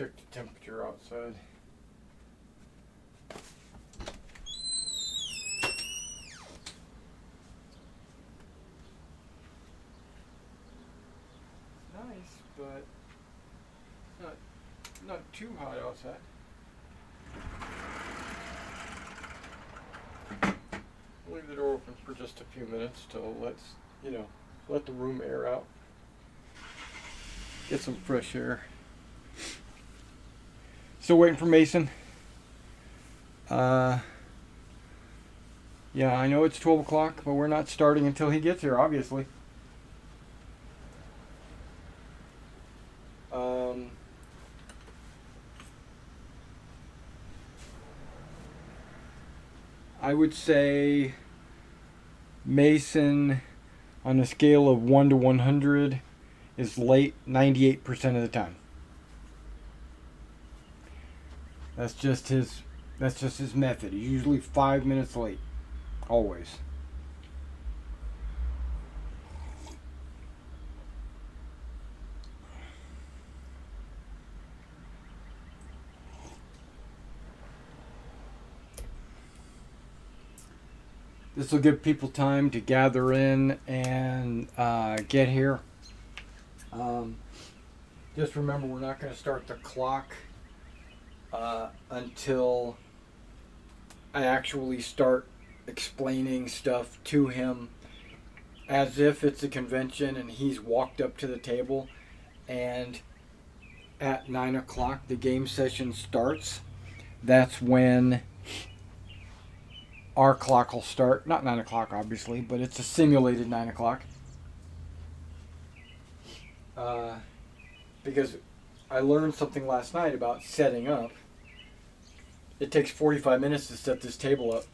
check the temperature outside. Nice, but not too hot outside. Leave the door open for just a few minutes to let the room air out. Get some fresh air. Still waiting for Mason. Yeah, I know it's 12 o'clock, but we're not starting until he gets here, obviously. I would say Mason, on a scale of 1 to 100, is late 98% of the time. That's just his method. He's usually 5 minutes late. Always. This will give people time to gather in and get here. Just remember, we're not going to start the clock until I actually start explaining stuff to him as if it's a convention and he's walked up to the table, and at 9 o'clock the game session starts. That's when our clock will start. Not 9 o'clock, obviously, but it's a simulated 9 o'clock. Because I learned something last night about setting up. It takes 45 minutes to set this table up.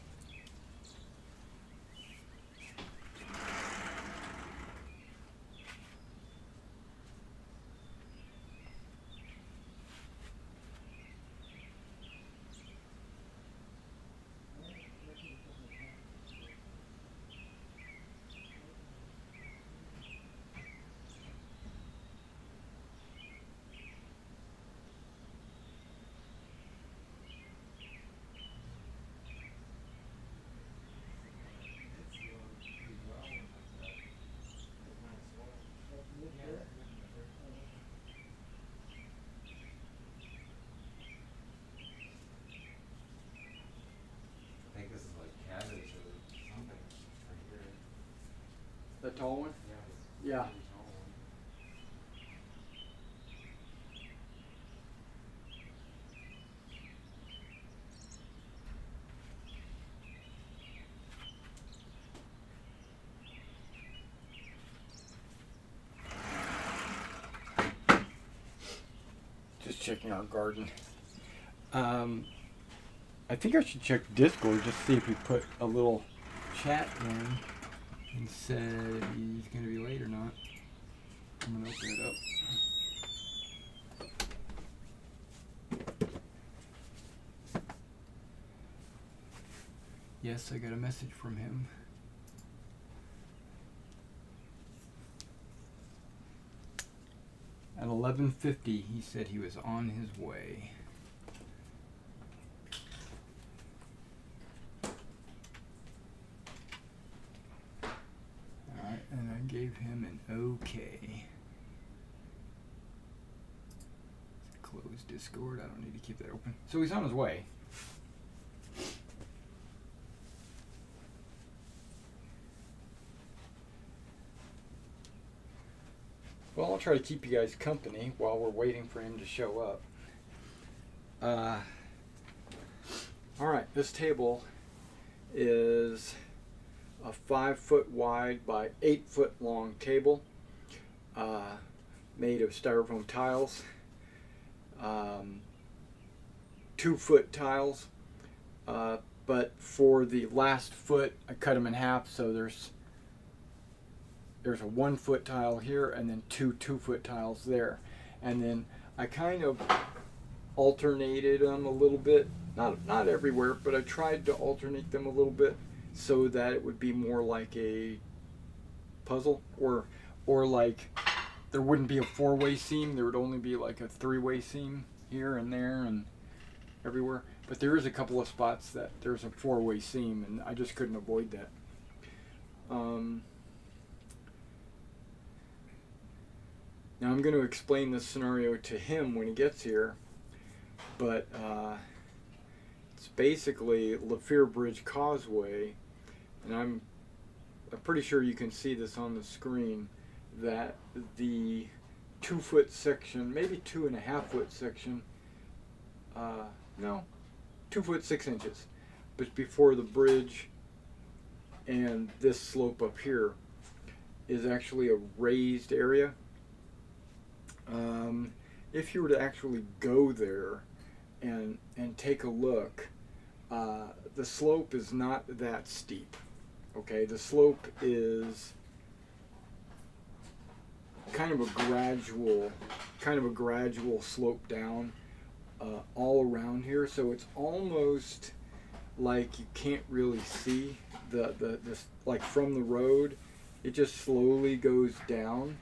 The tall one? Yeah. Just checking our garden. I think I should check Discord just see if we put a little chat in and said he's going to be late or not. I'm going to open it up. Yes, I got a message from him. At 11:50, he said he was on his way. Alright, and I gave him an okay. Close Discord. I don't need to keep that open. So he's on his way. Well, I'll try to keep you guys company while we're waiting for him to show up. Alright, this table is a 5 foot wide by 8 foot long table, made of styrofoam tiles, 2 foot tiles, but for the last foot I cut them in half, so there's a 1 foot tile here and then 2 2-foot tiles there, and then I kind of alternated them a little bit, not everywhere, but I tried to alternate them a little bit so that it would be more like a puzzle, or like there wouldn't be a 4-way seam, there would only be like a 3-way seam, here and there and everywhere. But there is a couple of spots that there's a four-way seam, and I just couldn't avoid that. Now I'm going to explain this scenario to him when he gets here, but it's basically Fiere Bridge Causeway, and I'm pretty sure you can see this on the screen, that the 2-foot section, maybe 2.5-foot section, no, 2 foot 6 inches, but before the bridge and this slope up here is actually a raised area. If you were to actually go there and take a look, the slope is not that steep. Okay, the slope is kind of a gradual slope down all around here, so it's almost like you can't really see this, like from the road. It just slowly goes down.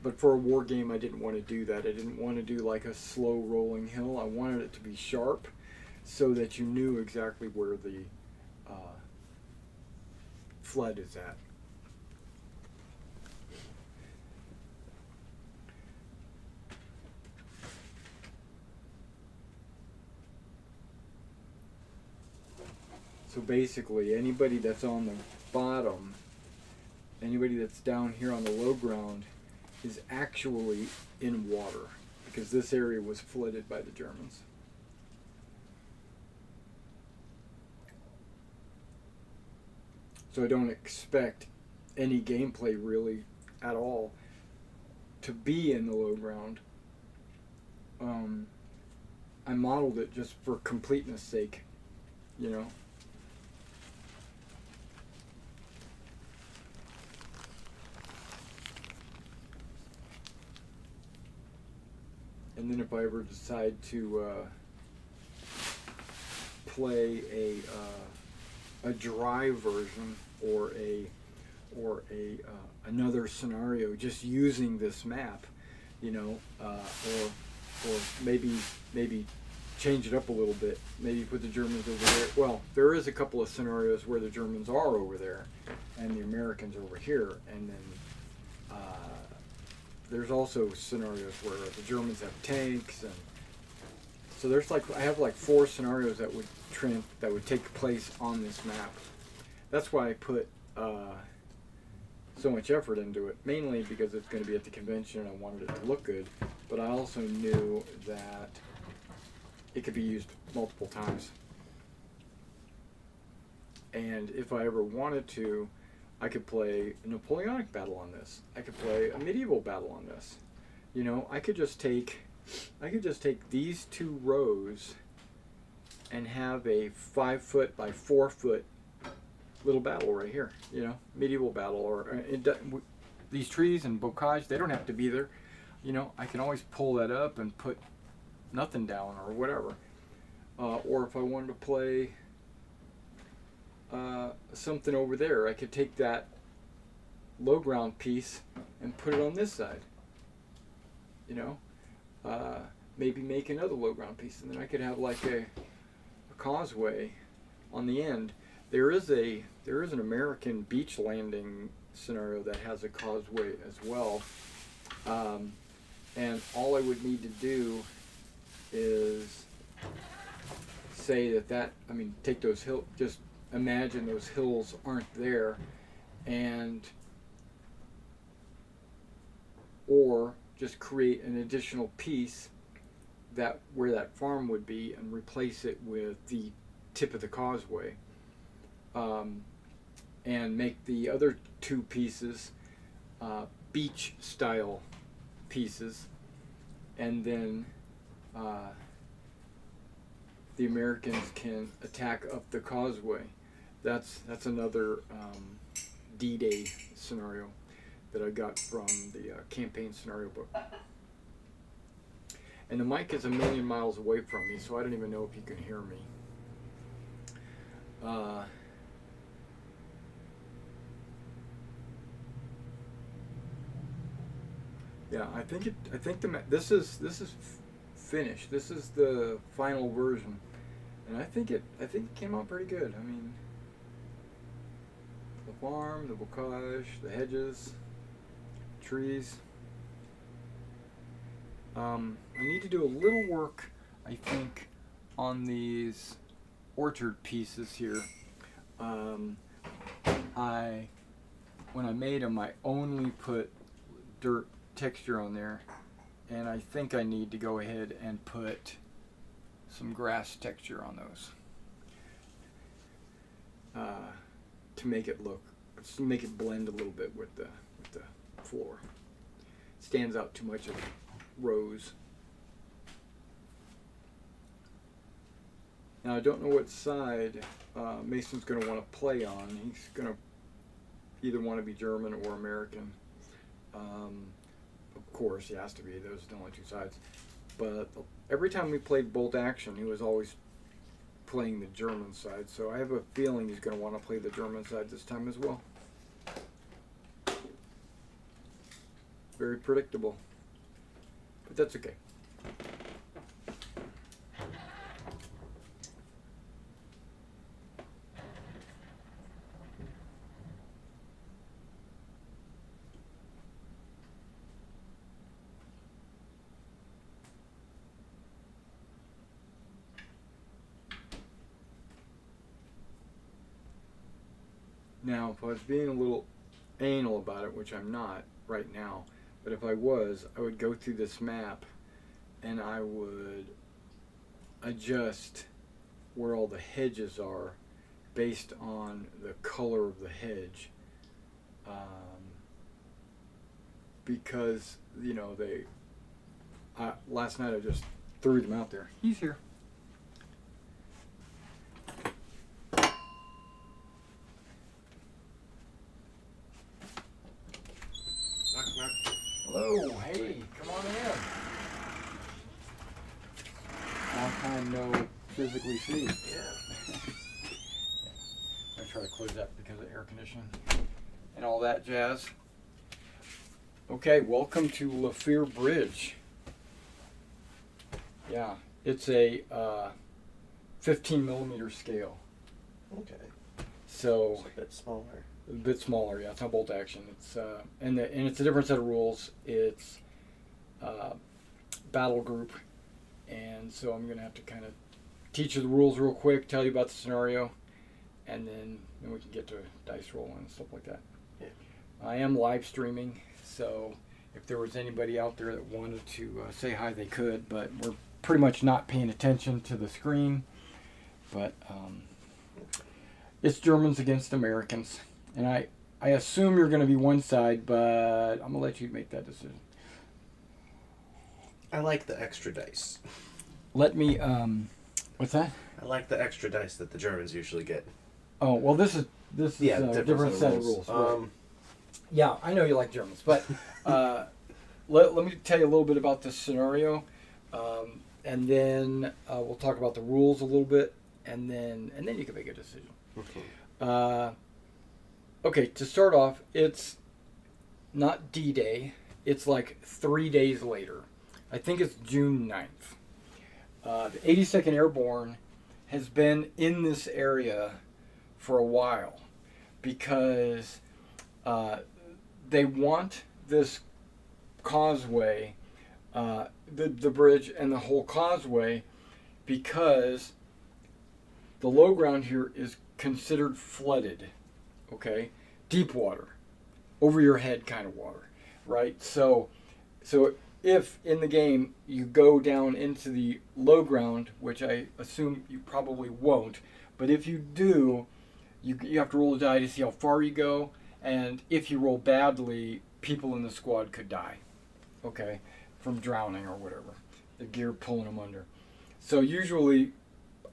But for a war game, I didn't want to do that. I didn't want to do like a slow rolling hill. I wanted it to be sharp so that you knew exactly where the flood is at. So basically, anybody that's on the bottom, anybody that's down here on the low ground, is actually in water, because this area was flooded by the Germans. So I don't expect any gameplay really at all to be in the low ground. I modeled it just for completeness sake, you know. And then if I ever decide to play a dry version or another scenario just using this map, you know, or maybe change it up a little bit. Maybe put the Germans over there. Well, there is a couple of scenarios where the Germans are over there and the Americans over here, and then there's also scenarios where the Germans have tanks, and so there's like, I have like 4 scenarios that would take place on this map. That's why I put so much effort into it, mainly because it's going to be at the convention and I wanted it to look good, but I also knew that it could be used multiple times. And if I ever wanted to, I could play a Napoleonic battle on this. I could play a medieval battle on this. You know, I could just take these 2 rows and have a 5-foot by 4-foot little battle right here. You know, medieval battle, or these trees and bocage, they don't have to be there. You know, I can always pull that up and put nothing down or whatever. Or if I wanted to play something over there, I could take that low ground piece and put it on this side. You know, maybe make another low ground piece, and then I could have like a causeway on the end. There is an American beach landing scenario that has a causeway as well, and all I would need to do is say take those hills, just imagine those hills aren't there, or just create an additional piece that where that farm would be and replace it with the tip of the causeway, and make the other 2 pieces beach style pieces, and then the Americans can attack up the causeway. That's another D-Day scenario that I got from the campaign scenario book. And the mic is a million miles away from me, so I don't even know if you can hear me. Yeah, I think this is finished. This is the final version, and I think it came out pretty good. I mean, the farm, the bocage, the hedges, trees. I need to do a little work, I think, on these orchard pieces here. When I made them, I only put dirt texture on there, and I think I need to go ahead and put some grass texture on those to make it blend a little bit with the floor. It stands out too much of the rows. Now I don't know what side Mason's going to want to play on. He's going to either want to be German or American. Of course, he has to be. Those are the only two sides. But every time we played Bolt Action, he was always playing the German side. So I have a feeling he's going to want to play the German side this time as well. Very predictable. But that's okay. Now, if I was being a little anal about it, which I'm not right now, but if I was, I would go through this map and I would adjust where all the hedges are based on the color of the hedge. Because, you know, last night I just threw them out there. He's here. Hello, hey, come on in. Long time no physically see. Yeah. I'm gonna try to close that because of air conditioning and all that jazz. Okay, welcome to Fiere Bridge. Yeah, it's a 15 millimeter scale. Okay. So It's a bit smaller. A bit smaller, yeah. It's not bolt action. It's and it's a different set of rules. It's Battlegroup, and so I'm gonna have to kind of teach you the rules real quick, tell you about the scenario, and then we can get to dice rolling and stuff like that. Yeah. I am live streaming, so if there was anybody out there that wanted to say hi, they could, but we're pretty much not paying attention to the screen. But it's Germans against Americans. And I assume you're going to be one side, but I'm going to let you make that decision. I like the extra dice. Let me, what's that? I like the extra dice that the Germans usually get. Oh, well, this is a different set of rules. Right. Yeah, I know you like Germans, but let me tell you a little bit about this scenario, and then we'll talk about the rules a little bit, and then you can make a decision. Okay. Okay, to start off, it's not D-Day. It's like 3 days later. I think it's June 9th. The 82nd Airborne has been in this area for a while because they want this causeway, the bridge and the whole causeway, because the low ground here is considered flooded. Okay, deep water, over your head kind of water, right? So if in the game you go down into the low ground, which I assume you probably won't, but if you do, you have to roll a die to see how far you go, and if you roll badly, people in the squad could die, okay, from drowning or whatever, the gear pulling them under. So usually,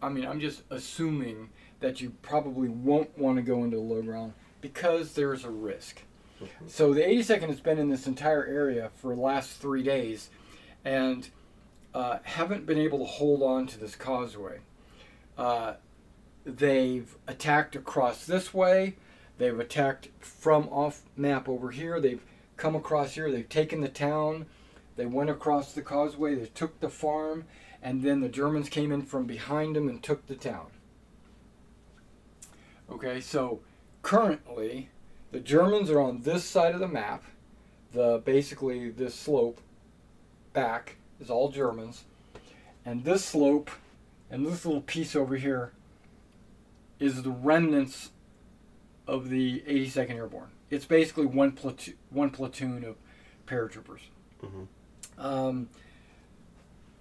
I mean, I'm just assuming that you probably won't want to go into the low ground because there's a risk. Okay. So the 82nd has been in this entire area for the last 3 days and haven't been able to hold on to this causeway. They've attacked across this way. They've attacked from off map over here. They've come across here. They've taken the town. They went across the causeway, they took the farm, and then the Germans came in from behind them and took the town. Okay, so currently the Germans are on this side of the map. Basically this slope back is all Germans, and this slope and this little piece over here is the remnants of the 82nd Airborne. It's basically one platoon of paratroopers. Mm-hmm.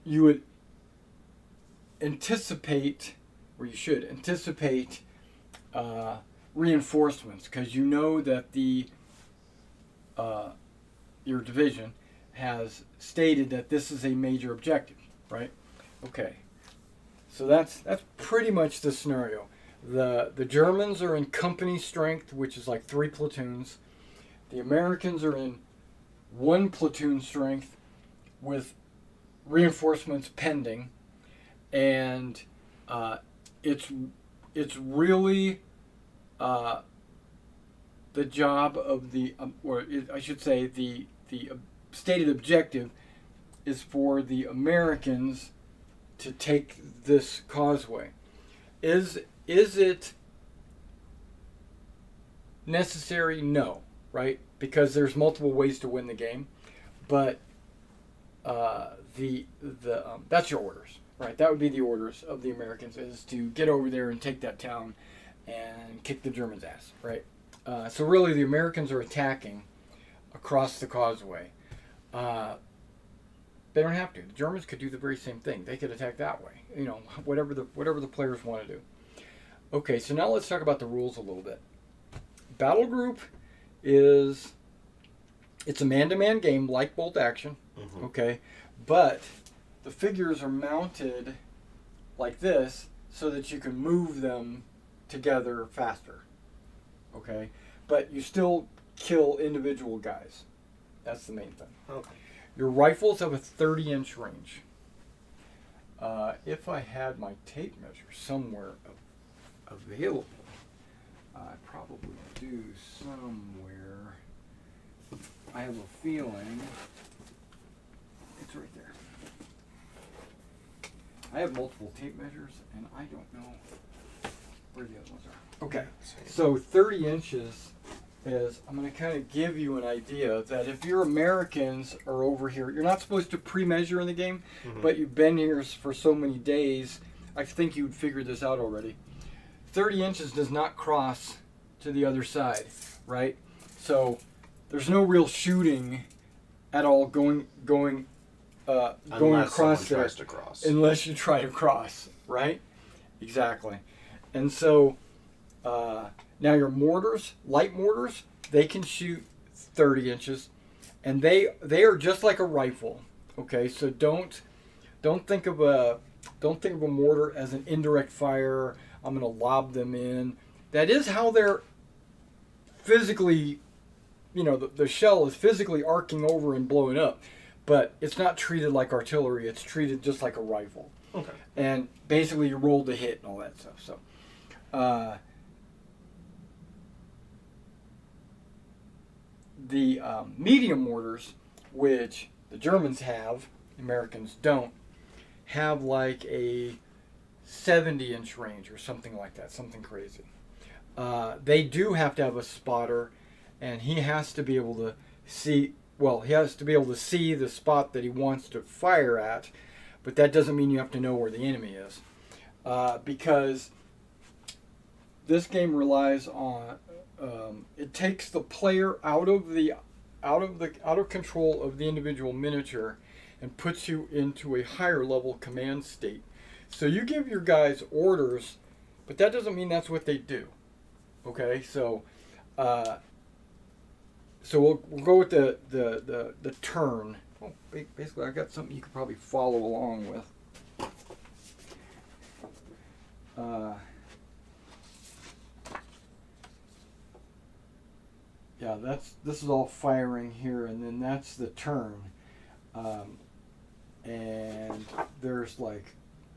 You would anticipate, or you should anticipate, reinforcements, because you know that your division has stated that this is a major objective, right? Okay, so that's pretty much the scenario. The Germans are in company strength, which is like 3 platoons. The Americans are in 1 platoon strength with reinforcements pending, and it's really the job of I should say the stated objective is for the Americans to take this causeway. Is it necessary? No, right? Because there's multiple ways to win the game, but that's your orders, right? That would be the orders of the Americans, is to get over there and take that town and kick the Germans' ass, right? So really, the Americans are attacking across the causeway. They don't have to. The Germans could do the very same thing. They could attack that way. You know, whatever the players want to do. Okay, so now let's talk about the rules a little bit. Battlegroup it's a man-to-man game like Bolt Action. Mm-hmm. Okay, but the figures are mounted like this so that you can move them together faster. Okay, but you still kill individual guys. That's the main thing. Okay. Your rifles have a 30-inch range. If I had my tape measure somewhere available, I probably do somewhere. I have a feeling it's right there. I have multiple tape measures, and I don't know where the other ones are. Okay, so 30 inches is, I'm going to kind of give you an idea that if your Americans are over here, you're not supposed to pre-measure in the game, Mm-hmm. but you've been here for so many days, I think you'd figured this out already. 30 inches does not cross to the other side, right? So there's no real shooting at all going Unless across there, tries to cross. unless you try to cross, right? Exactly. And so now your mortars, light mortars, they can shoot 30 inches, and they are just like a rifle. Okay, so don't think of a mortar as an indirect fire. I'm going to lob them in. That is how they're physically, the shell is physically arcing over and blowing up, but it's not treated like artillery. It's treated just like a rifle. Okay. And basically you roll the hit and all that stuff. So the medium mortars, which the Germans have, Americans don't, have like a 70-inch range or something like that, something crazy. They do have to have a spotter, and he has to be able to see. Well, he has to be able to see the spot that he wants to fire at, but that doesn't mean you have to know where the enemy is, because this game relies on it takes the player out of control of the individual miniature and puts you into a higher level command state. So you give your guys orders, but that doesn't mean that's what they do. Okay, so we'll go with the turn. Oh, basically, I got something you could probably follow along with. Yeah, this is all firing here, and then that's the turn, and there's like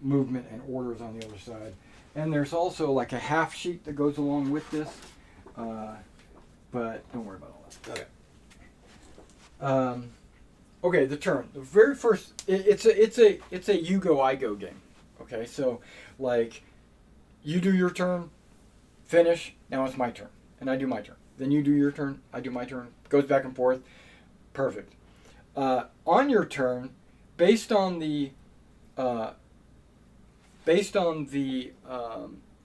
movement and orders on the other side, and there's also like a half sheet that goes along with this, but don't worry about all that. Okay. Okay, the turn. The very first. It's a you go, I go game. Okay, so like, you do your turn, finish. Now it's my turn, and I do my turn. Then you do your turn, I do my turn. Goes back and forth. Perfect. On your turn, based on the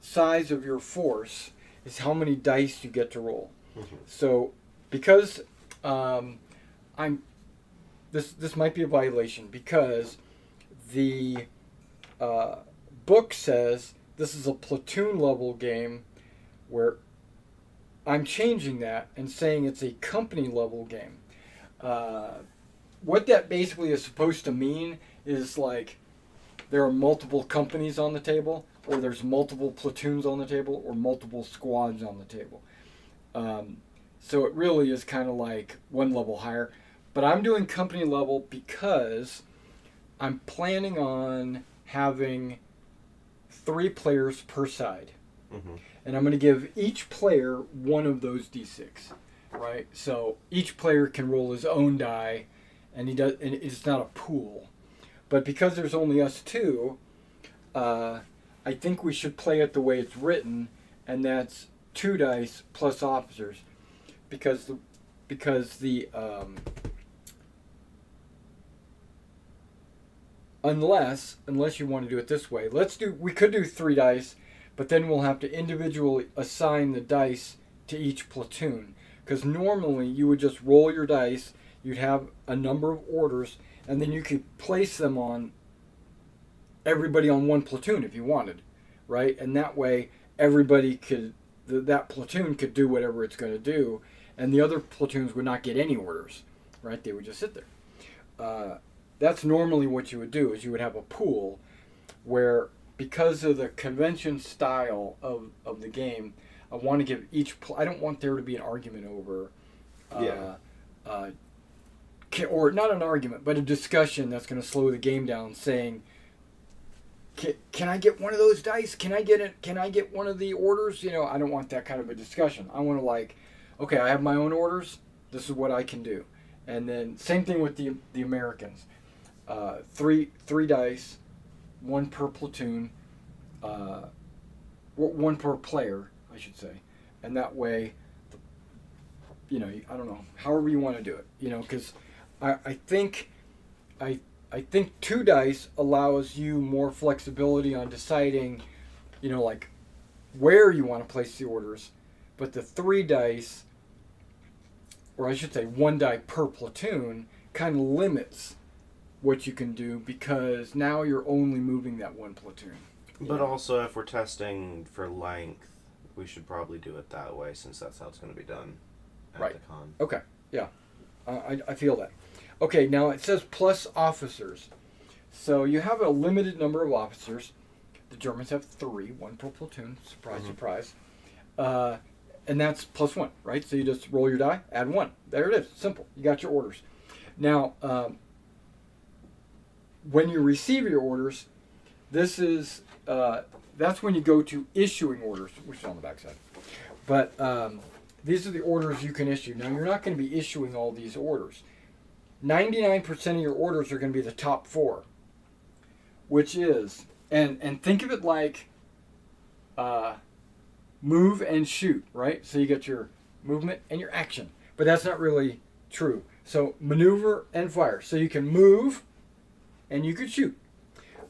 size of your force, is how many dice you get to roll. Mm-hmm. So, because this might be a violation because the book says this is a platoon level game, where I'm changing that and saying it's a company level game. What that basically is supposed to mean is like there are multiple companies on the table, or there's multiple platoons on the table, or multiple squads on the table. So it really is kind of like one level higher. But I'm doing company level because I'm planning on having 3 players per side. Mm-hmm. And I'm going to give each player one of those d6, right? So each player can roll his own die, and it's not a pool. But because there's only us 2, I think we should play it the way it's written, and that's 2 dice plus officers, because unless you want to do it this way, we could do 3 dice, but then we'll have to individually assign the dice to each platoon. Because normally you would just roll your dice, you'd have a number of orders, and then you could place them on everybody on one platoon if you wanted, right? And that way everybody that platoon could do whatever it's going to do, and the other platoons would not get any orders, right? They would just sit there. That's normally what you would do, is you would have a pool where, because of the convention style of the game, I want to give I don't want there to be an argument over, or not an argument, but a discussion that's going to slow the game down, saying, can I get one of those dice? Can I get it? Can I get one of the orders? You know, I don't want that kind of a discussion. I want to okay, I have my own orders. This is what I can do. And then same thing with the Americans. 3 dice, 1 per platoon, 1 per player, I should say, and that way, I don't know, however you want to do it, because I think 2 dice allows you more flexibility on deciding, like where you want to place the orders, but the 3 dice, or I should say 1 die per platoon, kind of limits what you can do, because now you're only moving that 1 platoon. But also, if we're testing for length, we should probably do it that way, since that's how it's going to be done at the con. Okay, yeah. I feel that. Okay, now it says plus officers. So you have a limited number of officers. The Germans have 3, 1 per platoon. Surprise, surprise. And that's plus 1, right? So you just roll your die, add 1. There it is. Simple. You got your orders. Now, when you receive your orders, this is that's when you go to issuing orders, which is on the backside. But these are the orders you can issue. Now, you're not going to be issuing all these orders. 99% of your orders are going to be the top 4, which is, and think of it like move and shoot, right? So you get your movement and your action, but that's not really true. So maneuver and fire. So you can move and you could shoot.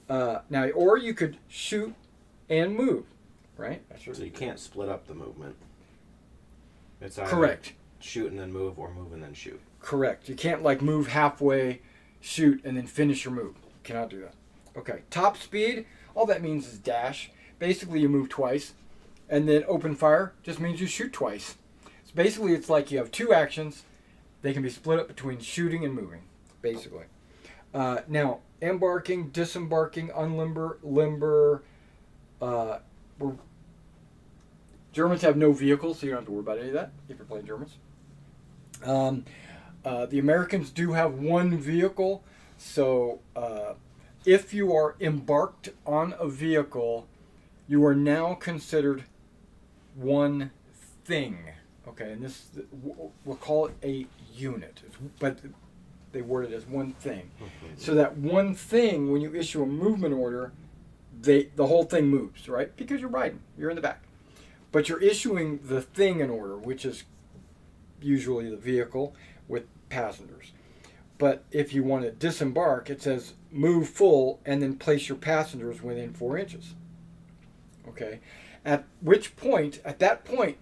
Now, or you could shoot and move, right? So you can't split up the movement. It's either correct. Shoot and then move, or move and then shoot. Correct. You can't move halfway, shoot, and then finish your move. You cannot do that. Okay. Top speed, all that means is dash. Basically, you move twice. And then open fire just means you shoot twice. So basically, it's like you have 2 actions. They can be split up between shooting and moving, basically. Now, embarking, disembarking, unlimber, limber. Germans have no vehicles, so you don't have to worry about any of that if you're playing Germans. The Americans do have 1 vehicle, so if you are embarked on a vehicle, you are now considered 1 thing. Okay, and we'll call it a unit. But they word it as one thing. So that one thing, when you issue a movement order, the whole thing moves, right? Because you're riding, you're in the back. But you're issuing the thing an order, which is usually the vehicle with passengers. But if you want to disembark, it says move full and then place your passengers within 4 inches. Okay? At that point,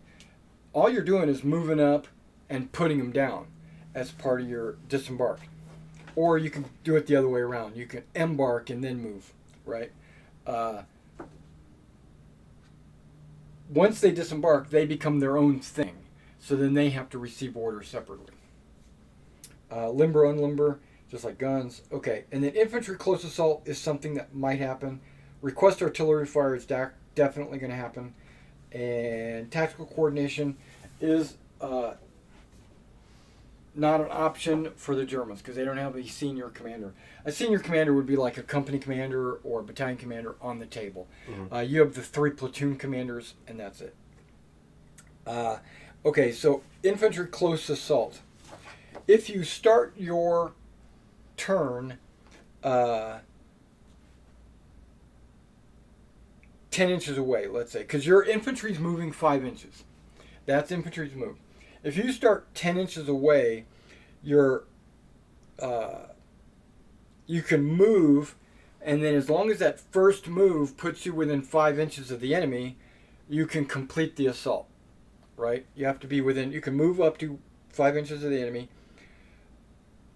all you're doing is moving up and putting them down as part of your disembark. Or you can do it the other way around. You can embark and then move, right? Once they disembark, they become their own thing. So then they have to receive orders separately. Limber, unlimber, just like guns. Okay, and then infantry close assault is something that might happen. Request artillery fire is definitely going to happen. And tactical coordination is not an option for the Germans because they don't have a senior commander. A senior commander would be like a company commander or a battalion commander on the table. You have the 3 platoon commanders, and that's it. Okay, so infantry close assault. If you start your turn 10 inches away, let's say, because your infantry's moving 5 inches. That's infantry's move. If you start 10 inches away, you can move, and then as long as that first move puts you within 5 inches of the enemy, you can complete the assault, right? You have to be within, you can move up to 5 inches of the enemy,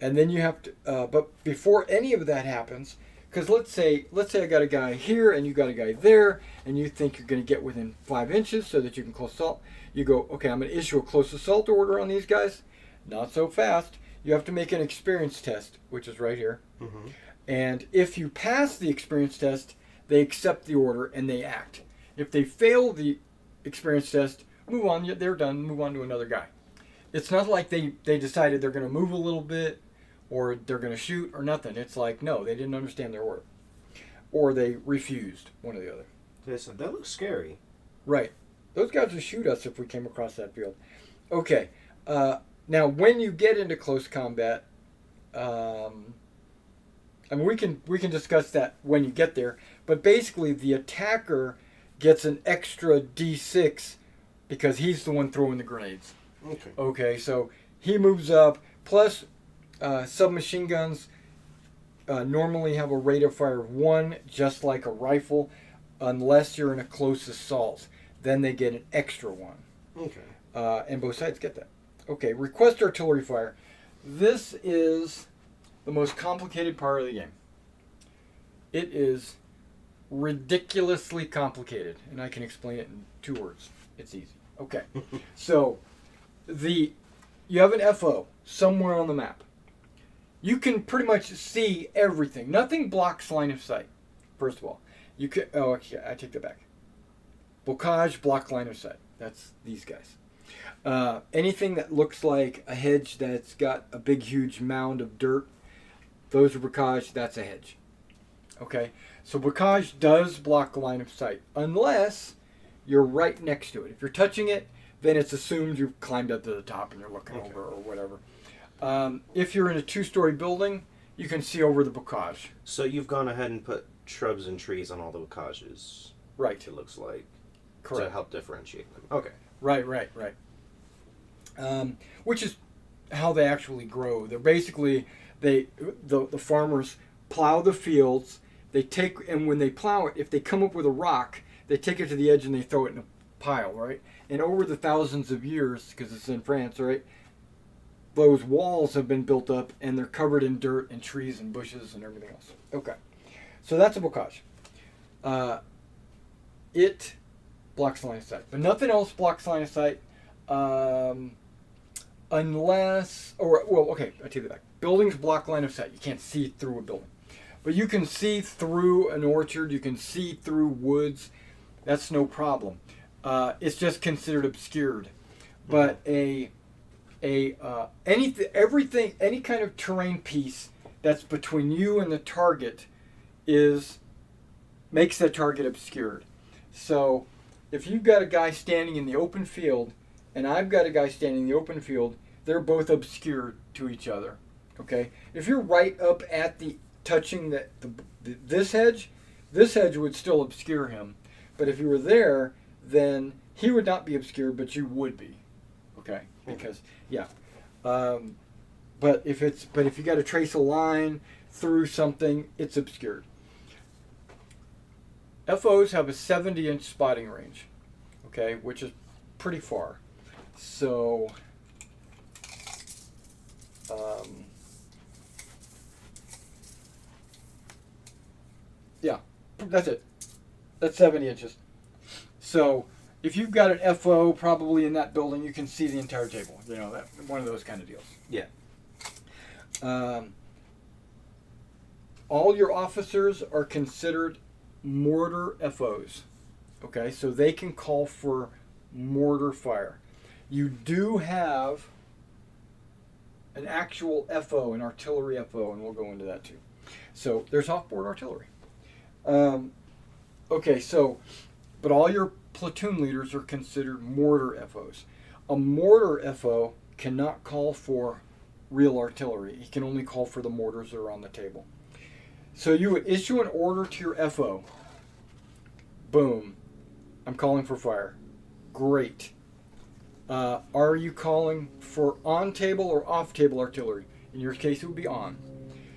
and then you have to, but before any of that happens, because let's say I got a guy here and you got a guy there, and you think you're going to get within 5 inches so that you can close assault. You go, okay, I'm going to issue a close assault order on these guys. Not so fast. You have to make an experience test, which is right here. And if you pass the experience test, they accept the order and they act. If they fail the experience test, move on. They're done. Move on to another guy. It's not like they decided they're going to move a little bit or they're going to shoot or nothing. It's like, no, they didn't understand their order. Or they refused, one or the other. Listen, that looks scary. Right. Those guys would shoot us if we came across that field. Okay. Now, when you get into close combat, I mean, we can discuss that when you get there. But basically, the attacker gets an extra D6 because he's the one throwing the grenades. Okay. Okay. So he moves up. Plus, submachine guns normally have a rate of fire of 1, just like a rifle, unless you're in a close assault. Then they get an extra 1. Okay. And both sides get that. Okay, request artillery fire. This is the most complicated part of the game. It is ridiculously complicated, and I can explain it in 2 words. It's easy. Okay, so you have an FO somewhere on the map. You can pretty much see everything. Nothing blocks line of sight. First of all, you can. Oh, okay, I take that back. Bocage, block line of sight. That's these guys. Anything that looks like a hedge that's got a big, huge mound of dirt, those are bocage, that's a hedge. Okay? So bocage does block line of sight, unless you're right next to it. If you're touching it, then it's assumed you've climbed up to the top and you're looking over or whatever. If you're in a 2-story building, you can see over the bocage. So you've gone ahead and put shrubs and trees on all the bocages. Right. It looks like. Correct. To help differentiate them. Okay. Right. Which is how they actually grow. They're basically, the farmers plow the fields. And when they plow it, if they come up with a rock, they take it to the edge and they throw it in a pile, right? And over the thousands of years, because it's in France, right, those walls have been built up and they're covered in dirt and trees and bushes and everything else. Okay. So that's a bocage. It blocks line of sight. But nothing else blocks line of sight unless, I take it back. Buildings block line of sight. You can't see through a building. But you can see through an orchard. You can see through woods. That's no problem. It's just considered obscured. But any kind of terrain piece that's between you and the target makes that target obscured. So if you've got a guy standing in the open field and I've got a guy standing in the open field, they're both obscured to each other. Okay, if you're right up at the touching this edge would still obscure him. But if you were there, then he would not be obscured, but you would be. Okay, because yeah. But if you got to trace a line through something, it's obscured. FOs have a 70-inch spotting range, okay, which is pretty far. So, yeah, that's it. That's 70 inches. So, if you've got an FO probably in that building, you can see the entire table. You know, that one of those kind of deals. Yeah. All your officers are considered mortar FOs. Okay, so they can call for mortar fire. You do have an actual FO, an artillery FO, and we'll go into that too. So there's offboard artillery. Okay, so, but all your platoon leaders are considered mortar FOs. A mortar FO cannot call for real artillery. He can only call for the mortars that are on the table. So you would issue an order to your FO. Boom. I'm calling for fire. Great. Are you calling for on-table or off-table artillery? In your case, it would be on.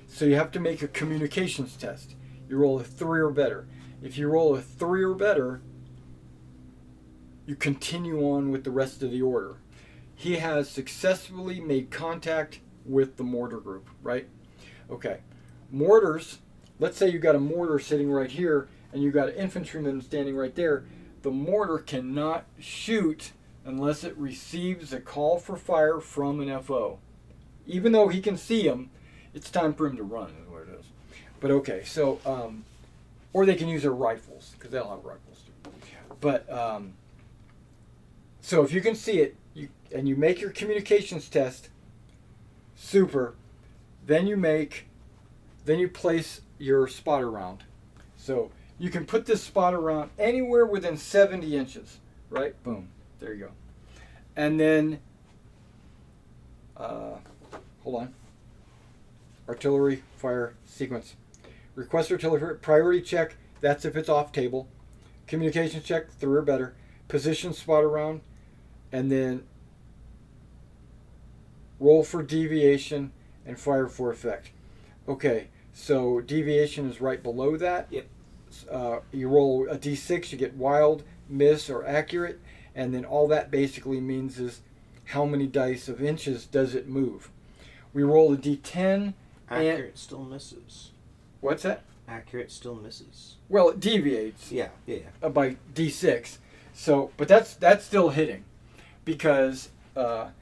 So you have to make a communications test. You roll a 3 or better. If you roll a 3 or better, you continue on with the rest of the order. He has successfully made contact with the mortar group, right? Okay. Mortars, let's say you got a mortar sitting right here and you got an infantryman standing right there. The mortar cannot shoot unless it receives a call for fire from an FO. Even though he can see him, it's time for him to run, is what it is. But okay, so, or they can use their rifles, because they'll have rifles too. But, so if you can see it, and you make your communications test, super, then you place your spotter round. So you can put this spotter round anywhere within 70 inches, right? Boom, there you go. And then, hold on, artillery fire sequence. Request artillery priority check, that's if it's off table. Communications check, 3 or better. Position spotter round, and then roll for deviation and fire for effect. Okay, so deviation is right below that. Yep. You roll a d6, you get wild, miss, or accurate, and then all that basically means is how many dice of inches does it move. We roll a d10. Accurate still misses. What's that? Accurate still misses. Well, it deviates. Yeah. By d6. So, but that's still hitting, because so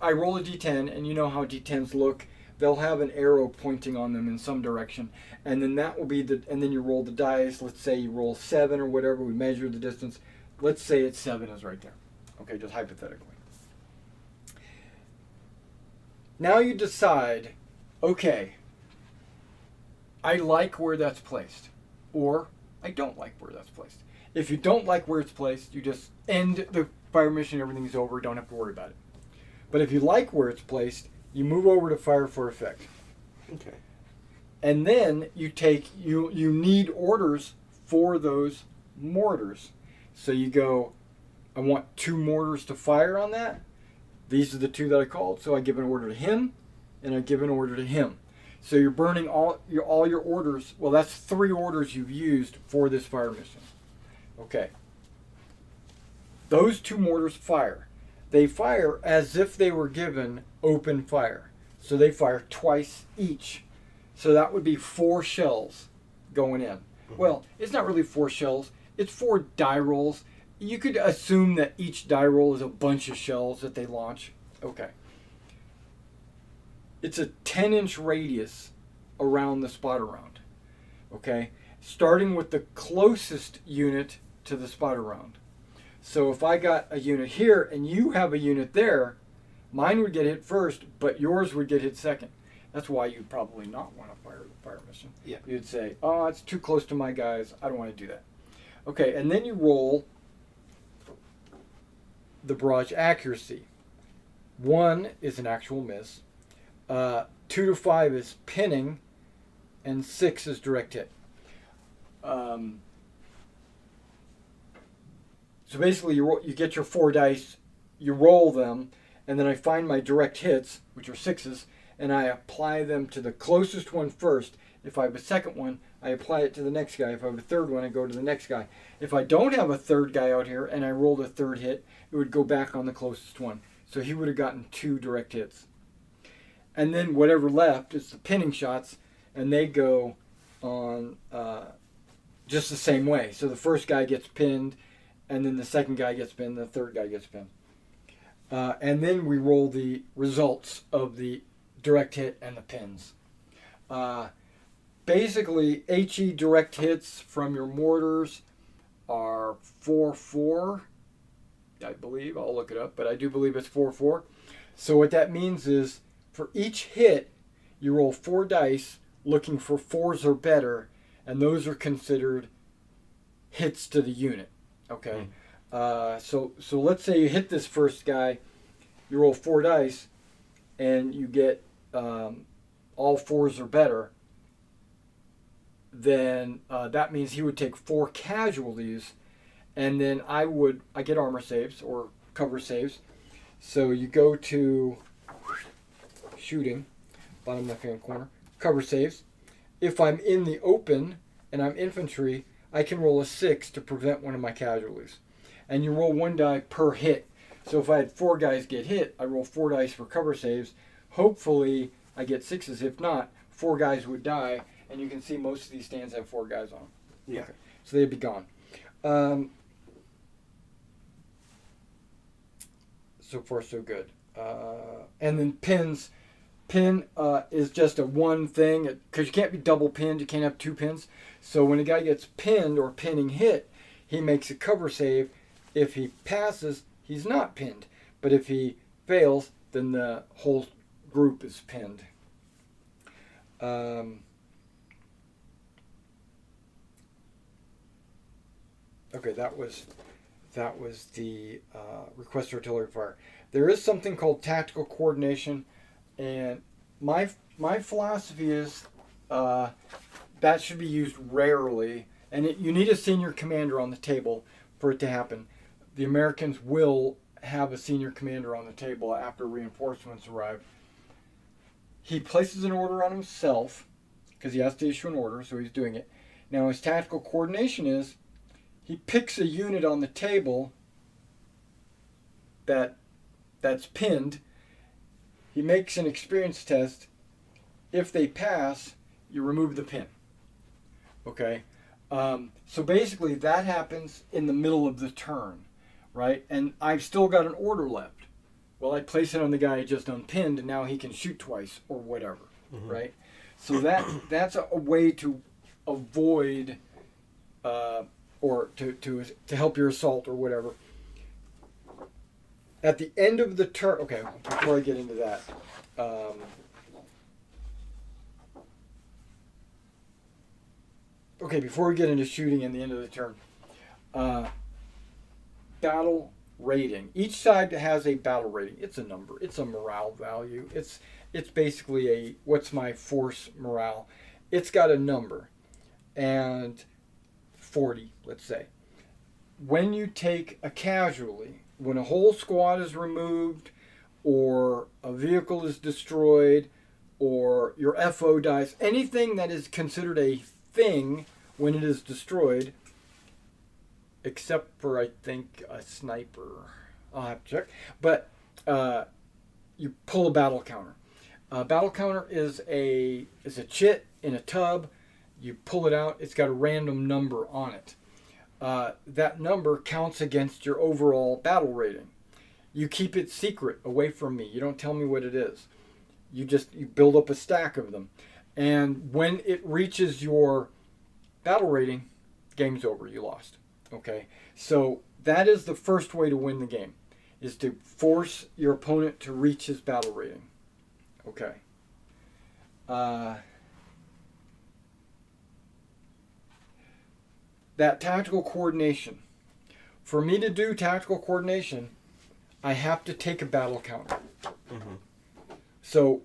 I roll a d10, and you know how d10s look. They'll have an arrow pointing on them in some direction, and then that will be and then you roll the dice. Let's say you roll 7 or whatever. We measure the distance. Let's say it's 7 is right there. Okay, just hypothetically. Now you decide, okay, I like where that's placed, or I don't like where that's placed. If you don't like where it's placed, you just end the fire mission, everything's over, don't have to worry about it. But if you like where it's placed, you move over to fire for effect. Okay. And then you need orders for those mortars. So you go, I want 2 mortars to fire on that. These are the 2 that I called, so I give an order to him, and I give an order to him. So you're burning all your orders. Well, that's 3 orders you've used for this fire mission. Okay. Those 2 mortars fire. They fire as if they were given open fire. So they fire twice each. So that would be 4 shells going in. Mm-hmm. Well, it's not really 4 shells. It's 4 die rolls. You could assume that each die roll is a bunch of shells that they launch. Okay. It's a 10-inch radius around the spotter round. Okay? Starting with the closest unit to the spotter round. So if I got a unit here and you have a unit there, mine would get hit first, but yours would get hit second. That's why you'd probably not want to fire the fire mission. Yeah. You'd say, oh, it's too close to my guys. I don't want to do that. Okay, and then you roll the barrage accuracy. 1 is an actual miss. 2 2 to 5 is pinning, and 6 is direct hit. So basically, you get your 4 dice, you roll them, and then I find my direct hits, which are 6s, and I apply them to the closest one first. If I have a second one, I apply it to the next guy. If I have a third one, I go to the next guy. If I don't have a third guy out here and I rolled a third hit, it would go back on the closest one. So he would have gotten 2 direct hits. And then whatever left is the pinning shots, and they go on just the same way. So the first guy gets pinned, and then the second guy gets pinned, the third guy gets pinned. And then we roll the results of the direct hit and the pins. Basically, HE direct hits from your mortars are 4-4, I believe. I'll look it up, but I do believe it's 4-4. So what that means is for each hit, you roll 4 dice looking for 4s or better, and those are considered hits to the unit. Okay? So let's say you hit this first guy, you roll 4 dice, and you get all 4s or better. Then that means he would take 4 casualties, and then I get armor saves or cover saves. So you go to shooting, bottom left hand corner, cover saves. If I'm in the open and I'm infantry, I can roll a 6 to prevent one of my casualties. And you roll 1 die per hit. So if I had 4 guys get hit, I roll 4 dice for cover saves. Hopefully I get 6s. If not, 4 guys would die. And you can see most of these stands have 4 guys on them. Yeah. Okay. So they'd be gone. So far, so good. And then pins. Pin is just a one thing, because you can't be double pinned. You can't have 2 pins. So when a guy gets pinned or pinning hit, he makes a cover save. If he passes, he's not pinned. But if he fails, then the whole group is pinned. Okay, that was the request artillery fire. There is something called tactical coordination, and my philosophy is that should be used rarely, and you need a senior commander on the table for it to happen. The Americans will have a senior commander on the table after reinforcements arrive. He places an order on himself because he has to issue an order, so he's doing it. Now his tactical coordination is he picks a unit on the table that's pinned. He makes an experience test. If they pass, you remove the pin. Okay? So basically that happens in the middle of the turn, right? And I've still got an order left. Well, I place it on the guy I just unpinned, and now he can shoot twice or whatever, right? So that's a way to avoid or to help your assault or whatever. At the end of the turn, okay, before I get into that, before we get into shooting and the end of the turn, battle rating. Each side has a battle rating. It's a number. It's a morale value. It's basically what's my force morale. It's got a number, and 40, let's say. When you take a casualty, when a whole squad is removed, or a vehicle is destroyed, or your FO dies, anything that is considered a thing when it is destroyed, except for, I think, a sniper. I'll have to check. But you pull a battle counter. A battle counter is a chit in a tub. You pull it out. It's got a random number on it. That number counts against your overall battle rating. You keep it secret away from me. You don't tell me what it is. You build up a stack of them. And when it reaches your battle rating, game's over. You lost. Okay, so that is the first way to win the game, is to force your opponent to reach his battle rating. Okay. That tactical coordination. For me to do tactical coordination, I have to take a battle counter. So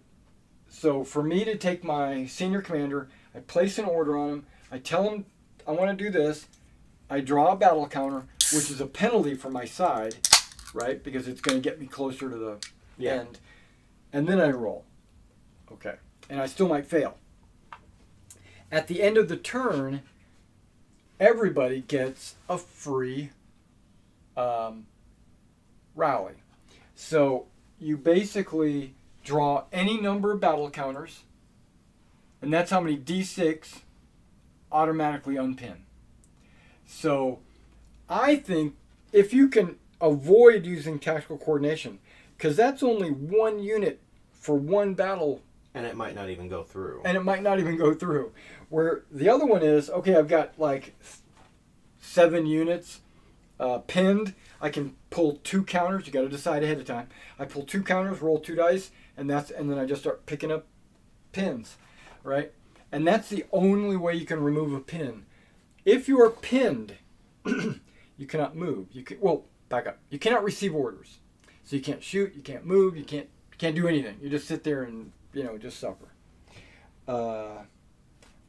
So for me to take my senior commander, I place an order on him. I tell him I want to do this. I draw a battle counter, which is a penalty for my side, right? Because it's going to get me closer to the end. And then I roll. Okay. And I still might fail. At the end of the turn, everybody gets a free rally. So you basically draw any number of battle counters, and that's how many D6 automatically unpin. So I think if you can avoid using tactical coordination, because that's only one unit for one battle. And it might not even go through. Where the other one is, okay, I've got like 7 units pinned. I can pull 2 counters. You got to decide ahead of time. I pull 2 counters, roll 2 dice, and then I just start picking up pins, right? And that's the only way you can remove a pin. If you are pinned, you cannot move. Back up. You cannot receive orders. So you can't shoot, you can't move, you can't do anything. You just sit there and, just suffer.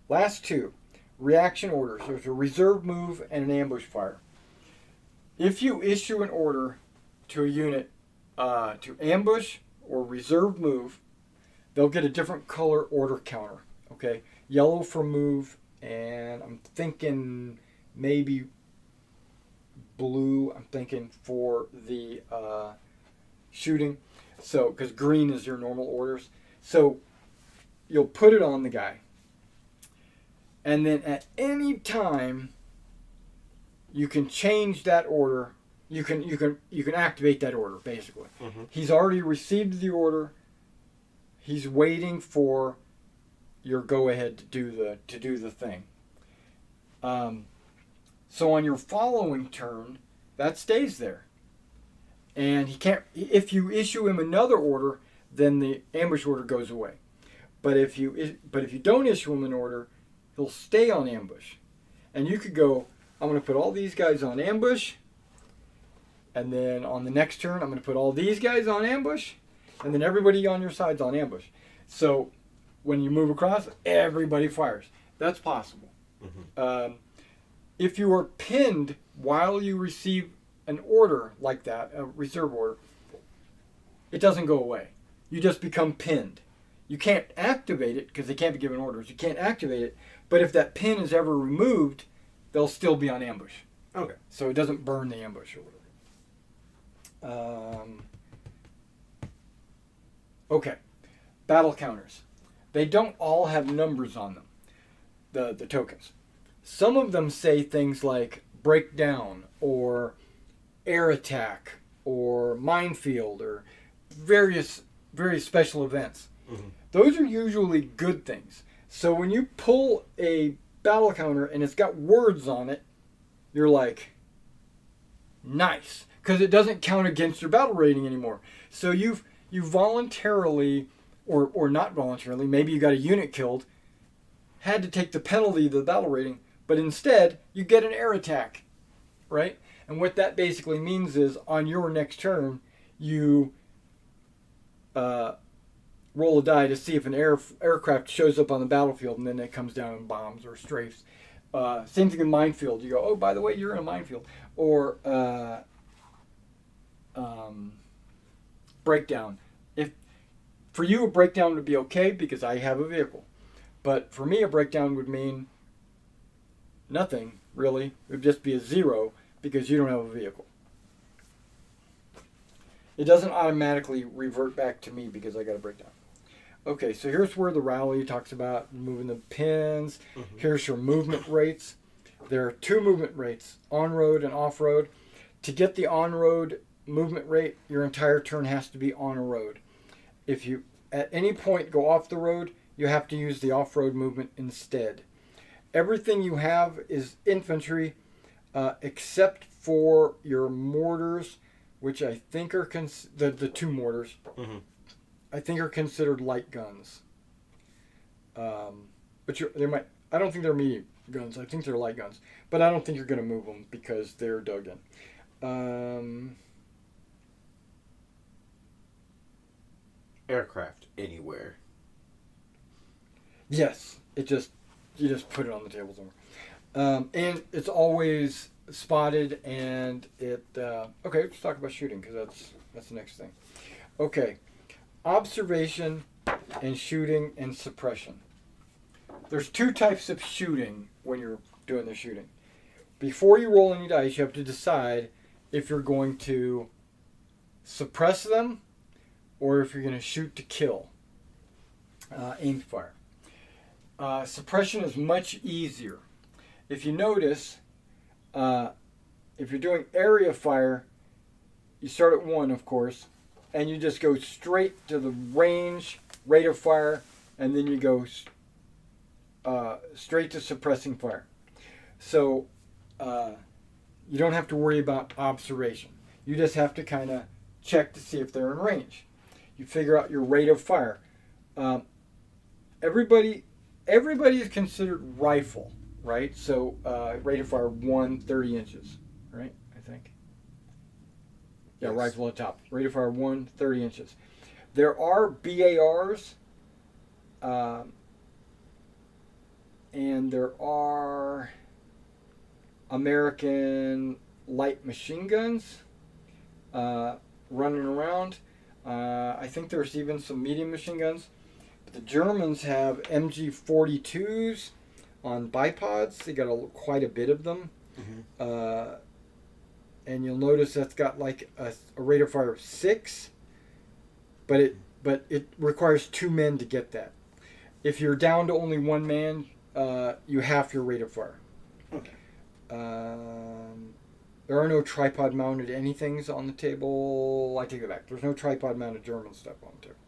Last 2. Reaction orders. There's a reserve move and an ambush fire. If you issue an order to a unit to ambush or reserve move, they'll get a different color order counter. Okay? Yellow for move, and I'm thinking maybe blue, I'm thinking, for the shooting. So, because green is your normal orders. So, you'll put it on the guy. And then at any time, you can change that order. You can activate that order, basically. Mm-hmm. He's already received the order. He's waiting for your go-ahead to do the thing. So on your following turn, that stays there. And he can't. If you issue him another order, then the ambush order goes away. But if you don't issue him an order, he'll stay on ambush. And you could go, I'm going to put all these guys on ambush, and then on the next turn, I'm going to put all these guys on ambush, and then everybody on your side's on ambush. So when you move across, everybody fires. That's possible. Mm-hmm. If you are pinned while you receive an order like that, a reserve order, it doesn't go away. You just become pinned. You can't activate it because they can't be given orders. You can't activate it, but if that pin is ever removed, they'll still be on ambush. Okay. So it doesn't burn the ambush or whatever. Okay. Battle counters. They don't all have numbers on them, the tokens. Some of them say things like breakdown or air attack or minefield or various special events. Mm-hmm. Those are usually good things. So when you pull a battle counter and it's got words on it, you're like, nice, because it doesn't count against your battle rating anymore. So you voluntarily or not voluntarily, maybe you got a unit killed, had to take the penalty of the battle rating, but instead you get an air attack, right? And what that basically means is on your next turn, you roll a die to see if an aircraft shows up on the battlefield, and then it comes down and bombs or strafes. Same thing in minefield. You go, oh, by the way, you're in a minefield. Or breakdown. If for you, a breakdown would be okay because I have a vehicle. But for me, a breakdown would mean nothing, really. It would just be a 0 because you don't have a vehicle. It doesn't automatically revert back to me because I got a breakdown. Okay, so here's where the rally talks about moving the pins. Mm-hmm. Here's your movement rates. There are 2 movement rates, on-road and off-road. To get the on-road movement rate, your entire turn has to be on a road. If you, at any point, go off the road, you have to use the off-road movement instead. Everything you have is infantry, except for your mortars, which I think are the 2 mortars. Mm-hmm. I think are considered light guns. But I don't think they're medium guns. I think they're light guns. But I don't think you're going to move them because they're dug in. Aircraft anywhere. Yes, you just put it on the table somewhere, and it's always spotted. And it okay. Let's talk about shooting because that's the next thing. Okay, observation and shooting and suppression. There's two types of shooting when you're doing the shooting. Before you roll any dice, you have to decide if you're going to suppress them or if you're going to shoot to kill. Aimed fire. Suppression is much easier. If you notice, if you're doing area fire, you start at 1, of course, and you just go straight to the range, rate of fire, and then you go straight to suppressing fire. So you don't have to worry about observation. You just have to kind of check to see if they're in range. You figure out your rate of fire. Everybody is considered rifle, right? So rate of fire 30 inches, right? I think. Yeah, yes. Rifle at top. Rate of fire 30 inches. There are BARs, and there are American light machine guns running around. I think there's even some medium machine guns. But the Germans have MG42s on bipods. They got quite a bit of them. Mm-hmm. And you'll notice that's got like a rate of fire of 6, but it requires 2 men to get that. If you're down to only 1 man, you half your rate of fire. Okay. There are no tripod mounted anythings on the table. I take it back. There's no tripod mounted German stuff on the table.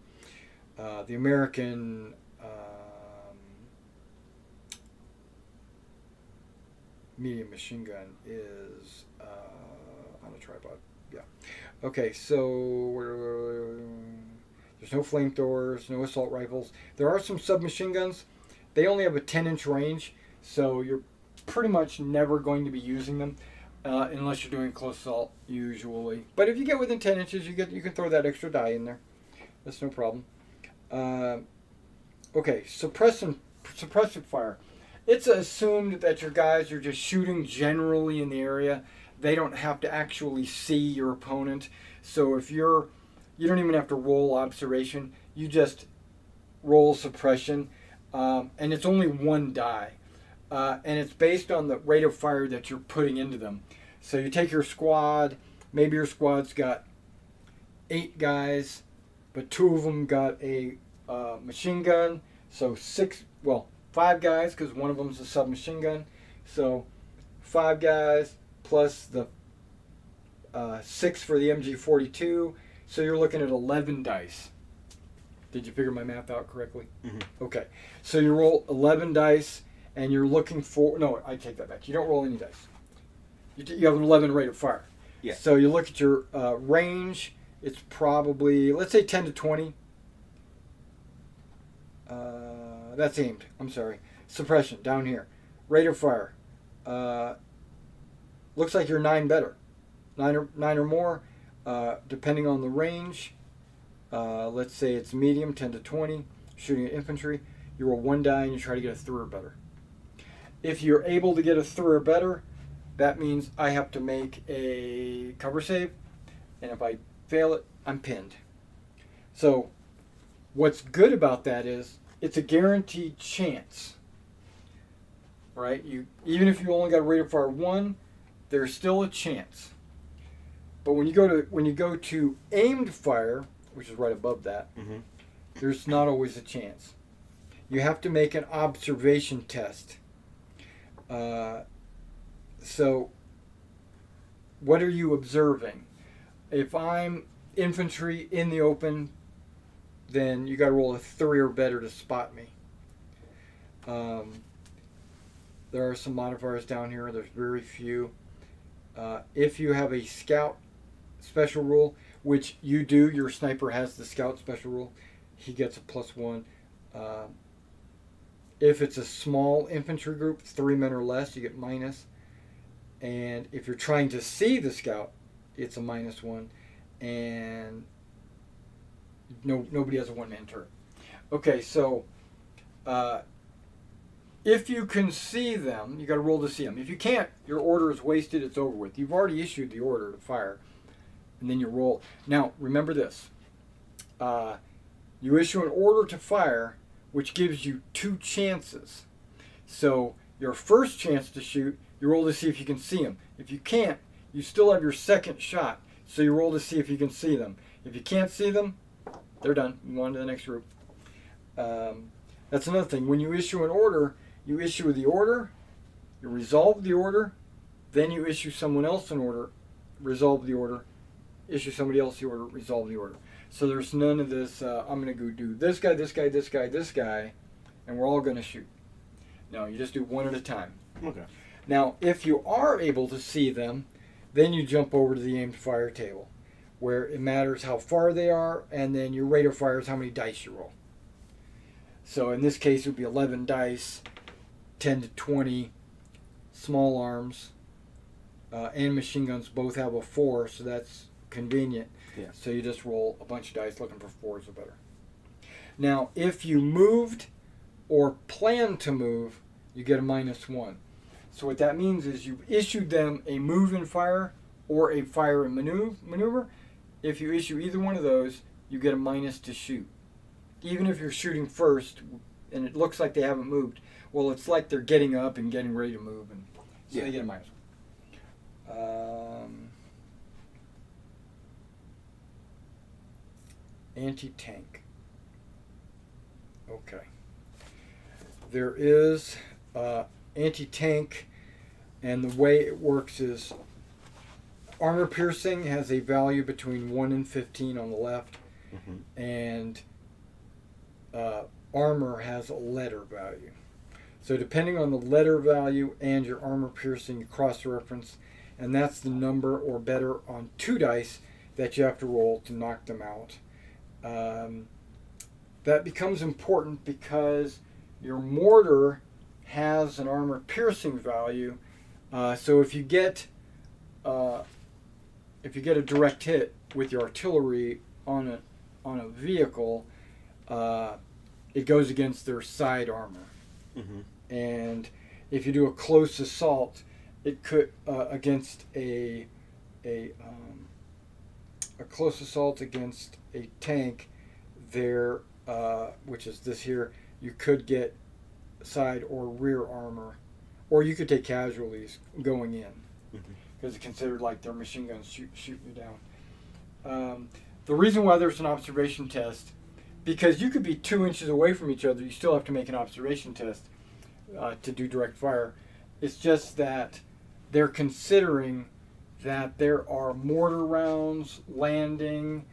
The American medium machine gun is on a tripod. Yeah. Okay, so there's no flamethrowers, no assault rifles. There are some submachine guns. They only have a 10-inch range, so you're pretty much never going to be using them unless you're doing close assault usually. But if you get within 10 inches, you can throw that extra die in there. That's no problem. Okay, suppressive fire. It's assumed that your guys are just shooting generally in the area. They don't have to actually see your opponent. So if you don't even have to roll observation. You just roll suppression, and it's only 1 die. And it's based on the rate of fire that you're putting into them. So you take your squad, maybe your squad's got 8 guys, but 2 of them got a machine gun. So 5 guys, because one of them's a submachine gun. So 5 guys plus the 6 for the MG42. So you're looking at 11 dice. Did you figure my math out correctly? Mm-hmm. Okay. So you roll 11 dice, and you're looking for... No, I take that back. You don't roll any dice. You have an 11 rate of fire. Yeah. So you look at your range. It's probably, let's say 10 to 20. That's aimed. I'm sorry. Suppression, down here. Rate of fire. Looks like you're 9 better. 9 or more, depending on the range. Let's say it's medium, 10 to 20. Shooting at infantry. You roll 1 die and you try to get a 3 or better. If you're able to get a 3 or better, that means I have to make a cover save. And if I fail it, I'm pinned. So what's good about that is it's a guaranteed chance. Right? Even if you only got a rate of fire 1, there's still a chance. But when you go to aimed fire, which is right above that, mm-hmm. There's not always a chance. You have to make an observation test. So what are you observing? If I'm infantry in the open, then you got to roll a 3 or better to spot me. There are some modifiers down here. There's very few. If you have a scout special rule, which you do, your sniper has the scout special rule, he gets a +1. If it's a small infantry group, 3 men or less, you get minus. And if you're trying to see the scout, it's a -1. And nobody has a 1-man turret. Okay, so if you can see them, you got to roll to see them. If you can't, your order is wasted. It's over with. You've already issued the order to fire, and then you roll. Now, remember this. You issue an order to fire, which gives you 2 chances. So your first chance to shoot, you roll to see if you can see them. If you can't, you still have your second shot. So you roll to see if you can see them. If you can't see them, they're done. Move on to the next group. That's another thing. When you issue an order, you issue the order, you resolve the order, then you issue someone else an order, resolve the order, issue somebody else the order, resolve the order. So there's none of this, I'm going to go do this guy, this guy, this guy, this guy, and we're all going to shoot. No, you just do one at a time. Okay. Now, if you are able to see them, then you jump over to the aimed fire table, where it matters how far they are, and then your rate of fire is how many dice you roll. So in this case, it would be 11 dice, 10 to 20 small arms, and machine guns both have a 4, so that's convenient. Yeah. So you just roll a bunch of dice looking for 4s or better. Now, if you moved or plan to move, you get a -1. So what that means is you've issued them a move and fire or a fire and maneuver. If you issue either one of those, you get a minus to shoot. Even if you're shooting first and it looks like they haven't moved, well, it's like they're getting up and getting ready to move, and so they get a -1. Anti-tank. Okay. There is anti-tank, and the way it works is armor piercing has a value between 1 and 15 on the left, and armor has a letter value. So depending on the letter value and your armor piercing, you cross-reference, and that's the number or better on 2 dice that you have to roll to knock them out. That becomes important because your mortar has an armor piercing value. So if you get a direct hit with your artillery on a vehicle, it goes against their side armor. And if you do a close assault, it could against a close assault against a tank there, which is this here, you could get side or rear armor, or you could take casualties going in, because it's considered like their machine guns shooting you down. The reason why there's an observation test, because you could be 2 inches away from each other, you still have to make an observation test to do direct fire. It's just that they're considering that there are mortar rounds landing,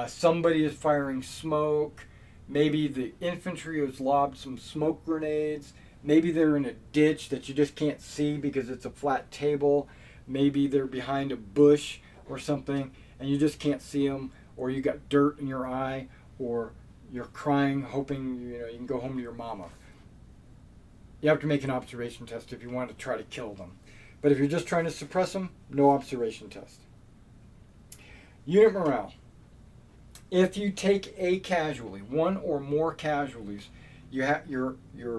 somebody is firing smoke, maybe the infantry has lobbed some smoke grenades, maybe they're in a ditch that you just can't see because it's a flat table, maybe they're behind a bush or something and you just can't see them, or you got dirt in your eye, or you're crying hoping you can go home to your mama. You have to make an observation test if you want to try to kill them. But if you're just trying to suppress them, no observation test. Unit morale. If you take a casualty, 1 or more casualties, you have your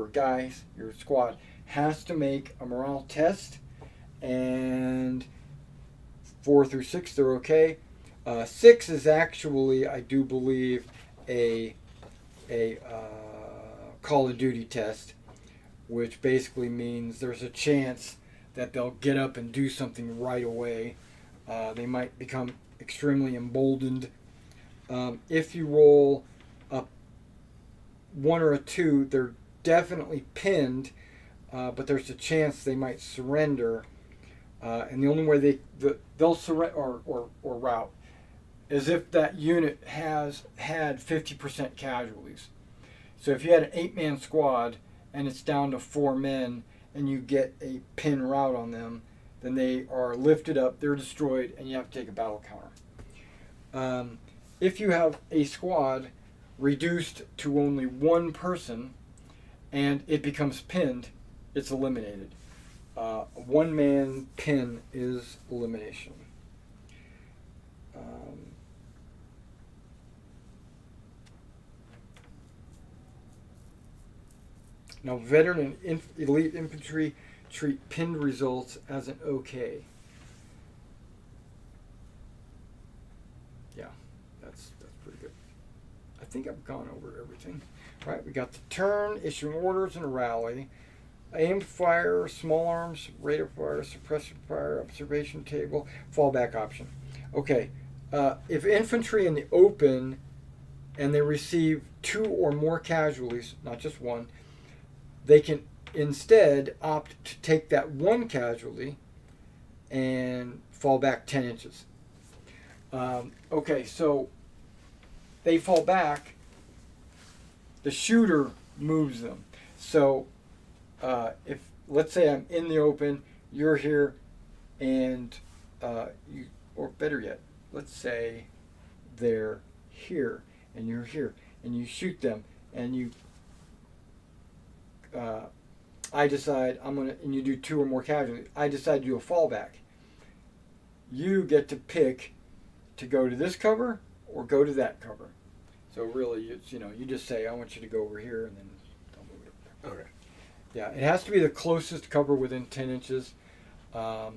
guys, your squad has to make a morale test, and 4 through 6 they're okay. 6 is actually, I do believe, a Call of Duty test, which basically means there's a chance that they'll get up and do something right away. They might become extremely emboldened. If you roll a 1 or a 2, they're definitely pinned, but there's a chance they might surrender. And the only way they'll surrender or rout is if that unit has had 50% casualties. So if you had an 8-man squad and it's down to 4 men and you get a pin rout on them, then they are lifted up, they're destroyed, and you have to take a battle counter. If you have a squad reduced to only 1 person and it becomes pinned, it's eliminated. A 1-man pin is elimination. Now, veteran and elite infantry treat pinned results as an okay. Yeah, that's pretty good. I think I've gone over everything. All right, we got the turn, issuing orders, and rally. Aim fire, small arms, rate of fire, suppression fire, observation table, fallback option. Okay, if infantry in the open and they receive 2 or more casualties, not just one, they can instead opt to take that 1 casualty and fall back 10 inches. Okay, so they fall back, the shooter moves them. So if, let's say I'm in the open, you're here, and you, or better yet, let's say they're here and you're here, and you shoot them, and you, I decide I'm gonna, and you do 2 or more casualties. I decide to do a fallback. You get to pick to go to this cover or go to that cover. So really, it's, you just say, I want you to go over here, and then I'll move it over there. Okay. Yeah, it has to be the closest cover within 10 inches. Yeah,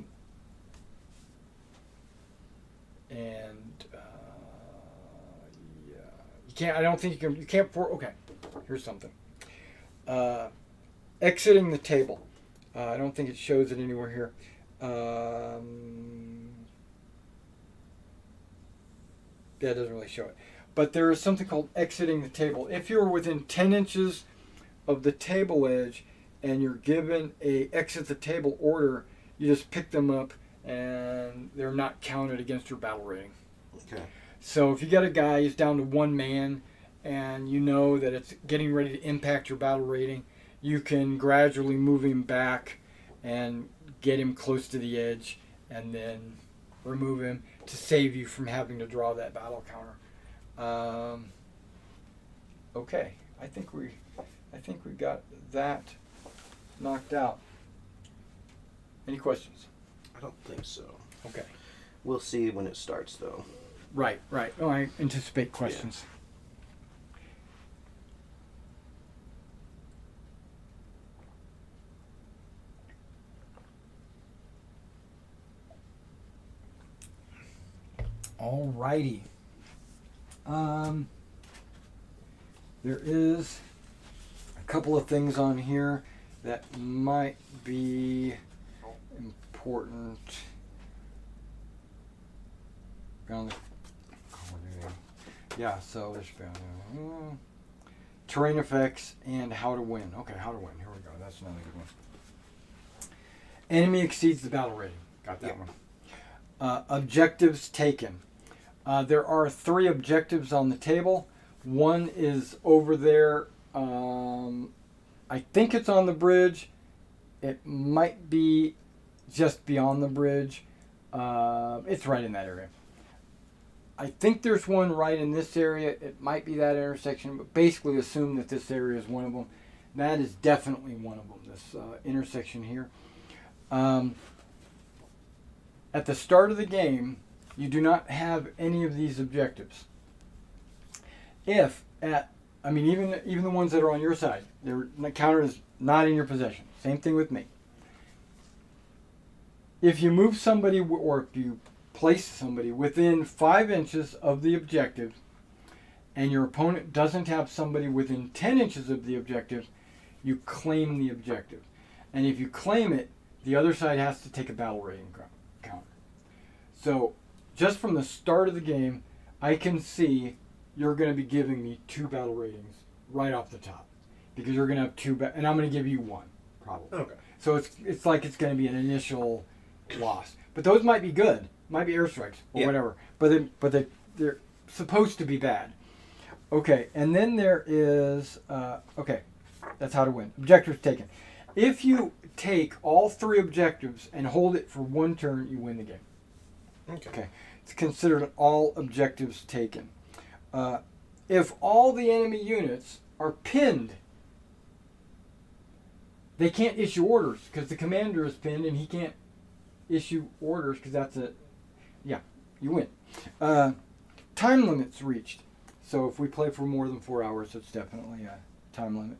you can't, I don't think you can't, okay, here's something. Exiting the table. I don't think it shows it anywhere here. Yeah, it doesn't really show it. But there is something called exiting the table. If you're within 10 inches of the table edge and you're given a exit the table order, you just pick them up and they're not counted against your battle rating. Okay. So if you got a guy who's down to 1 man and you know that it's getting ready to impact your battle rating, you can gradually move him back and get him close to the edge and then remove him to save you from having to draw that battle counter. Okay, I think we got that knocked out. Any questions? I don't think so. Okay. We'll see when it starts, though. Right. Oh, I anticipate questions. All righty. There is a couple of things on here that might be important. Yeah, so there's terrain effects and how to win. Okay, how to win. Here we go. That's another good one. Enemy exceeds the battle rating. Got that one. Objectives taken. There are 3 objectives on the table. One is over there. I think it's on the bridge. It might be just beyond the bridge. It's right in that area. I think there's one right in this area. It might be that intersection, but basically assume that this area is one of them. That is definitely one of them, this intersection here. At the start of the game, you do not have any of these objectives. If even the ones that are on your side, they're counted as not in your possession. Same thing with me. If you move somebody or if you place somebody within 5 inches of the objective and your opponent doesn't have somebody within 10 inches of the objective, you claim the objective. And if you claim it, the other side has to take a battle rating counter. So just from the start of the game, I can see you're going to be giving me 2 battle ratings right off the top. Because you're going to have 2, and I'm going to give you 1, probably. Okay. So it's like it's going to be an initial loss. But those might be good. Might be airstrikes or whatever. But they're supposed to be bad. Okay, and then there is, that's how to win. Objectives taken. If you take all 3 objectives and hold it for 1 turn, you win the game. Okay. It's considered all objectives taken. If all the enemy units are pinned, they can't issue orders because the commander is pinned and he can't issue orders because that's you win. Time limits reached. So if we play for more than 4 hours, it's definitely a time limit.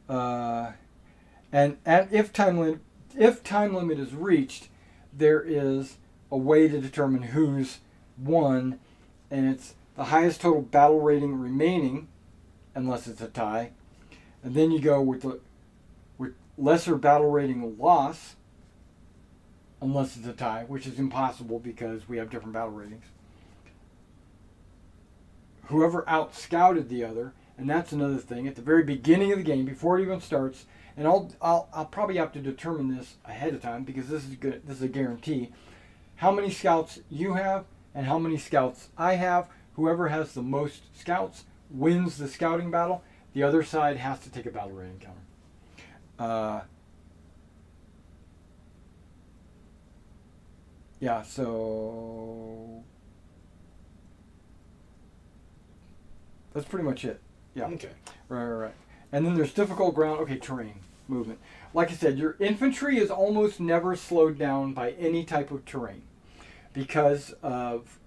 And if time limit is reached, there is a way to determine who's won, and it's the highest total battle rating remaining, unless it's a tie, and then you go with lesser battle rating loss, unless it's a tie, which is impossible because we have different battle ratings. Whoever out-scouted the other, and that's another thing, at the very beginning of the game, before it even starts, and I'll probably have to determine this ahead of time because this is good. This is a guarantee. How many scouts you have and how many scouts I have. Whoever has the most scouts wins the scouting battle. The other side has to take a battle rating counter. Yeah, so that's pretty much it. Yeah. Okay. Right. And then there's difficult ground. Okay, terrain, movement. Like I said, your infantry is almost never slowed down by any type of terrain because of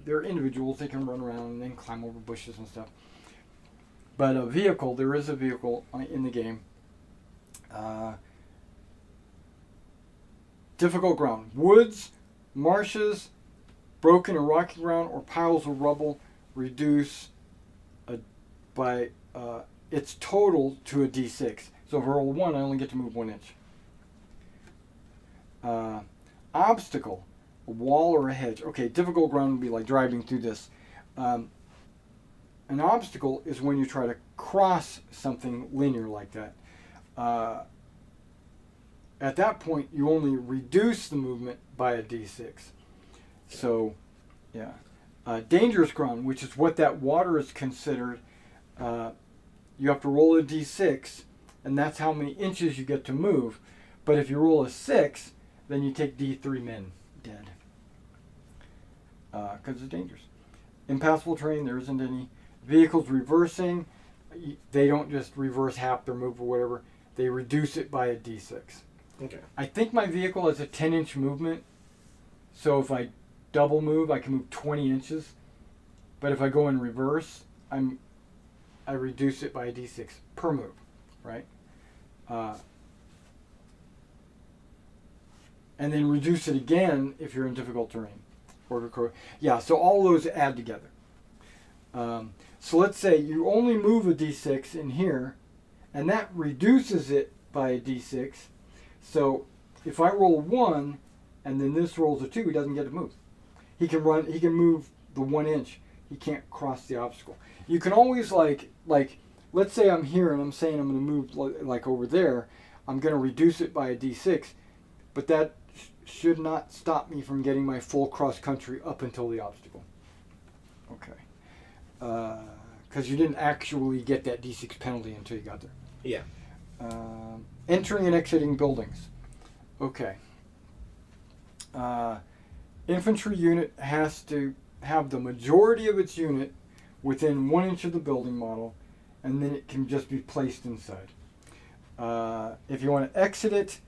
they're individuals. They can run around and then climb over bushes and stuff. But a vehicle, there is a vehicle in the game. Difficult ground. Woods, marshes, broken or rocky ground, or piles of rubble reduce by its total to a d6. So if I roll 1, I only get to move 1 inch. Obstacle, a wall or a hedge. Okay, difficult ground would be like driving through this. An obstacle is when you try to cross something linear like that. At that point, you only reduce the movement by a d6. So, yeah. Dangerous ground, which is what that water is considered, you have to roll a d6, and that's how many inches you get to move. But if you roll a 6, then you take d3 men dead. Because it's dangerous. Impassable terrain, there isn't any. Vehicles reversing, they don't just reverse half their move or whatever. They reduce it by a d6. Okay. I think my vehicle has a 10-inch movement. So if I double move, I can move 20 inches. But if I go in reverse, I reduce it by a d6 per move, right? And then reduce it again if you're in difficult terrain. Yeah, so all those add together. So let's say you only move a d6 in here, and that reduces it by a d6. So if I roll 1, and then this rolls a 2, he doesn't get to move. He can move the 1 inch. He can't cross the obstacle. You can always like let's say I'm here and I'm saying I'm going to move like over there. I'm going to reduce it by a d6, but that should not stop me from getting my full cross country up until the obstacle. Okay. Because you didn't actually get that d6 penalty until you got there. Yeah. Entering and exiting buildings. Okay. Infantry unit has to have the majority of its unit within 1 inch of the building model, and then it can just be placed inside. If you want to exit it,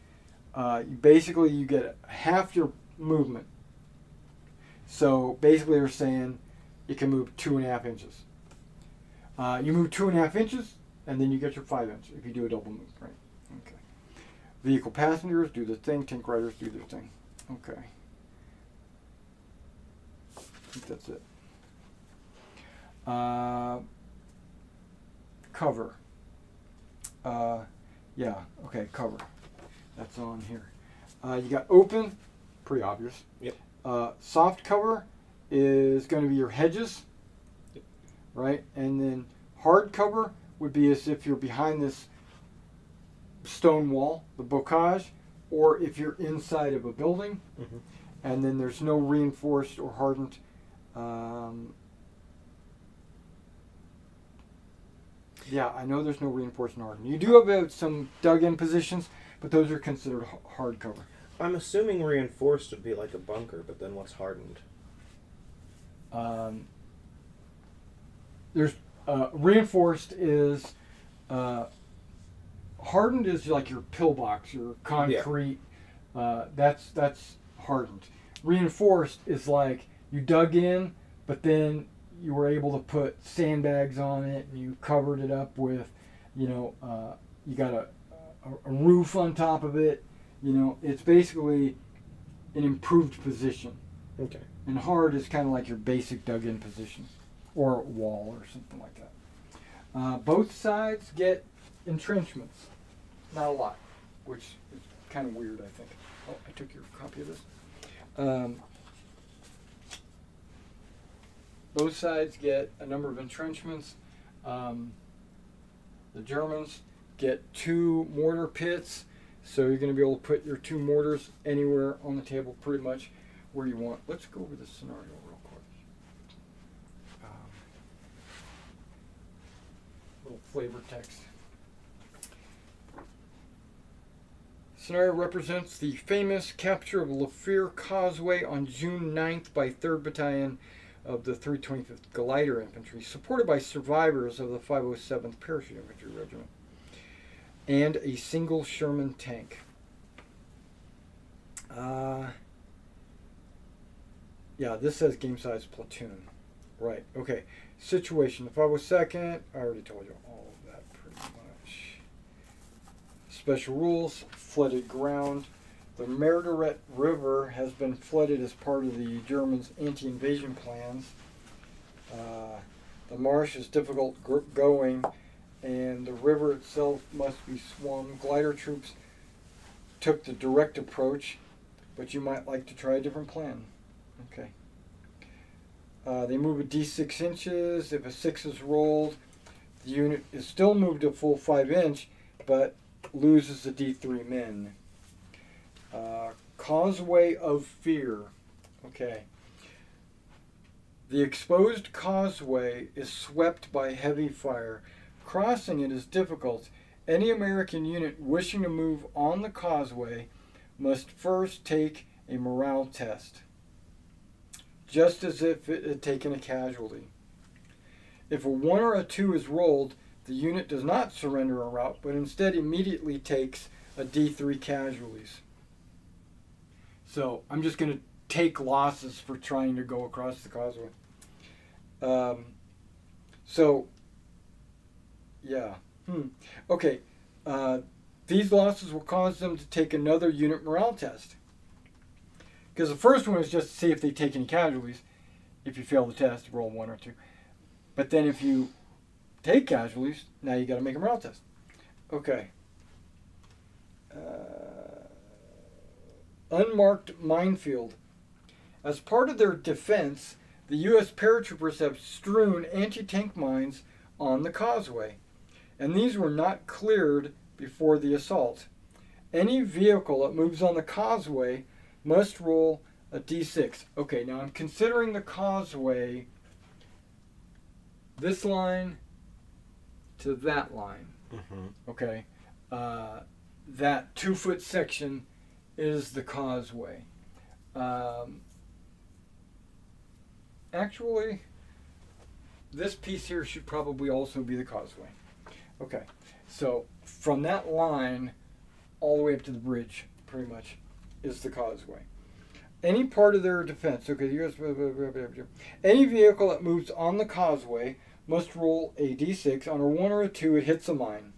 basically you get half your movement. So basically they're saying you can move 2.5 inches. You move 2.5 inches, and then you get your 5 inch if you do a double move, right? Okay. Vehicle passengers do their thing. Tank riders do their thing. Okay. I think that's it. Cover. Yeah. Okay. Cover. That's on here. You got open. Pretty obvious. Yep. Soft cover is going to be your hedges. Yep. Right, and then hard cover would be as if you're behind this stone wall, the bocage, or if you're inside of a building, and then there's no reinforced or hardened. Yeah, I know there's no reinforced and hardened. You do have some dug-in positions, but those are considered hard cover. I'm assuming reinforced would be like a bunker, but then what's hardened? There's reinforced is hardened is like your pillbox, your concrete. Yeah. That's hardened. Reinforced is like you dug in, but then you were able to put sandbags on it and you covered it up with You got a roof on top of it. It's basically an improved position. Okay. And hard is kind of like your basic dug-in position, or wall, or something like that. Both sides get entrenchments. Not a lot, which is kind of weird, I think. Oh, I took your copy of this. Both sides get a number of entrenchments. The Germans get 2 mortar pits, so you're going to be able to put your 2 mortars anywhere on the table, pretty much where you want. Let's go over this scenario real quick. Little flavor text. Scenario represents the famous capture of Fiere Causeway on June 9th by 3rd Battalion of the 325th Glider Infantry, supported by survivors of the 507th Parachute Infantry Regiment, and a single Sherman tank. Yeah, this says game size platoon. Right, okay. Situation, the 502nd, I already told you all of that pretty much. Special rules, flooded ground. The Margaret River has been flooded as part of the Germans' anti-invasion plans. The marsh is difficult going, and the river itself must be swum. Glider troops took the direct approach, but you might like to try a different plan. Okay. They move a d6 inches. If a 6 is rolled, the unit is still moved a full 5 inch, but loses a d3 min. Causeway of Fiere. Okay. The exposed causeway is swept by heavy fire. Crossing it is difficult. Any American unit wishing to move on the causeway must first take a morale test, just as if it had taken a casualty. If a 1 or a 2 is rolled, the unit does not surrender a route, but instead immediately takes a d3 casualties. So I'm just going to take losses for trying to go across the causeway. Okay. These losses will cause them to take another unit morale test. Because the first one is just to see if they take any casualties. If you fail the test, roll 1 or 2. But then if you take casualties, now you got to make a morale test. Okay. Unmarked minefield. As part of their defense, the U.S. paratroopers have strewn anti-tank mines on the causeway, and these were not cleared before the assault. Any vehicle that moves on the causeway must roll a d6. Okay, now I'm considering the causeway this line to that line. Mm-hmm. Okay. That 2-foot section is the causeway. Actually, this piece here should probably also be the causeway. Okay, so from that line all the way up to the bridge, pretty much, is the causeway. Any part of their defense, okay, any vehicle that moves on the causeway must roll a d6. On a 1 or a 2, it hits a mine.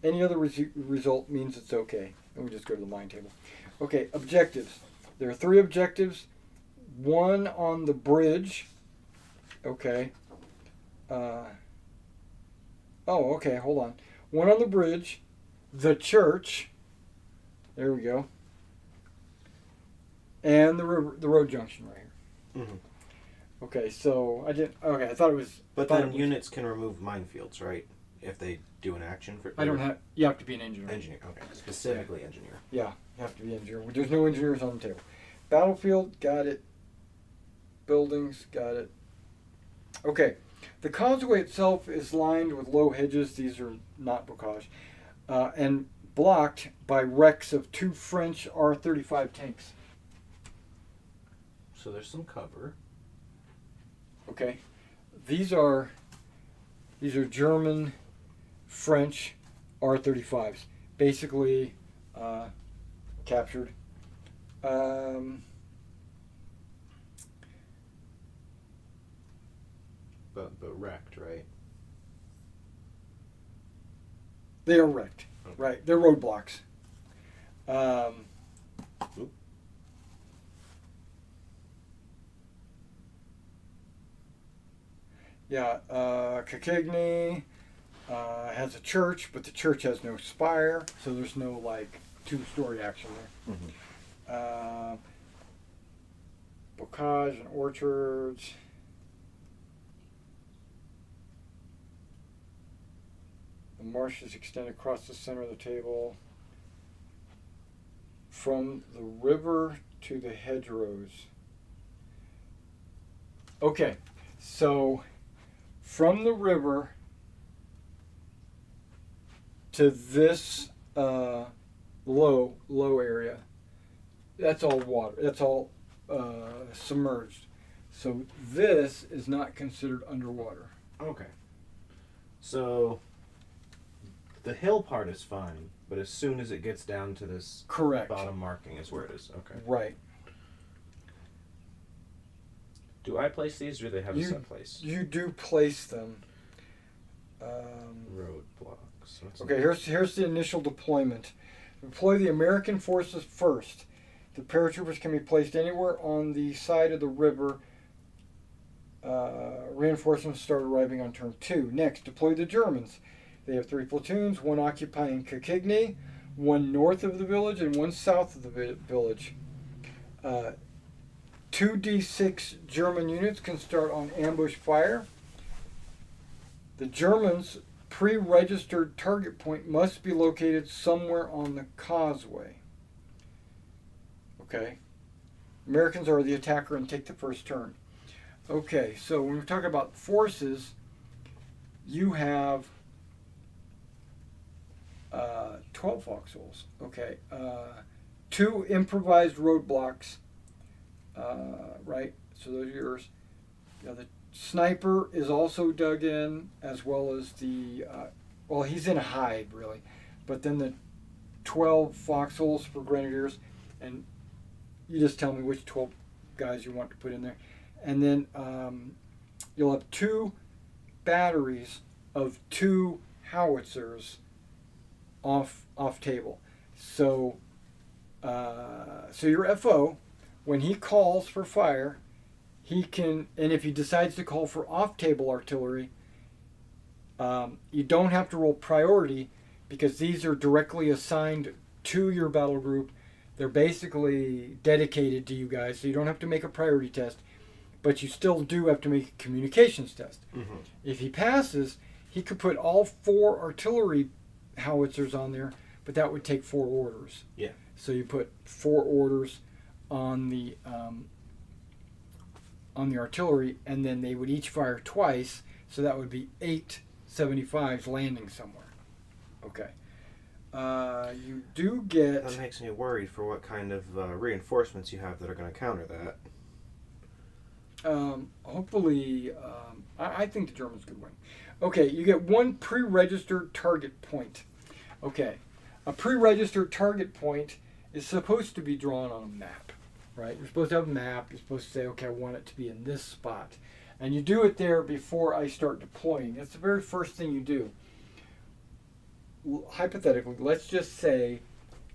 Any other result means it's okay. And we just go to the mine table. Okay, objectives. There are 3 objectives. 1 on the bridge. Okay. Okay, hold on. 1 on the bridge. The church. There we go. And the road junction right here. Mm-hmm. Okay, so I didn't. Okay, I thought it was. But then units can remove minefields, right? If they do an action for. I don't have. You have to be an engineer. Engineer, okay. Specifically engineer. Yeah, you have to be an engineer. There's no engineers on the table. Battlefield, got it. Buildings, got it. Okay, the causeway itself is lined with low hedges. These are not bocage, and blocked by wrecks of 2 French R-35 tanks. So there's some cover. Okay, these are German, French R-35s, basically captured. But wrecked, right? They are wrecked. Okay. Right. They're roadblocks. Oop. Yeah, Kakigny has a church, but the church has no spire, so there's no like two-story action there. Mm-hmm. Bocage and orchards. The marshes extend across the center of the table. From the river to the hedgerows. Okay, so from the river to this low area, that's all water. That's all submerged. So this is not considered underwater. Okay. So the hill part is fine, but as soon as it gets down to this Correct. bottom marking is where it is. Okay. Right. Do I place these, or do they have a set place? You do place them. Roadblocks. Okay, here's the initial deployment. Deploy the American forces first. The paratroopers can be placed anywhere on the side of the river. Reinforcements start arriving on turn 2. Next, deploy the Germans. They have 3 platoons, 1 occupying Kakigny, 1 north of the village, and 1 south of the village. 2d6 German units can start on ambush fire. The Germans' pre-registered target point must be located somewhere on the causeway. Okay. Americans are the attacker and take the first turn. Okay, so when we're talking about forces, you have 12 foxholes. Okay. 2 improvised roadblocks. Right? So those are yours. Now the sniper is also dug in, as well as the, well, he's in a hide, really. But then the 12 foxholes for grenadiers, and you just tell me which 12 guys you want to put in there. And then you'll have 2 batteries of 2 howitzers off table. So your FO, when he calls for fire, he can, and if he decides to call for off-table artillery, you don't have to roll priority, because these are directly assigned to your battle group. They're basically dedicated to you guys, so you don't have to make a priority test, but you still do have to make a communications test. Mm-hmm. If he passes, he could put all 4 artillery howitzers on there, but that would take 4 orders. Yeah. So you put 4 orders on the artillery, and then they would each fire twice, so that would be 8 75s landing somewhere. Okay. You do get... That makes me worried for what kind of reinforcements you have that are going to counter that. Hopefully, I think the Germans could win. Okay, you get 1 pre-registered target point. Okay, a pre-registered target point is supposed to be drawn on a map, right? You're supposed to have a map. You're supposed to say, okay, I want it to be in this spot. And you do it there before I start deploying. That's the very first thing you do. Hypothetically, let's just say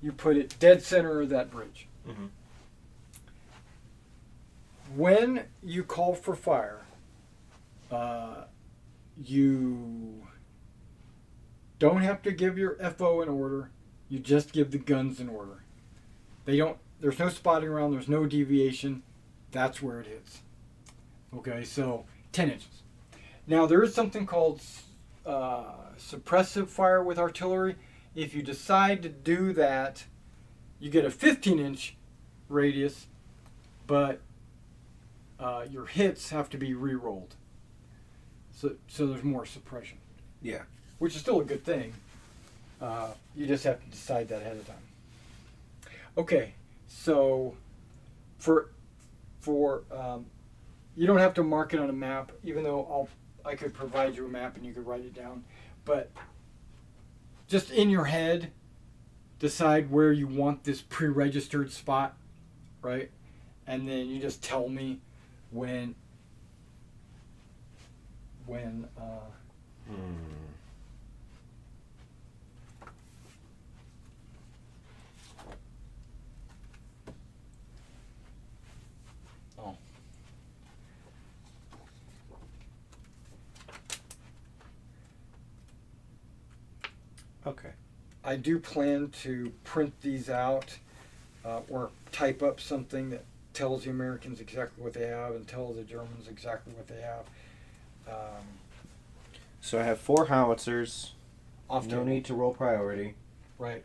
you put it dead center of that bridge. Mm-hmm. When you call for fire, you don't have to give your FO an order. You just give the guns an order. There's no spotting around. There's no deviation. That's where it is. Okay, so 10 inches. Now there is something called suppressive fire with artillery. If you decide to do that, you get a 15-inch radius, but your hits have to be re-rolled. So there's more suppression. Yeah. Which is still a good thing. You just have to decide that ahead of time. Okay, so for you don't have to mark it on a map, even though I could provide you a map and you could write it down. But just in your head, decide where you want this pre-registered spot, right? And then you just tell me when Okay. I do plan to print these out or type up something that tells the Americans exactly what they have and tells the Germans exactly what they have. So I have 4 howitzers. Off No table. need to roll priority. Right.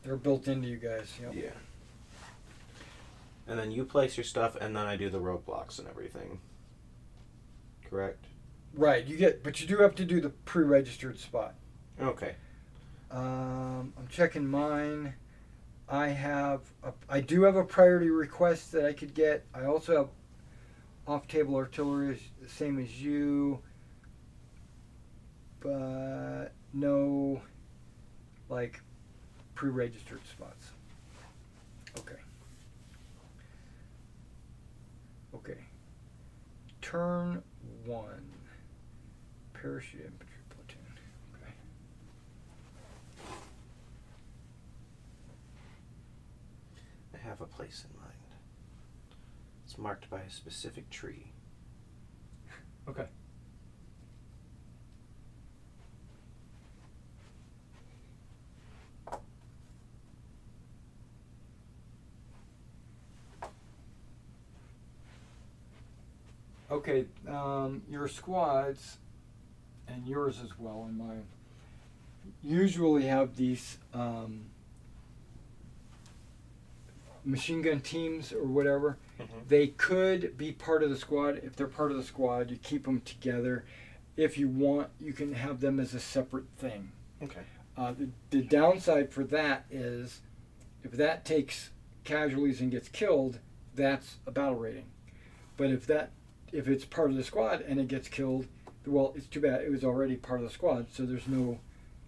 They're built into you guys. Yep. Yeah. And then you place your stuff, and then I do the roadblocks and everything. Correct? Right. But you do have to do the pre-registered spot. Okay. I'm checking mine. I do have a priority request that I could get. I also have off-table artillery, the same as you, but no, like, pre-registered spots. Okay. Okay. Turn 1. Parachute infantry platoon. Okay. I have a place in mind. It's marked by a specific tree. Okay. Okay, your squads, and yours as well, and mine, usually have these machine gun teams or whatever. Mm-hmm. They could be part of the squad. If they're part of the squad, you keep them together. If you want, you can have them as a separate thing. Okay. The downside for that is if that takes casualties and gets killed, that's a battle rating. But if it's part of the squad and it gets killed, well, it's too bad. It was already part of the squad, so there's no.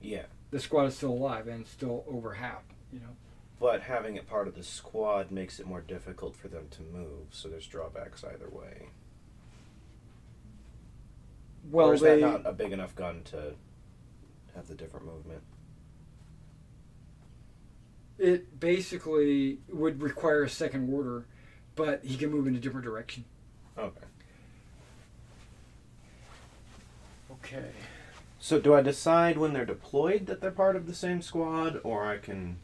Yeah. The squad is still alive and still over half. You know. But having it part of the squad makes it more difficult for them to move, so there's drawbacks either way. Well, or is that not a big enough gun to have the different movement? It basically would require a second order, but he can move in a different direction. Okay. Okay. So do I decide when they're deployed that they're part of the same squad, or I can...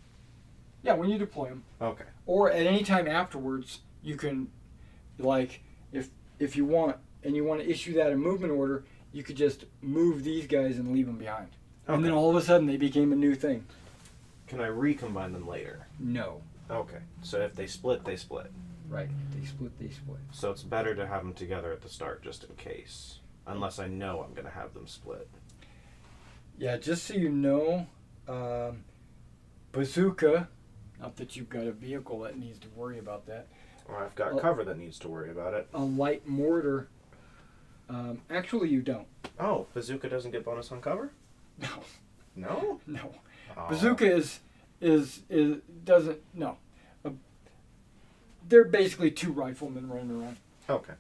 Yeah, when you deploy them. Okay. Or at any time afterwards, you can, like, if you want, and you want to issue that a movement order, you could just move these guys and leave them behind. Okay. And then all of a sudden, they became a new thing. Can I recombine them later? No. Okay. So if they split, they split. Right. If they split, they split. So it's better to have them together at the start, just in case. Unless I know I'm going to have them split. Yeah, just so you know, bazooka, not that you've got a vehicle that needs to worry about that. Or I've got cover that needs to worry about it. A light mortar, actually you don't. Oh, bazooka doesn't get bonus on cover? No. No? No. Oh. Bazooka doesn't, no. They're basically 2 riflemen running around. Okay.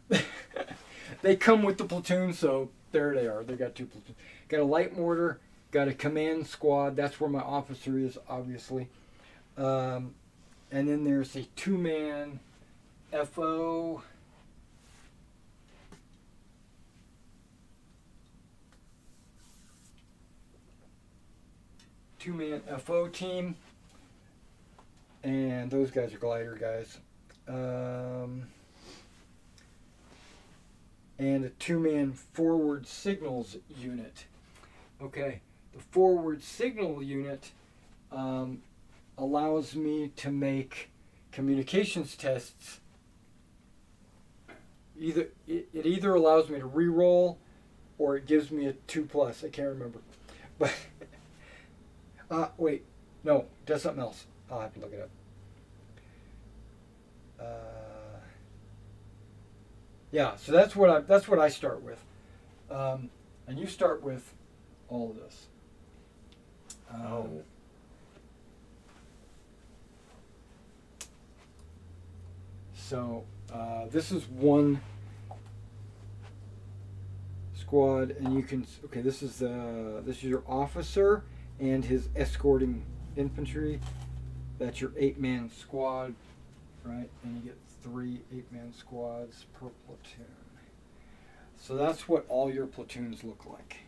They come with the platoon, so there they are. They got 2 platoons. Got a light mortar, got a command squad. That's where my officer is, obviously. And then there's a 2-man FO. Two-man FO team. And those guys are glider guys. And a 2-man forward signals unit. Okay, the forward signal unit allows me to make communications tests. It either allows me to re-roll or it gives me a 2+. I can't remember. But wait, no, it does something else. I'll have to look it up. Yeah, so that's what I start with, and you start with all of this. So this is one squad, and you can this is your officer and his escorting infantry. That's your 8-man squad, right? And you get 3 8-man squads per platoon. So that's what all your platoons look like.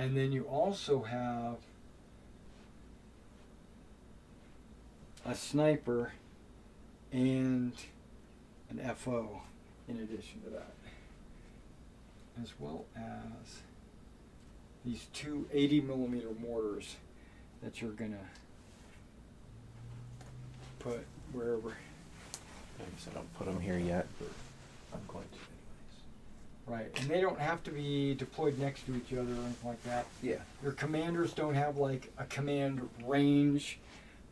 And then you also have a sniper and an FO in addition to that, as well as these two 80mm mortars that you're gonna put wherever. I guess I don't put them here yet, but I'm going to anyways. Right, and they don't have to be deployed next to each other or anything like that. Yeah. Your commanders don't have like a command range.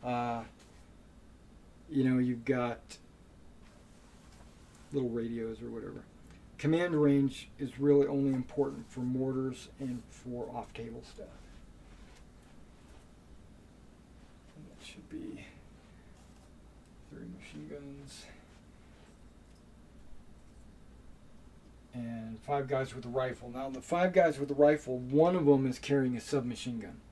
You know, you've got little radios or whatever. Command range is really only important for mortars and for off-table stuff. And that should be 3 machine guns. And 5 guys with a rifle. Now the 5 guys with a rifle, one of them is carrying a submachine gun.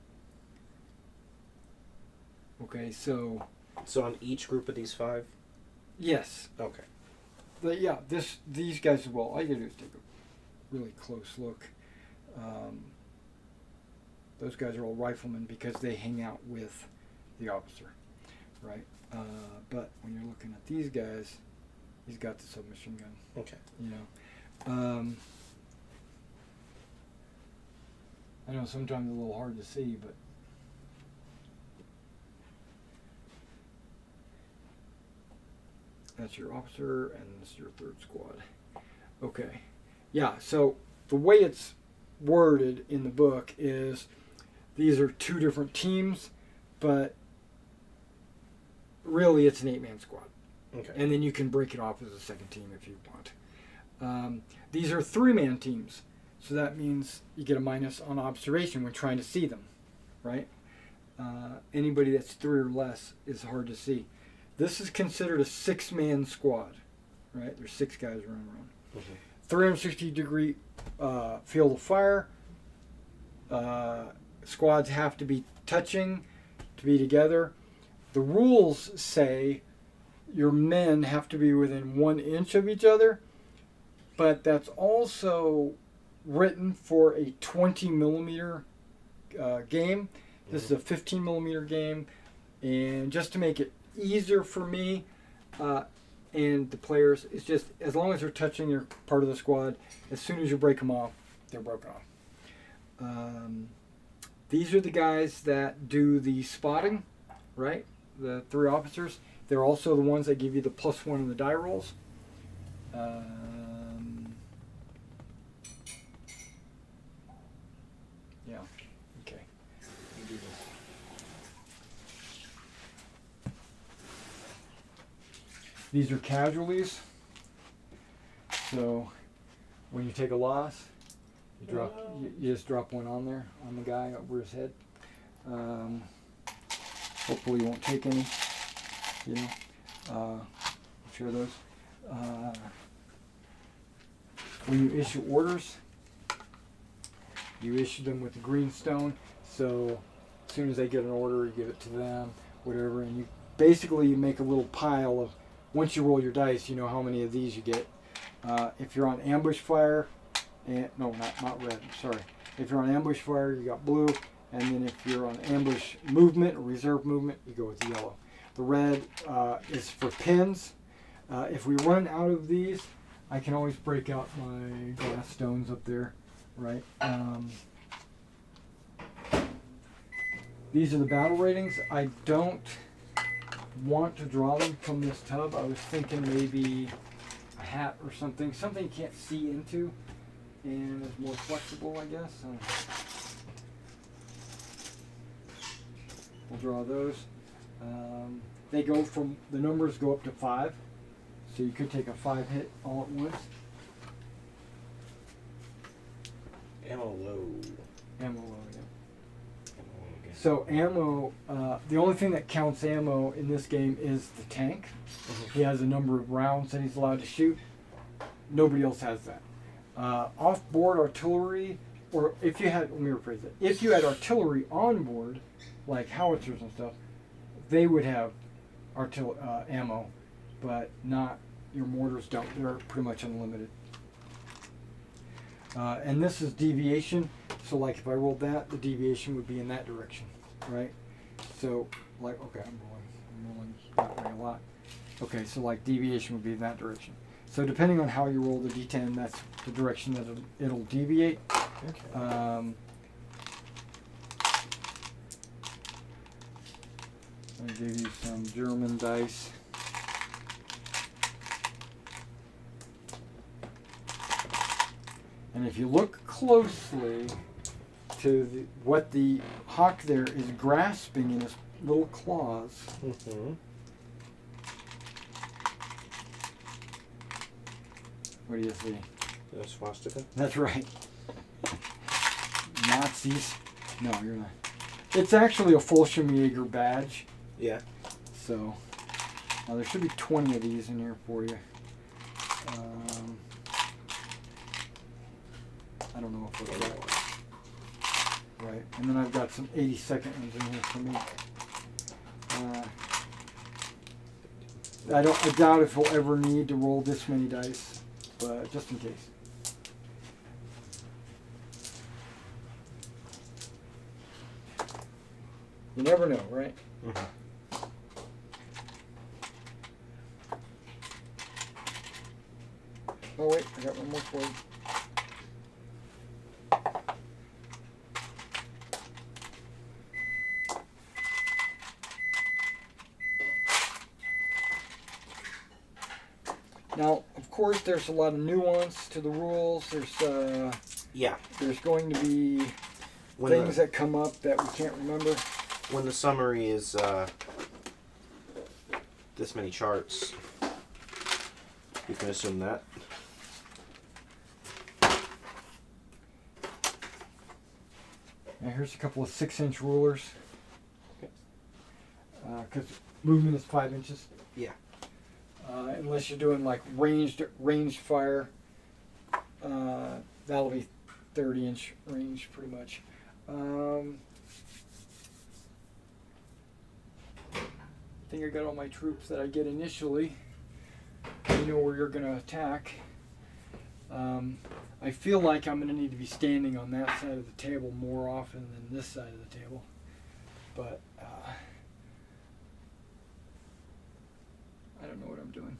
Okay, so... So on each group of these 5? Yes. Okay. Yeah, these guys as well. All you gotta do is take a really close look. Those guys are all riflemen because they hang out with the officer, right? But when you're looking at these guys, he's got the submachine gun. Okay. You know, I know sometimes it's a little hard to see, but that's your officer, and this is your 3rd squad. Okay. Yeah, so the way it's worded in the book is these are 2 different teams, but really it's an 8-man squad. Okay. And then you can break it off as a second team if you want. These are 3-man teams, so that means you get a minus on observation when trying to see them, right? Anybody that's 3 or less is hard to see. This is considered a 6-man squad, right? There's 6 guys running around. Mm-hmm. 360-degree field of fire. Squads have to be touching to be together. The rules say your men have to be within 1 inch of each other, but that's also written for a 20mm game. This is a 15mm game, and just to make it easier for me and the players, it's just as long as they're touching your part of the squad, as soon as you break them off, they're broken off. These are the guys that do the spotting, right? The 3 officers. They're also the ones that give you the +1 in the die rolls. Yeah. Okay. You do this. These are casualties. So when you take a loss, you just drop 1 on there on the guy over his head. Hopefully you won't take any. You know, share those. When you issue orders, you issue them with the green stone. So as soon as they get an order, you give it to them, whatever, and you basically make a little pile of. Once you roll your dice, you know how many of these you get. If you're on ambush fire, and no, not red. Sorry. If you're on ambush fire, you got blue, and then if you're on ambush movement or reserve movement, you go with yellow. The red is for pins. If we run out of these, I can always break out my glass stones up there, right? These are the battle ratings. I don't want to draw them from this tub. I was thinking maybe a hat or something you can't see into and is more flexible, I guess. We'll draw those. They go from, the numbers go up to 5, so you could take a 5 hit all at once. Ammo low. Ammo low, yeah. So So ammo, the only thing that counts ammo in this game is the tank. Mm-hmm. He has a number of rounds that he's allowed to shoot. Nobody else has that. Off-board artillery, or if you had, let me rephrase it. If you had artillery on board, like howitzers and stuff, they would have ammo, but not, your mortars don't. They're pretty much unlimited. And this is deviation. So like if I rolled that, the deviation would be in that direction, right? So like, okay, I'm rolling that way a lot. Okay, so like deviation would be in that direction. So depending on how you roll the d10, that's the direction that it'll deviate. Okay. I gave you some German dice. And if you look closely to what the hawk there is grasping in his little claws, Mm-hmm. what do you see? The swastika? That's right. Nazis. No, you're not. It's actually a Fallschirmjäger badge. Yeah. So, now there should be 20 of these in here for you. I don't know if it's right. Right, and then I've got some 82nd ones in here for me. I doubt if we'll ever need to roll this many dice, but just in case. You never know, right? Mm-hmm. Oh wait, I got one more for you. Now, of course, there's a lot of nuance to the rules. There's going to be things that come up that we can't remember. When the summary is this many charts, you can assume that. Now here's a couple of 6-inch rulers. Because movement is 5 inches. Yeah. Unless you're doing like ranged fire, that'll be 30-inch range pretty much. I think I got all my troops that I get initially. You know where you're going to attack. I feel like I'm going to need to be standing on that side of the table more often than this side of the table. But I don't know what I'm doing.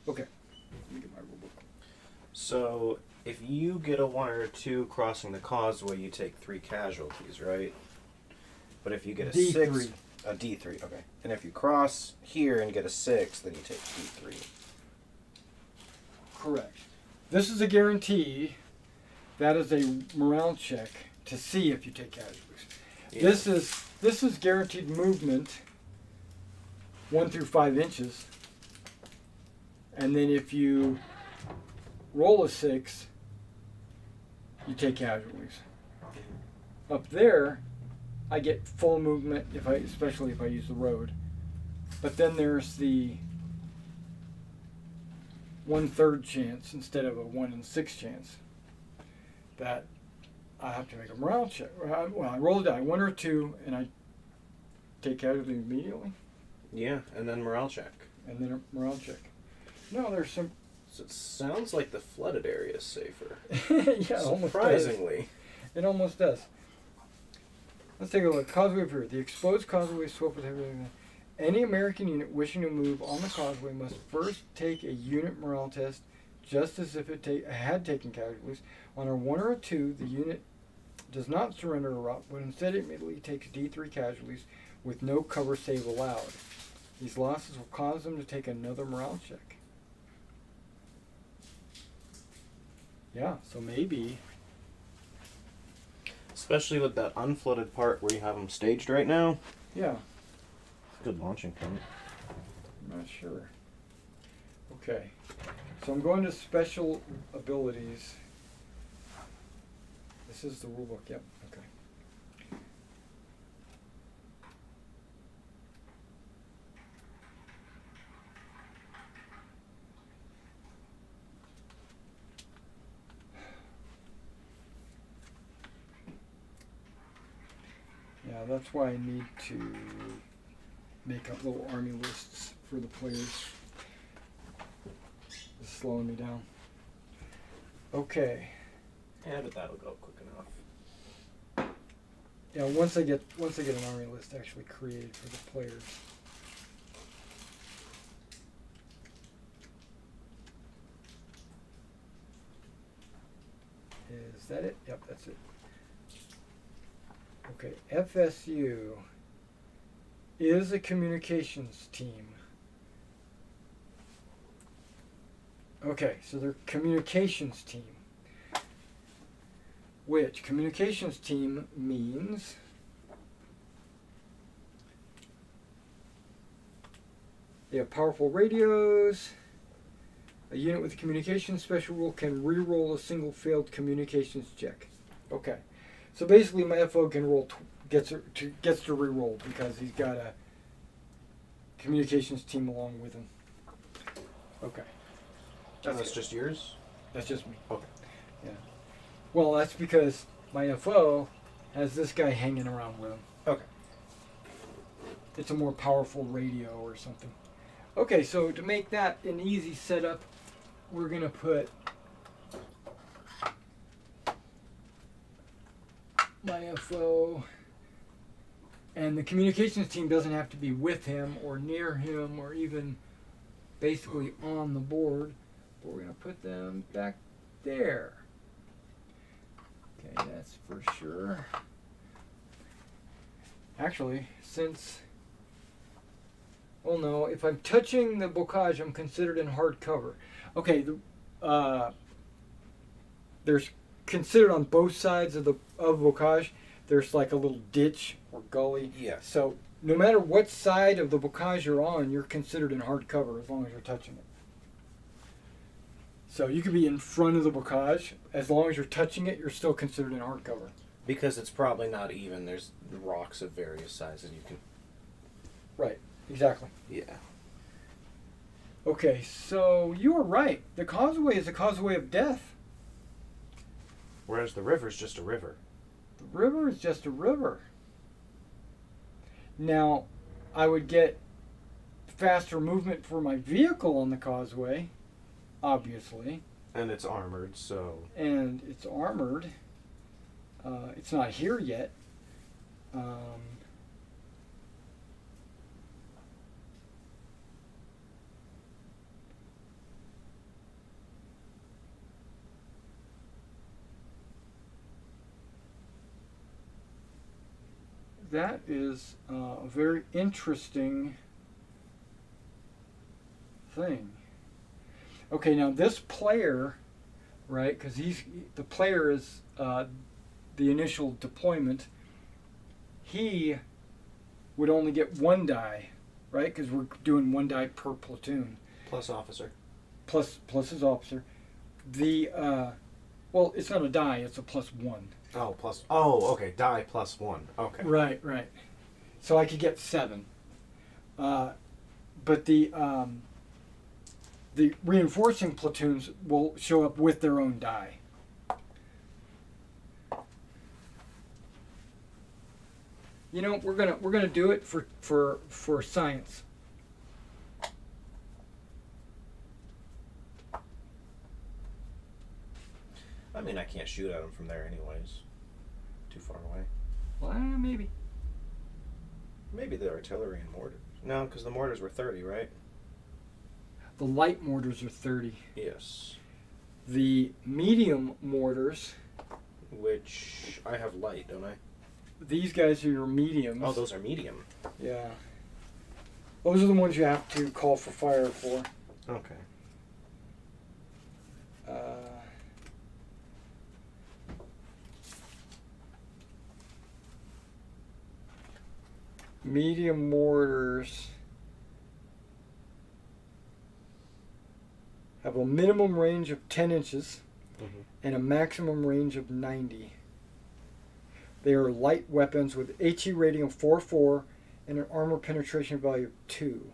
Okay, let me get my rule book. So, if you get a 1 or a 2 crossing the causeway, you take 3 casualties, right? But if you get a D3. 6, a D3, okay. And if you cross here and get a 6, then you take D3. Correct. This is a guarantee. That is a morale check to see if you take casualties. Yeah. This is guaranteed movement 1 through 5 inches. And then if you roll a 6, you take casualties. Up there, I get full movement especially if I use the road. But then there's the 1/3 chance instead of a 1 in 6 chance that I have to make a morale check. Well, I roll a die, 1 or 2, and I take casualties immediately. Yeah, and then morale check. And then a morale check. No, there's some. So it sounds like the flooded area is safer. Yeah, surprisingly. It almost does. Let's take a look. Causeway Pier. The exposed causeway swept with heavy. Any American unit wishing to move on the causeway must first take a unit morale test, just as if it had taken casualties. On a 1 or a 2, the unit does not surrender a route, but instead it immediately takes D3 casualties with no cover save allowed. These losses will cause them to take another morale check. Yeah, so maybe. Especially with that unflooded part where you have them staged right now. Yeah. Good launching point. I'm not sure. Okay. So I'm going to special abilities. This is the rulebook, yep. Okay. Yeah, that's why I need to make up little army lists for the players. slowing me down. Okay. Yeah, but that'll go quick enough. Yeah, once I get an army list actually created for the players. Is that it? Yep, that's it. Okay, FSU is a communications team. Okay, so they're communications team. Which communications team means they have powerful radios. A unit with a communications special rule can re-roll a single failed communications check. Okay, so basically my FO can roll gets to re-roll because he's got a communications team along with him. Okay, That's just yours? that's just me. Okay. Yeah. Well, that's because my FO has this guy hanging around with him. Okay. It's a more powerful radio or something. Okay, so to make that an easy setup, we're going to put my FO, and the communications team doesn't have to be with him or near him or even basically on the board. But we're going to put them back there. Okay, that's for sure. Actually, since... Well, no, if I'm touching the bocage, I'm considered in hard cover. Okay, there's considered on both sides of the bocage, there's like a little ditch or gully. Yeah. So no matter what side of the bocage you're on, you're considered in hard cover as long as you're touching it. So you could be in front of the bocage. As long as you're touching it, you're still considered in hard cover. Because it's probably not even. There's rocks of various sizes you can... Right, exactly. Yeah. Okay, so you were right. The causeway is a causeway of death. Whereas the river's just a river. The river is just a river. Now, I would get faster movement for my vehicle on the causeway, obviously. And it's armored, so... And it's armored. It's not here yet. That is a very interesting thing. Okay, now this player, right? Because the player is the initial deployment. He would only get one die, right? Because we're doing one die per platoon. Plus officer. Plus his officer. Well, it's not a die; it's a +1. Oh, plus... Oh, okay. Die +1. Okay. Right. So I could get 7. But the reinforcing platoons will show up with their own die. You know, we're gonna do it for science. I mean, I can't shoot at them from there anyways. Too far away. Well, maybe. Maybe the artillery and mortars. No, because the mortars were 30, right? The light mortars are 30. Yes. The medium mortars. Which I have light, don't I? These guys are your mediums. Oh, those are medium. Yeah. Those are the ones you have to call for fire for. Okay. Medium mortars have a minimum range of 10 inches and a maximum range of 90. They are light weapons with HE rating of 4.4 and an armor penetration value of 2.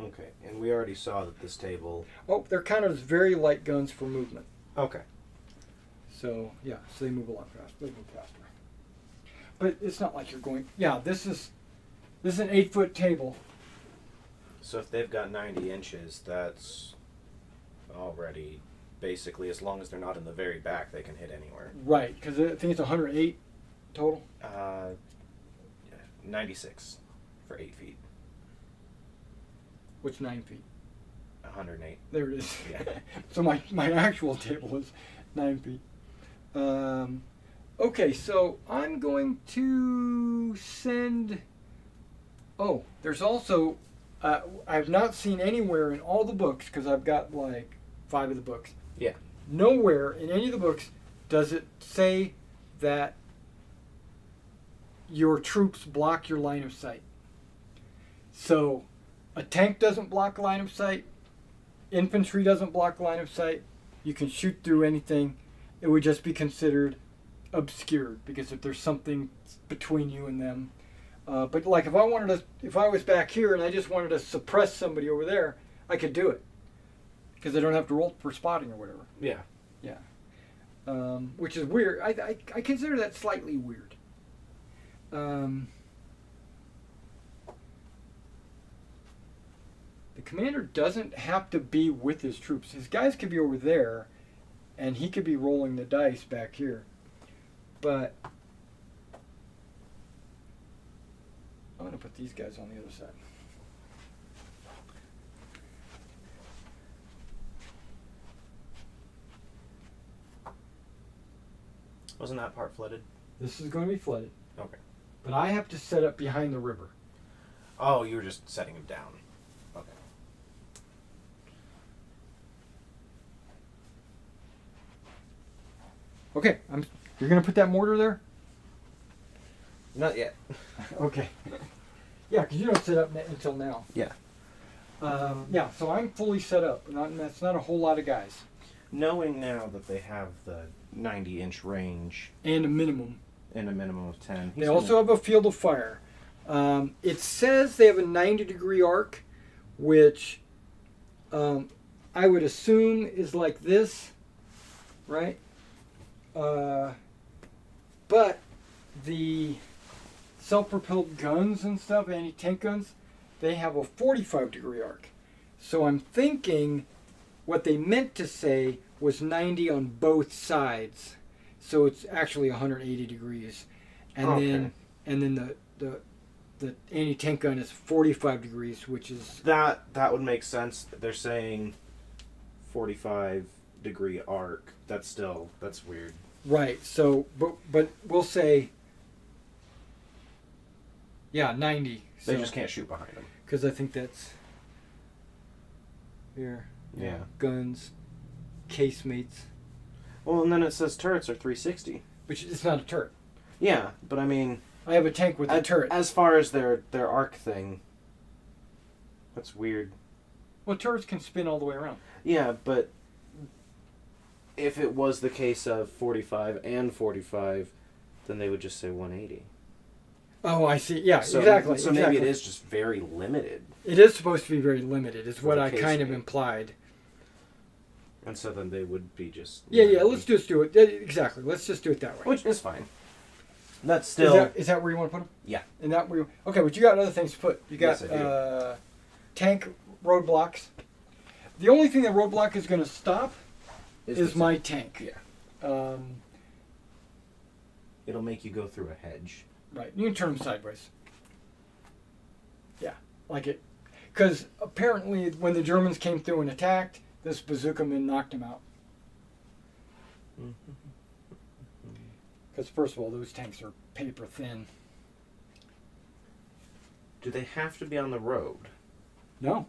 Okay, and we already saw that this table... Oh, they're counted as very light guns for movement. Okay. So, yeah, so they move a lot faster. They move faster. But it's not like you're going... Yeah, this is an 8-foot table. So if they've got 90 inches, that's already. Basically, as long as they're not in the very back, they can hit anywhere. Right, because I think it's 108 total. 96 for 8 feet. What's 9 feet? 108. There it is. Yeah. So my actual table is 9 feet. Okay, so I'm going to send. Oh, there's also. I've not seen anywhere in all the books, because I've got like 5 of the books. Yeah. Nowhere in any of the books does it say that your troops block your line of sight. So a tank doesn't block line of sight. Infantry doesn't block line of sight. You can shoot through anything. It would just be considered obscured, because if there's something between you and them. But like if I was back here and I just wanted to suppress somebody over there, I could do it, because I don't have to roll for spotting or whatever. Yeah. Yeah. Which is weird. I consider that slightly weird. The commander doesn't have to be with his troops. His guys could be over there, and he could be rolling the dice back here. But I'm going to put these guys on the other side. Wasn't that part flooded? This is going to be flooded. Okay. But I have to set up behind the river. Oh, you were just setting him down. Okay. Okay, you're going to put that mortar there? Not yet. Okay. Yeah, because you don't set up until now. Yeah. Yeah, so I'm fully set up. That's not a whole lot of guys. Knowing now that they have the 90-inch range And a minimum. and a minimum of 10. They also have a field of fire. It says they have a 90-degree arc, which I would assume is like this, right? But the self-propelled guns and stuff, anti-tank guns, they have a 45-degree arc. So I'm thinking what they meant to say was 90 on both sides. So it's actually 180 degrees. And then the anti-tank gun is 45 degrees, which is... That would make sense. They're saying 45-degree arc. That's weird. Right. So, but we'll say... Yeah, 90. They just can't shoot behind them. Because I think that's... Here. Yeah. Guns. Casemates. Well, and then it says turrets are 360. Which it's not a turret. Yeah, but I mean... I have a tank with a turret. As far as their arc thing, that's weird. Well, turrets can spin all the way around. Yeah, but if it was the case of 45 and 45, then they would just say 180. Oh, I see. Yeah, So, exactly. So maybe it is just very limited. It is supposed to be very limited, is what I kind of casemate. Implied. And so then they would be just... Yeah, let's just do it. Exactly. Let's just do it that way. Which is fine. That's still... Is that where you want to put them? Yeah. And that where okay, but you got other things to put. You got Yes, I do. Tank roadblocks. The only thing that roadblock is going to stop is my tank. Yeah. It'll make you go through a hedge. Right. You can turn them sideways. Yeah, like it. Because apparently when the Germans came through and attacked, this bazooka man knocked them out. Because first of all, those tanks are paper thin. Do they have to be on the road? No.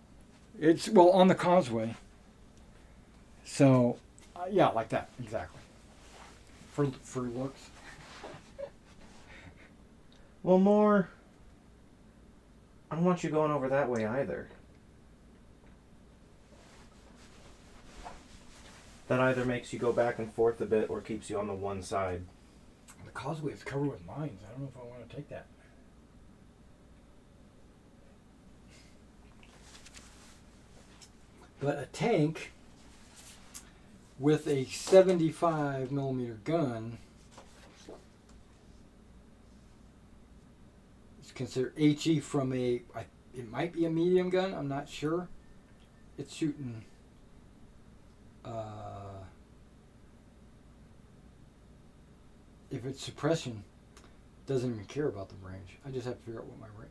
It's, well, on the causeway. So, yeah, like that, exactly. For looks. Well, more... I don't want you going over that way either. That either makes you go back and forth a bit or keeps you on the one side. The causeway is covered with mines. I don't know if I want to take that. But a tank with a 75 millimeter gun is considered HE from it might be a medium gun, I'm not sure. It's shooting If it's suppression, doesn't even care about the range. I just have to figure out what my range.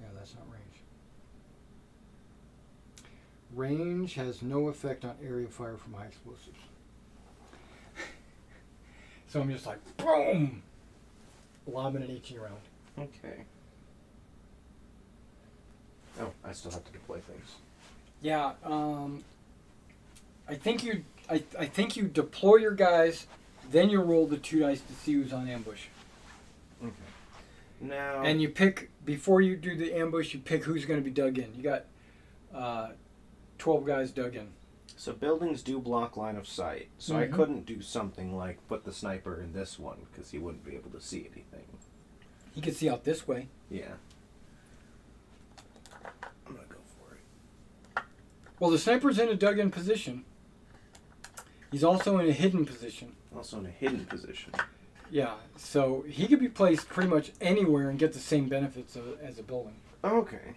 Yeah, that's not range. Range has no effect on area fire from high explosives. So I'm just like, boom, lobbing an 18 round. Okay. Oh, I still have to deploy things. Yeah, I think you deploy your guys, then you roll the 2 dice to see who's on ambush. Okay. Now. And you pick, before you do the ambush, you pick who's going to be dug in. You got 12 guys dug in. So buildings do block line of sight. So I couldn't do something like put the sniper in this one because he wouldn't be able to see anything. He could see out this way. Yeah. I'm gonna go for it. Well, the sniper's in a dug in position. He's also in a hidden position. Also in a hidden position. Yeah, so he could be placed pretty much anywhere and get the same benefits as a building. Okay.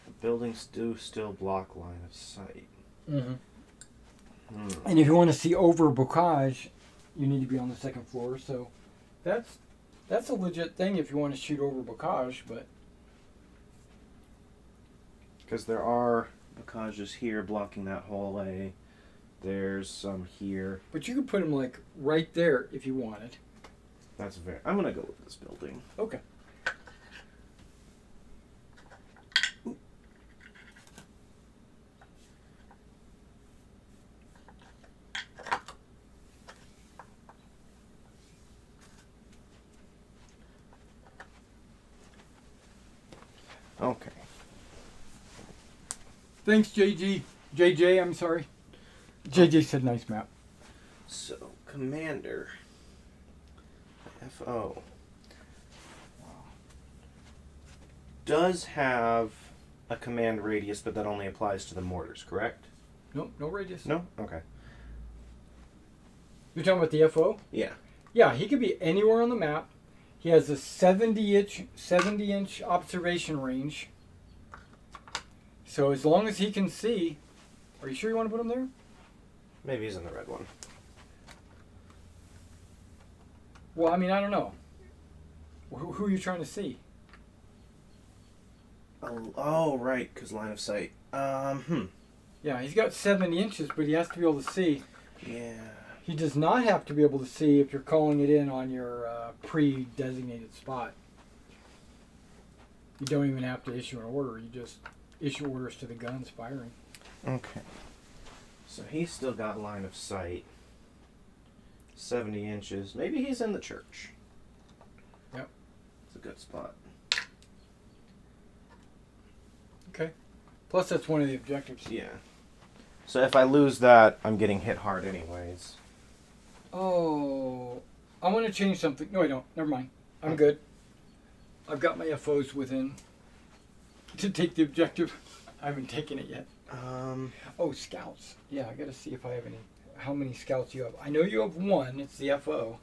The buildings do still block line of sight. Mm-hmm. And if you want to see over bocage, you need to be on the 2nd floor. So that's a legit thing if you want to shoot over bocage, but because there are bocages here blocking that hallway. There's some here. But you could put them like right there if you wanted. That's very. I'm gonna go with this building. Okay. Okay. Thanks, JJ, I'm sorry. JJ said nice map. So, Commander. FO. Does have a command radius, but that only applies to the mortars, correct? Nope, no radius. No? Okay. You're talking about the FO? Yeah. Yeah, he could be anywhere on the map. He has a 70-inch observation range. So as long as he can see, are you sure you want to put him there? Maybe he's in the red one. Well, I mean, I don't know. Who are you trying to see? Oh, right, because line of sight. Yeah, he's got 70 inches, but he has to be able to see. Yeah. He does not have to be able to see if you're calling it in on your pre-designated spot. You don't even have to issue an order. You just issue orders to the guns firing. Okay. So he's still got line of sight. 70 inches. Maybe he's in the church. Yep. It's a good spot. Okay. Plus, that's one of the objectives. Yeah. So if I lose that, I'm getting hit hard anyways. Oh, I want to change something. No, I don't. Never mind. I'm good. I've got my FOs within to take the objective. I haven't taken it yet. Oh, scouts. Yeah, I got to see if I have any. How many scouts you have? I know you have one. It's the FO.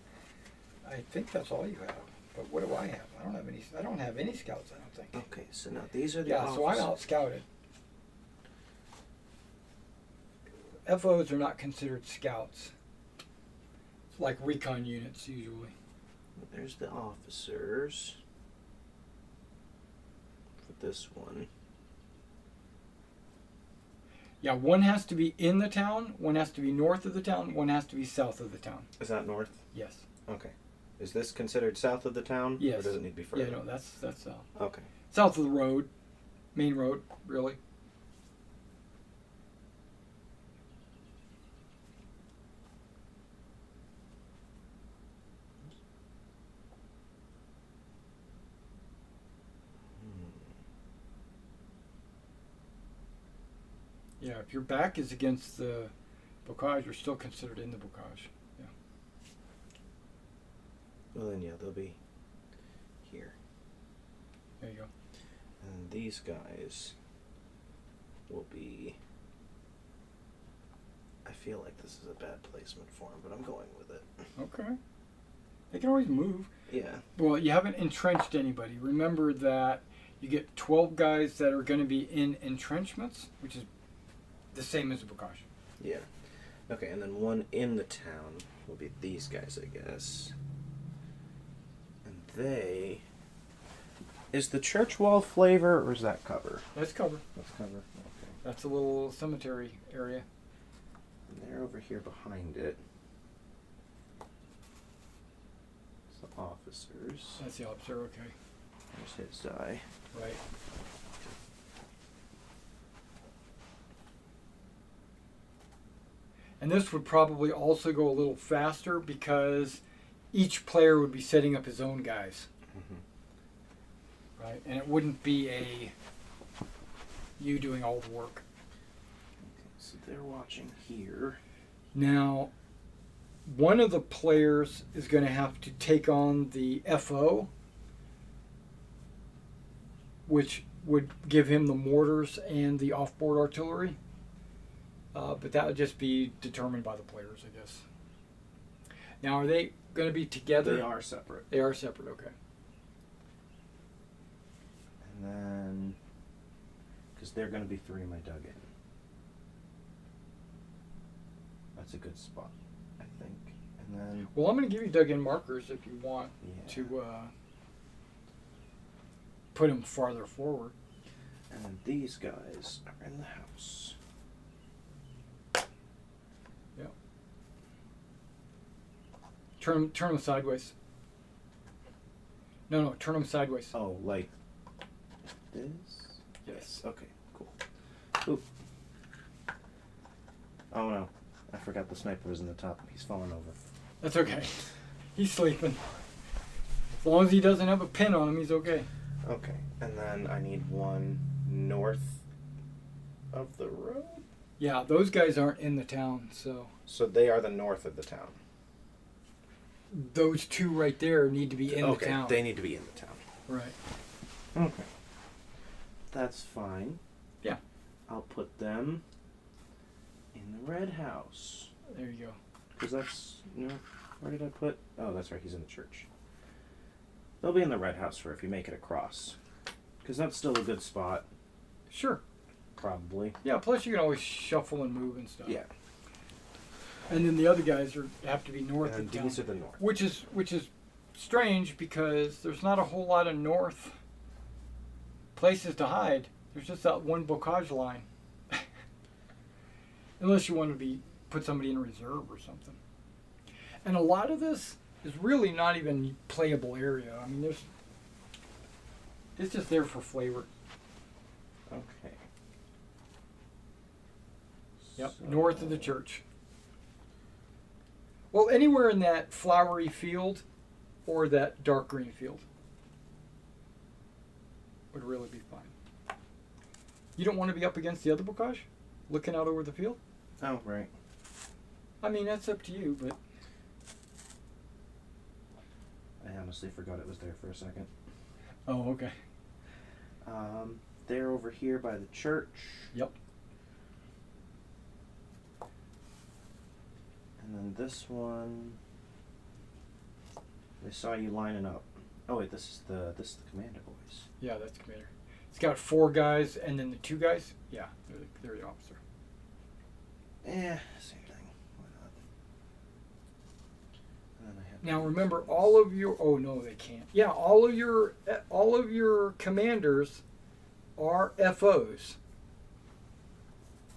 I think that's all you have. But what do I have? I don't have any. I don't have any scouts. I don't think. Okay, so now these are the Yeah, so I'm out scouted. FOs are not considered scouts. It's like recon units usually. There's the officers. For this one. Yeah, one has to be in the town, one has to be north of the town, one has to be south of the town. Is that north? Yes. Okay. Is this considered south of the town? Yes. Or does it need to be further? Yeah, no, that's south. Okay. South of the road, main road, really. Yeah, if your back is against the bocage, you're still considered in the bocage. Yeah. Well then, yeah, they'll be here. There you go. And these guys will be... I feel like this is a bad placement for them, but I'm going with it. Okay. They can always move. Yeah. Well, you haven't entrenched anybody. Remember that You get 12 guys that are going to be in entrenchments, which is the same as a bocage. Yeah. Okay, and then one in the town will be these guys, I guess. And they... Is the church wall flavor, or is that cover? That's cover. That's cover. Okay. That's a little cemetery area. And they're over here behind it. It's the officers. That's the officer, okay. There's his die. Right. And this would probably also go a little faster because each player would be setting up his own guys. Mm-hmm. Right? And it wouldn't be you doing all the work. Okay, so they're watching here. Now, one of the players is going to have to take on the FO, which would give him the mortars and the offboard artillery. But that would just be determined by the players, I guess. Now, are they going to be together? They are separate. They are separate, okay. And then... Because they're going to be 3 in my dug in. That's a good spot, I think. And then... Well, I'm going to give you dug-in markers if you want to put them farther forward. And then these guys are in the house. Yep. Turn them sideways. No, turn them sideways. Oh, like this? Yes. Okay, cool. Oop. Oh no. I forgot the sniper was in the top. He's falling over. That's okay. He's sleeping. As long as he doesn't have a pin on him, he's okay. Okay, and then I need one north of the road? Yeah, those guys aren't in the town, so... So they are the north of the town. Those two right there need to be in the town. Okay, they need to be in the town. Right. Okay. That's fine. Yeah. I'll put them in the red house. There you go. Because that's... where did I put... Oh, that's right, he's in the church. They'll be in the red house for if you make it across. Because that's still a good spot. Sure. Probably. Yeah, plus you can always shuffle and move and stuff. Yeah. And then the other guys have to be north And of town. these are the north. Which is strange because there's not a whole lot of north places to hide. There's just that one bocage line. Unless you want to put somebody in reserve or something. And a lot of this is really not even playable area. I mean, it's just there for flavor. Okay. Yep, So- north of the church. Well, anywhere in that flowery field or that dark green field would really be fine. You don't want to be up against the other bocage, looking out over the field? Oh, right. I mean, that's up to you, but... I honestly forgot it was there for a second. Oh, okay. They're over here by the church. Yep. And then this one, they saw you lining up. Oh wait, this is the commander boys. Yeah, that's the commander. It's got 4 guys and then the 2 guys. Yeah, they're the officer. Same thing. Why not? And then I have Now remember, all of your... Oh, no, they can't. Yeah, all of your commanders are FOs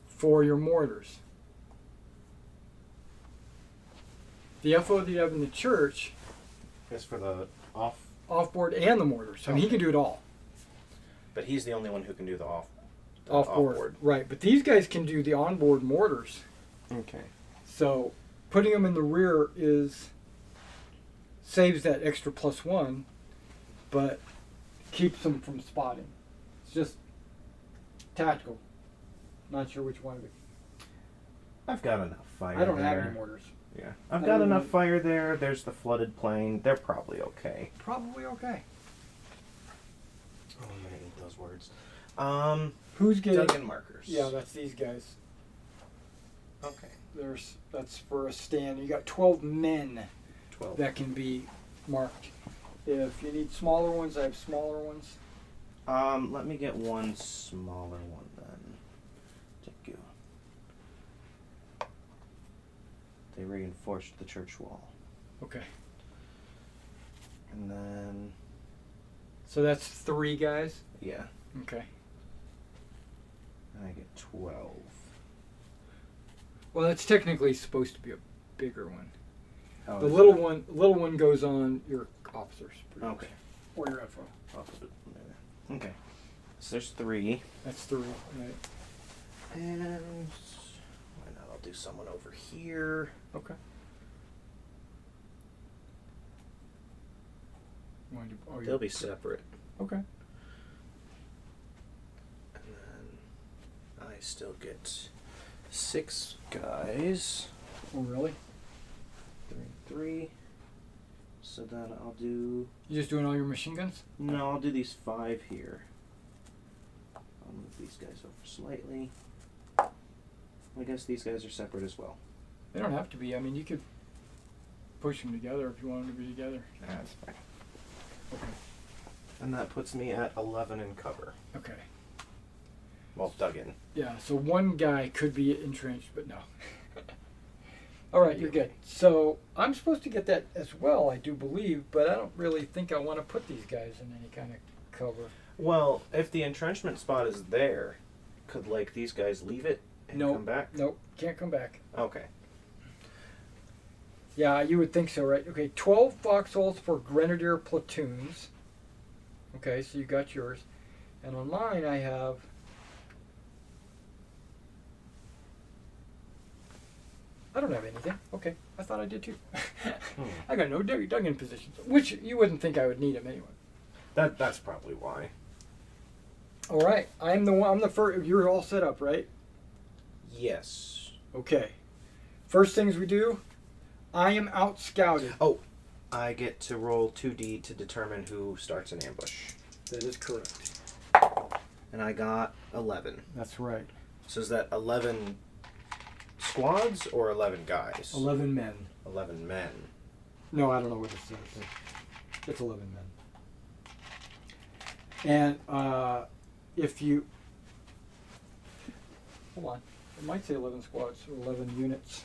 for your mortars. The FO that you have in the church, That's for the offboard and the mortars. I mean, he can do it all. But he's the only one who can do the Offboard. offboard. Right, but these guys can do the onboard mortars. Okay. So putting them in the rear saves that extra +1, but keeps them from spotting. It's just tactical. Not sure which one of it. I've got enough fire. I don't have there. any mortars. Yeah. I've got enough fire there. There's the flooded plain. They're probably okay. Probably okay. Oh, I'm gonna eat those words. Who's getting? Dug-in markers. Yeah, that's these guys. Okay. That's for a stand. You got 12 men 12. that can be marked. If you need smaller ones, I have smaller ones. Let me get one smaller one then. Thank you. They reinforced the church wall. Okay. And then, So that's 3 guys? yeah, Okay. and I get 12. Well, that's technically supposed to be a bigger one. Oh, The is little that- one goes on your officers. pretty much. Okay. Or your FO. I'll put it there. Okay. So there's 3. That's 3, right? And why not? I'll do someone over here. Okay. You wanna do- oh, They'll be separate. Okay. And then I still get 6 guys. Oh, really? 3 and 3. So then I'll do. You just doing all your machine guns? No, I'll do these 5 here. I'll move these guys over slightly. I guess these guys are separate as well. They don't have to be. I mean, you could push them together if you want them to be together. That's fine. Okay. And that puts me at 11 in cover. Okay. Well, dug in. Yeah, so one guy could be entrenched, but no. All right, you're good. So I'm supposed to get that as well, I do believe, but I don't really think I want to put these guys in any kind of cover. Well, if the entrenchment spot is there, could like these guys leave it and Nope. come back? Nope, can't come back. Okay. Yeah, you would think so, right? Okay, 12 foxholes for grenadier platoons. Okay, so you got yours. And on mine I have... I don't have anything. Okay, I thought I did too. I got no dug-in positions, which you wouldn't think I would need them anyway. That's probably why. All right, I'm the first. You're all set up, right? Yes. Okay. First things we do. I am out scouted. Oh, I get to roll 2d to determine who starts an ambush. That is correct. And I got 11. That's right. So is that 11 squads or 11 guys? 11 men. 11 men. No, I don't know what it says. It's 11 men. And if you... Hold on. It might say 11 squads or 11 units.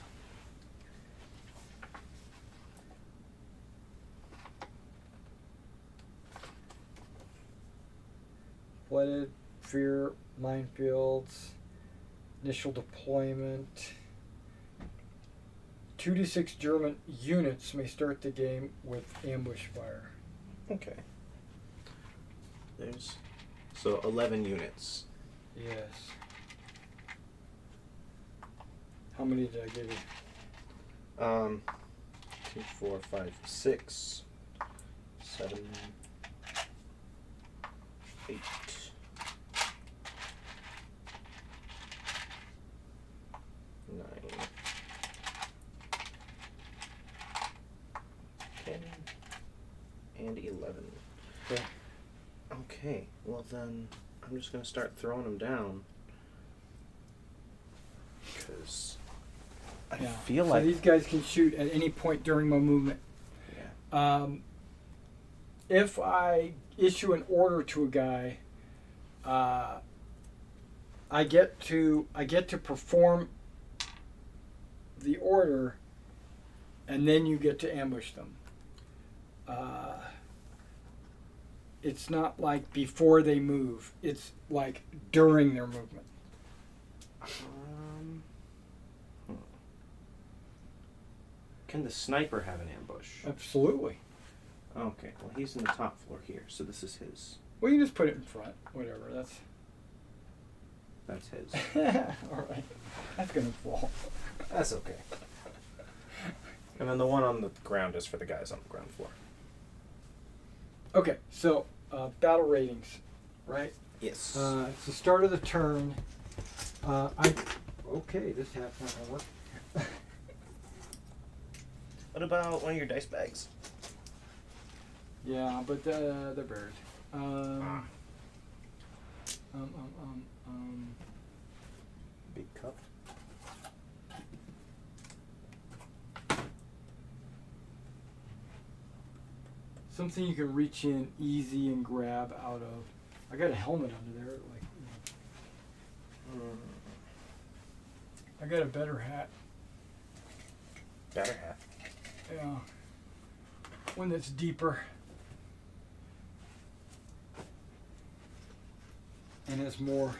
Flooded, Fiere, minefields, initial deployment. 2d6 German units may start the game with ambush fire. Okay. There's so 11 units. Yes. How many did I give you? 2, 4, 5, 6, 7, 8. 9, 10, and 11. Okay. Okay, well then I'm just going to start throwing them down. Because I Yeah. feel so like... these guys can shoot at any point during my movement. Yeah. If I issue an order to a guy, I get to perform the order, and then you get to ambush them. It's not like before they move. It's like during their movement. Can the sniper have an ambush? Absolutely. Okay, well he's in the top floor here, so this is his. Well, you just put it in front. Whatever. That's his. All right. That's gonna fall. That's okay. And then the one on the ground is for the guys on the ground floor. Okay. So battle ratings, right? Yes. It's the start of the turn. Okay, this half's not gonna work. What about one of your dice bags? Yeah, but they're buried. Big cup. Something you can reach in easy and grab out of. I got a helmet under there. Like, I got a better hat. Better hat. Yeah. One that's deeper. And has more.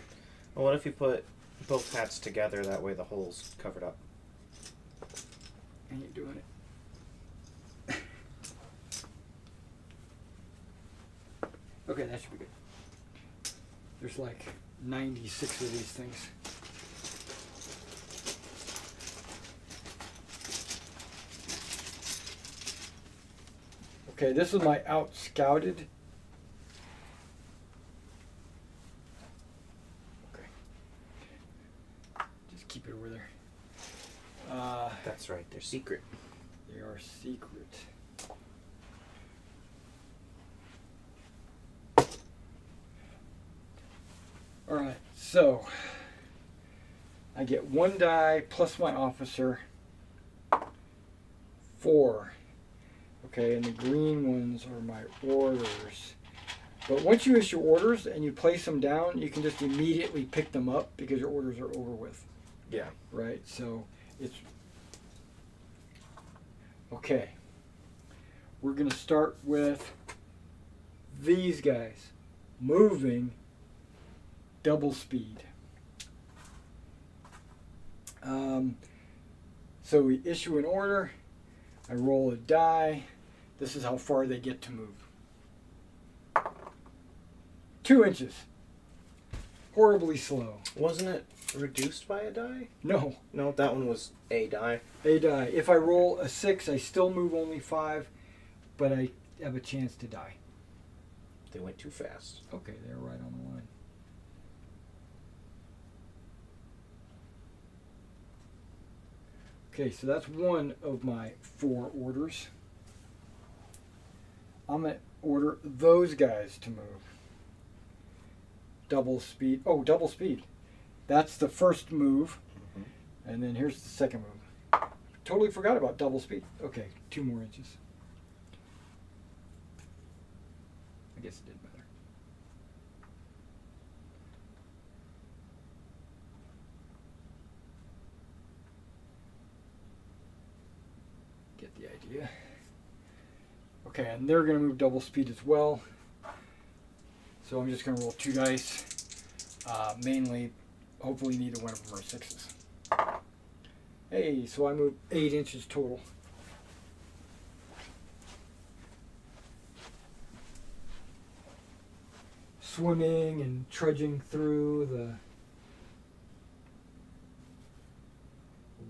Well, what if you put both hats together? That way the hole's covered up. Ain't doing it. Okay, that should be good. There's like 96 of these things. Okay, this is my out scouted. Okay. Just keep it over there. That's right. They're secret. They are secret. Alright, so I get 1 die plus my officer. 4. Okay, and the green ones are my orders. But once you issue orders and you place them down, you can just immediately pick them up because your orders are over with. Yeah. Right? So it's okay. We're going to start with these guys moving double speed. So we issue an order. I roll a die. This is how far they get to move. 2 inches. Horribly slow. Wasn't it reduced by a die? No. No, that one was a die. A die. If I roll a 6, I still move only 5, but I have a chance to die. They went too fast. Okay, they're right on the line. Okay, so that's one of my 4 orders. I'm going to order those guys to move. Double speed. Oh, double speed. That's the first move. Mm-hmm. And then here's the second move. Totally forgot about double speed. Okay, 2 more inches. I guess it didn't matter. Get the idea. Okay, and they're going to move double speed as well. So I'm just going to roll 2 dice. Mainly, hopefully neither one of them are 6s. Hey, so I moved 8 inches total. Swimming and trudging through the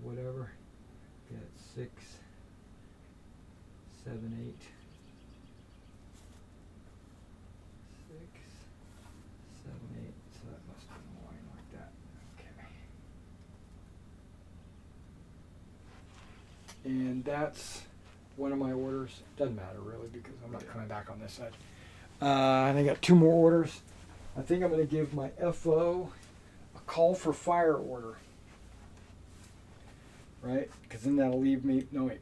whatever. Got 6, 7, 8. 6, 7, 8. So that must be a line like that. Okay. And that's one of my orders. Doesn't matter really because I'm not coming back on this side. And I got 2 more orders. I think I'm going to give my FO a call for fire order. Right? Because then that'll leave me... No, wait.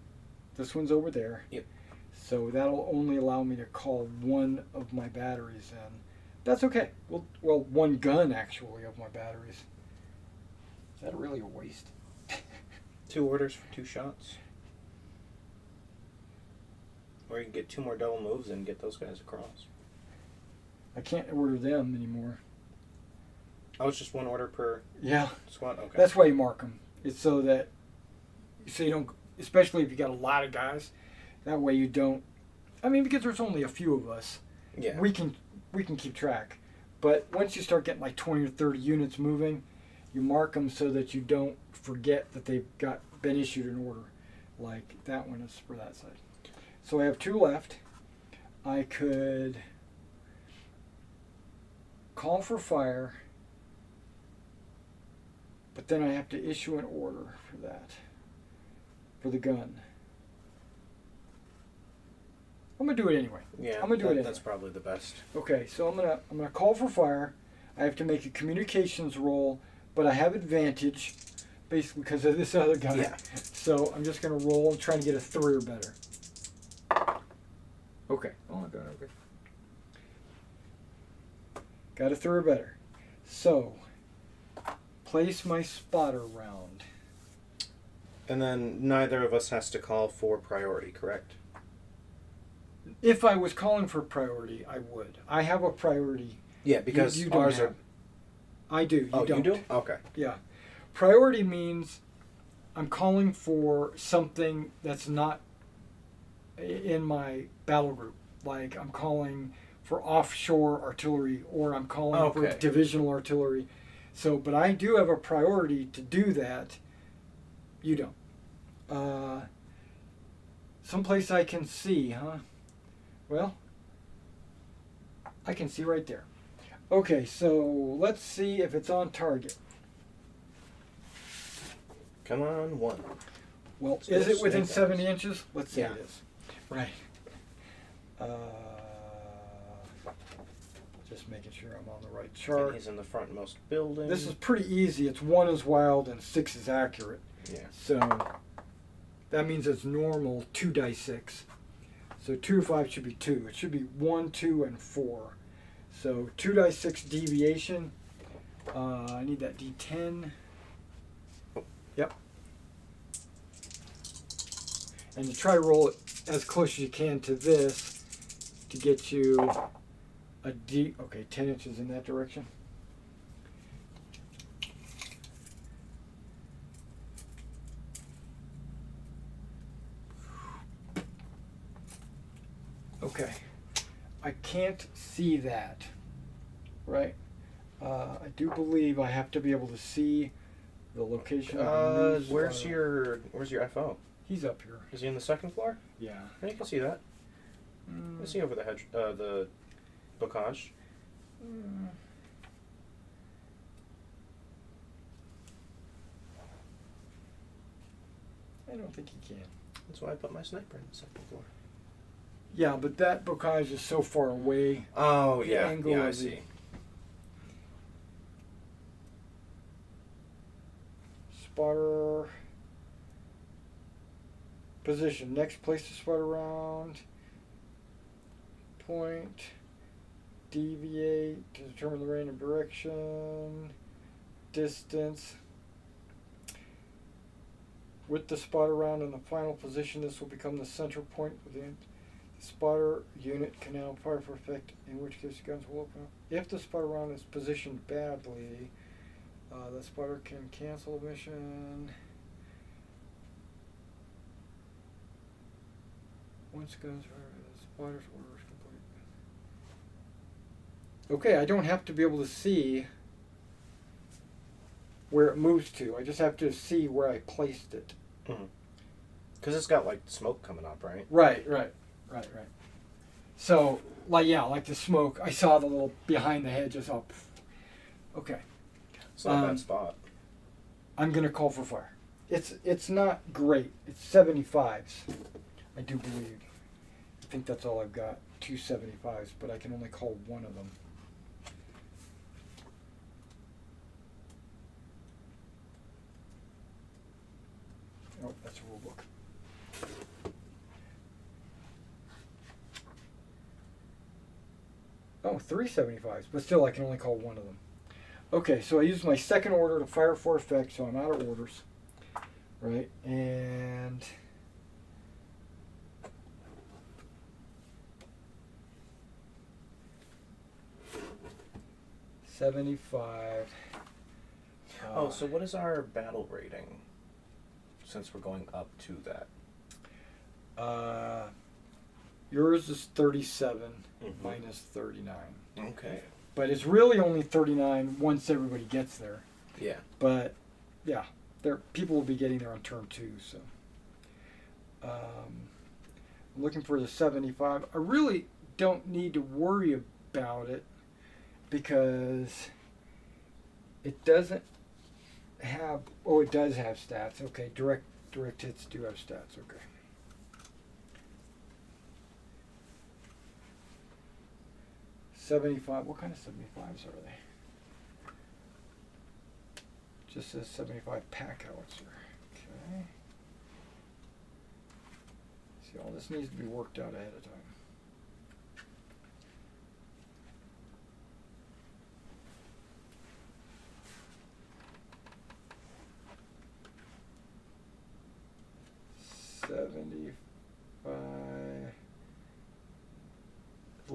This one's over there. Yep. So that'll only allow me to call 1 of my batteries in. That's okay. Well, 1 gun, actually, of my batteries. Is that really a waste? 2 orders for 2 shots. Or you can get 2 more double moves and get those guys across. I can't order them anymore. Oh, it's just 1 order per squad? Okay. That's why you mark them. It's so that... So you don't... Especially if you got a lot of guys. That way you don't... I mean, because there's only a few of us. Yeah. We can keep track. But once you start getting like 20 or 30 units moving, you mark them so that you don't forget that they've been issued an order. Like that one is for that side. So I have 2 left. I could call for fire, but then I have to issue an order for that, for the gun. I'm gonna do it anyway. Yeah, I'm gonna do it anyway. That's probably the best. Okay, so I'm gonna call for fire. I have to make a communications roll, but I have advantage, basically because of this other guy. Yeah. So I'm just gonna roll and try to get a 3 or better. Okay. Oh my God. Okay. Got a throw better. So, place my spotter round. And then neither of us has to call for priority, correct? If I was calling for priority, I would. I have a priority. Yeah, because you don't ours have. are. I do. You don't. You do? Okay. Yeah. Priority means I'm calling for something that's not in my battle group. Like I'm calling for offshore artillery, or I'm calling for Okay. divisional artillery. So, but I do have a priority to do that. You don't. Someplace I can see, huh? Well, I can see right there. Okay, so let's see if it's on target. Come on, 1. Well, Let's is go it within snake 70 eyes. inches? Let's say Yeah. it is. Right. Just making sure I'm on the right And chart. he's in the frontmost building. This is pretty easy. It's 1 is wild and 6 is accurate. Yeah. So that means it's normal 2 die 6. So 2 to 5 should be 2. It should be 1, 2, and 4. So 2 die 6 deviation. I need that D10. Yep. And you try to roll it as close as you can to this to get you a D. Okay, 10 inches in that direction. Okay, I can't see that, right? I do believe I have to be able to see the location of the news where's wire. your FO? He's up here. Is he on the 2nd floor? Yeah. Yeah, you can see that. You see over the hedge, the bocage. I don't think he can. That's why I put my sniper in the 2nd floor. Yeah, but that bocage is so far away. Oh, The yeah. angle Yeah, I of the- see. Spotter position. Next place to spot around. Point. Deviate to determine the random direction. Distance. With the spotter round in the final position, this will become the center point within the spotter unit can now fire for effect, in which case the guns will open up. If the spotter round is positioned badly, the spotter can cancel the mission. Once guns are the spotter's order is complete. Okay, I don't have to be able to see where it moves to. I just have to see where I placed it. Because it's got, like, smoke coming up, right? Right. So, like the smoke. I saw the little behind the hedges up. Okay. It's not a bad spot. I'm gonna call for fire. It's not great. It's 75s. I do believe. I think that's all I've got. 2 75s, but I can only call one of them. Oh, that's a rule book. Oh, 3 75s, but still I can only call one of them. Okay, so I used my second order to fire for effect, so I'm out of orders. Right, and... $75. Oh, so what is our battle rating? Since we're going up to that. Yours is 37, Mhm. mine is 39. Okay. But it's really only 39 once everybody gets there. Yeah. But yeah, people will be getting there on turn 2. So I'm looking for the 75. I really don't need to worry about it because it doesn't have. Oh, it does have stats. Okay, direct hits do have stats. Okay. $75. What kind of 75s are they? Just says 75 pack howitzer. Okay. See, all this needs to be worked out ahead of time.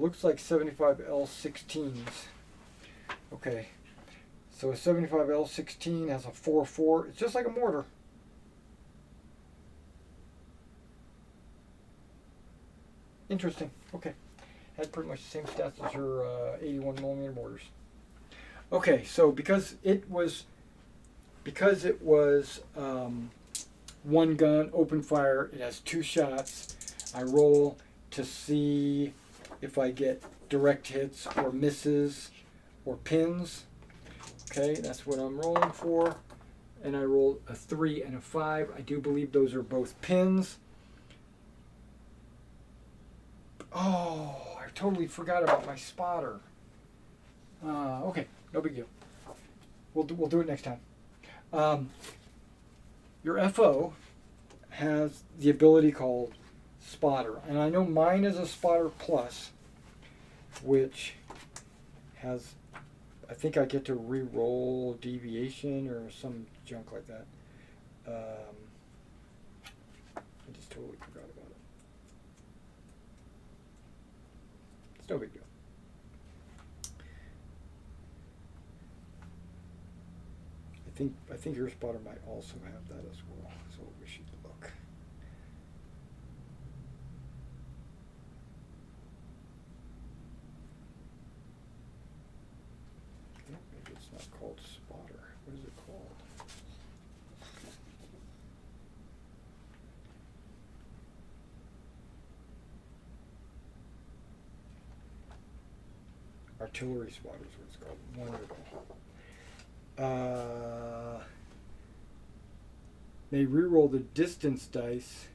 looks like 75 L16s. Okay, so a 75 L16 has a 4.4. It's just like a mortar. Interesting. Okay, had pretty much the same stats as your 81 millimeter mortars. Okay, so because it was one gun, open fire, it has 2 shots. I roll to see if I get direct hits or misses or pins. Okay, that's what I'm rolling for. And I rolled a 3 and a 5. I do believe those are both pins. Oh, I totally forgot about my spotter. Okay, no big deal. We'll do it next time. Your FO has the ability called Spotter, and I know mine is a Spotter Plus, which has, I think I get to re-roll deviation or some junk like that. I just totally forgot about it. It's no big deal. I think your spotter might also have that as well, so we should look. Maybe it's not called spotter. What is it called? Artillery spotter is what it's called. Wonderful. They reroll the distance dice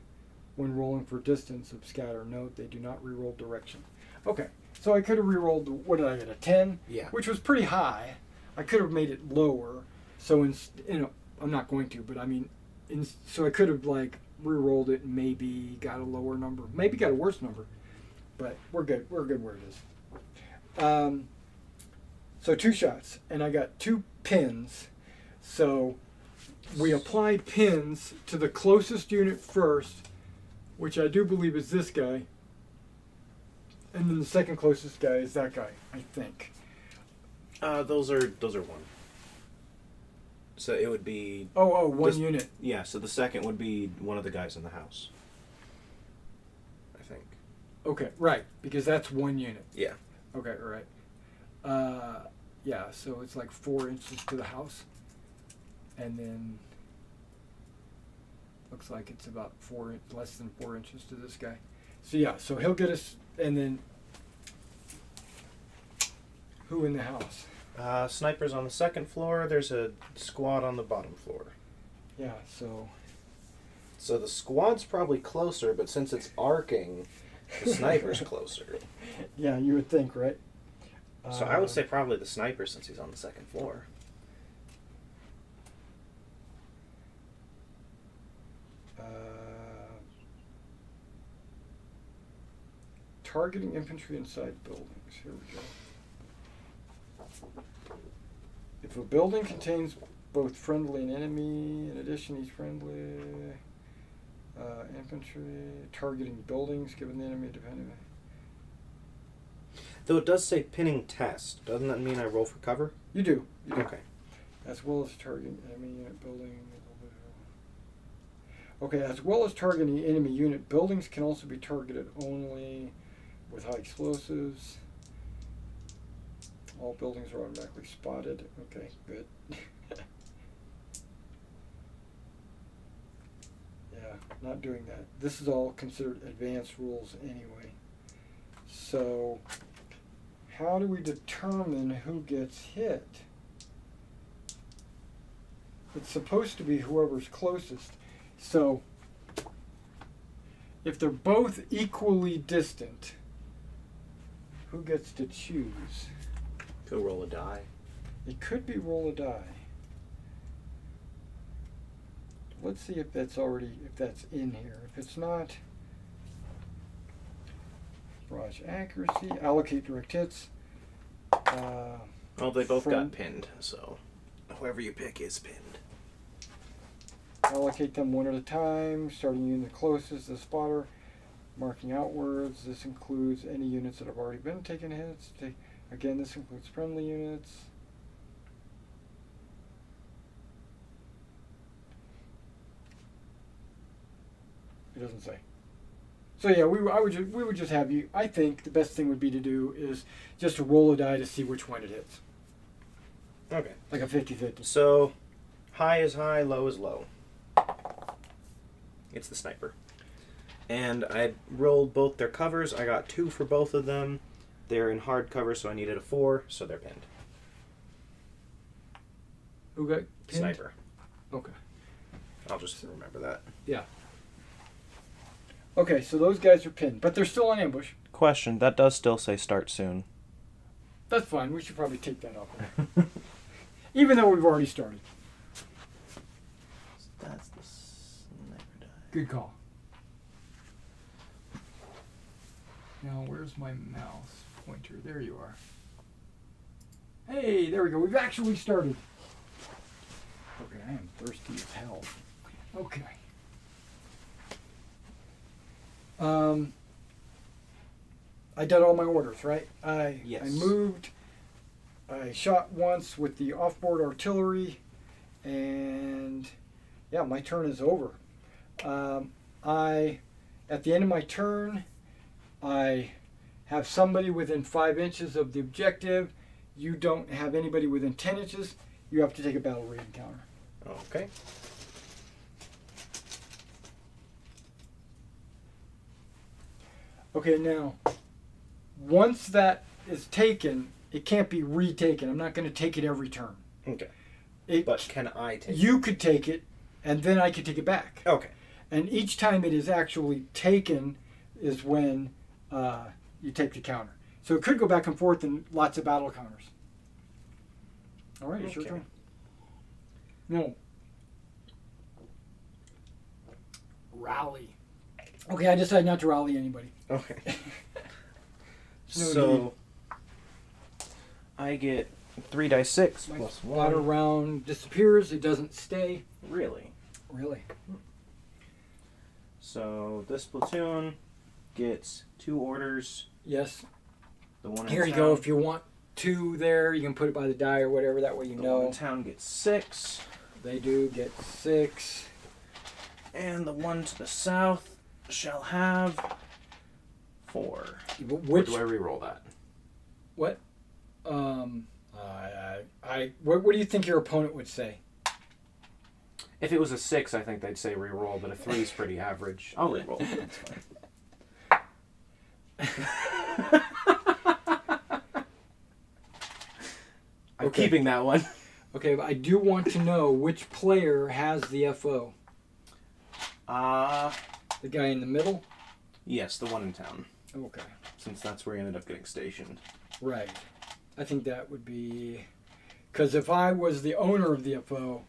when rolling for distance of scatter. Note they do not reroll direction. Okay, so I could have rerolled, what did I get, a 10? Yeah. Which was pretty high. I could have made it lower. So, I'm not going to, but I mean, so I could have like rerolled it and maybe got a lower number. Maybe got a worse number. But we're good. We're good where it is. So 2 shots, and I got 2 pins. So we applied pins to the closest unit first, which I do believe is this guy. And then the second closest guy is that guy, I think. Those are 1. So it would be... one unit. Yeah, so the second would be one of the guys in the house. I think. Okay, right, because that's 1 unit. Yeah. Okay, right. Yeah, so it's like 4 inches to the house. And then looks like it's about less than 4 inches to this guy. So yeah, so he'll get us, and then who in the house? Snipers on the 2nd floor. There's a squad on the bottom floor. Yeah, so the squad's probably closer, but since it's arcing, the sniper's closer. Yeah, you would think, right? So I would say probably the sniper since he's on the 2nd floor. Targeting infantry inside buildings. Here we go. If a building contains both friendly and enemy, in addition, each friendly infantry targeting buildings, given the enemy depending. Though it does say pinning test. Doesn't that mean I roll for cover? You do. Okay. As well as targeting enemy unit building. Okay, as well as targeting enemy unit buildings can also be targeted only with high explosives. All buildings are automatically spotted. Okay, good. Yeah, not doing that. This is all considered advanced rules anyway. So, how do we determine who gets hit? It's supposed to be whoever's closest. So, if they're both equally distant, who gets to choose? Go roll a die. It could be roll a die. Let's see if that's in here. If it's not, barrage accuracy, allocate direct hits. Well, they both got pinned, so whoever you pick is pinned. Allocate them one at a time, starting in the closest, the spotter. Marking outwards. This includes any units that have already been taken hits. Again, this includes friendly units. It doesn't say. So yeah, we would just have you. I think the best thing would be to do is just to roll a die to see which one it hits. Okay. Like a 50-50. So, high is high, low is low. It's the sniper. And I rolled both their covers. I got 2 for both of them. They're in hard cover, so I needed a 4, so they're pinned. Who got pinned? Sniper. Okay. I'll just remember that. Yeah. Okay, so those guys are pinned, but they're still on ambush. Question, that does still say start soon. That's fine. We should probably take that off. Even though we've already started. That's the sniper die. Good call. Now, where's my mouse pointer? There you are. Hey, there we go. We've actually started. Okay, I am thirsty as hell. Okay. I did all my orders, right? Yes. I moved. I shot once with the offboard artillery, and yeah, my turn is over. At the end of my turn, I have somebody within 5 inches of the objective. You don't have anybody within 10 inches. You have to take a battle rate encounter. Okay. Okay, now, once that is taken, it can't be retaken. I'm not going to take it every turn. Okay. It, But can I take it? You could take it, and then I could take it back. Okay. And each time it is actually taken is when you take the counter. So it could go back and forth in lots of battle counters. All right, it's your Okay. turn. No. Rally. Okay, I decided not to rally anybody. Okay. No need. So, I get 3 dice 6 My plus water 1. round disappears. It doesn't stay. Really? Really? So, this platoon gets 2 orders. Yes. The one in Here you town, go. If you want 2 there, you can put it by the die or whatever. That way you the know. one in town gets 6. They do get 6. And the one to the south shall have 4. Or Which do I re-roll that? what? What do you think your opponent would say? If it was a 6, I think they'd say re-roll, but a 3 is pretty average. I'll re-roll. That's fine. I'm Okay. keeping that one. Okay, but I do want to know which player has the FO. The guy in the middle? Yes, the one in town. Okay. Since that's where he ended up getting stationed. Right. I think that would be... Because if I was the owner of the FO,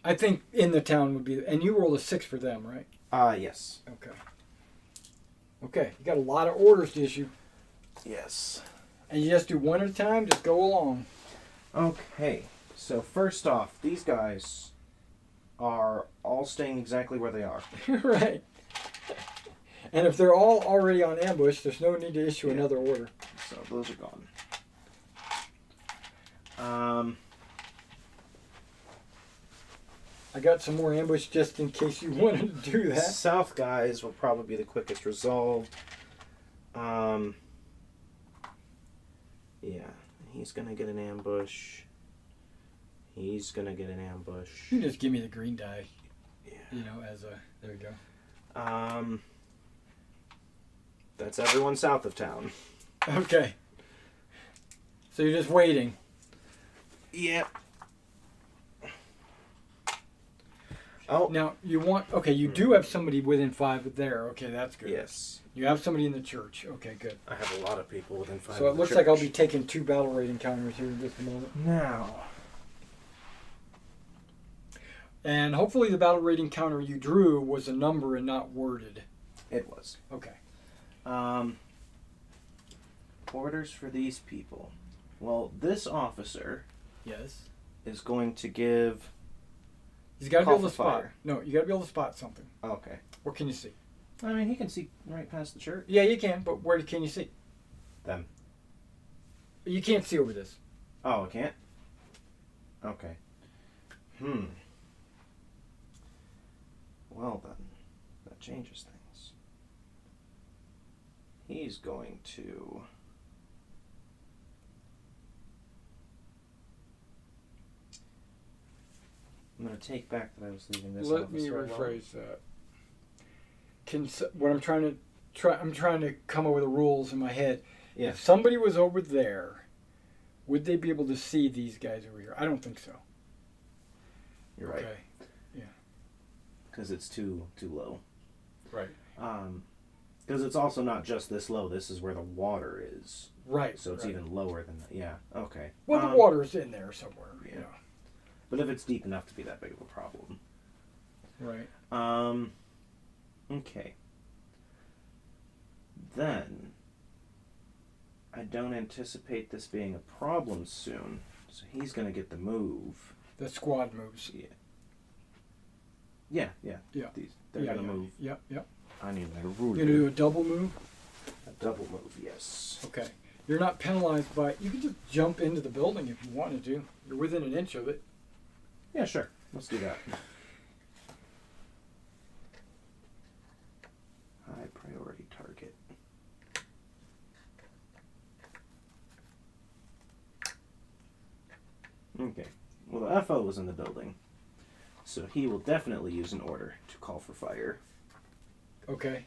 I think in the town would be... And you rolled a 6 for them, right? Yes. Okay. Okay, you got a lot of orders to issue. Yes. And you just do one at a time, just go along. Okay. So first off, these guys are all staying exactly where they are. Right. And if they're all already on ambush, there's no need to issue Yeah. another order. So those are gone. I got some more ambush just in case you wanted to do that. South guys will probably be the quickest resolved. Yeah, he's gonna get an ambush. He's gonna get an ambush. You can just give me the green die, Yeah. you know, as a... There you go. That's everyone south of town. Okay. So you're just waiting. Yep. Oh. Now, you want... Okay, you do have somebody within 5 there. Okay, that's good. Yes. You have somebody in the church. Okay, good. I have a lot of people within 5. So it looks like I'll be taking 2 battle rate encounters here in just a moment. now. And hopefully the battle rate encounter you drew was a number and not worded. It was. Okay. Orders for these people. Well, this officer Yes. is going to give. He's got to be able Call to for spot. fire. No, you got to be able to spot something. Okay. What can you see? I mean, he can see right past the church. Yeah, you can, but where can you see? Them. You can't see over this. Oh, I can't? Okay. Well then, that changes things. He's going to... I'm going to take back that I was leaving this. Let me rephrase that. What I'm trying to come up with the rules in my head. Yeah. If somebody was over there, would they be able to see these guys over here? I don't think so. You're right. Okay. Yeah. Because it's too low. Right. Because it's also not just this low. This is where the water is. Right. So it's right. even lower than that. Yeah. Okay. Well, the water's in there somewhere. Yeah. You know. But if it's deep enough to be that big of a problem. Right. Okay. Then, I don't anticipate this being a problem soon. So he's going to get the move. The squad moves. Yeah. Yeah. They're going to move. Yep. I need my ruler. You're going to do a double move? A double move, yes. Okay. You're not penalized by... You can just jump into the building if you wanted to. You're within an inch of it. Yeah, sure. Let's do that. High priority target. Okay. Well, the FO was in the building. So he will definitely use an order to call for fire. Okay.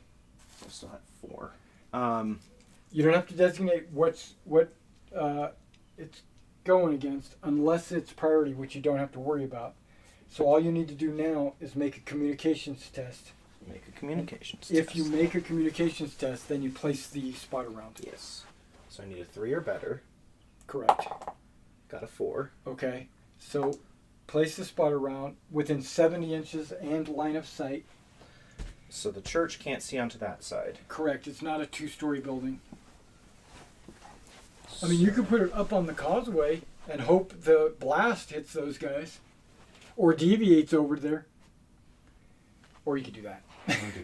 So I still have 4. You don't have to designate what it's going against unless it's priority, which you don't have to worry about. So all you need to do now is make a communications test. Make a communications If test. you make a communications test, then you place the spot around it. Yes. So I need a 3 or better. Correct. Got a 4. Okay. So place the spot around within 70 inches and line of sight. So the church can't see onto that side. Correct. It's not a 2-story building. I mean, you could put it up on the causeway and hope the blast hits those guys. Or deviates over there. Or you could do that. I'm gonna do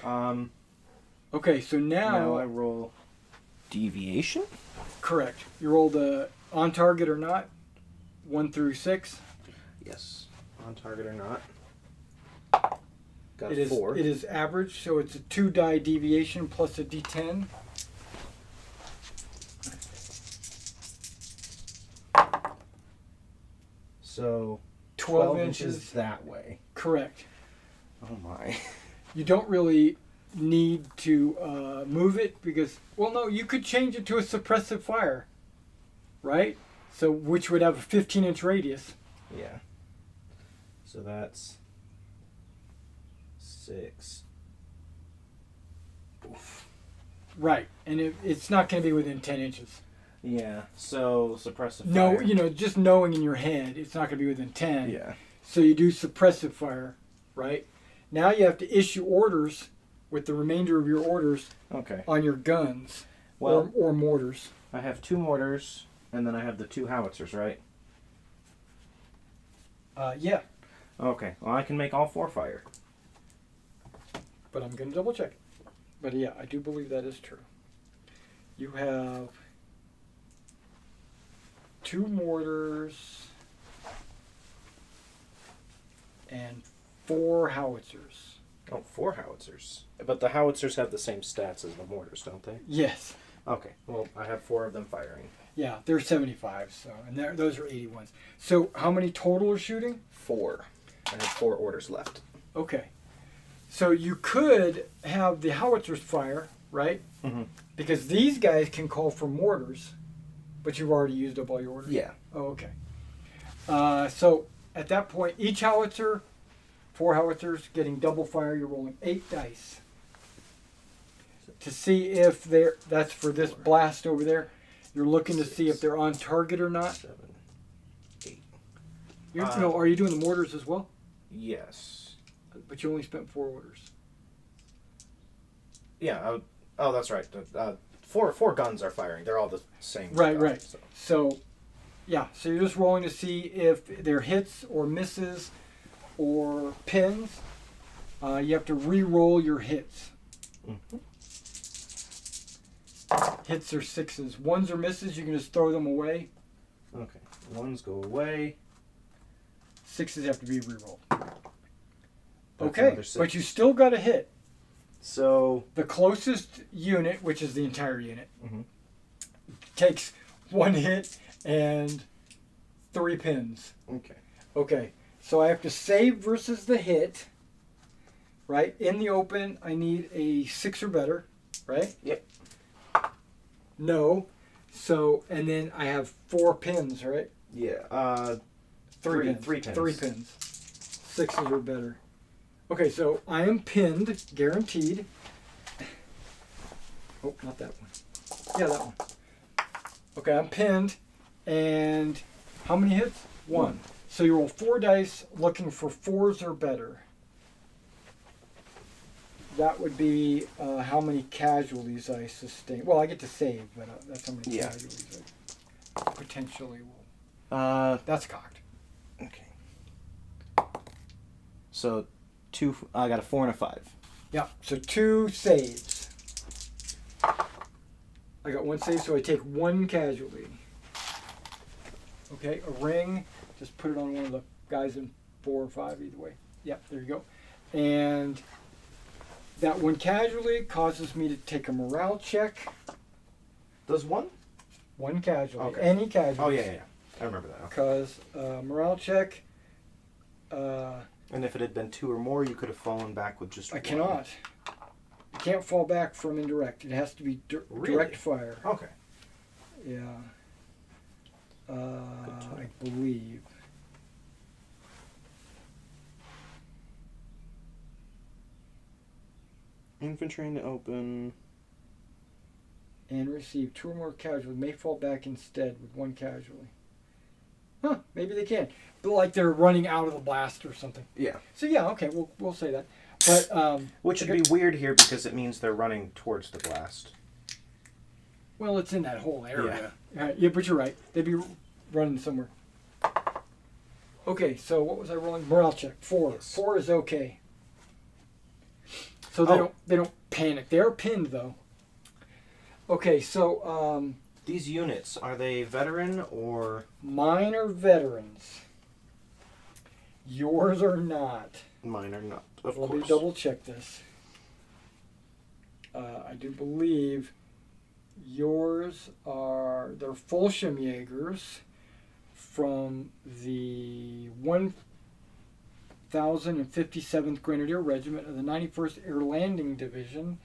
that. Okay, so Now I roll deviation. correct. You roll the on target or not, 1 through 6. Yes. On target or not. Got It a is 4. it is average, so it's a 2-die deviation plus a d10. So 12 inches inches. that way. Correct. Oh my. You don't really need to move it because, well, no, you could change it to a suppressive fire, right? So which would have a 15-inch radius. Yeah. So that's 6. Oof. Right, and it's not going to be within 10 inches. Yeah. So suppressive No, fire. just knowing in your head, it's not going to be within 10. Yeah. So you do suppressive fire, right? Now you have to issue orders with the remainder of your orders Okay. on your guns Well, or mortars. I have 2 mortars, and then I have the 2 howitzers, right? Yeah, Okay. Well, I can make all 4 fire. but I'm going to double check it. But yeah, I do believe that is true. You have 2 mortars and 4 howitzers. Oh, 4 howitzers. But the howitzers have the same stats as the mortars, don't they? Yes. Okay. Well, I have 4 of them firing. Yeah, they're 75, so and those are 81s. So how many total are shooting? 4. I have 4 orders left. Okay. So you could have the howitzers fire, right? Mm-hmm. Because these guys can call for mortars, but you've already used up all your orders. Yeah. Oh, okay. So at that point, each howitzer, 4 howitzers, getting double fire. You're rolling 8 dice to see if they're. That's for this blast over there. You're looking to see if they're on target or not. 7, 8. No, are you doing the mortars as well? Yes. But you only spent 4 orders. Yeah. Oh, that's right. 4 guns are firing. They're all the same. Right, gun, right. So. So, yeah. So you're just rolling to see if they're hits or misses or pins. You have to re-roll your hits. Mm-hmm. Hits are 6s. 1s or misses, you can just throw them away. Okay. 1s go away. 6s have to be re-rolled. That's Okay, another 6. but you still got a hit. So The closest unit, which is the entire unit, mm-hmm. takes 1 hit and 3 pins. Okay. Okay, so I have to save versus the hit. Right? In the open, I need a 6 or better. Right? Yep. No. So, and then I have 4 pins, right? Yeah. 3 pins. 3 pins. 3 pins. 6s or better. Okay, so I am pinned, guaranteed. Oh, not that one. Yeah, that one. Okay, I'm pinned, and how many hits? 1. So you roll 4 dice looking for 4s or better. That would be how many casualties I sustain. Well, I get to save, but that's how many casualties I potentially will. That's cocked. Okay. So 2. I got a 4 and a 5. Yeah, so 2 saves. I got 1 save, so I take 1 casualty. Okay, a ring. Just put it on one of the guys in 4 or 5, either way. Yep, there you go. And that 1 casualty causes me to take a morale check. Does 1? 1 casualty. Okay. Any casualty. Oh yeah. I remember that. Okay. Because morale check. And if it had been 2 or more, you could have fallen back with just I 1. cannot. You can't fall back from indirect. It has to be direct fire. Okay. Yeah. I believe. Infantry in the open. And receive 2 or more casualties. May fall back instead with 1 casualty. Huh, maybe they can. But like they're running out of the blast or something. Yeah. So yeah, okay, we'll say that. But which would be weird here because it means they're running towards the blast. well, it's in that whole area. Yeah, but you're right. They'd be running somewhere. Okay, so what was I rolling? Morale check. 4. Yes. 4 is okay. So they don't panic. They are pinned though. Okay, so These units, are they veteran or... mine are veterans. Yours are not. Mine are not, of Let course. me double check this. I do believe yours are... they're Fallschirmjägers from the 1057th Grenadier Regiment of the 91st Air Landing Division.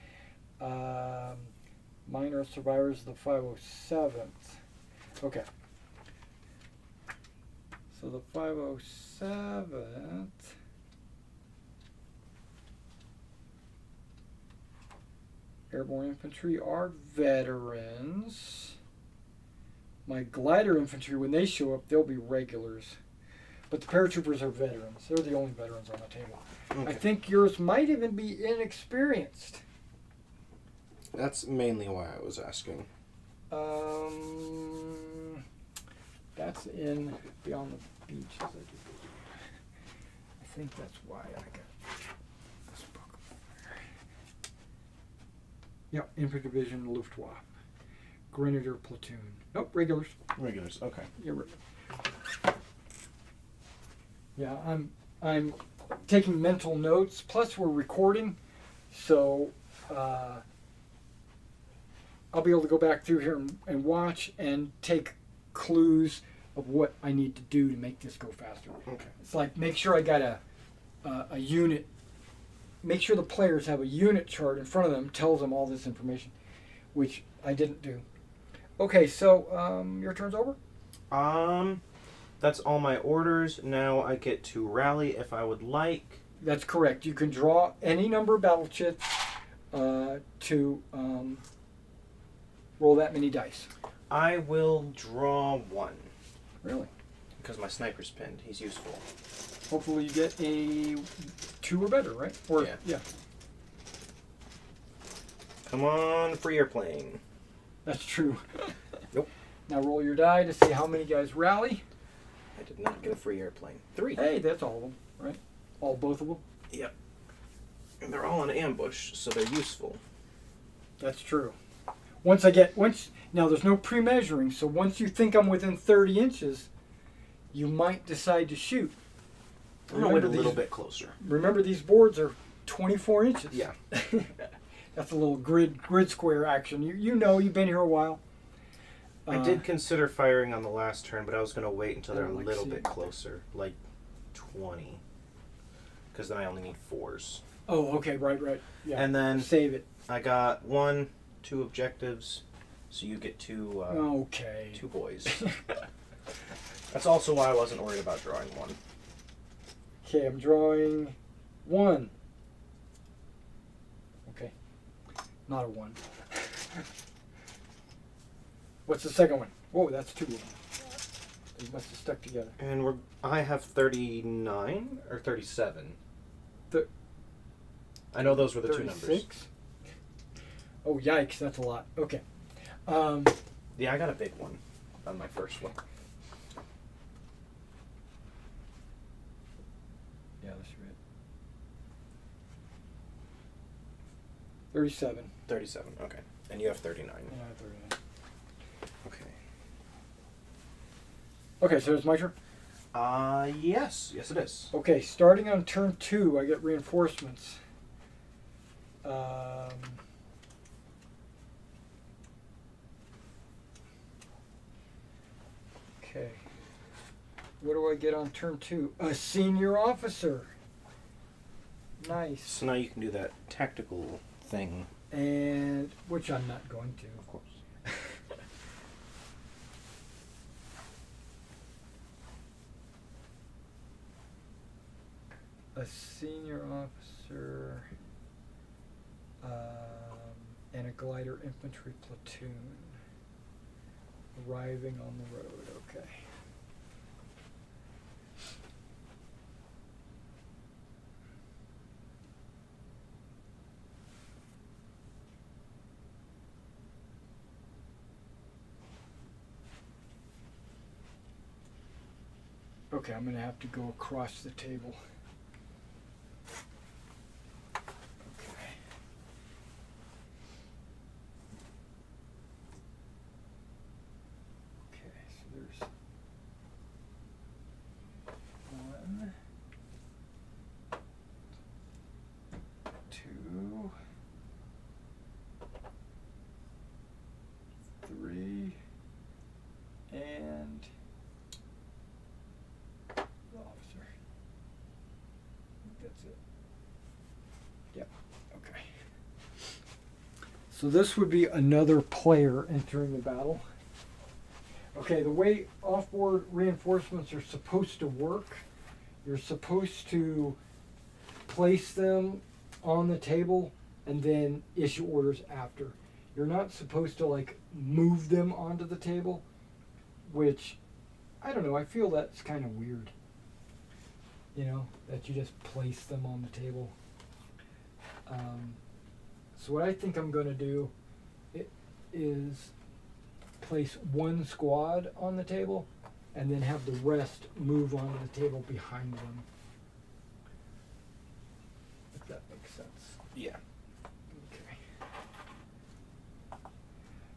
Mine are survivors of the 507th. Okay. So the 507th... Airborne infantry are veterans. My glider infantry, when they show up, they'll be regulars. But the paratroopers are veterans. They're the only veterans on the table. Okay. I think yours might even be inexperienced. That's mainly why I was asking. That's in Beyond the Beaches, I do believe. I think that's why I got this book. Yep, Infantry Division, Luftwaffe. Grenadier Platoon. Nope, regulars. Regulars, okay. You're right. Yeah, I'm taking mental notes. Plus, we're recording, so I'll be able to go back through here and watch and take clues of what I need to do to make this go faster. Okay. It's like make sure I got a unit. Make sure the players have a unit chart in front of them, tells them all this information, which I didn't do. Okay, so your turn's over. That's all my orders. Now I get to rally if I would like. That's correct. You can draw any number of battle chits to roll that many dice. I will draw 1. Really? Because my sniper's pinned. He's useful. Hopefully you get a 2 or better, right? Or, Yeah. Come on, free airplane. That's true. Nope. Now roll your die to see how many guys rally. I did not get a free airplane. 3. Hey, that's all of them, right? Both of them? Yep. And they're all in ambush, so they're useful. That's true. Now there's no pre-measuring, so once you think I'm within 30 inches, you might decide to shoot. I'm gonna wait a little bit closer. Remember, these boards are 24 inches. Yeah. That's a little grid square action. You know, you've been here a while. I did consider firing on the last turn, but I was going to wait until they're a like little seeing bit closer, like 20. Because then I only need 4s. Oh, okay, right. Yeah. And then save it. I got 1, 2 objectives, so you get 2. Okay. 2 boys. That's also why I wasn't worried about drawing 1. Okay, I'm drawing 1. Okay. Not a 1. What's the second one? Whoa, that's 2 of them. They must have stuck together. And I have 39 or 37. I know those were the 2 numbers. 36? Oh, yikes, that's a lot. Okay. Yeah, I got a big one on my first one. Yeah, that's right. 37. 37, okay. And you have 39. Yeah, 39. Okay. Okay, so it's my turn? Yes. Yes, it is. Okay, starting on turn 2, I get reinforcements. Okay. What do I get on turn 2? A senior officer. Nice. So now you can do that tactical thing. And which I'm not going to. Of course. A senior officer and a glider infantry platoon arriving on the road. Okay. Okay, I'm going to have to go across the table. Okay. Okay, so there's 1, 2, 3, and the officer. I think that's it. Yep. Okay. So this would be another player entering the battle. Okay, the way off-board reinforcements are supposed to work, you're supposed to place them on the table and then issue orders after. You're not supposed to like move them onto the table, which I don't know, I feel that's kind of weird. You know, that you just place them on the table. So what I think I'm going to do is place 1 squad on the table and then have the rest move onto the table behind them. If that makes sense. Yeah. Okay.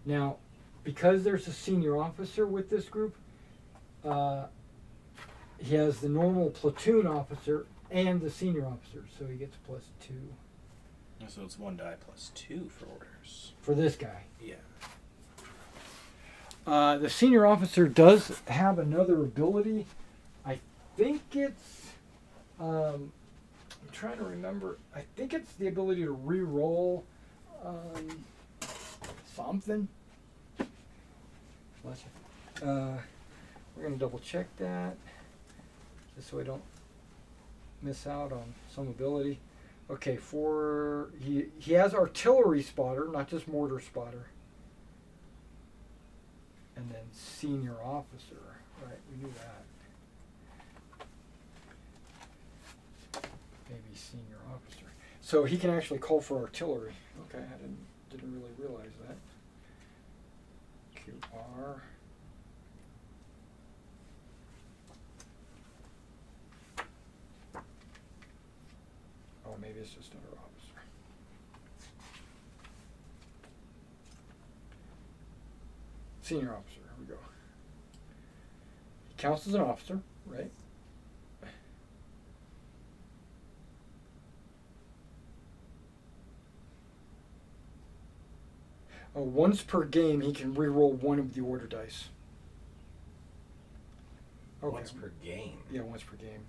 Now, because there's a senior officer with this group, he has the normal platoon officer and the senior officer, so he gets +2. So it's 1 die plus 2 for orders. For this guy. Yeah. The senior officer does have another ability. I think it's, I'm trying to remember, I think it's the ability to re-roll something. We're going to double check that, just so I don't miss out on some ability. Okay, he has artillery spotter, not just mortar spotter. And then senior officer, right, we knew that. Maybe senior officer. So he can actually call for artillery. Okay, I didn't really realize that. QR. Oh, maybe it's just under officer. senior officer. Here we go. He counts as an officer, right? Once per game, he can reroll one of the order dice. Okay. Once per game. Yeah, once per game.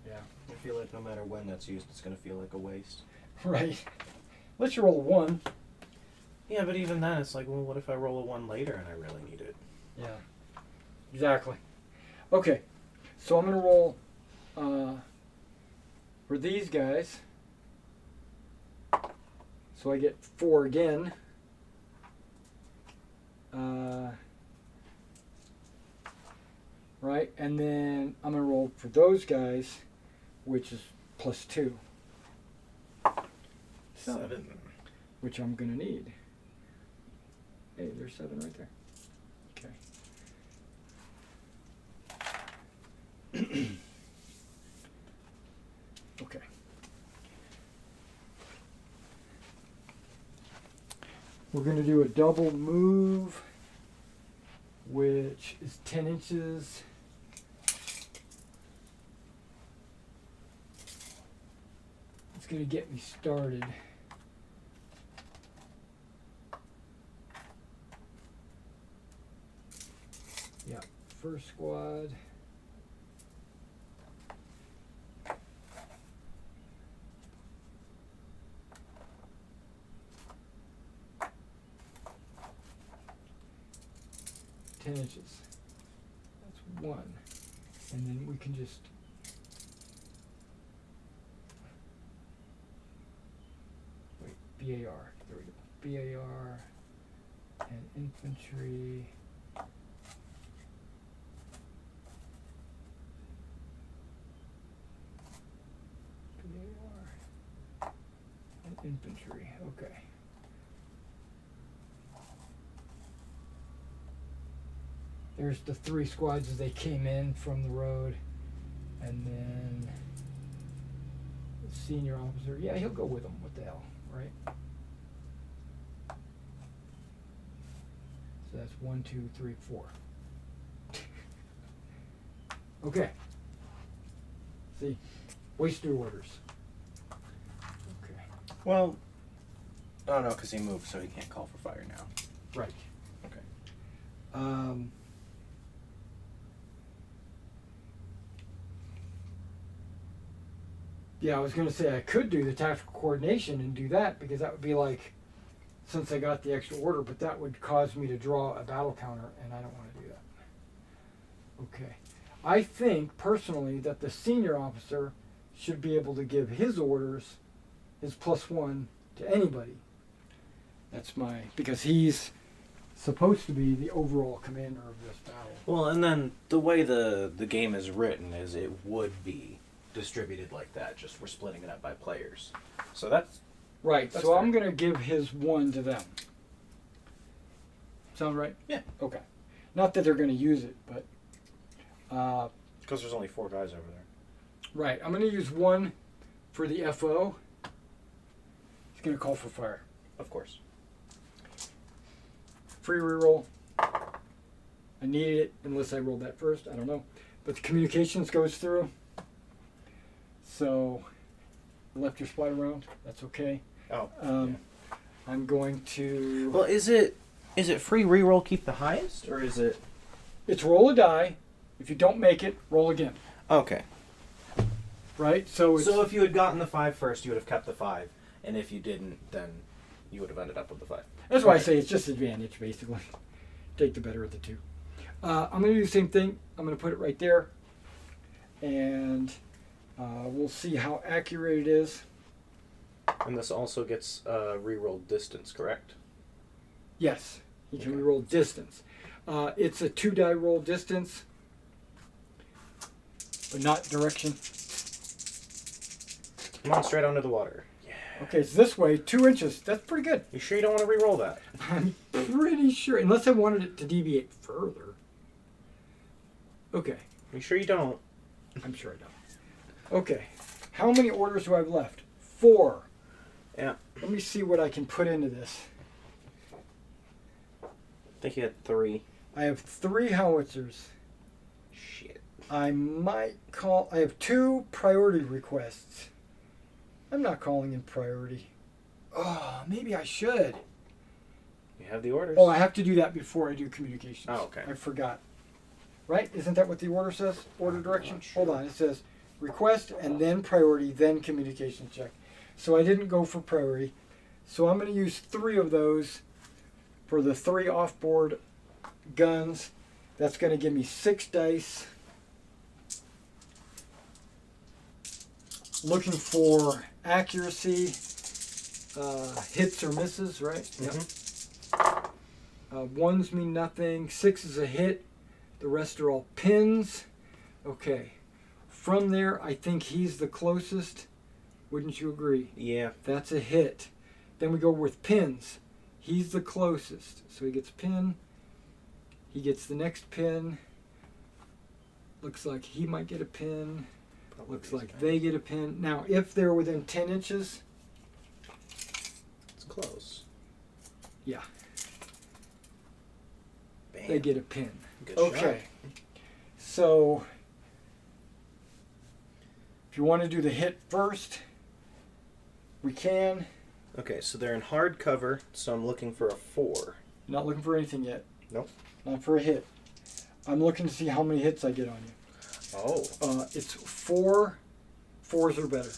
Yeah. I feel like no matter when that's used, it's going to feel like a waste. Right. Unless you roll a 1. Yeah, but even then, it's like, well, what if I roll a 1 later and I really need it? Yeah. Exactly. Okay. So I'm going to roll for these guys. So I get 4 again. Right, and then I'm going to roll for those guys, which is +2. 7. Which I'm going to need. Hey, there's 7 right there. Okay. Okay. We're going to do a double move, which is 10 inches. It's going to get me started. Yeah, first squad. Inches. That's 1. And then we can just wait, BAR. There we go. BAR and infantry. BAR and infantry. Okay. There's the 3 squads as they came in from the road. And then the senior officer. Yeah, he'll go with them. What the hell, right? So that's 1, 2, 3, 4. Okay. See? Wasted orders. Okay. Well, oh no, because he moved, so he can't call for fire now. Right. Okay. Yeah, I was going to say I could do the tactical coordination and do that because that would be like, since I got the extra order, but that would cause me to draw a battle counter, and I don't want to do that. Okay. I think, personally, that the senior officer should be able to give his orders, his +1, to anybody. That's because he's supposed to be the overall commander of this battle. Well, and then the way the game is written is it would be distributed like that, just we're splitting it up by players. So that's right. That's So fair. I'm going to give his 1 to them. Sound right? Yeah. Okay. Not that they're going to use it, but because there's only 4 guys over there. right. I'm going to use 1 for the FO. He's going to call for fire. Of course. Free reroll. I needed it unless I rolled that first. I don't know. But the communications goes through. So I left your spot around. That's okay. Oh. Yeah. I'm going to... Well, is it free reroll keep the highest, or is it... It's roll a die. If you don't make it, roll again. Okay. Right? So it's... So if you had gotten the 5 first, you would have kept the 5, and if you didn't, then you would have ended up with the 5. That's why I say it's just advantage, basically. Take the better of the 2. I'm going to do the same thing. I'm going to put it right there. And we'll see how accurate it is. And this also gets reroll distance, correct? Yes, you can Okay. reroll distance. It's a 2-die roll distance, but not direction. Come on, straight onto the water. Yeah. Okay, it's this way, 2 inches. That's pretty good. You sure you don't want to reroll that? I'm pretty sure, unless I wanted it to deviate further. Okay, You sure you don't? I'm sure I don't. Okay, how many orders do I have left? 4. Yeah. Let me see what I can put into this. I think you had 3. I have 3 howitzers. Shit. I have 2 priority requests. I'm not calling in priority. Oh, maybe I should. You have the orders. Oh, I have to do that before I do communications. Oh, okay. I forgot. Right? Isn't that what the order says? Order direction? not sure. Hold on. It says request and then priority, then communications check. So I didn't go for priority. So I'm going to use 3 of those for the 3 off-board guns. That's going to give me 6 dice. Looking for accuracy, hits or misses, right? Mm-hmm. Yep. 1s mean nothing. 6 is a hit. The rest are all pins. Okay. From there, I think he's the closest. Wouldn't you agree? Yeah. That's a hit. Then we go with pins. He's the closest. So he gets a pin. He gets the next pin. Looks like he might get a pin. Probably Looks these like guys. they get a pin. Now, if they're within 10 inches, It's close. yeah, Bam. they get a pin. Good Okay. shot. So, if you want to do the hit first, we can. Okay, so they're in hard cover, so I'm looking for a 4. Not looking for anything yet. Nope. Not for a hit. I'm looking to see how many hits I get on you. Oh. It's 4. 4s are better.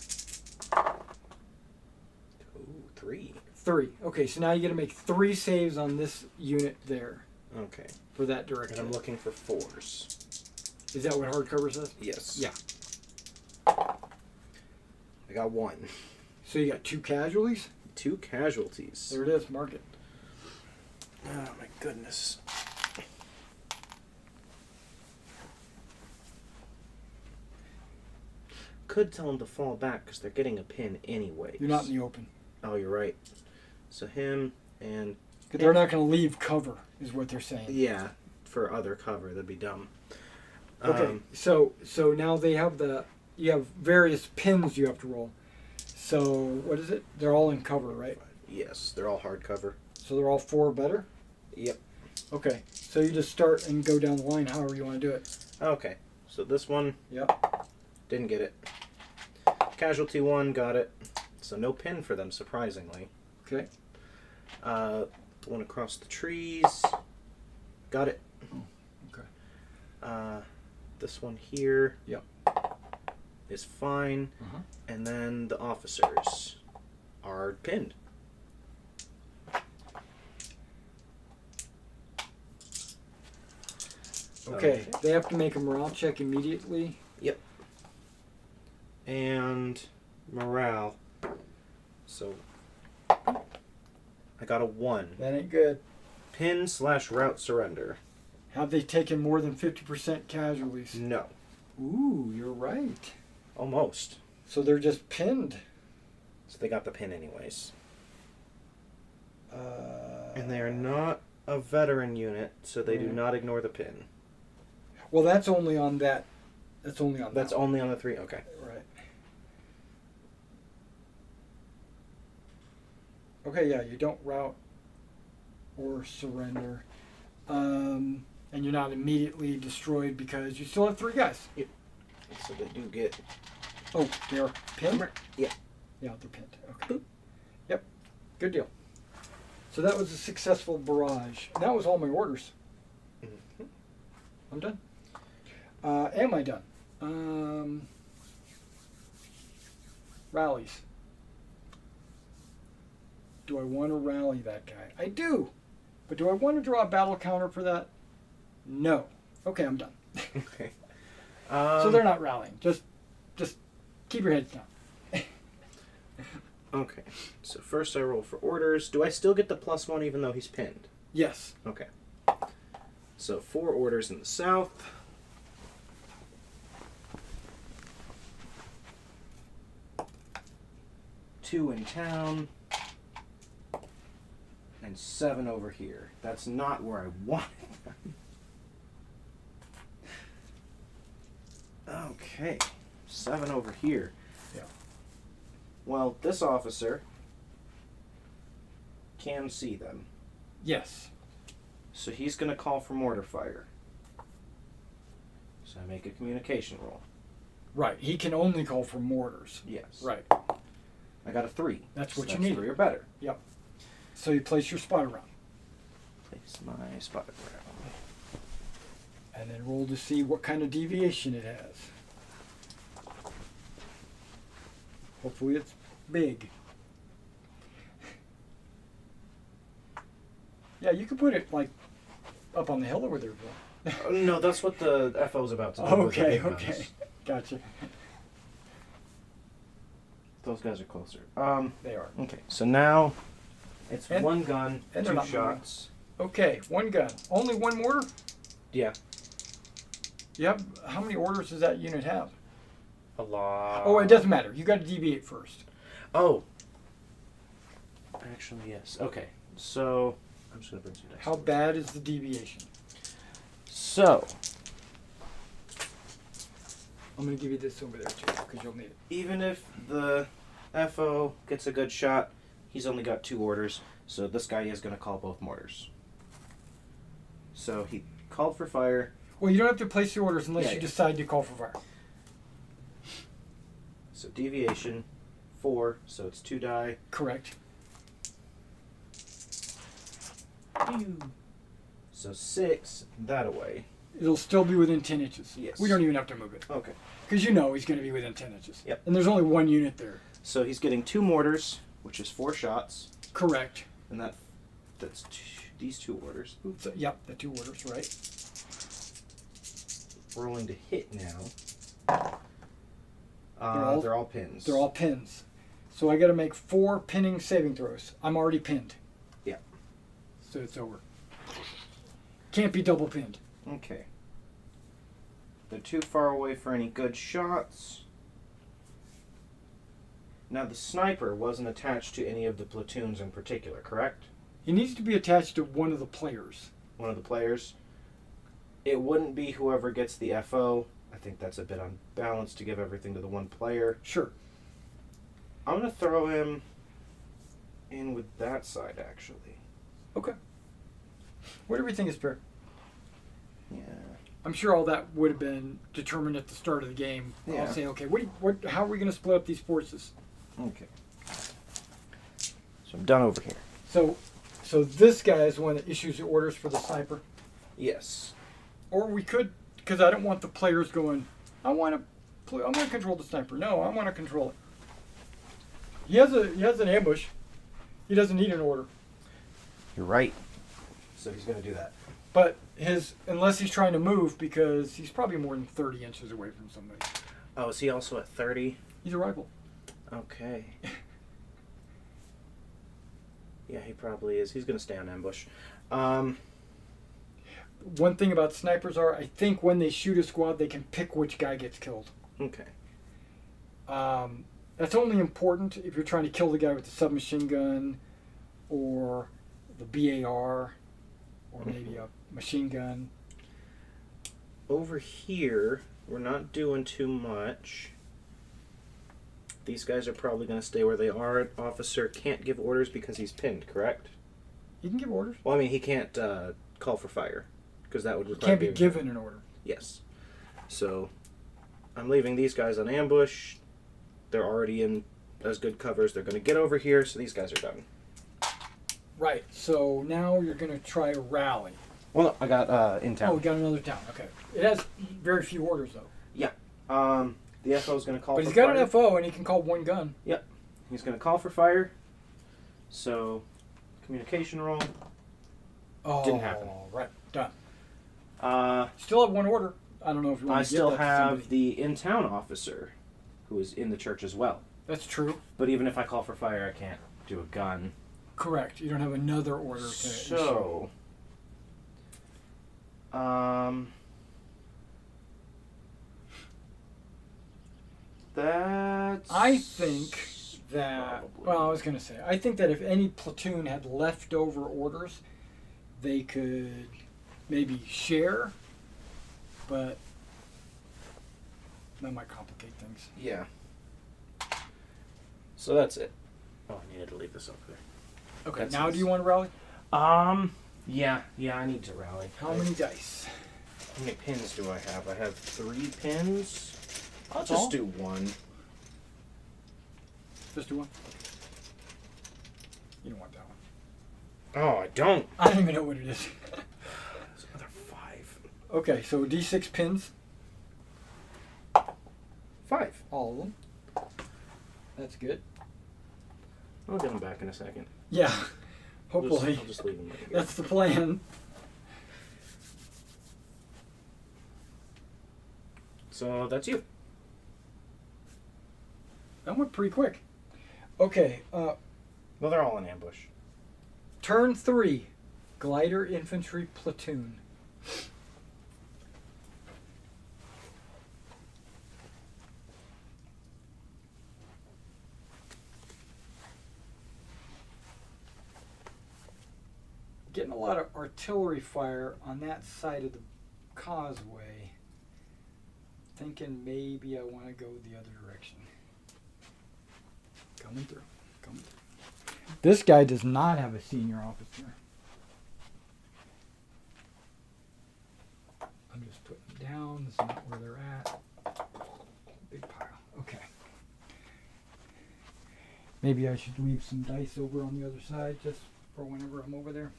Ooh, 3. 3. Okay, so now you got to make 3 saves on this unit there Okay. for that And direction. I'm looking for 4s. Is that what hardcover says? Yes. Yeah. I got 1. So you got 2 casualties? 2 casualties. There it is. Mark it. Oh my goodness. Could tell them to fall back because they're getting a pin anyway. You're not in the open. Oh, you're right. So him and... They're not going to leave cover, is what they're saying. Yeah, for other cover. That'd be dumb. Okay, so now they have you have various pins you have to roll. So what is it? They're all in cover, right? Yes, they're all hard cover. So they're all 4 better? Yep. Okay, so you just start and go down the line however you want to do it. Okay, so this one... Yep. Didn't get it. Casualty 1, got it. So no pin for them, surprisingly. Okay. The one across the trees. Got it. Okay. This one here. Yep. Is fine. Uh-huh. And then the officers are pinned. Okay, they have to make a morale check immediately. Yep. And morale. So I got a 1. That ain't good. Pin/route surrender. Have they taken more than 50% casualties? No. Ooh, you're right. Almost. So they're just pinned. So they got the pin anyways. Uh, And they are not a veteran unit, so they do Right. not ignore the pin. Well, that's only on that. That's only on That's that. only on the 3? Okay. Right. Okay, yeah, you don't rout or surrender. And you're not immediately destroyed because you still have 3 guys. So they do get... Oh, they're pinned? Yeah. Yeah, they're pinned. Okay. Yep. Good deal. So that was a successful barrage. And that was all my orders. Mhm. I'm done. Am I done? Rallies. Do I want to rally that guy? I do. But do I want to draw a battle counter for that? No. Okay, I'm done. Okay. So they're not rallying. Just keep your heads down. Okay. So first I roll for orders. Do I still get the +1 even though he's pinned? Yes. Okay. So 4 orders in the south. Two in town. And 7 over here. That's not where I wanted them. Okay. 7 over here. Yeah. Well, this officer can see them. Yes. So he's going to call for mortar fire. So I make a communication roll. Right. He can only call for mortars. Yes. Right. I got a 3. That's So what you need. 3 or better. Yep. So you place your spot around. Place my spot around. And then roll to see what kind of deviation it has. Hopefully it's big. Yeah, you could put it like up on the hill over there, Bill. No, that's what the FO's about to do. with the Okay, big okay. guns. Gotcha. Those guys are closer. They are. Okay, so now it's And- one gun, and they're 2 not shots. Okay, one gun. Only one mortar? Yeah. You have, how many orders does that unit have? A lot. Oh, it doesn't matter. You got to deviate first. Oh. Actually, yes. Okay, so I'm just going to bring some dice. How bad is the deviation? So, I'm going to give you this over there too, because you'll need it. even if the FO gets a good shot, he's only got 2 orders, so this guy is going to call both mortars. So he called for fire. Well, you don't have to place the orders unless Yeah, you yeah. decide to call for fire. So deviation, 4, so it's 2 die. Correct. So 6, that away. It'll still be within 10 inches. Yes. We don't even have to move it. Okay. Because you know he's going to be within 10 inches. Yep. And there's only one unit there. So he's getting 2 mortars, which is 4 shots, Correct. and that's these 2 orders. So, yep, the 2 orders, right? Rolling to hit now. They're all pins. They're all pins. So I got to make 4 pinning saving throws. I'm already pinned. Yeah. So it's over. Can't be double pinned. Okay. They're too far away for any good shots. Now the sniper wasn't attached to any of the platoons in particular, correct? He needs to be attached to one of the players. One of the players. It wouldn't be whoever gets the FO. I think that's a bit unbalanced to give everything to the one player. Sure. I'm going to throw him in with that side, actually. Okay. Whatever you think is fair. Yeah. I'm sure all that would have been determined at the start of the game. Yeah. I'll say, okay, how are we going to split up these forces? Okay. So I'm done over here. So this guy is the one that issues the orders for the sniper. Yes. Or we could, because I don't want the players going, I want to control the sniper. No, I want to control it. He has an ambush. He doesn't need an order. You're right. So he's going to do that. But unless he's trying to move, because he's probably more than 30 inches away from somebody. Oh, is he also at 30? He's a rifle. Okay. Yeah, he probably is. He's going to stay on ambush. One thing about snipers are, I think when they shoot a squad, they can pick which guy gets killed. Okay. That's only important if you're trying to kill the guy with the submachine gun, or the BAR, or maybe a machine gun. Over here, we're not doing too much. These guys are probably going to stay where they are. Officer can't give orders because he's pinned, correct? He can give orders. Well, I mean, he can't call for fire because that would require Can't be given an order. Yes. So I'm leaving these guys on ambush. They're already in as good covers. They're going to get over here, so these guys are done. Right. So now you're going to try to rally. Well, no, I got in Oh, town. we got another town. Okay. It has very few orders though. The FO is going to call But for he's got fire. an FO and he can call one gun. Yep. He's going to call for fire. So, communication roll. Oh, Didn't happen. Right. Done. Uh, Still have one order. I don't know if you want I to still give that to have somebody. the in-town officer who is in the church as well. That's true. But even if I call for fire, I can't do a gun. Correct. You don't have another order to issue. So, that's... I think that, probably- well, I was going to say, I think that if any platoon had leftover orders, they could maybe share, but that might complicate things. Yeah. So that's it. Oh, I needed to leave this up there. Okay, That's now nice. do you want to rally? Yeah, I need to rally. How many dice? How many pins do I have? I have 3 pins. I'll That's just all? do 1. Just do one. You don't want that one. Oh, I don't. I don't even know what it is. There's another 5. Okay, so D6 pins. 5. All of them. That's good. I'll get them back in a second. Yeah. Hopefully. I'll just leave them right here. That's the plan. So that's you. That went pretty quick. Okay, Well, they're all in ambush. turn 3. Glider Infantry Platoon. Getting a lot of artillery fire on that side of the causeway. Thinking maybe I want to go the other direction. Coming through. Coming through. This guy does not have a senior officer. I'm just putting them down. This is not where they're at. Big pile. Okay. Maybe I should leave some dice over on the other side just for whenever I'm over there.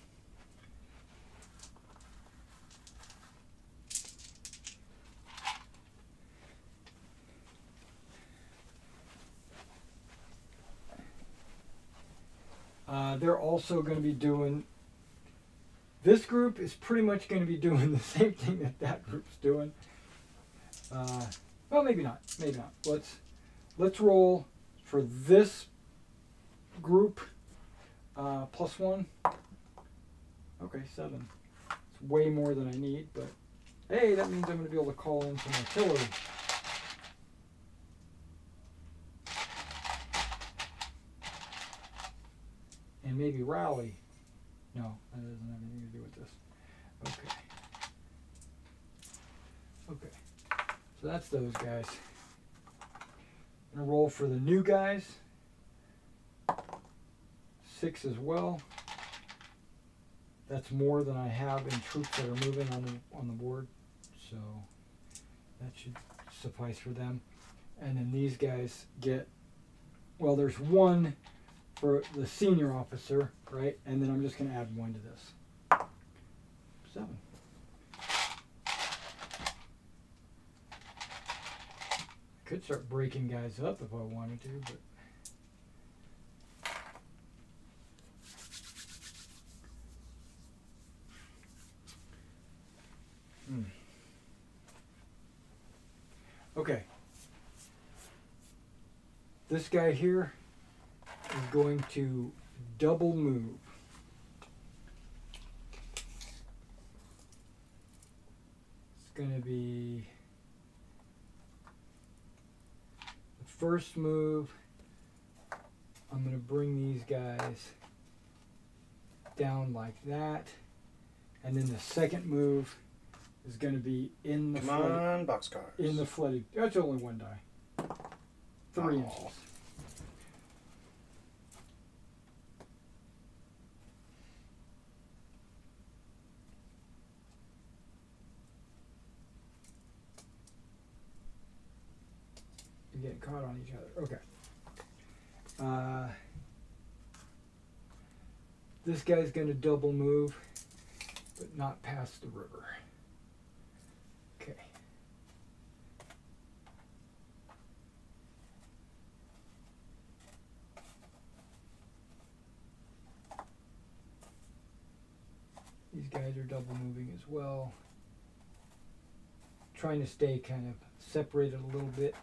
They're also going to be doing, this group is pretty much going to be doing the same thing that that group's doing. Well, maybe not. Maybe not. Let's roll for this group +1. Okay, 7. It's way more than I need, but hey, that means I'm going to be able to call in some artillery. And maybe rally. No, that doesn't have anything to do with this. Okay. Okay. So that's those guys. I'm going to roll for the new guys. 6 as well. That's more than I have in troops that are moving on the board. So that should suffice for them. And then these guys get, well, there's 1 for the senior officer, right? And then I'm just going to add 1 to this. 7. Could start breaking guys up if I wanted to, but okay. This guy here is going to double move. It's going to be the first move. I'm going to bring these guys down like that. And then the second move is going to be in the Come on, boxcars. in the flooded. That's only 1 die. 3 inches. You're getting caught on each other. Okay. This guy's going to double move, but not past the river. Okay. These guys are double moving as well. Trying to stay kind of separated a little bit.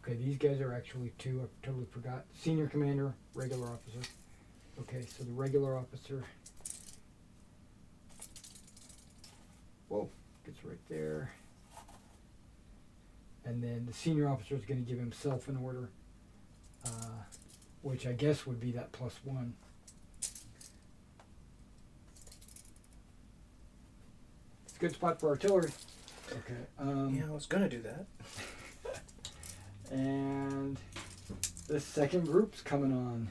Okay, these guys are actually 2. I totally forgot. Senior commander, regular officer. Okay, so the regular officer, whoa, gets right there. And then the senior officer is going to give himself an order, which I guess would be that +1. It's a good spot for artillery. Okay. Yeah, I was gonna do that. And the second group's coming on.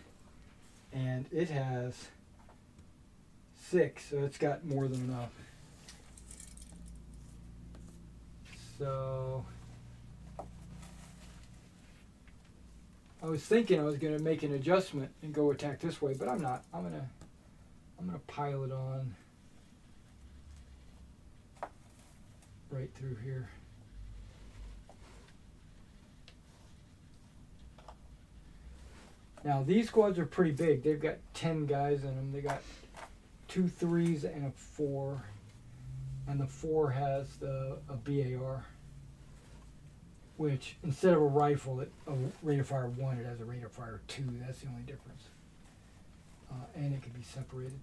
And it has 6, so it's got more than enough. So I was thinking I was going to make an adjustment and go attack this way, but I'm not. I'm gonna pile it on right through here. Now these squads are pretty big. They've got 10 guys in them. They got 2 3s and a 4, and the 4 has a BAR, which instead of a rifle, a rate of fire 1, it has a rate of fire 2. That's the only difference, and it can be separated.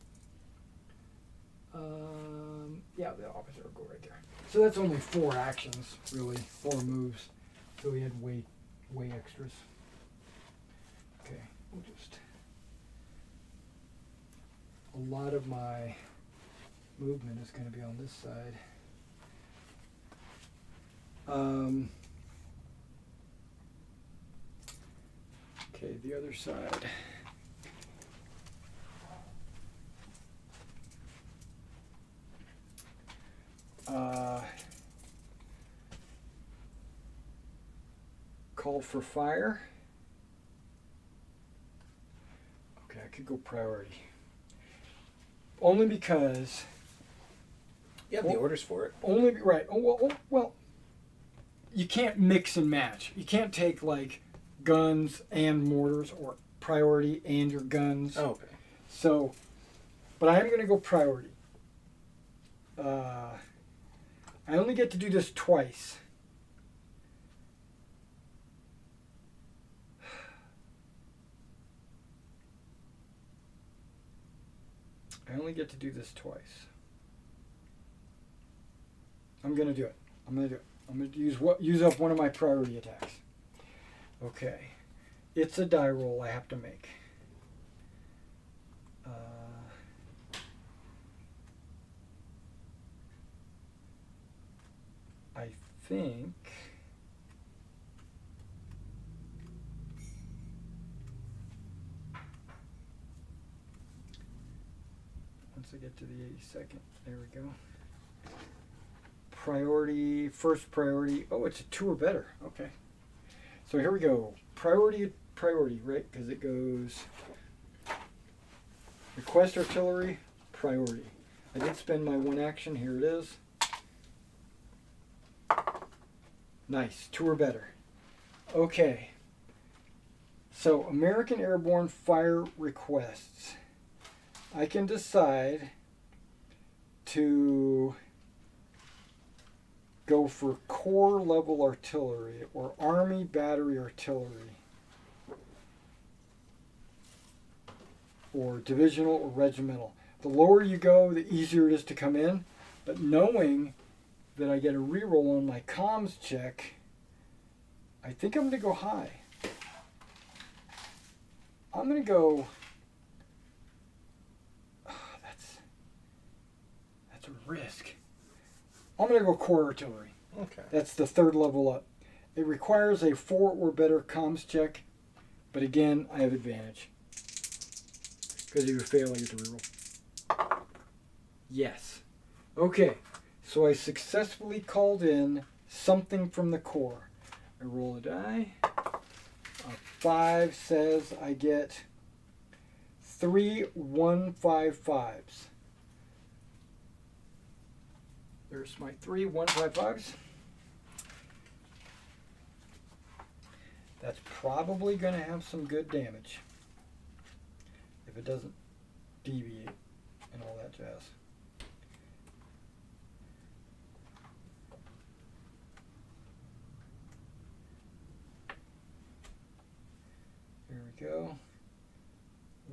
Yeah, the officer will go right there. So that's only 4 actions, really, 4 moves. So we had way extras. Okay, we'll just. A lot of my movement is going to be on this side. Okay, the other side. Call for fire. Okay, I could go priority. Only because. You have the orders for it. Only right. Well, you can't mix and match. You can't take like guns and mortars or priority and your guns. Oh, okay. So, but I am going to go priority. I only get to do this twice. I only get to do this twice. I'm going to do it. I'm going to use up one of my priority attacks. Okay. It's a die roll I have to make. I think once I get to the 82nd, there we go. Priority, first priority. Oh, it's a 2 or better. Okay. So here we go. Priority, right? Because it goes request artillery, priority. I did spend my 1 action. Here it is. Nice. 2 or better. Okay. So American Airborne Fire requests. I can decide to go for corps level artillery or army battery artillery or divisional or regimental. The lower you go, the easier it is to come in, but knowing that I get a reroll on my comms check, I think I'm going to go high. I'm going to go. That's a risk. I'm going to go corps artillery. Okay. That's the 3rd level up. It requires a 4 or better comms check, but again, I have advantage. Because if you fail, I get to reroll. Yes. Okay. So I successfully called in something from the corps. I roll a die. A 5 says I get 3 155s. There's my 3 155s. That's probably going to have some good damage if it doesn't deviate and all that jazz. Here we go.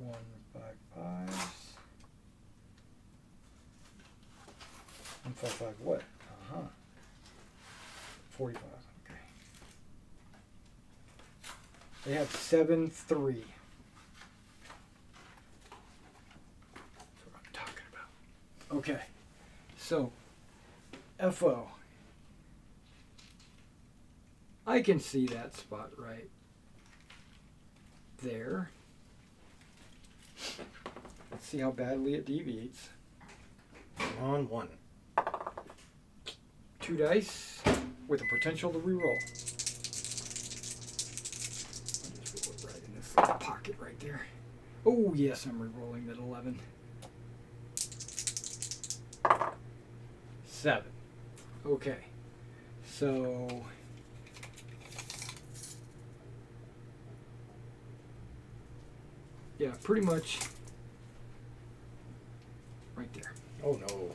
155s. 155 what? 45. Okay. They have 7-3. That's what I'm talking about. Okay. So FO. I can see that spot right there. Let's see how badly it deviates. On 1. 2 dice with the potential to reroll. I'll just roll it right in this little pocket right there. Oh yes, I'm rerolling that 11. 7. Okay, so yeah, pretty much right there. Oh no.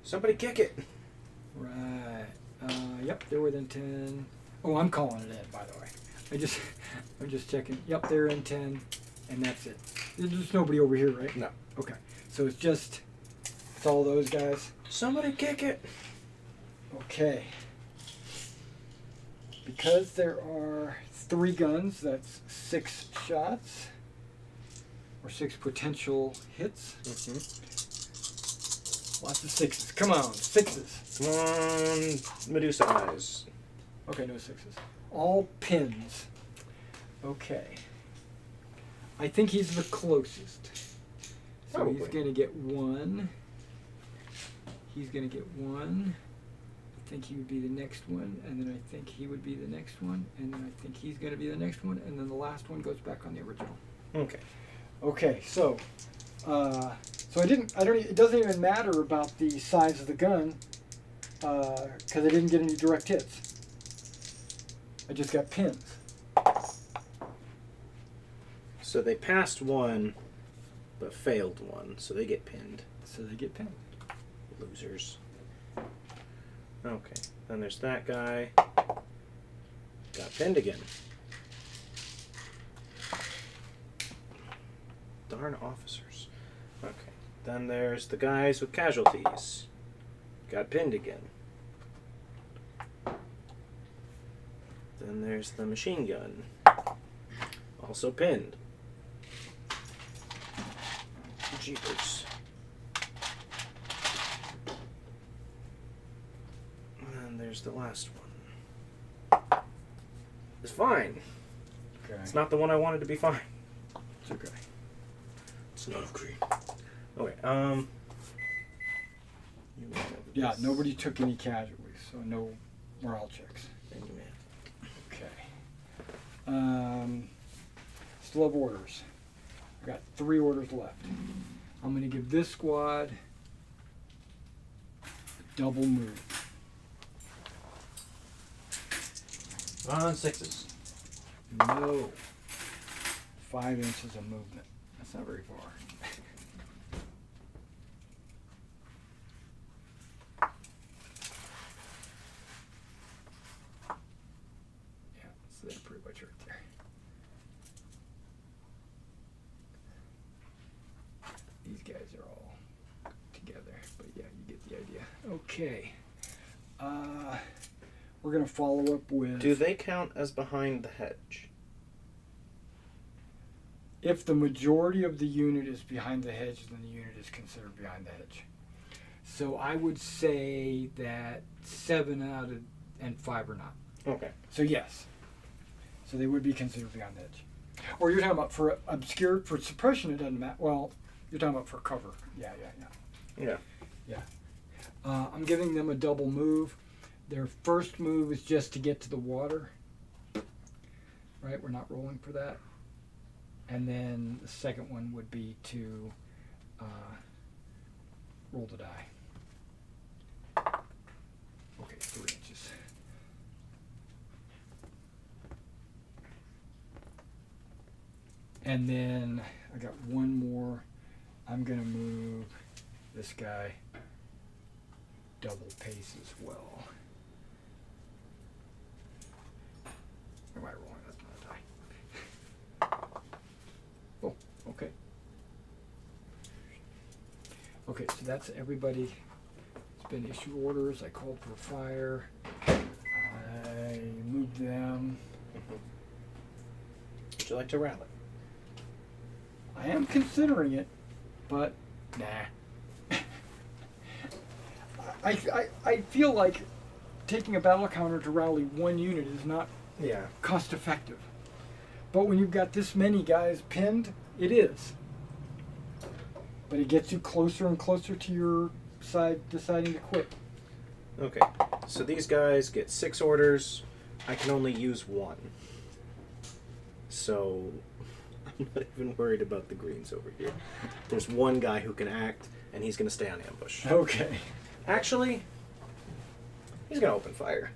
Somebody kick it. Right. Yep, they're within 10. Oh, I'm calling it in, by the way. I'm just checking. Yep, they're in 10, and that's it. There's nobody over here, right? No. Okay. So it's all those guys. Somebody kick it. Okay. Because there are 3 guns, that's 6 shots. Or 6 potential hits. Mm-hmm. Lots of 6s. Come on, 6s. Come on, Medusa eyes. Okay, no 6s. All pins. Okay. I think he's the closest. So Probably. he's going to get 1. He's going to get 1. I think he would be the next one. And then I think he would be the next one. And then I think he's going to be the next one. And then the last one goes back on the original. Okay. Okay, so it doesn't even matter about the size of the gun, because I didn't get any direct hits. I just got pins. So they passed 1, but failed 1, so they get pinned. So they get pinned. Losers. Okay, then there's that guy. Got pinned again. Darn officers. Okay, then there's the guys with casualties. Got pinned again. Then there's the machine gun. Also pinned. Jeepers. And then there's the last one. It's fine. Okay. It's not the one I wanted to be fine. It's okay. It's not okay. Okay, you went over Yeah, this. nobody took any casualties, so no morale checks. And you had. Okay. Still have orders. I got 3 orders left. I'm going to give this squad a double move. On 6s. No. 5 inches of movement. That's not very far. Yeah, so they're pretty much right there. These guys are all together, but yeah, you get the idea. Okay. We're going to follow up with... Do they count as behind the hedge? If the majority of the unit is behind the hedge, then the unit is considered behind the hedge. So I would say that 7 out of and 5 are not. Okay. So yes. So they would be considered behind the hedge. Or you're talking about for obscure, for suppression it doesn't matter. Well, you're talking about for cover. Yeah. I'm giving them a double move. Their first move is just to get to the water. Right, we're not rolling for that. And then the second one would be to roll the die. Okay, 3 inches. And then I got one more. I'm going to move this guy double pace as well. Am I rolling? That's not a die. Oh, okay. Okay, so that's everybody. It's been issue orders. I called for fire. I moved them. Would you like to rally? I am considering it, but nah. I feel like taking a battle counter to rally one unit is not Yeah. cost effective. But when you've got this many guys pinned, it is. But it gets you closer and closer to your side deciding to quit. Okay. So these guys get 6 orders. I can only use 1. So I'm not even worried about the greens over here. There's one guy who can act, and he's going to stay on ambush. Okay. Actually, he's going to open fire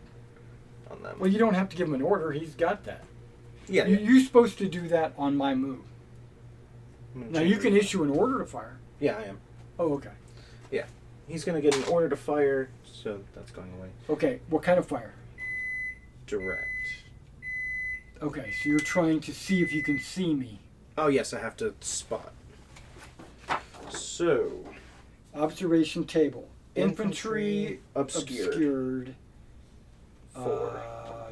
on them. Well, you don't have to give him an order. He's got that. Yeah. You're supposed to do that on my move. I'm gonna Now, change you can it. issue an order to fire. Yeah, I am. Oh, okay. Yeah. He's going to get an order to fire, so that's going away. Okay, what kind of fire? Direct. Okay, so you're trying to see if you can see me. Oh, yes, I have to spot. So, Observation table. Infantry obscured. 4.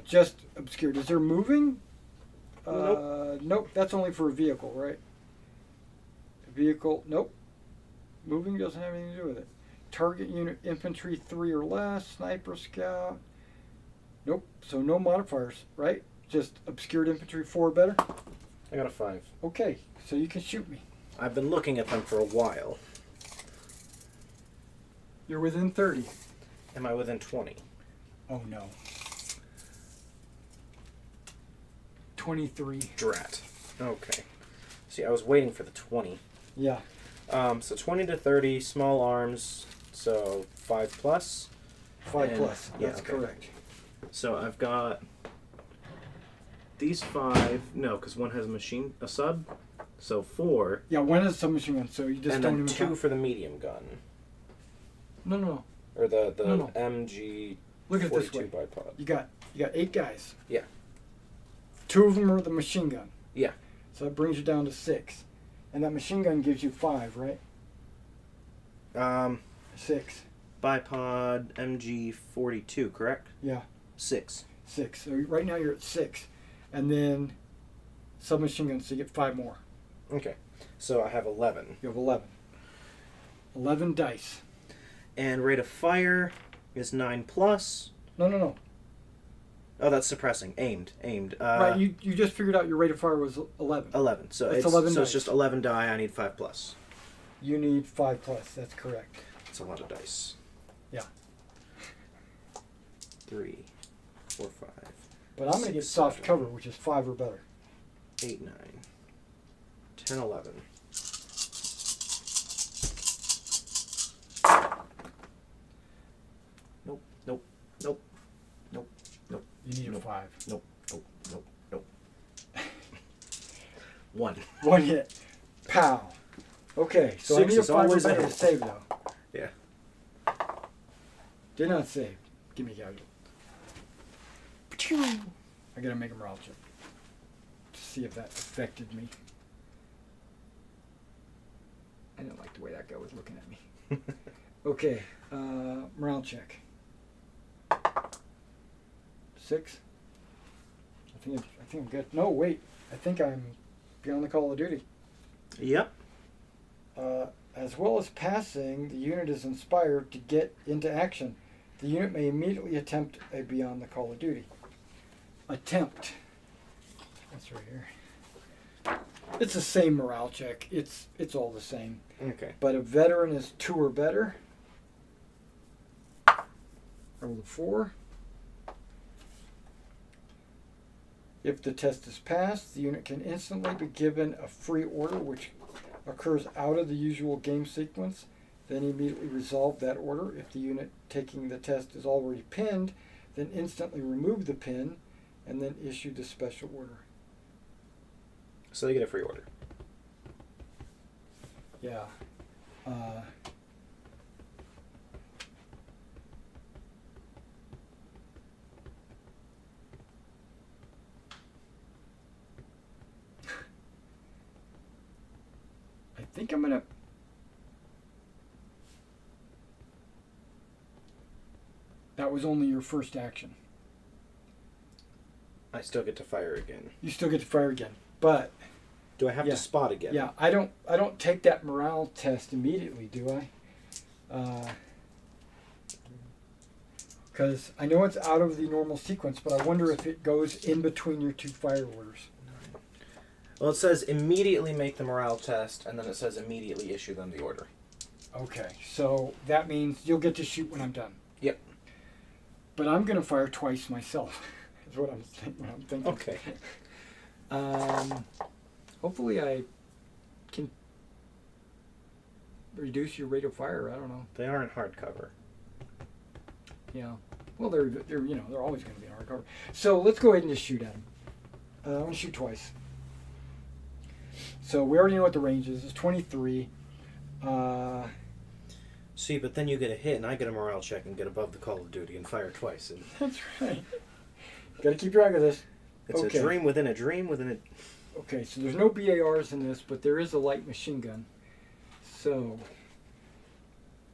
Just obscured. Is there moving? Nope. Nope, that's only for a vehicle, right? Vehicle, nope. Moving doesn't have anything to do with it. Target unit infantry 3 or less. Sniper scout. Nope, so no modifiers, right? Just obscured infantry 4 or better? I got a 5. Okay, so you can shoot me. I've been looking at them for a while. You're within 30. Am I within 20? Oh no. 23. Drat. Okay. See, I was waiting for the 20. Yeah. So 20 to 30, small arms, so 5 plus. 5 And- plus. yeah, That's okay. correct. So I've got these 5, no, because one has a sub, so 4, Yeah, one is submachine gun, so you just and don't then even 2 count. for the medium gun. No, no, no. Or the No. MG Look at it this 42 way. bipod. You got 8 guys. Yeah. 2 of them are the machine gun. Yeah. So that brings you down to 6. And that machine gun gives you 5, right? 6. Bipod MG 42, correct? Yeah, 6. 6. So right now you're at 6. And then submachine guns, so you get 5 more. Okay. So I have 11. You have 11. 11 dice. And rate of fire is 9 plus. No, no, no. Oh, that's suppressing. Aimed. Right, you just figured out your rate of fire was 11. 11. So That's it's 11 so it's dice. just 11 die. I need 5 plus. You need 5 plus. That's correct. It's a lot of dice. Yeah. 3, 4, 5, But I'm going to get 6, soft 7, cover, which is 5 or better. 8, 9, 10, 11. Nope. Nope. Nope. Nope. Nope. You need a Nope. 5. Nope. Nope. Nope. Nope. 1. 1 hit. Pow. Okay, so 6 I need a is 5 or always a better to hit. save, though. Yeah. Did not save. Give me a gadget. I gotta make a morale check to see if that affected me. I didn't like the way that guy was looking at me. Okay, morale check. 6. I think I'm good. No, wait. I think I'm beyond the call of duty. Yep. As well as passing, the unit is inspired to get into action. The unit may immediately attempt a beyond the call of duty. Attempt. That's right here. It's the same morale check. It's all the same. Okay. But a veteran is 2 or better. Roll a 4. If the test is passed, the unit can instantly be given a free order which occurs out of the usual game sequence. Then immediately resolve that order. If the unit taking the test is already pinned, then instantly remove the pin and then issue the special order. So they get a free order. Yeah. I think I'm gonna. That was only your first action. I still get to fire again. You still get to fire again, but Do I have Yeah. to spot again? yeah, I don't take that morale test immediately, do I? Because I know it's out of the normal sequence, but I wonder if it goes in between your 2 fire orders. Well, it says immediately make the morale test, and then it says immediately issue them the order. Okay, so that means you'll get to shoot when I'm done. Yep. But I'm going to fire twice myself, is what I'm thinking. Okay. Hopefully I can reduce your rate of fire. I don't know. They aren't hardcover. Yeah. Well, they're always going to be in hardcover. So let's go ahead and just shoot at them. I'm going to shoot twice. So we already know what the range is. It's 23. See, but then you get a hit, and I get a morale check and get above the Call of Duty and fire twice. And That's right. Got to keep track of this. it's a dream within a dream within a... Okay, so there's no BARs in this, but there is a light machine gun. So,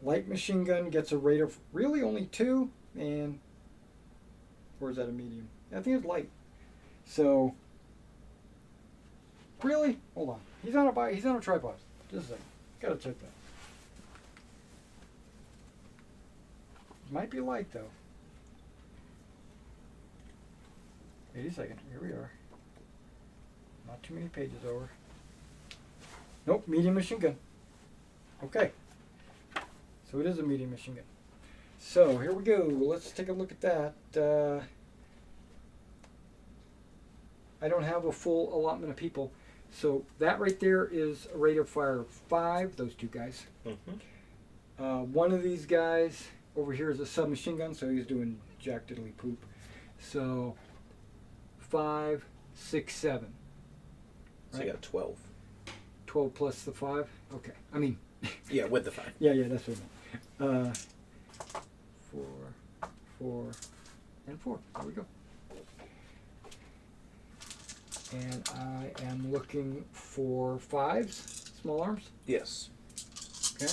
light machine gun gets a rate of really only 2, and or is that a medium? I think it's light. So, really? Hold on. He's on a tripod. Just a second. Gotta check that. Might be light though. Wait a second. Here we are. Not too many pages over. Nope, medium machine gun. Okay. So it is a medium machine gun. So here we go. Let's take a look at that. I don't have a full allotment of people. So that right there is a rate of fire of 5, those 2 guys. Mm-hmm. One of these guys over here is a submachine gun, so he's doing jack diddly poop. So 5, 6, 7. So Right? you got 12. 12 plus the 5? Okay. I mean... Yeah, with the 5. Yeah, that's what I meant. 4, 4, and 4. There we go. And I am looking for 5s, small arms. Yes. Okay.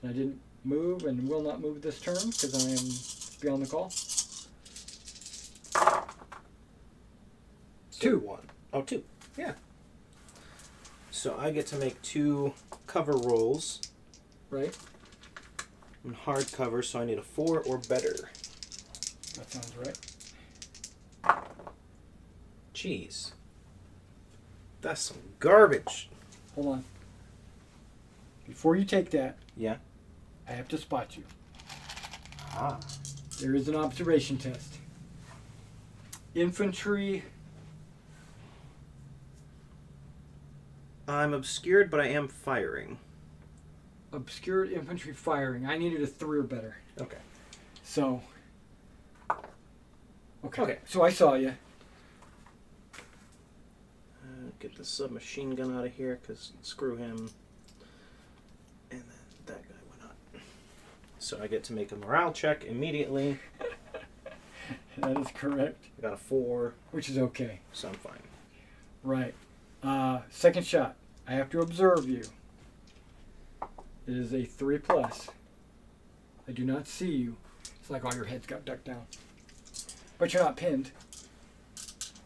And I didn't move and will not move this turn because I am beyond the call. So 2. 1. Oh, 2. Yeah. So I get to make 2 cover rolls. Right? I'm hardcover, so I need a 4 or better. That sounds right. Jeez. That's some garbage. Hold on. Before you take that, Yeah. I have to spot you. Ah. There is an observation test. Infantry. I'm obscured, but I am firing. Obscured infantry firing. I needed a 3 or better. Okay. So. Okay. So I saw you. Get the submachine gun out of here, because screw him. And then that guy went up. So I get to make a morale check immediately. That is correct. I got a 4, Which is okay. so I'm fine. Right. Second shot. I have to observe you. It is a 3 plus. I do not see you. It's like all your heads got ducked down. But you're not pinned.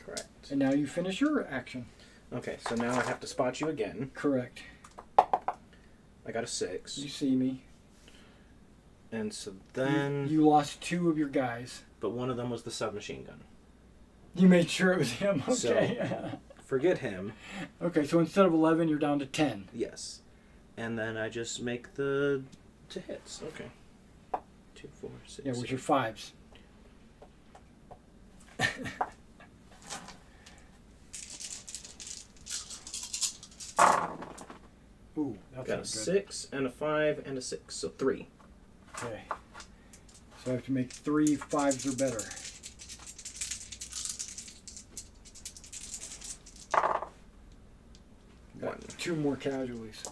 Correct. And now you finish your action. Okay, so now I have to spot you again. Correct. I got a 6. You see me. And so then... You lost 2 of your guys. But one of them was the submachine gun. You made sure it was him. Okay. So, forget him. Okay, so instead of 11, you're down to 10. Yes. And then I just make the 2 hits. Okay. 2, 4, 6. Yeah, with your 5s. Ooh, that's Got a not good. 6 and a 5 and a 6, so 3. Okay. So I have to make 3 5s or better. Got 1. 2 more casualties.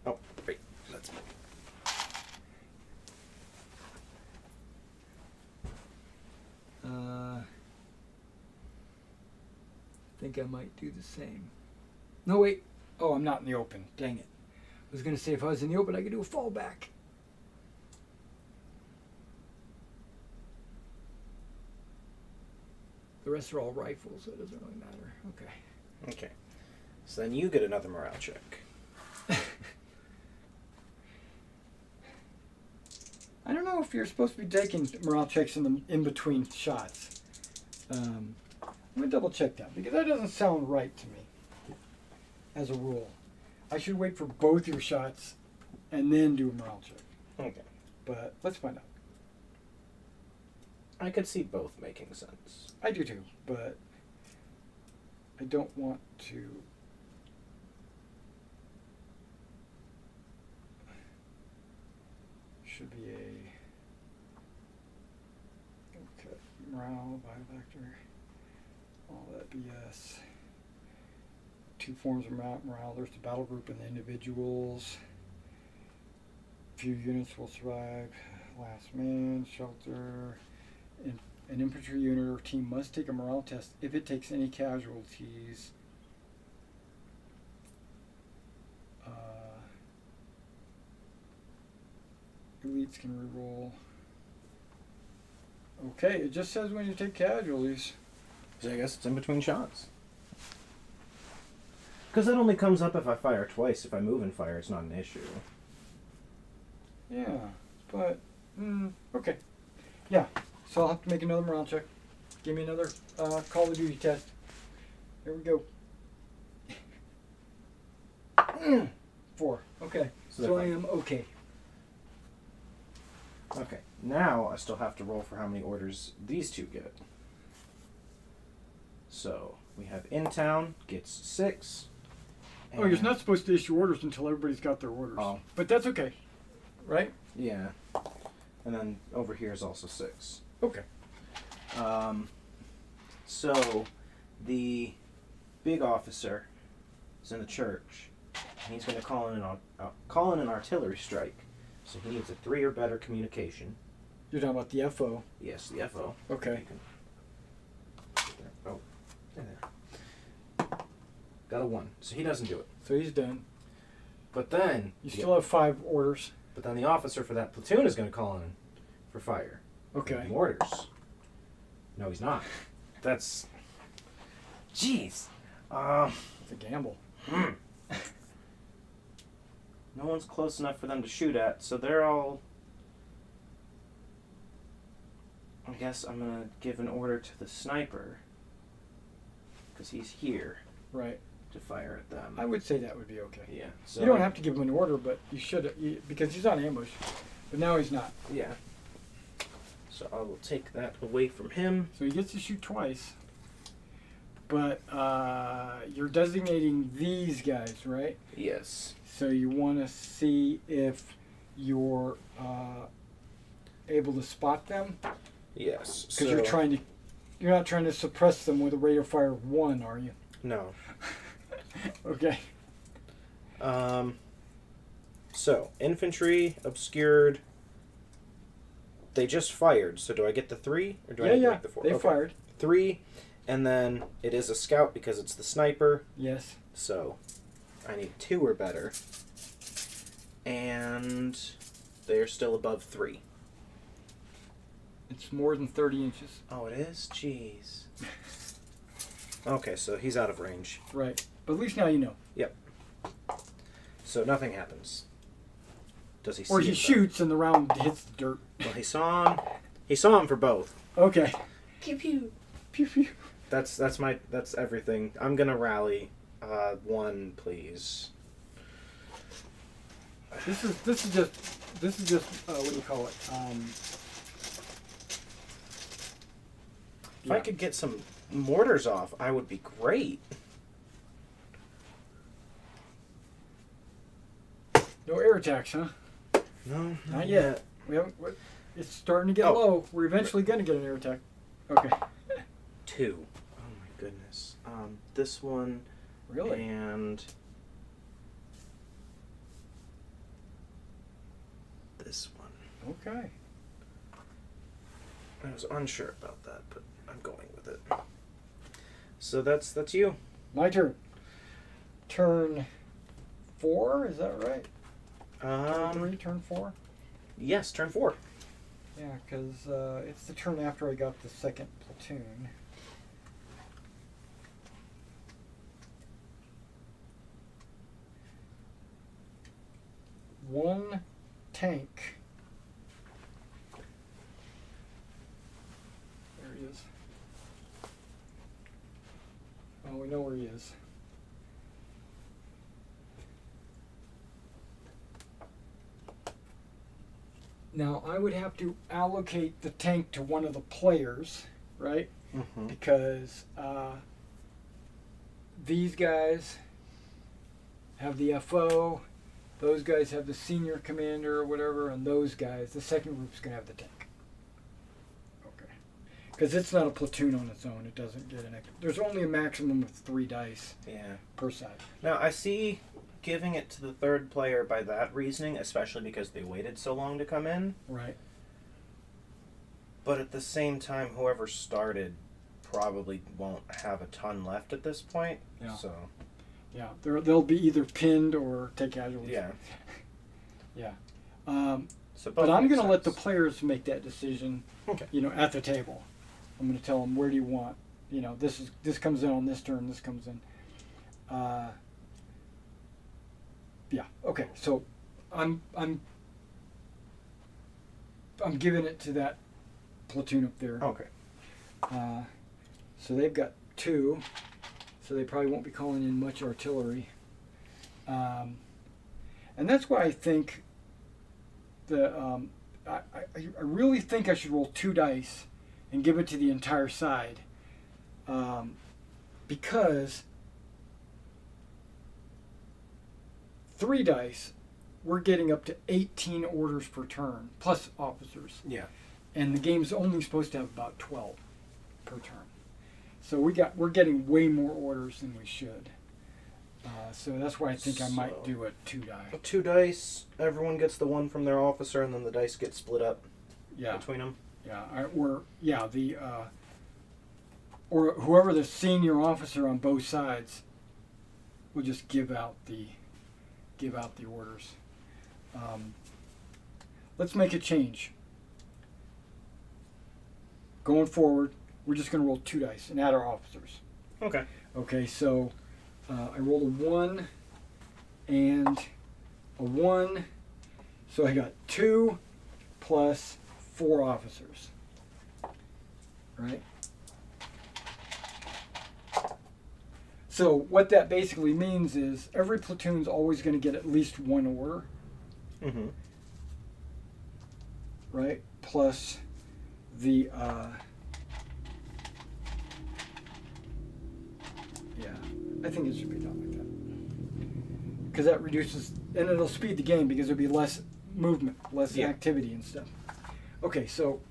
Oh, wait. That's me. I think I might do the same. No, wait. Oh, I'm not in the open. Dang it. I was going to say if I was in the open, I could do a fallback. The rest are all rifles, so it doesn't really matter. Okay. Okay. So then you get another morale check. if you're supposed to be taking morale checks in between shots. I'm gonna double check that because that doesn't sound right to me. As a rule, I should wait for both your shots and then do a morale check. Okay. But let's find out. I could see both making sense. I do too, but I don't want to. Should be a. Okay, morale, biofactor, all that BS. Two forms of morale. There's the battle group and the individuals. Few units will survive. Last man, shelter. An infantry unit or team must take a morale test if it takes any casualties. Elites can reroll. Okay, it just says when you take casualties. So I guess it's in between shots. Because that only comes up if I fire twice. If I move and fire, it's not an issue. Yeah, but okay. Yeah, so I'll have to make another morale check. Give me another Call of Duty test. Here we go. 4. Okay, so I am okay. Okay, now I still have to roll for how many orders these two get. So we have in town gets 6. Oh, you're not supposed to issue orders until everybody's got their orders. Oh. But that's okay, right? Yeah. And then over here is also 6. Okay. So the big officer is in the church. And he's going to call in an artillery strike. So he needs a 3 or better communication. You're talking about the FO. Yes, the FO. Okay. Oh, there. Got a 1. So he doesn't do it. So he's done. But then You still have 5 orders. But then the officer for that platoon is going to call in for fire. Okay. Orders. No, he's not. That's. Jeez. It's a gamble. No one's close enough for them to shoot at, so they're all. I guess I'm going to give an order to the sniper. Because he's here Right. to fire at them. I would say that would be okay. Yeah. So You don't have to give him an order, but you should, because he's on ambush. But now he's not. Yeah. So I will take that away from him. So he gets to shoot twice. But you're designating these guys, right? Yes. So you want to see if you're able to spot them, Yes. because you're not trying to suppress them with a rate of fire of 1, are you? No. Okay. So infantry obscured. They just fired. So do I get the 3 or do I need to make the 4? They fired. 3, and then it is a scout because it's the sniper. Yes. So I need 2 or better, and they're still above 3. It's more than 30 inches. Oh, it is? Jeez. Okay, so he's out of range. Right. But at least now you know. Yep. So nothing happens. Does he see Or he him, though? shoots and the round hits the dirt. Well, he saw him. He saw him for both. Okay. Pew pew. Pew pew. That's everything. I'm gonna rally. 1, please. This is just what do you call it? If I could get some mortars off, I would be great. No air attacks, huh? No, Not yet. We haven't. It's starting to get Oh. low. We're eventually going to get an air attack. Okay. 2. Oh my goodness. This one. Really? And this one. Okay. I was unsure about that, but I'm going with it. So that's you. My turn. Turn 4. Is that right? Turn 3. Turn 4. Yes, turn 4. Yeah, because it's the turn after I got the second platoon. One tank Oh, we know where he is. Now, I would have to allocate the tank to one of the players, right? Mm-hmm. Because these guys have the FO, those guys have the senior commander or whatever, and those guys, the second group's going to have the tank. Okay. Because it's not a platoon on its own. It doesn't get an extra. There's only a maximum of 3 dice per side. Now, I see giving it to the third player by that reasoning, especially because they waited so long to come in. Right. But at the same time, whoever started probably won't have a ton left at this point. Yeah. So. Yeah, they'll be either pinned or take casualties. Yeah. Yeah. So But I'm going to let the players make that decision, Okay. At the table. I'm going to tell them, where do you want? This comes in on this turn, this comes in. Yeah, okay, so I'm giving it to that platoon up there. Okay. So they've got 2, so they probably won't be calling in much artillery. And that's why I think I really think I should roll 2 dice and give it to the entire side, because 3 dice, we're getting up to 18 orders per turn, plus officers. Yeah. And the game's only supposed to have about 12 per turn. So we're getting way more orders than we should. So that's why I think I might do a 2 die. 2 dice, everyone gets the 1 from their officer, and then the dice get split up between them. Yeah, or whoever the senior officer on both sides will just give out the orders. Let's make a change. Going forward, we're just going to roll 2 dice and add our officers. Okay. Okay, so I rolled a 1 and a 1, so I got 2 plus 4 officers. Right? So what that basically means is every platoon's always going to get at least 1 order. Mm-hmm. Right? Plus the I think it should be done like that. Because that reduces, and it'll speed the game because there'll be less movement, less activity and stuff. Okay, so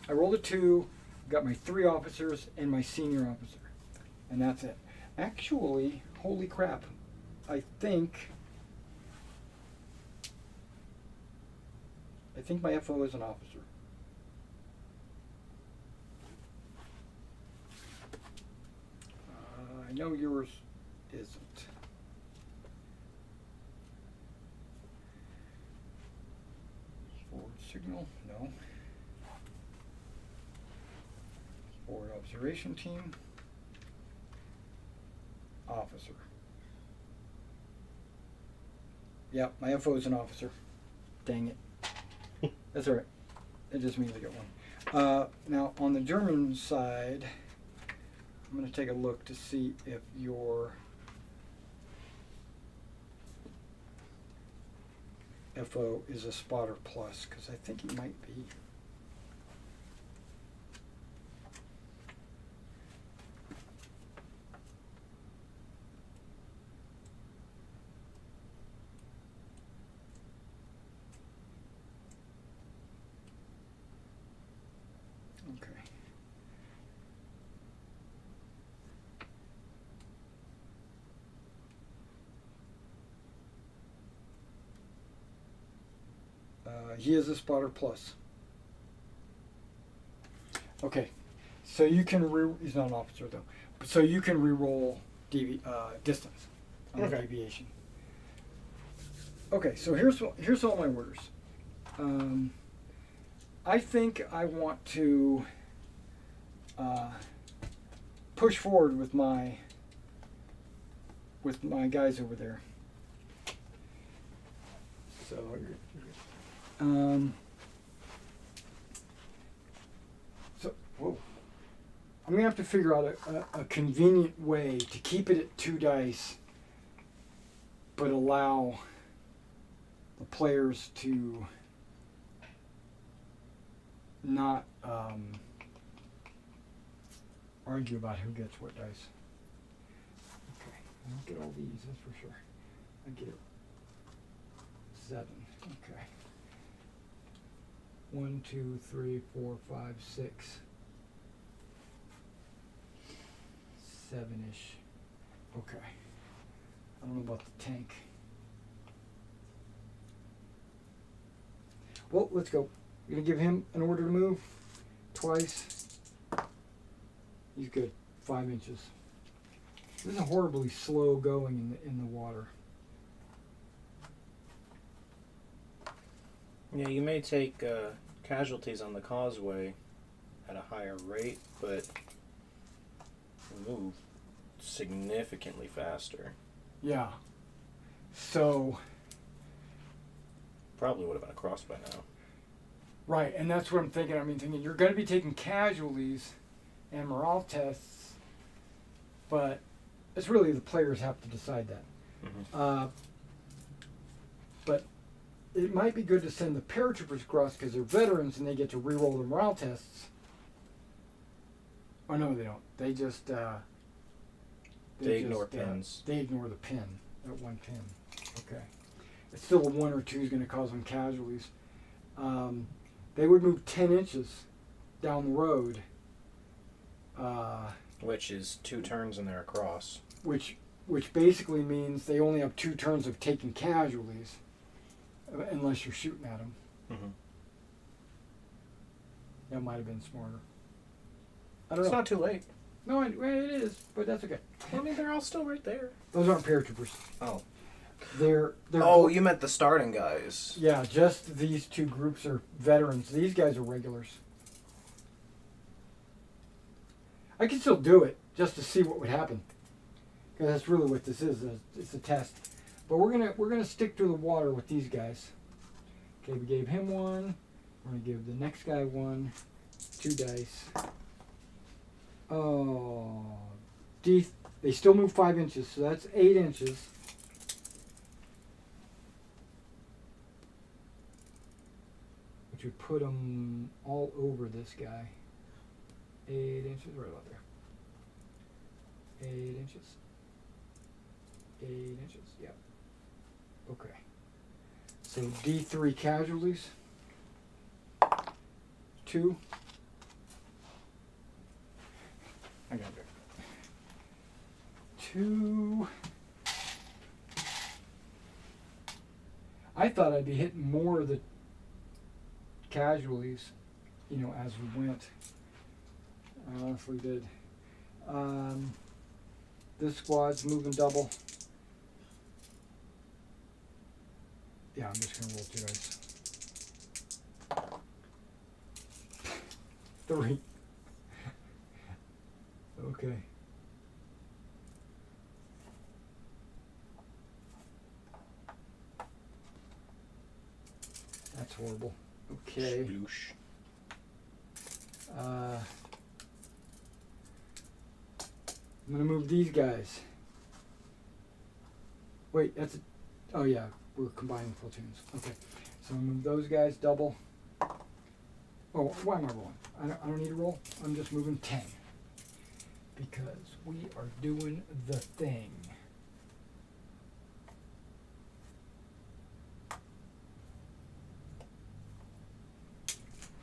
I rolled a 2, got my 3 officers and my senior officer. And that's it. Actually, holy crap, I think my FO is an officer. I know yours isn't. Forward signal, no. Forward observation team. Officer. Yeah, my FO is an officer. Dang it. That's alright. It just means I got 1. Now, on the German side, I'm going to take a look to see if your FO is a spotter plus, because I think he might be. Okay. He is a spotter plus. Okay, so you can he's not an officer though. So you can re-roll distance on the deviation. Okay, so here's all my orders. I think I want to push forward with my guys over there. So whoa. I'm gonna have to figure out a convenient way to keep it at 2 dice, but allow the players to not argue about who gets what dice. Okay, I don't get all these, that's for sure. I get 7. Okay. 1, 2, 3, 4, 5, 6. 7-ish. Okay. I don't know about the tank. Well, let's go. You're gonna give him an order to move twice. He's good. 5 inches. This is horribly slow going in the water. Yeah, you may take casualties on the causeway at a higher rate, but move significantly faster. Yeah. So. Probably would have been across by now. Right, and that's what I'm thinking. Thinking you're going to be taking casualties and morale tests, but it's really the players have to decide that. Mm-hmm. But it might be good to send the paratroopers across because they're veterans and they get to re-roll the morale tests. Oh no, they don't. They just they ignore pins. They ignore the pin, that 1 pin. Okay, it's still a 1 or 2 is going to cause them casualties. They would move 10 inches down the road. Which is 2 turns and they're across. Which basically means they only have 2 turns of taking casualties, unless you're shooting at them. Mm-hmm. That might have been smarter. I don't know. It's not too late. No, it is, but that's okay. I mean, they're all still right there. Those aren't paratroopers. Oh. They're Oh, you meant the starting guys. Yeah, just these 2 groups are veterans. These guys are regulars. I can still do it just to see what would happen, because that's really what this is. It's a test. But we're gonna stick to the water with these guys. Okay, we gave him 1. We're gonna give the next guy 1. 2 dice. Oh, they still move 5 inches, so that's 8 inches. Which would put them all over this guy. 8 inches, right about there. 8 inches. 8 inches, yeah. Okay. So D3 casualties. 2. I got it. 2. I thought I'd be hitting more of the casualties, as we went. I honestly did. This squad's moving double. Yeah, I'm just gonna roll 2 dice. 3. Okay. That's horrible. Okay. Sploosh. I'm gonna move these guys. Wait, that's oh yeah, we're combining platoons. Okay, so I'm gonna move those guys double. Oh, why am I rolling? I don't need to roll. I'm just moving 10 because we are doing the thing.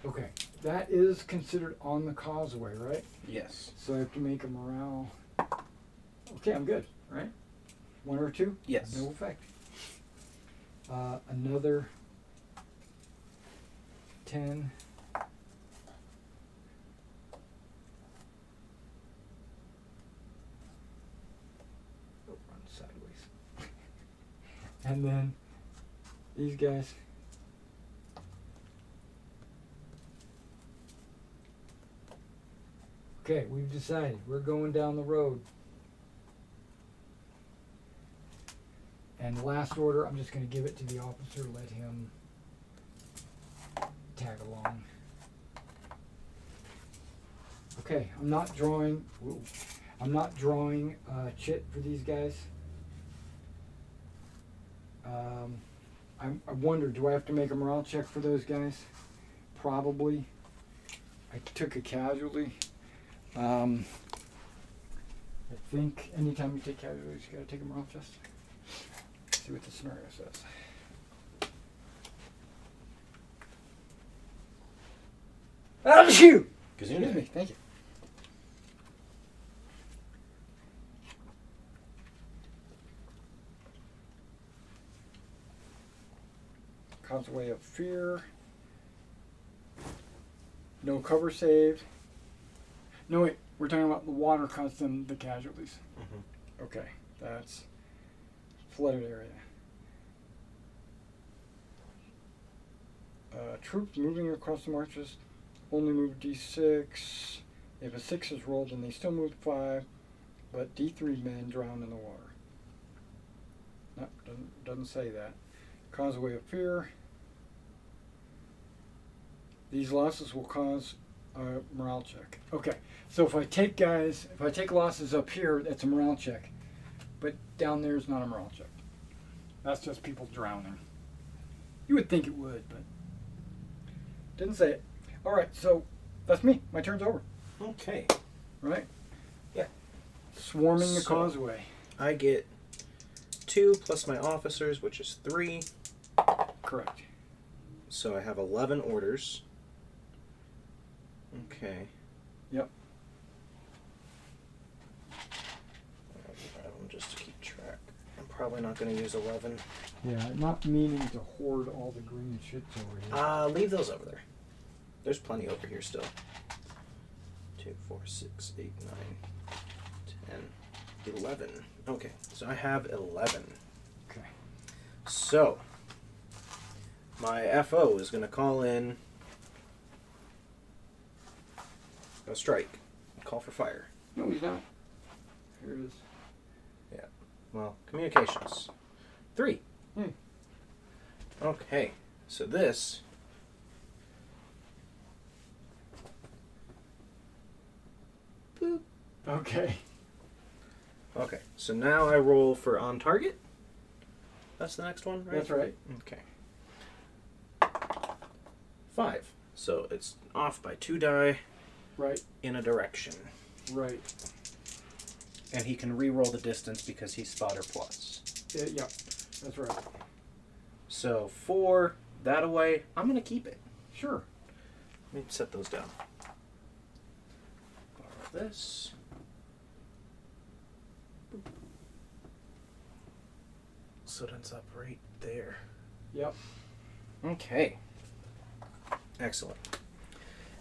Okay, that is considered on the causeway, right? Yes. So I have to make a morale. Okay, I'm good, right? 1 or 2? Yes. No effect. Another 10. Oh, run sideways. And then these guys. Okay, we've decided we're going down the road. And the last order, I'm just going to give it to the officer, let him tag along. Okay. Okay, I'm not drawing. Whoa, I'm not drawing chit for these guys. I wonder, do I have to make a morale check for those guys? Probably. I took a casualty. I think anytime you take casualties, you gotta take a morale test. See what the scenario says. Ah, shoot! Excuse me, thank you. Causeway of Fiere. No cover saved. No, wait, we're talking about the water caused them the casualties. Mm-hmm. Okay, that's flooded area. Troops moving across the marshes only move D6. If a 6 is rolled, then they still move 5, but D3 men drown in the water. No, doesn't say that. Causeway of Fiere. These losses will cause a morale check. Okay, so if I take losses up here, that's a morale check. But down there is not a morale check. That's just people drowning. You would think it would, but didn't say it. All right, so that's me. My turn's over. Okay. Right? Yeah. Swarming the So- causeway. I get 2 plus my officers, which is 3. Correct. So I have 11 orders. Okay. Yep. Just to keep track. I'm probably not going to use 11. Yeah, not meaning to hoard all the green shits over here. Leave those over there. There's plenty over here still. 2, 4, 6, 8, 9, 10, 11. Okay, so I have 11. Okay. So, my FO is going to call in a strike. Call for fire. No, he's not. Here it is. Yeah. Well, communications. 3. Okay, so this... Boop. Okay. Okay, so now I roll for on target. That's the next one, right? That's right. Okay. 5. So it's off by 2 die Right. in a direction. Right. And he can re-roll the distance because he's spotter plus. Yeah, that's right. So 4, that away. I'm going to keep it. Sure. Let me set those down. Borrow this. So it ends up right there. Yep. Okay. Excellent.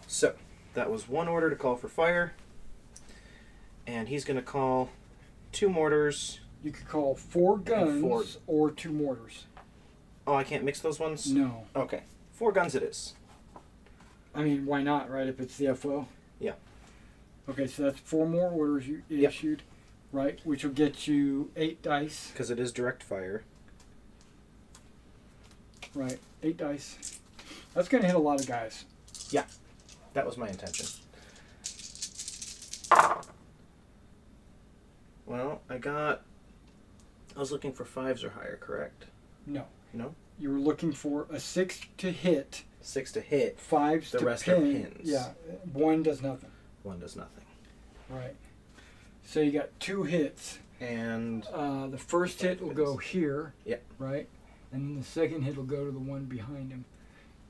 So, that was 1 order to call for fire. And he's going to call 2 mortars. You could call 4 guns 4. or 2 mortars. Oh, I can't mix those ones? No. Okay. 4 guns it is. I mean, why not, right, if it's the FO? Yeah. Okay, so that's 4 more orders you issued, right, which will get you 8 dice. Because it is direct fire. Right, 8 dice. That's going to hit a lot of guys. Yeah. That was my intention. Well, I was looking for 5s or higher, correct? No. No? You were looking for a 6 to hit, 6 to hit. 5s The to rest pin. are pins. Yeah, 1 does nothing. 1 does nothing. Right. So you got 2 hits. And The first hit will go here. Yeah. Right? And then the second hit will go to the one behind him.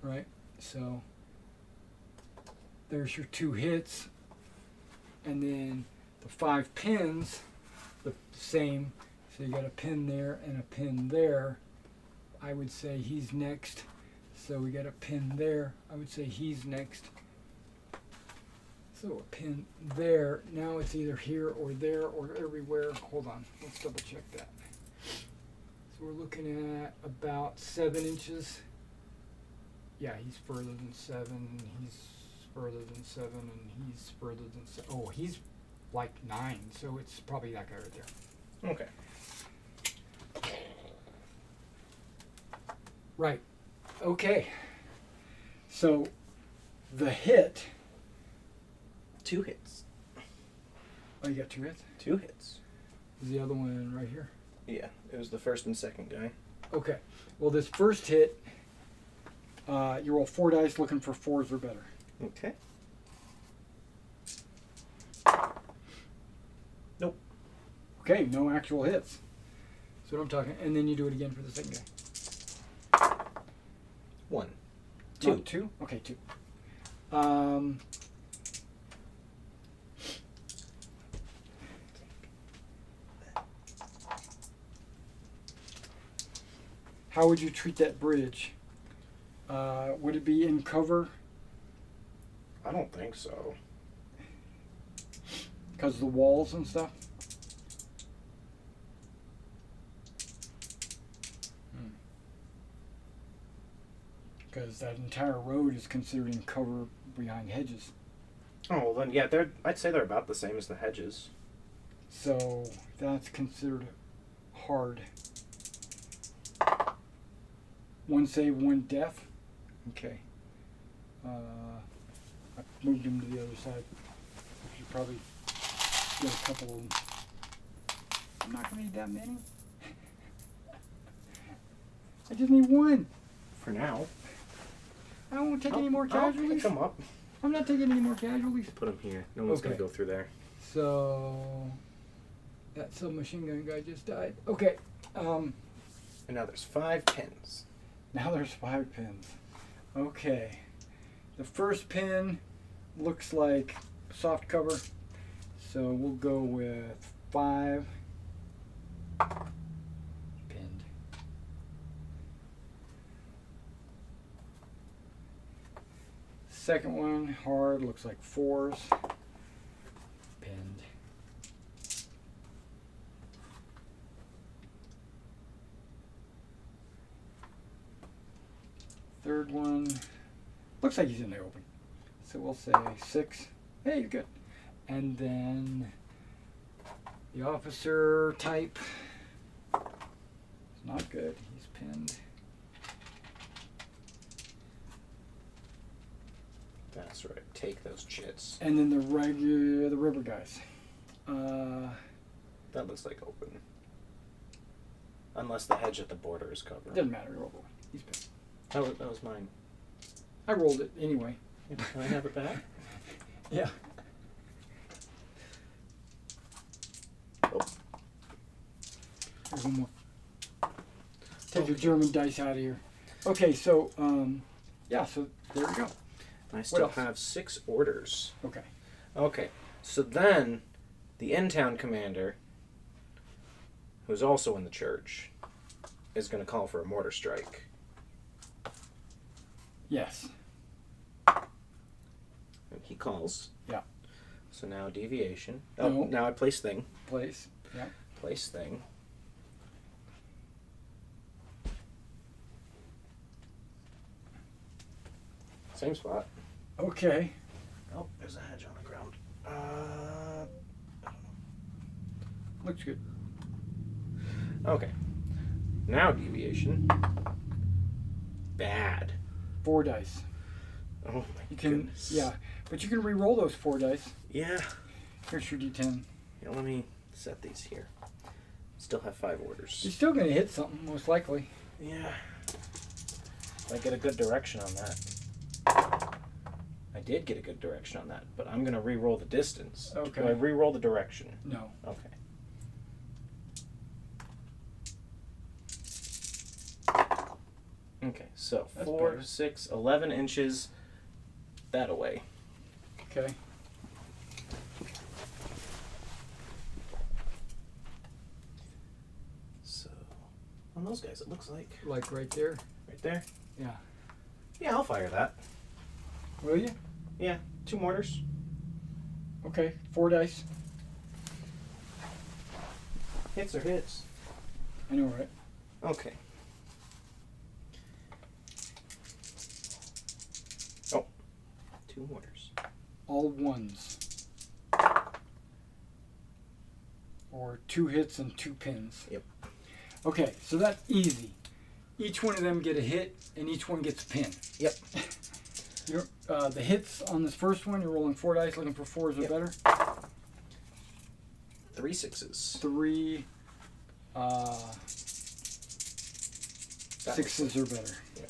Right? So there's your 2 hits. And then the 5 pins, the same. So you got a pin there and a pin there. I would say he's next. So we got a pin there. I would say he's next. So a pin there. Now it's either here or there or everywhere. Hold on. Let's double check that. So we're looking at about 7 inches. Yeah, he's further than 7. He's further than 7. And he's further than 7. Oh, he's like 9. So it's probably that guy right there. okay. Right. Okay. So the hit 2 hits. Oh, you got 2 hits? 2 hits. Is the other one right here? Yeah, it was the first and second guy. Okay. Well, this first hit, you roll 4 dice looking for 4s or better. Okay. Nope. Okay, no actual hits. That's what I'm talking. And then you do it again for the second guy. 1. 2. 2. 2? Okay, 2. How would you treat that bridge? Would it be in cover? I don't think so. Because of the walls and stuff? Because that entire road is considered in cover behind hedges. Oh, well then, yeah, I'd say they're about the same as the hedges. So that's considered hard. 1 save, 1 death. Okay. I moved him to the other side. I should probably get a couple of them. I'm not going to need that many. I just need 1. For now. I won't take any more I'll casualties. pick them up. I'm not taking any more casualties. Put them here. No one's going Okay. to go through there. So that submachine gun guy just died. Okay. And now there's 5 pins. Now there's 5 pins. Okay. The first pin looks like soft cover. So we'll go with 5 pinned. Second one, hard, looks like 4s. Pinned. Third one, looks like he's in the open. So we'll say 6. Hey, good. And then the officer type is not good. He's pinned. That's right. Take those chits. And then the river guys. That looks like open. Unless the hedge at the border is covered. Doesn't matter. Roll the one. He's pinned. That was mine. I rolled it anyway. Can I have it back? Yeah. Oh. Here's one more. Take your German dice out of here. Okay, so yeah, so there we go. I still else? have 6 orders. Okay. Okay, so then the in-town commander, who's also in the church, is going to call for a mortar strike. Yes. And he calls. Yeah. So now deviation. Oh, No. now I place thing. Place. Yeah. Place thing. Same spot. Okay. Oh, there's a hedge on the ground. Looks good. Okay. Now deviation. Bad. 4 dice. Oh my You can, goodness. yeah, but you can re-roll those 4 dice. Yeah. Here's your D10. Yeah, let me set these here. Still have 5 orders. You're still going to hit something, most likely. Yeah. I get a good direction on that. I did get a good direction on that, but I'm going to re-roll the distance. Okay. Do I re-roll the direction? No. Okay. Okay, so That's 4, better. 6, 11 inches that away. Okay. So, on those guys, it looks like. Like right there. Right there? Yeah. Yeah, I'll fire that. Will you? Yeah, 2 mortars. Okay. 4 dice. Hits are hits. I know, right? Okay. Oh, 2 mortars. All 1s. Or 2 hits and 2 pins. Yep. Okay, so that's easy. Each one of them get a hit, and each one gets a pin. Yep. The hits on this first one, you're rolling 4 dice, looking for 4s or better. 3 6s. 3 6s or better. Yeah.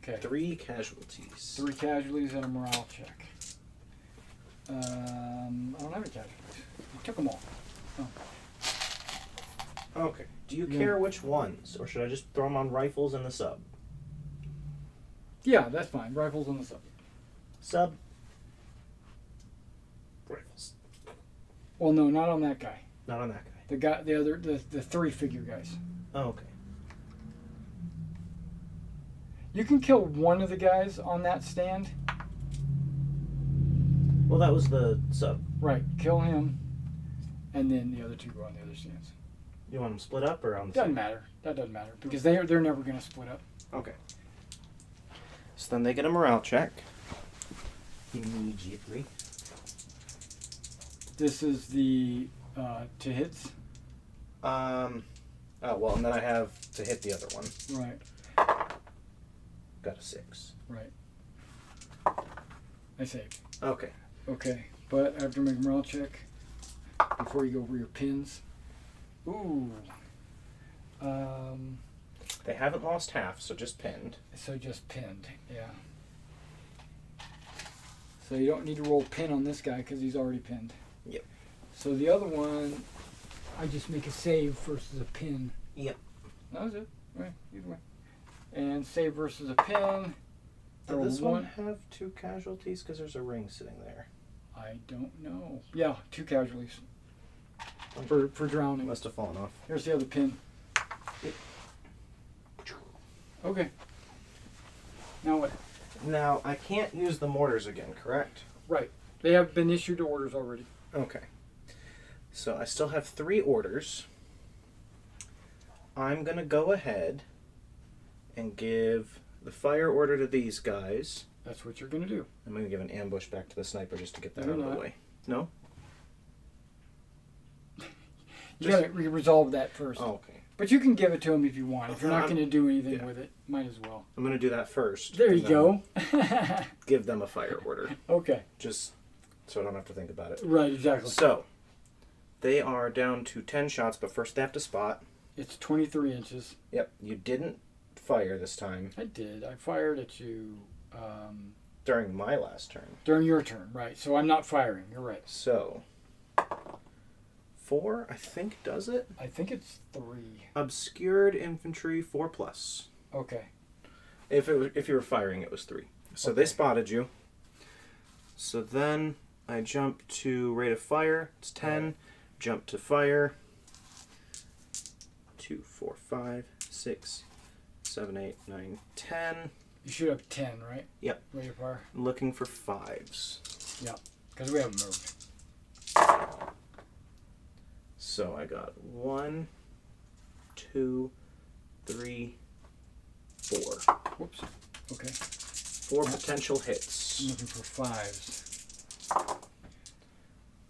Okay. 3 casualties. 3 casualties and a morale check. I don't have any casualties. You took them all. Oh. Okay. Do you Yeah. care which ones, or should I just throw them on rifles in the sub? Yeah, that's fine. Rifles on the sub. Sub. Rifles. Well, no, not on that guy. Not on that guy. The 3-figure guys. Oh, okay. You can kill one of the guys on that stand. Well, that was the sub. Right, kill him, and then the other 2 go on the other stands. You want them split up or on the Doesn't sub? matter. That doesn't matter because they're never going to split up. Okay. So then they get a morale check. Immediately. This is the to hits. Oh, well, and then I have to hit the other one. Right, Got a 6. right. I saved. Okay. Okay, but I have to make a morale check before you go over your pins. Ooh. They haven't lost half, so just pinned. So just pinned, yeah. So you don't need to roll pin on this guy because he's already pinned. Yep. So the other one, I just make a save versus a pin. Yep. That was it. Right, either way. And save versus a pin. Does this one have 2 casualties? Because there's a ring sitting there. I don't know. Yeah, 2 casualties. For drowning. Must have fallen off. Here's the other pin. Yep. Okay. Now what? Now, I can't use the mortars again, correct? Right. They have been issued orders already. Okay. So I still have 3 orders. I'm going to go ahead and give the fire order to these guys. That's what you're going to do. I'm going to give an ambush back to the sniper just to get that You're out of not. the way. No? You got to resolve that first. Oh, okay. But you can give it to him if you want. If you're not I'm- going to do anything yeah. with it, might as well. I'm going to do that first. There and you go. then Give them a fire order. Okay. Just so I don't have to think about it. Right, exactly. So, they are down to 10 shots, but first they have to spot. It's 23 inches. Yep, you didn't fire this time I did. I fired at you during my last turn. during your turn, right. So I'm not firing. You're right. So, 4, I think, does it? I think it's 3. Obscured infantry, 4+. Okay. If you were firing, it was 3. So Okay. they spotted you. So then I jump to rate of fire. It's 10. Right. Jump to fire. 2, 4, 5, 6, 7, 8, 9, 10. You should have 10, right? Yep. Rate of fire. I'm looking for 5s. Yeah. Because we haven't moved. So I got 1, 2, 3, 4. Whoops. Okay. 4 potential hits. I'm looking for 5s.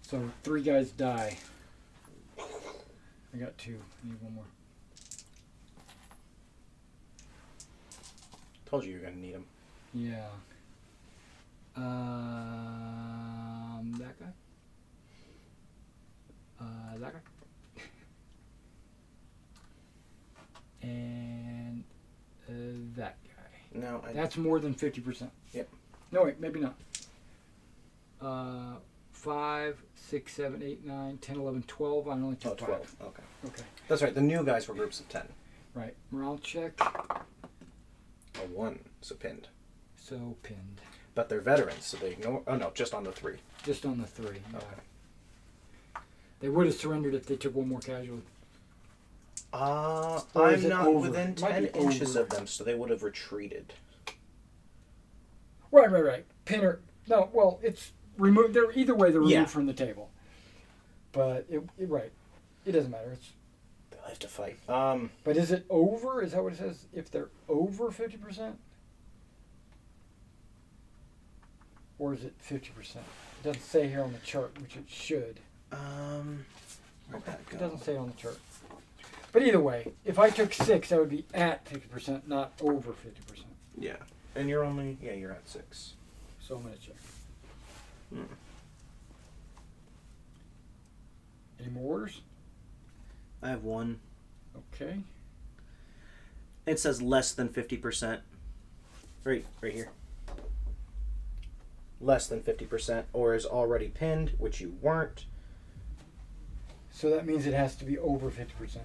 So 3 guys die. I got 2. I need 1 more. Told you were going to need them. Yeah. That guy. That guy. And that guy. No, That's more than 50%. Yep. No, wait, maybe not. 5, 6, 7, 8, 9, 10, 11, 12. I only took 12. 5. Okay. Okay. That's right. The new guys were groups of 10. Right. Morale check. A 1, so pinned. So pinned. But they're veterans, so they ignore. Oh no, just on the 3. Just on the 3. Yeah. Okay. They would have surrendered if they took 1 more casualty. Or is I'm it not over? within It might 10 be inches over. of them, so they would have retreated. Right. Pinner. No, well, it's removed. They're either way. They're removed Yeah. from the table. But right, it doesn't matter. It's. They'll have to fight. But is it over? Is that what it says? If they're over 50%, or is it 50%? It doesn't say here on the chart, which it should. Where'd that go? It doesn't say on the chart. But either way, if I took 6, I would be at 50%, not over 50%. Yeah. And you're only... Yeah, you're at 6. So I'm going to check. Any more orders? I have 1. Okay. It says less than 50%. Right here. Less than 50%, or is already pinned, which you weren't. So that means it has to be over 50%.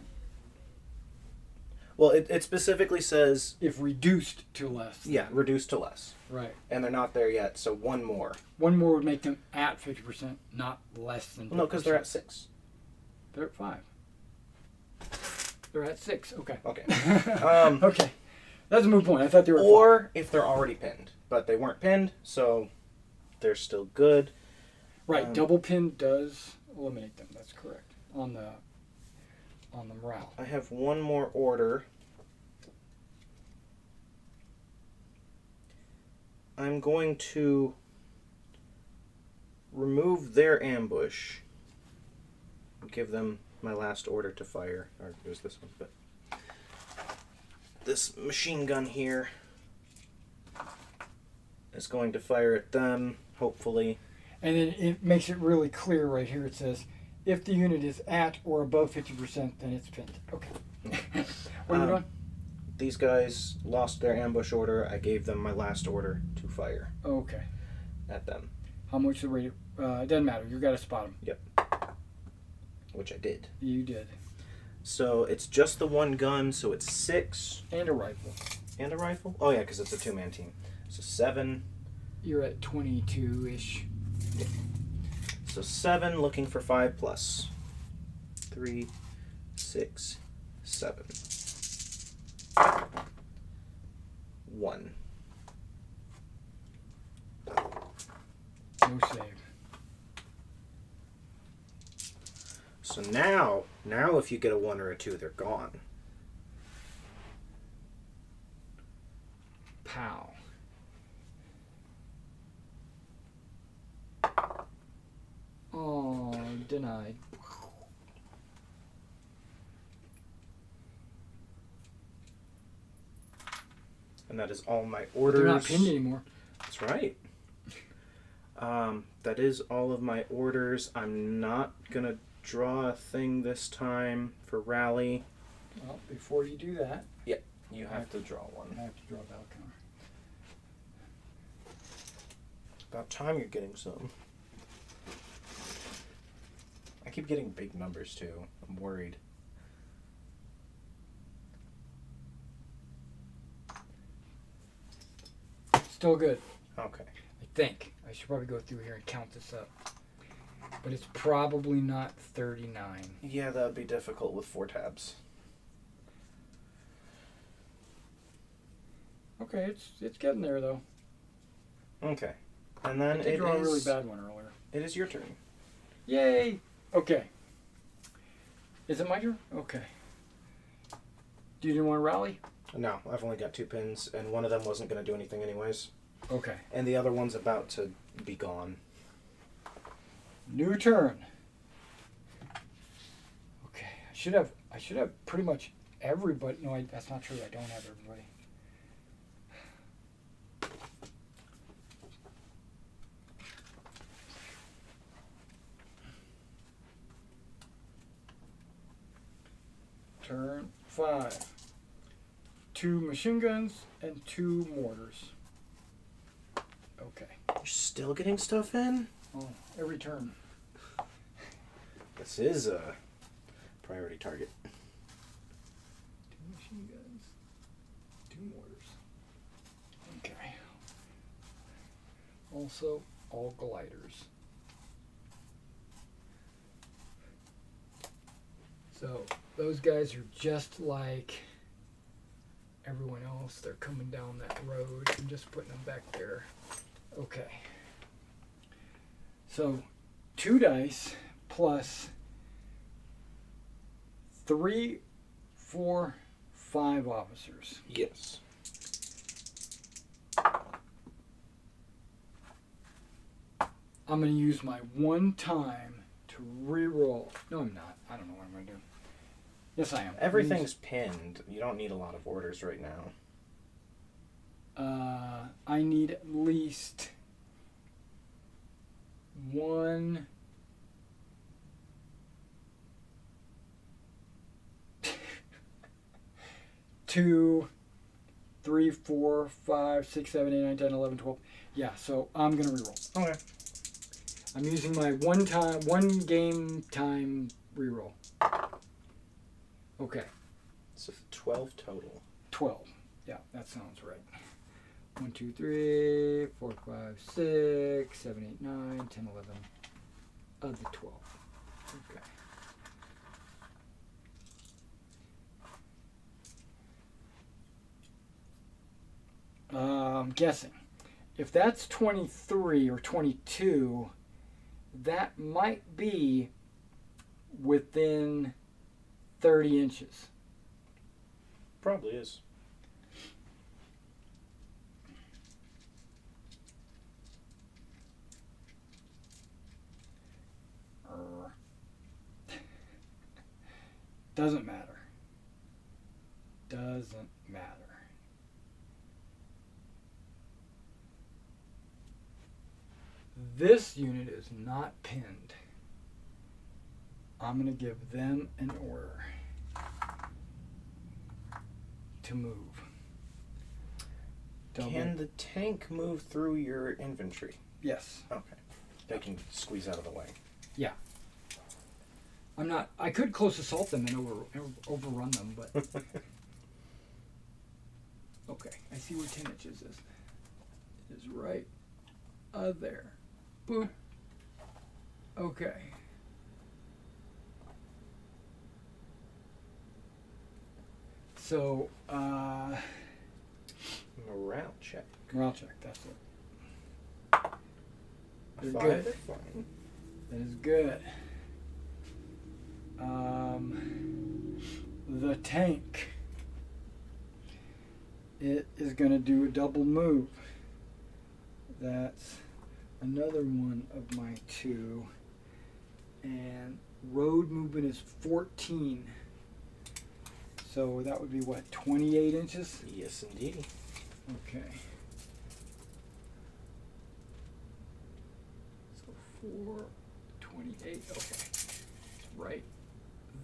Well, it specifically says... If reduced to less. Yeah, reduced to less. Right. And they're not there yet, so 1 more. 1 more would make them at 50%, not less than 50%. Well, no, because they're at 6. They're at 5. They're at 6. Okay. Okay. Okay. That's a moot point. I thought they were at Or if they're already pinned. But they weren't pinned, so they're still good. 5. Right. Double pin does eliminate them. That's correct. On the morale. I have 1 more order. I'm going to remove their ambush. Give them my last order to fire. Or it was this one, but this machine gun here is going to fire at them, hopefully. And then it makes it really clear right here. It says, if the unit is at or above 50%, then it's pinned. Okay. What are you doing? These guys lost their ambush order. I gave them my last order to fire Okay. at them. How much the rate? It doesn't matter. You got to spot them. Yep. Which I did. You did. So it's just the 1 gun, so it's 6. And a rifle. And a rifle? Oh yeah, because it's a 2-man team. So 7. You're at 22-ish. So 7, looking for 5 plus. 3, 6, 7. 1. No save. So now if you get a 1 or a 2, they're gone. Pow. Oh, denied. And that is all my But orders. they're not pinned anymore. That's right. That is all of my orders. I'm not going to draw a thing this time for rally. Well, before you do that, You have to draw one. I have to draw a battle counter. About time you're getting some. I keep getting big numbers too. I'm worried. Still good. Okay. I think. I should probably go through here and count this up. But it's probably not 39. Yeah, that would be difficult with 4 tabs. Okay, it's getting there though. Okay. And I then did it draw a really is, bad one earlier. it is your turn. Yay! Okay. Is it my turn? Okay. Do you want to rally? No, I've only got 2 pins, and one of them wasn't going to do anything anyways. Okay. And the other one's about to be gone. New turn. Okay. I should have pretty much everybody. No, that's not true. I don't have everybody. Turn 5. 2 machine guns and 2 mortars. Okay. You're still getting stuff in? Oh, every turn. This is a priority target. 2 machine guns. 2 mortars. Okay. Also, all gliders. So, those guys are just like everyone else. They're coming down that road. I'm just putting them back there. Okay. So, 2 dice plus 3, 4, 5 officers. Yes. I'm going to use my 1 time to re-roll. No, I'm not. I don't know what I'm going to do. Yes, I am. Everything's pinned. You don't need a lot of orders right now. I need at least one. Two, 3, 4, 5, 6, 7, 8, 9, 10, 11, 12. Yeah, so I'm gonna reroll. Okay. I'm using my one game time reroll. Okay. So 12 total. 12. Yeah, that sounds right. 1, 2, 3, 4, 5, 6, 7, 8, 9, 10, 11 of the 12. Okay. I'm guessing. If that's 23 or 22, that might be within 30 inches. Probably is. Doesn't matter. Doesn't matter. This unit is not pinned. I'm going to give them an order to move. Can the tank move through your infantry? Yes. Okay. They can squeeze out of the way. Yeah. I could close assault them and overrun them, but. Okay, I see where 10 inches is. It is right there. Boop. Okay. So, Morale check. morale check, that's it. They're 5 good. are fine. That is good. The tank. It is going to do a double move. That's another one of my 2. And road movement is 14. So that would be what, 28 inches? Yes, indeed. Okay. So 4, 28. Okay. Right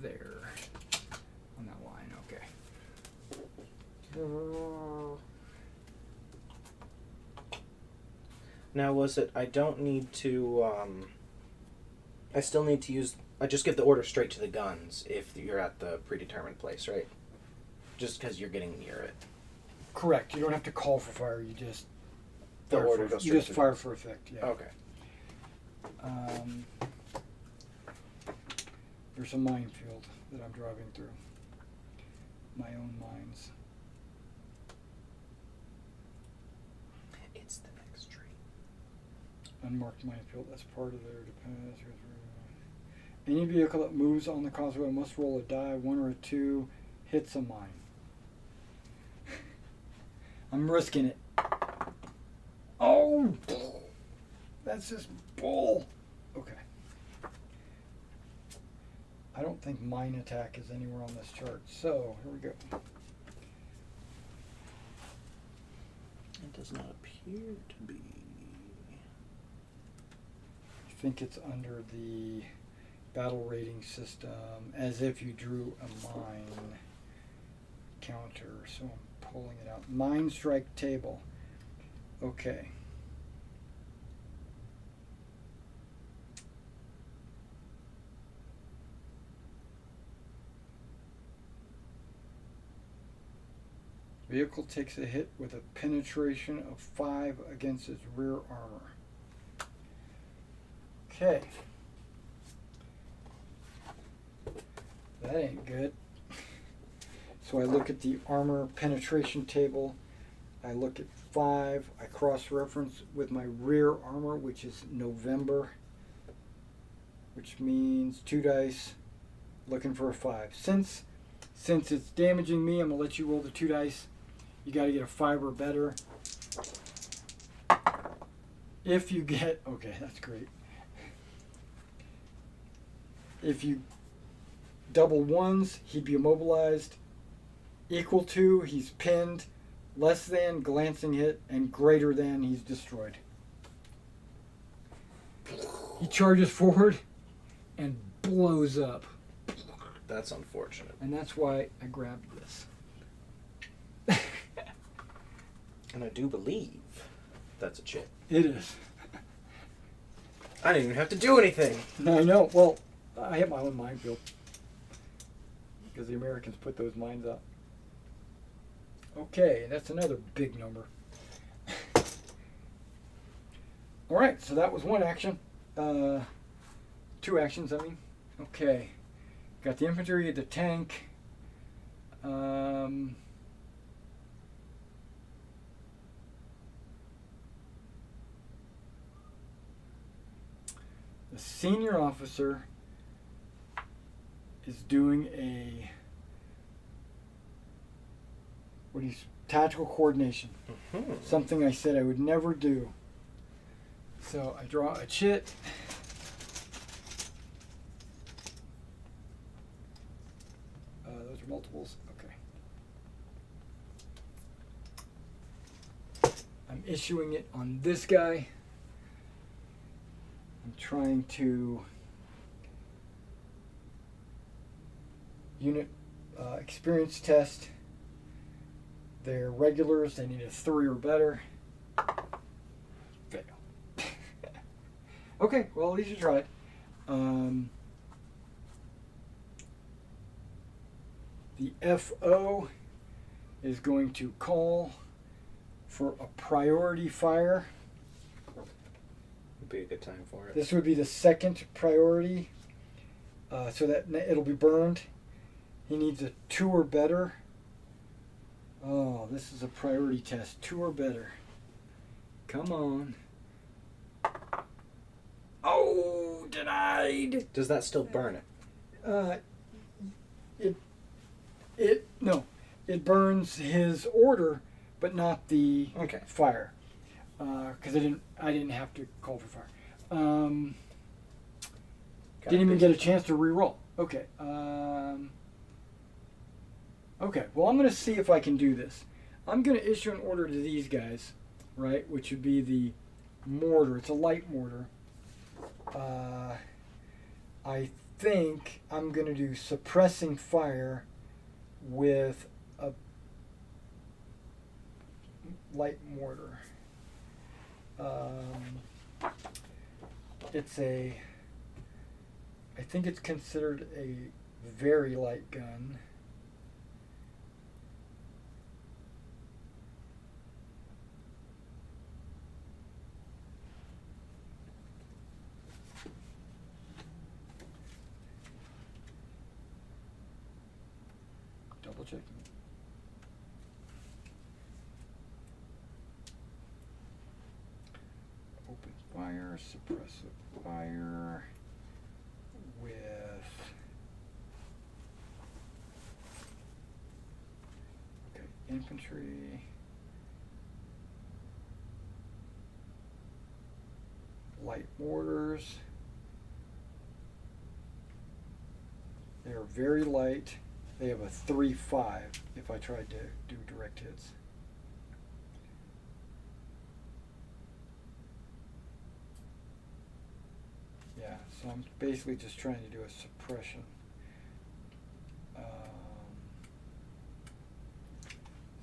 there on that line. Okay. Now, was it? I don't need to. I still need to use. I just give the order straight to the guns if you're at the predetermined place, right? Just because you're getting near it. Correct. You don't have to call for fire. You just The fire order for, goes you straight just to fire the for effect. Yeah. Okay. There's a minefield that I'm driving through. My own mines. It's the next tree. Unmarked minefield. That's part of their dependence. Any vehicle that moves on the causeway must roll a die. 1 or a 2 hits a mine. I'm risking it. Oh, that's just bull. Okay. I don't think mine attack is anywhere on this chart. So here we go. It does not appear to be. I think it's under the battle rating system, as if you drew a mine counter. So I'm pulling it out. Mine strike table. Okay. Vehicle takes a hit with a penetration of 5 against its rear armor. Okay. That ain't good. So I look at the armor penetration table. I look at 5. I cross-reference with my rear armor, which is November, which means 2 dice, looking for a 5. Since it's damaging me, I'm going to let you roll the 2 dice. You got to get a 5 or better. If you get... Okay, that's great. If you double 1s, he'd be immobilized. Equal to, he's pinned. less than glancing hit, and greater than he's destroyed. He charges forward and blows up. That's unfortunate. And that's why I grabbed this. And I do believe that's a chip. It is. I didn't even have to do anything. I know. Well, I hit my own minefield. Because the Americans put those mines up. Okay, that's another big number. Alright, so that was one action. 2 actions, I mean. Okay. Got the infantry, the tank. The senior officer is doing a tactical coordination. Mm-hmm. Something I said I would never do. So I draw a chit. Those are multiples. Okay. I'm issuing it on this guy. I'm trying to unit experience test. They're regulars. They need a 3 or better. Fail. Okay, well, at least you tried. The FO is going to call for a priority fire. Would be a good time for it. This would be the second priority, so that it'll be burned. He needs a 2 or better. Oh, this is a priority test. 2 or better. Come on. Oh, denied. Does that still burn it? No, it burns his order, but not the Okay. fire. Because I didn't have to call for fire. Didn't even get a chance to re-roll. Okay. Okay. Well, I'm gonna see if I can do this. I'm gonna issue an order to these guys, right? Which would be the mortar. It's a light mortar. I think I'm gonna do suppressing fire with a light mortar. I think it's considered a very light gun. Double checking. Open fire, suppressive fire with infantry, light mortars. They are very light. They have a 3-5 if I tried to do direct hits. Yeah, so I'm basically just trying to do a suppression.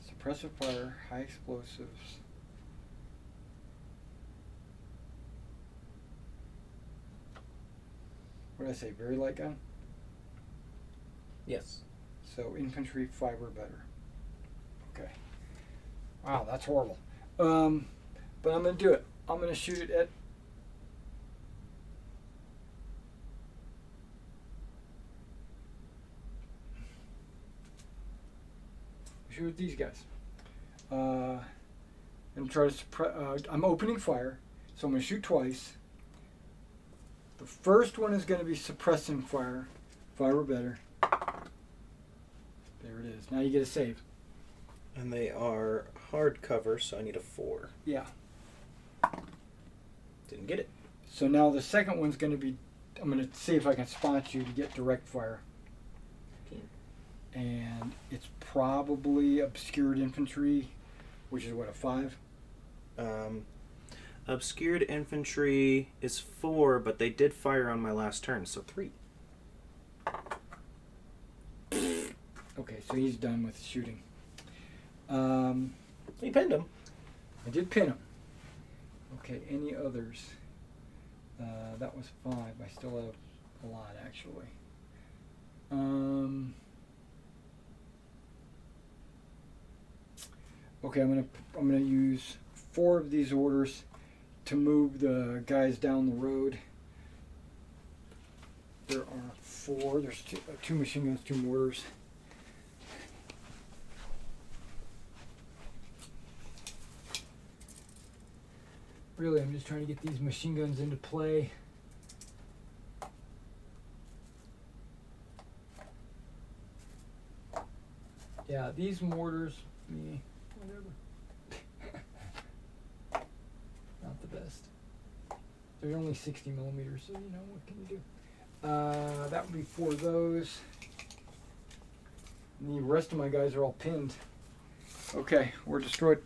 Suppressive fire, high explosives. What did I say? Very light gun? Yes. So infantry 5 or better. Okay. Wow, that's horrible. But I'm going to do it. I'm going to shoot it at... Shoot at these guys. And try to suppress... I'm opening fire, so I'm going to shoot twice. The first one is going to be suppressing fire. 5 or better. There it is. Now you get a save. And they are hard cover, so I need a 4. Yeah. Didn't get it. So now the second one's going to be... I'm going to see if I can spot you to get direct fire. Okay. And it's probably obscured infantry. which is what, a 5? Obscured infantry is 4, but they did fire on my last turn, so 3. Okay, so he's done with shooting. You pinned him. I did pin him. Okay, any others? That was 5. I still have a lot, actually. Okay, I'm gonna use 4 of these orders to move the guys down the road. There are 4. There's 2 machine guns, 2 mortars. Really, I'm just trying to get these machine guns into play. Yeah, these mortars, whatever. Not the best. They're only 60 millimeters, so you know, what can you do? That would be 4 of those. And the rest of my guys are all pinned. Okay, we're destroyed.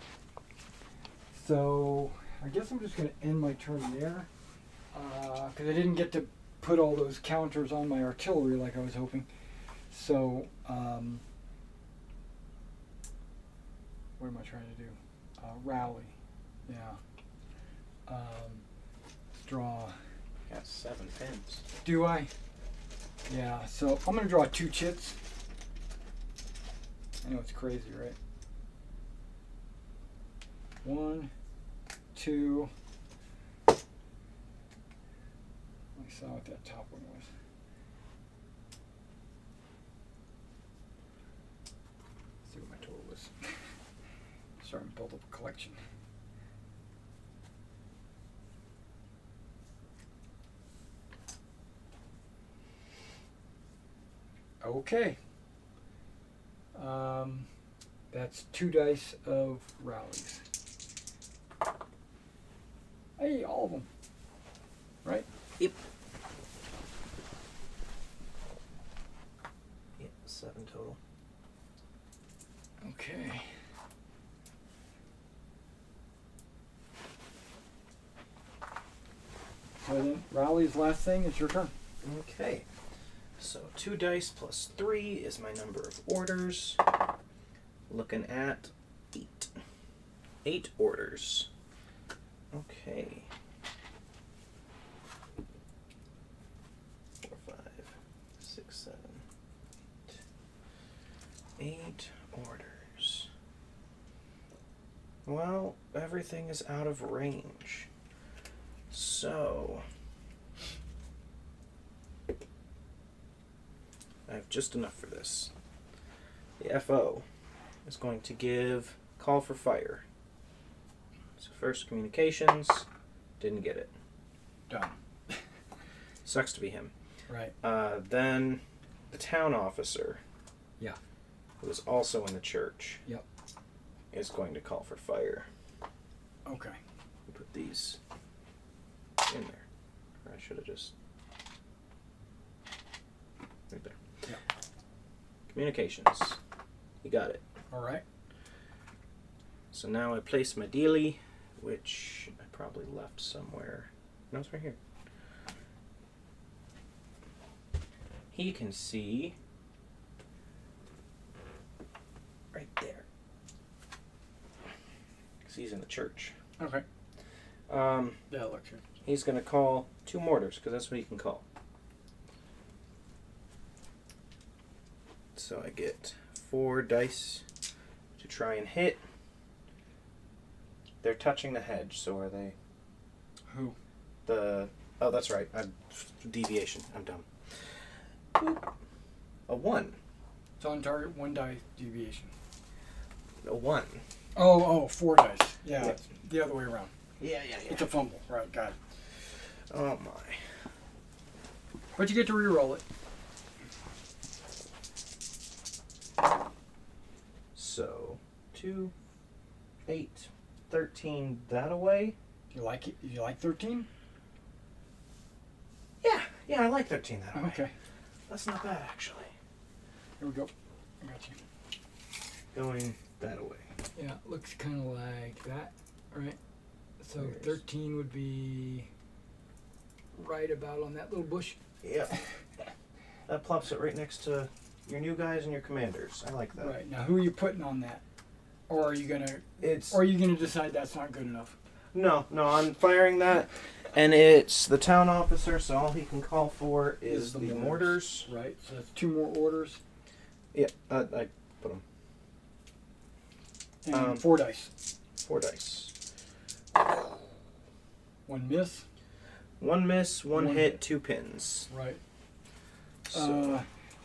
So I guess I'm just going to end my turn there, because I didn't get to put all those counters on my artillery like I was hoping. So, what am I trying to do? Rally. Yeah. Let's draw. Got 7 pins. Do I? Yeah, so I'm going to draw 2 chits. I know it's crazy, right? 1, 2. I saw what that top one was. Let's see what my total is. Starting to build up a collection. Okay. That's 2 dice of rallies. Hey, all of them. Right? Yep. Yep, 7 total. Okay. So then, rally's last thing. It's your turn. Okay. So 2 dice plus 3 is my number of orders. Looking at 8. 8 orders. Okay. 4, 5, 6, 7, 8 orders. Well, everything is out of range. So I have just enough for this. The FO is going to give call for fire. So first communications, didn't get it. Done. Sucks to be him. Right. Then the town officer, Yeah. who is also in the church, Yep. is going to call for fire. Okay. We'll put these in there. Or I should have just... right there. Yeah. Communications. You got it. All right. So now I place my dealie, which I probably left somewhere. No, it's right here. He can see right there. Because he's in the church. Okay. Yeah, look here. He's going to call 2 mortars, because that's what he can call. So I get 4 dice to try and hit. They're touching the hedge, so are they? Who? Oh, that's right. Deviation. I'm dumb. Boop. A 1. It's on target, 1 die deviation. A 1. Oh, 4 dice. Yeah, Yeah. it's the other way around. Yeah. It's a fumble. Right, got it. Oh my. But you get to re-roll it. So, 2, 8, 13 that away. You like it? You like 13? Yeah, I like 13 that away. Okay. That's not bad, actually. Here we go. I got you. Going that away. Yeah, it looks kind of like that, right? So There's- 13 would be right about on that little bush. Yep. That plops it right next to your new guys and your commanders. I like that. Right, now who are you putting on that? Or are you gonna It's decide that's not good enough? no. I'm firing that, and it's the town officer. So all he can call for is the mortars. Right, so that's 2 more orders. Yeah, I put them And 4 dice. 4 dice. 1 miss. 1 miss, 1 One hit, hit. 2 pins. Right. So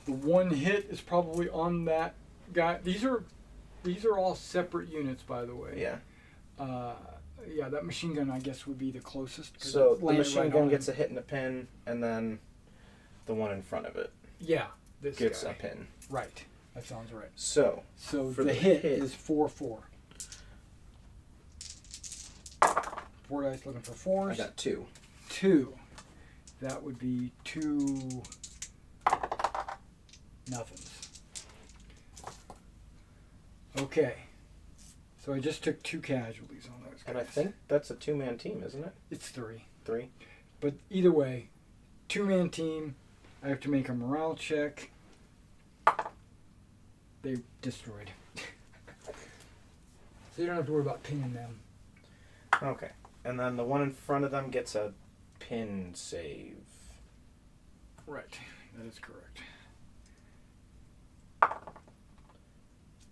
The 1 hit is probably on that guy. These are all separate units, by the way. yeah. Yeah, that machine gun, I guess, would be the closest. 'Cause So it the landed machine right gun on gets him. a hit and a pin, and then the one in front of it Yeah, this gets guy. a pin. Right. That sounds right. So So for the the hit hit- is 4-4. 4 dice looking for 4s. I got 2. 2. That would be 2 nothings. Okay. So I just took 2 casualties on those guys. And I think that's a 2-man team, isn't it? it's 3. 3. But either way, 2-man team. I have to make a morale check. They destroyed. So you don't have to worry about pinning them. Okay. And then the one in front of them gets a pin save. Right. That is correct.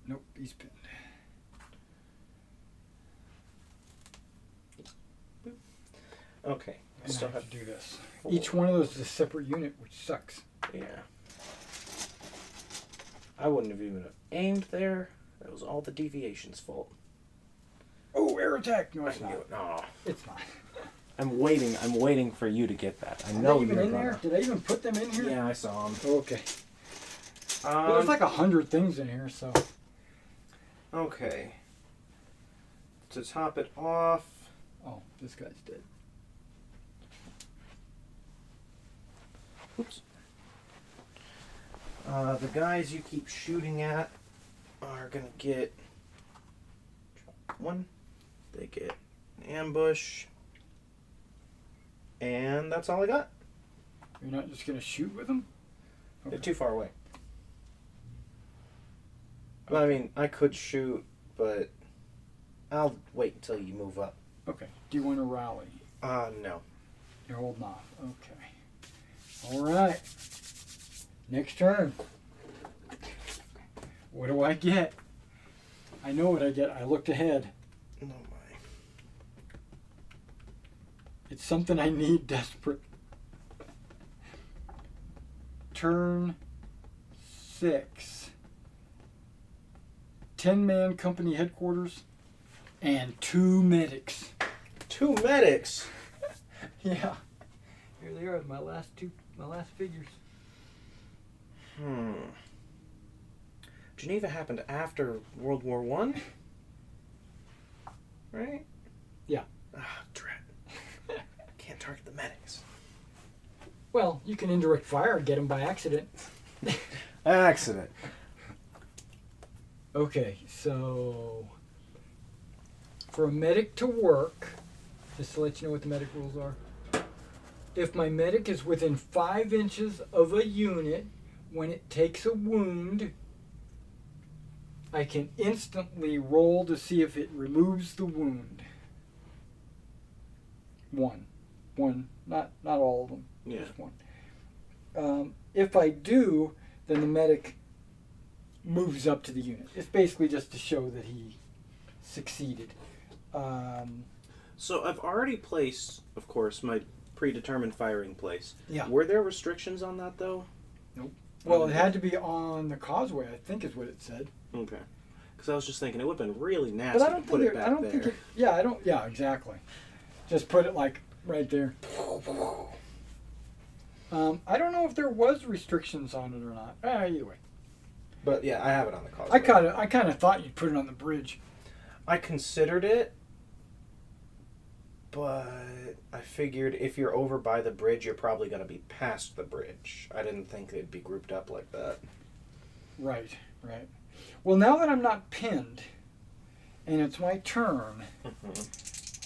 Nope, he's pinned. Okay. I And still I have have to do this. 4. Each one of those is a separate unit, which sucks. Yeah. I wouldn't have even aimed there. That was all the deviation's fault. Oh, air attack! No, it's I not. knew it. No. It's not. I'm waiting for you to get that. I Are know they even you're in gonna. there? Did I even put them in here? Yeah, I saw them. Okay. Well, there's like 100 things in here, so. Okay. To top it off, Oh, this guy's dead. oops. The guys you keep shooting at are gonna get 1. They get an ambush, and that's all I got. You're not just gonna shoot with them? They're too far away. Well, I mean, I could shoot, but I'll wait until you move up. Okay. Do you want to rally? No. You're holding off. Okay. All right. Next turn. What do I get? I know what I get. I looked ahead. No, my. It's something I need desperate. Turn 6. 10-man company headquarters and 2 medics. 2 medics! Yeah. Here they are, my last figures. Geneva happened after World War One, right? Yeah. Ah, dread. Can't target the medics. Well, you can indirect fire and get them by accident. Accident. Okay, so for a medic to work, just to let you know what the medic rules are, if my medic is within 5 inches of a unit when it takes a wound, I can instantly roll to see if it removes the wound. One, not all of them, Yeah. just one. If I do, then the medic moves up to the unit. It's basically just to show that he succeeded. So I've already placed, of course, my predetermined firing place. Yeah. Were there restrictions on that though? Well, it had to be on the causeway, I think is what it said. Okay. Because I was just thinking it would have been really nasty But I to don't put think it back I don't there. think it. Yeah, I don't. Yeah, exactly. Just put it like right there. I don't know if there was restrictions on it or not. Either way, But yeah, I have it on the causeway. I kind of thought you'd put it on the bridge. I considered it, but I figured if you're over by the bridge, you're probably going to be past the bridge. I didn't think they'd be grouped up like that. Right. Well, now that I'm not pinned, and it's my turn.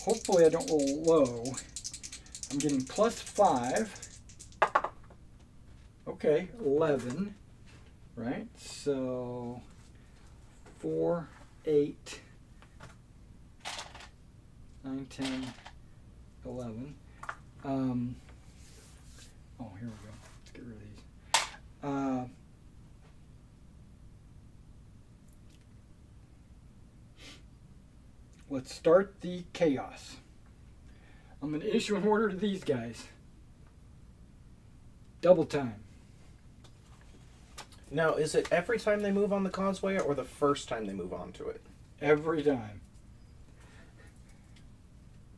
Hopefully I don't roll low. I'm getting +5. Okay, 11. Right? So 4, 8, 9, 10, 11. Oh, here we go. Let's get rid of these. Let's start the chaos. I'm going to issue an order to these guys. Double time. Now, is it every time they move on the causeway or the first time they move onto it? Every time.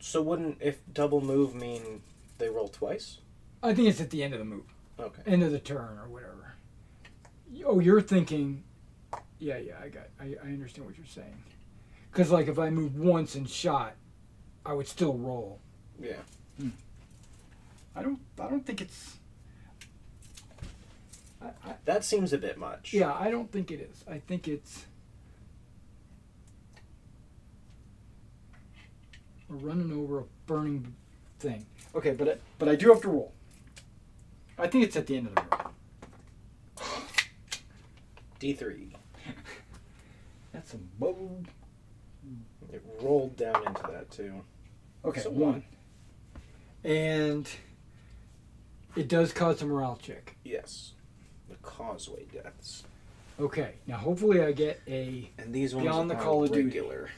So wouldn't, if double move mean they roll twice? I think it's at the end of the move. Okay. End of the turn or whatever. Oh, you're thinking... Yeah, I understand what you're saying. Because, like, if I moved once and shot, I would still roll. Yeah. I don't think it's... That seems a bit much. Yeah, I don't think it is. I think it's... We're running over a burning thing. Okay, but I do have to roll. I think it's at the end of the roll. D3. That's some bold. It rolled down into that too. Okay, So 1. And it does cause a morale check. Yes. The causeway deaths. Okay, now hopefully I get a... And these ones Beyond the are Call of Duty. regular.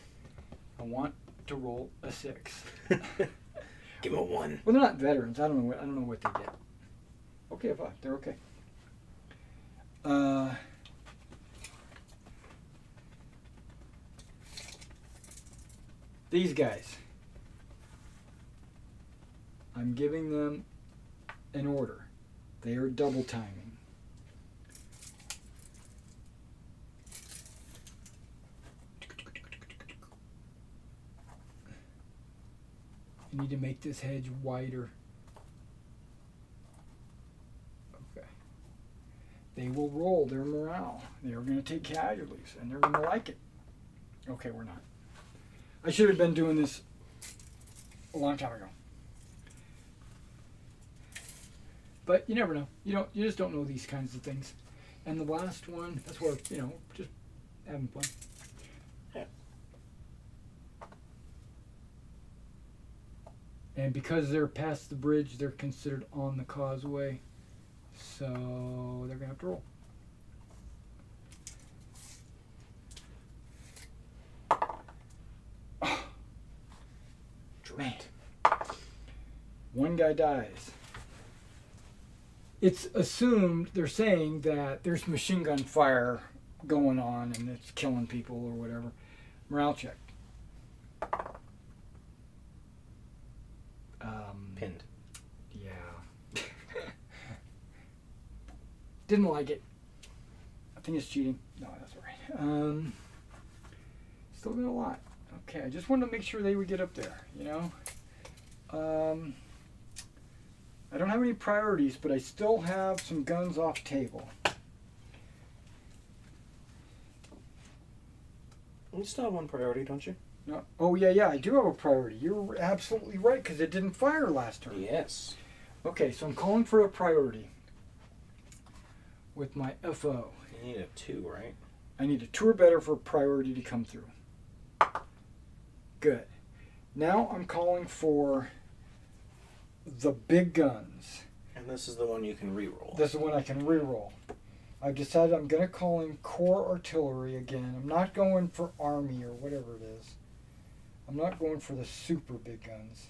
I want to roll a 6. Give them a 1. Well, they're not veterans. I don't know what they get. Okay, fine. They're okay. These guys. I'm giving them an order. They are double timing. You need to make this hedge wider. Okay. They will roll their morale. They are going to take casualties, and they're going to like it. Okay, we're not. I should have been doing this a long time ago. But you never know. You just don't know these kinds of things. And the last one, that's where, just having fun. Yeah. And because they're past the bridge, they're considered on the causeway. So they're going to have to roll. Oh. Man. One guy dies. It's assumed, they're saying that there's machine gun fire going on and it's killing people or whatever. Morale check. Pinned. Yeah. Didn't like it. I think it's cheating. No, that's all right. Still got a lot. Okay, I just wanted to make sure they would get up there, I don't have any priorities, but I still have some guns off table. You still have one priority, don't you? No. Oh, yeah, I do have a priority. You're absolutely right, because it didn't fire last turn. Yes. Okay, so I'm calling for a priority with my FO. You need a 2, right? I need a 2 or better for priority to come through. Good. Now I'm calling for the big guns. And this is the one you can reroll. This is one I can reroll. I've decided I'm going to call in core artillery again. I'm not going for army or whatever it is. I'm not going for the super big guns.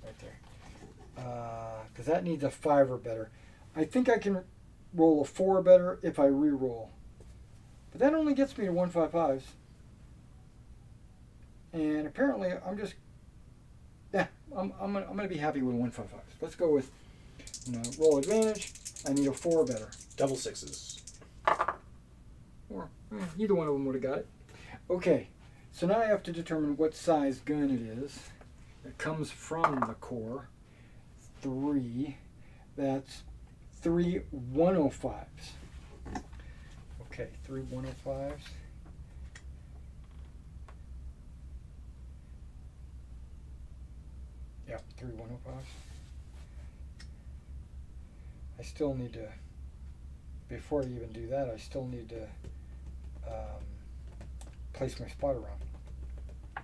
Right there. Because that needs a 5 or better. I think I can roll a 4 or better if I re-roll. But that only gets me to 155s. And apparently I'm just... Yeah, I'm gonna be happy with 155s. Let's go with roll advantage. I need a 4 or better. Double 6s. Or either one of them would have got it. Okay, so now I have to determine what size gun it is. It comes from the core. 3. That's 3 105s. Okay, 3 105s. Yeah, 3 105s. I still need to, before I even do that, I still need to place my spotter on.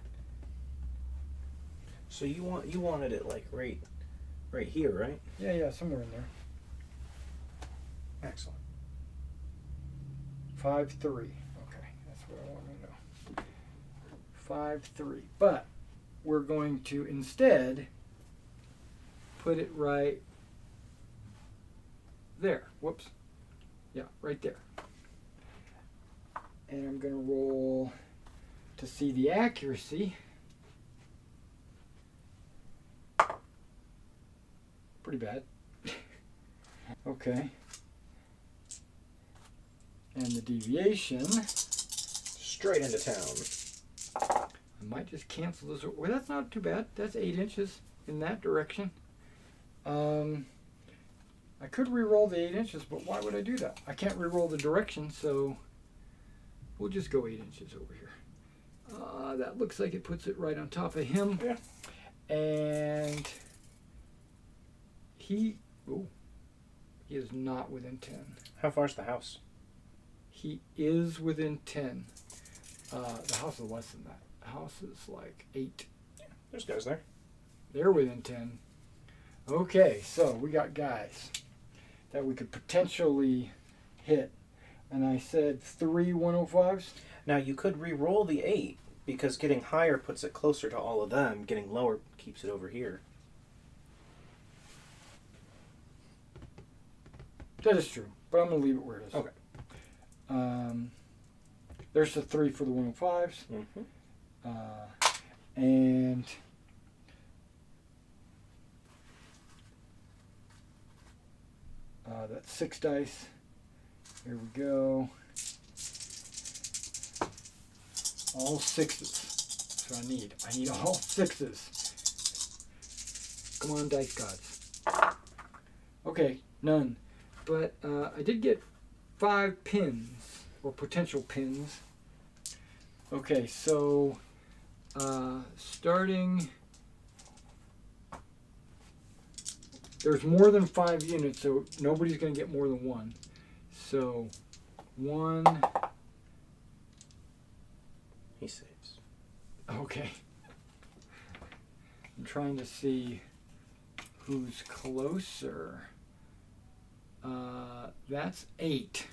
So you wanted it like right here, right? Yeah, somewhere in there. Excellent. 5-3. Okay, that's what I want to know. 5-3. But we're going to instead put it right there. Whoops. Yeah, right there. And I'm going to roll to see the accuracy. Pretty bad. Okay. And the deviation. Straight into town. I might just cancel this. Well, that's not too bad. That's 8 inches in that direction. I could re-roll the 8 inches, but why would I do that? I can't re-roll the direction, so we'll just go 8 inches over here. That looks like it puts it right on top of him. Yeah. And he is not within 10. How far's the house? He is within 10. The house is less than that. The house is like 8. Yeah, there's guys there. They're within 10. Okay, so we got guys that we could potentially hit. And I said 3 105s. Now you could re-roll the 8 because getting higher puts it closer to all of them. Getting lower keeps it over here. That is true, but I'm going to leave it where it is. Okay. There's the 3 for the 105s. Mm-hmm. And that's 6 dice. Here we go. All 6s. That's what I need. I need all 6s. Come on, dice gods. Okay, none. But I did get 5 pins, or potential pins. Okay, so starting, there's more than 5 units, so nobody's going to get more than 1. So 1. He saves. Okay. I'm trying to see who's closer. That's 8.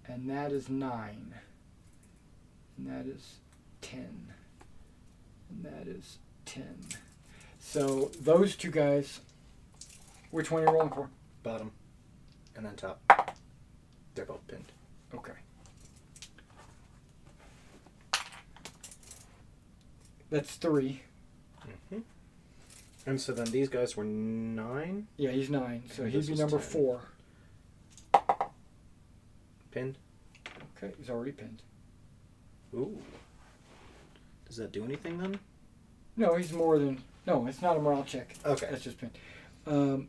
And that is 9. And that is 10. And that is 10. So those 2 guys, which one are you rolling for? Bottom. And then top. They're both pinned. Okay. That's 3. Mm-hmm. And so then these guys were 9? Yeah, he's 9. So And he'd this be is number 10. 4. Pinned? Okay, he's already pinned. Ooh. Does that do anything then? No, he's more than... No, it's not a morale check. Okay. That's just pinned. And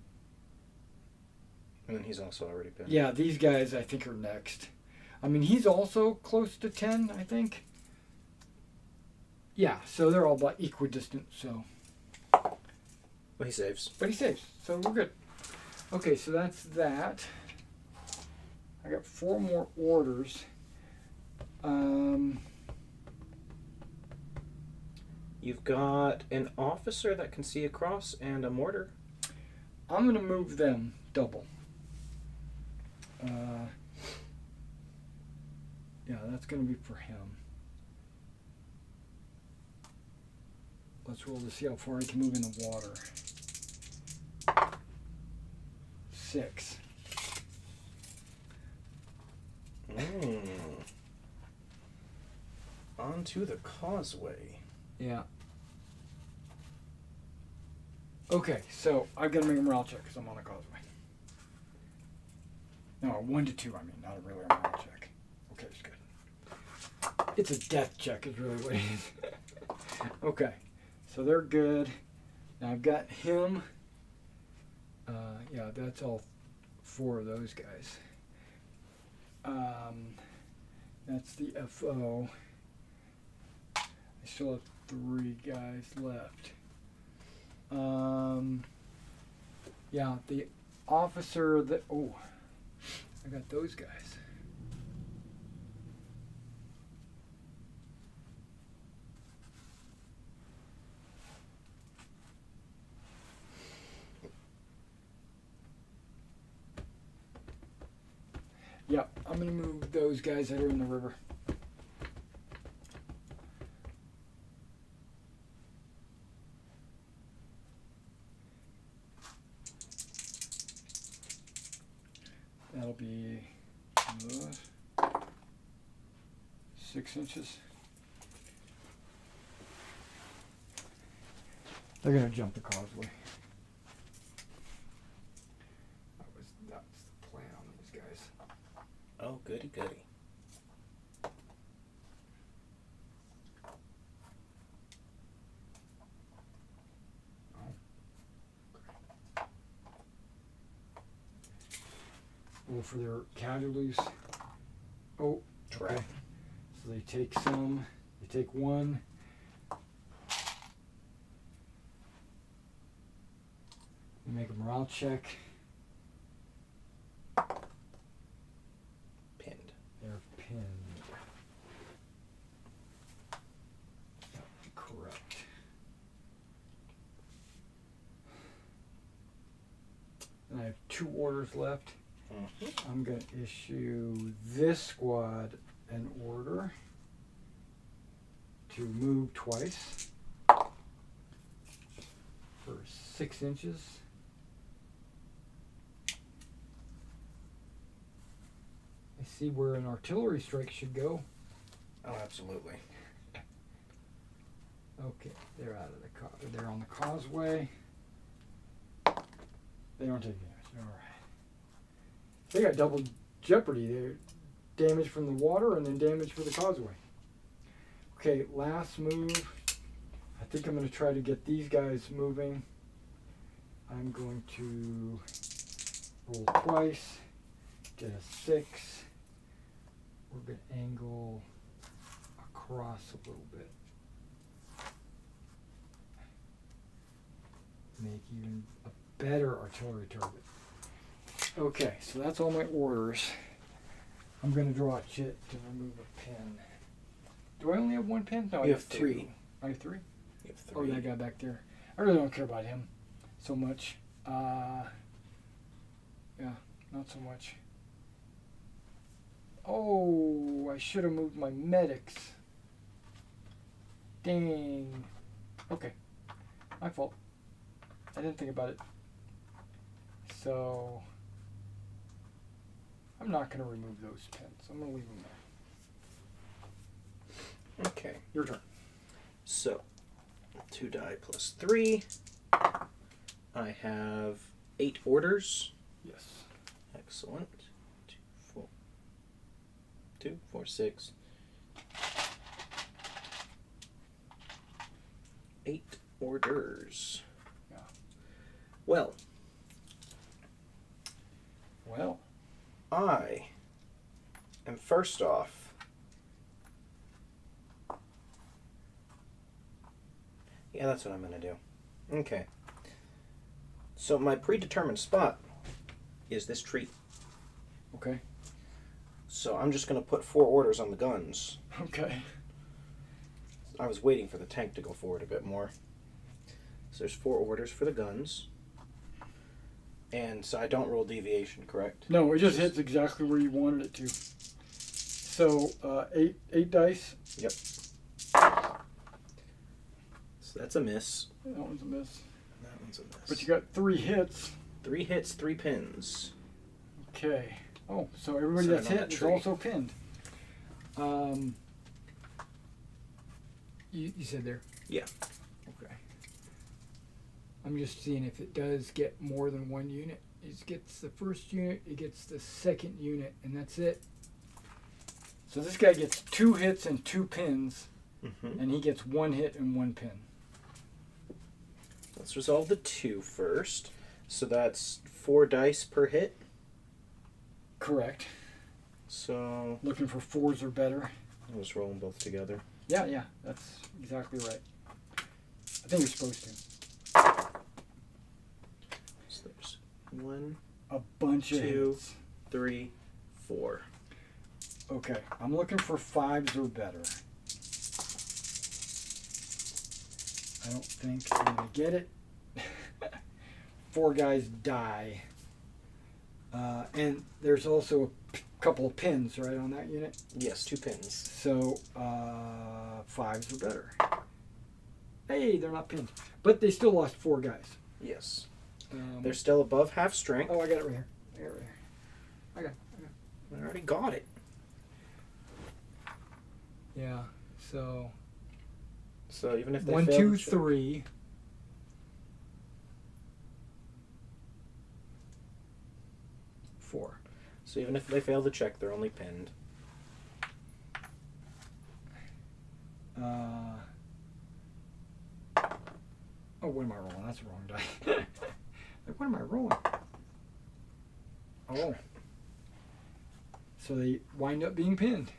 then he's also already pinned. Yeah, these guys I think are next. I mean, he's also close to 10, I think. Yeah, so they're all about equidistant, so... Well, he saves. But he saves, so we're good. Okay, so that's that. I got 4 more orders. You've got an officer that can see across and a mortar. I'm going to move them double. Yeah, that's going to be for him. Let's roll to see how far he can move in the water. 6. Onto the causeway. Yeah. Okay, so I've got to make a morale check because I'm on the causeway. No, 1 to 2, I mean, not a really morale check. Okay, it's good. It's a death check is really what it is. Okay, so they're good. Now I've got him. Yeah, that's all 4 of those guys. That's the FO. I still have 3 guys left. Yeah, the officer that. Oh, I got those guys. Yep, I'm gonna move those guys that are in the river. That'll be 6 inches. They're gonna jump the causeway. That's the plan on these guys. Oh, goody goody. Well, for their casualties. Oh, Try. okay. So they take some. They take 1. You make a morale check. Pinned. They're pinned. Correct. And I have 2 orders left. Mm-hmm. I'm going to issue this squad an order to move twice for 6 inches. I see where an artillery strike should go. Oh, absolutely. Okay, they're out of the they're on the causeway. They don't take damage. All right. They got double jeopardy. They're damage from the water and then damage for the causeway. Okay, last move. I think I'm going to try to get these guys moving. I'm going to roll twice, get a 6. We're going to angle across a little bit. Make even a better artillery target. Okay, so that's all my orders. I'm going to draw a chit to remove a pin. Do I only have 1 pin? No, I You have 2. 3. I have 3? You have 3. Oh, that guy back there. I really don't care about him so much. Yeah, not so much. Oh, I should have moved my medics. Dang. Okay, my fault. I didn't think about it. So, I'm not going to remove those pins. I'm going to leave them there. Okay. Your turn. So, 2 die plus 3. I have 8 orders. Yes. Excellent. 2, 4, 6. 8 orders. Yeah. Well, I am first off. Yeah, that's what I'm going to do. Okay. So my predetermined spot is this tree. Okay. So I'm just going to put 4 orders on the guns. Okay. I was waiting for the tank to go forward a bit more. So there's 4 orders for the guns. And so I don't roll deviation, correct? No, it just hits exactly where you wanted it to. So, 8 dice. Yep. So that's a miss. That one's a miss. And that one's a miss. But you got 3 hits. 3 hits, 3 pins. Okay. Oh, so everybody Sign that's on hit that is tree. also pinned. You said there? Yeah. Okay. I'm just seeing if it does get more than 1 unit. It gets the first unit, it gets the second unit, and that's it. So this guy gets 2 hits and 2 pins, Mm-hmm. and he gets 1 hit and 1 pin. Let's resolve the 2 first. So that's 4 dice per hit. Correct. So Looking for 4s or better. I'll just roll them both together. Yeah, that's exactly right. I think you're supposed to. So there's 1, A bunch of 2, hits. 3, 4. Okay, I'm looking for 5s or better. I don't think I'm gonna get it. 4 guys die. And there's also a couple of pins, right, on that unit? Yes, 2 pins. So, 5s or better. Hey, they're not pinned. But they still lost 4 guys. Yes. They're still above half strength. Oh, I got it right here. I got it right here. I got it. I already got it. Yeah, so... So even if they 1, fail 2, the check- 3. 4. So even if they fail the check, they're only pinned. Oh, what am I rolling? That's the wrong die. Like, what am I rolling? Oh. So they wind up being pinned.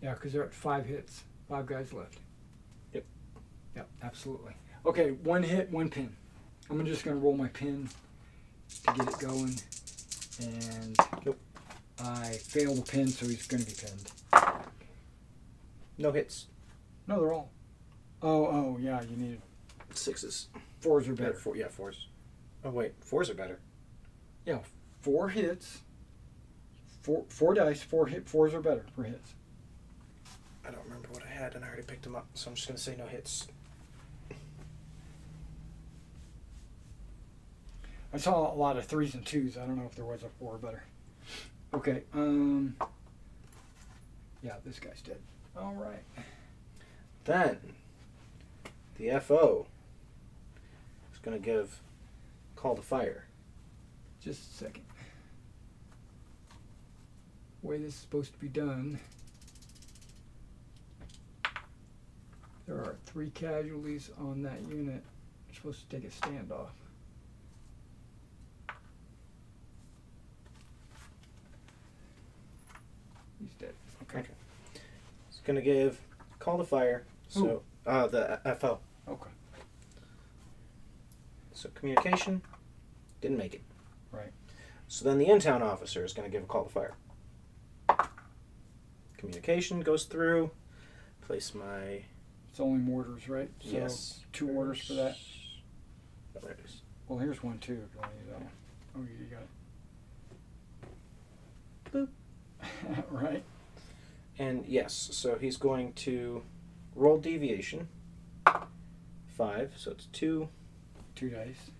Yeah, because they're at 5 hits. 5 guys left. Yep. Yep, absolutely. Okay, 1 hit, 1 pin. I'm just going to roll my pin to get it going. And Nope. I fail the pin, so he's going to be pinned. No hits. No, they're all. Oh, yeah, you need 6s. 4s or better. 4, yeah, 4s. Oh wait, 4s are better. Yeah, 4 hits. 4 dice, 4s or better for hits. I don't remember what I had, and I already picked them up, so I'm just gonna say no hits. I saw a lot of 3s and 2s. I don't know if there was a 4 or better. Okay, yeah, this guy's dead. All right. Then the FO is gonna give call to fire. Just a second. Way this is supposed to be done. There are 3 casualties on that unit. You're supposed to take a standoff. He's dead. Okay. It's gonna give call to fire. So the FO. Okay. So communication didn't make it. Right. So then the in-town officer is gonna give a call to fire. Communication goes through. Place my It's only mortars, right? So yes. 2 orders for that. Oh, there it is. Well, here's 1 too. If you want to use that one. Oh, you got it. Boop. Right. And yes, so he's going to roll deviation. 5, so it's 2 2 dice.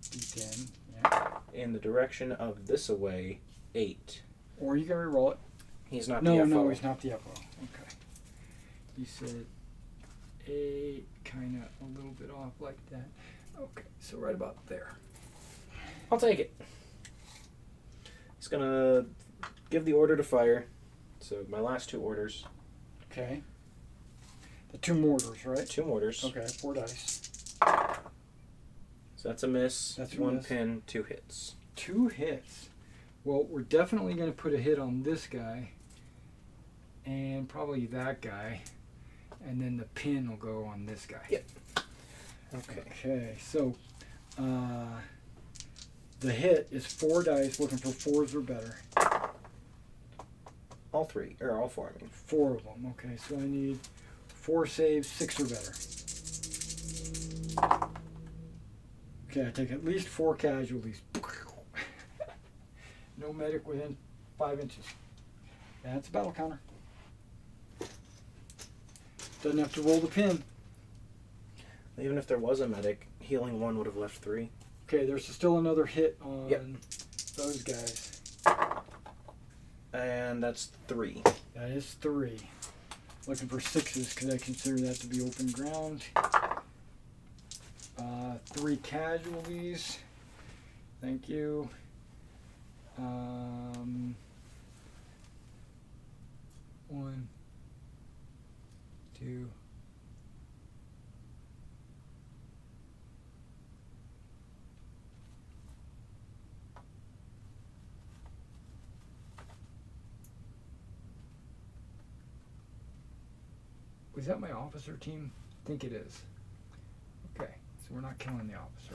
D10. Yeah. in the direction of this away. 8. Or you can re-roll it. He's not No, the FO. no, he's not the FO. Okay. You said 8, kind of a little bit off like that. Okay, so right about there. I'll take it. He's gonna give the order to fire. So my last 2 orders. Okay. The 2 mortars, right? 2 mortars. Okay, 4 dice. So that's a miss. That's a 1 miss. pin, 2 hits. 2 hits. Well, we're definitely going to put a hit on this guy. And probably that guy. And then the pin will go on this guy. Yep. Okay. Okay, so the hit is 4 dice looking for 4s or better. All 3, or all 4, I mean. 4 of them. Okay, so I need 4 saves, 6 or better. Okay, I take at least 4 casualties. No medic within 5 inches. That's a battle counter. Doesn't have to roll the pin. Even if there was a medic, healing 1 would have left 3. Okay, there's still another hit on Yep. those guys. And that's 3. That is 3. Looking for 6s because I consider that to be open ground. 3 casualties. Thank you. 1, 2. Was that my officer team? I think it is. Okay, so we're not killing the officer.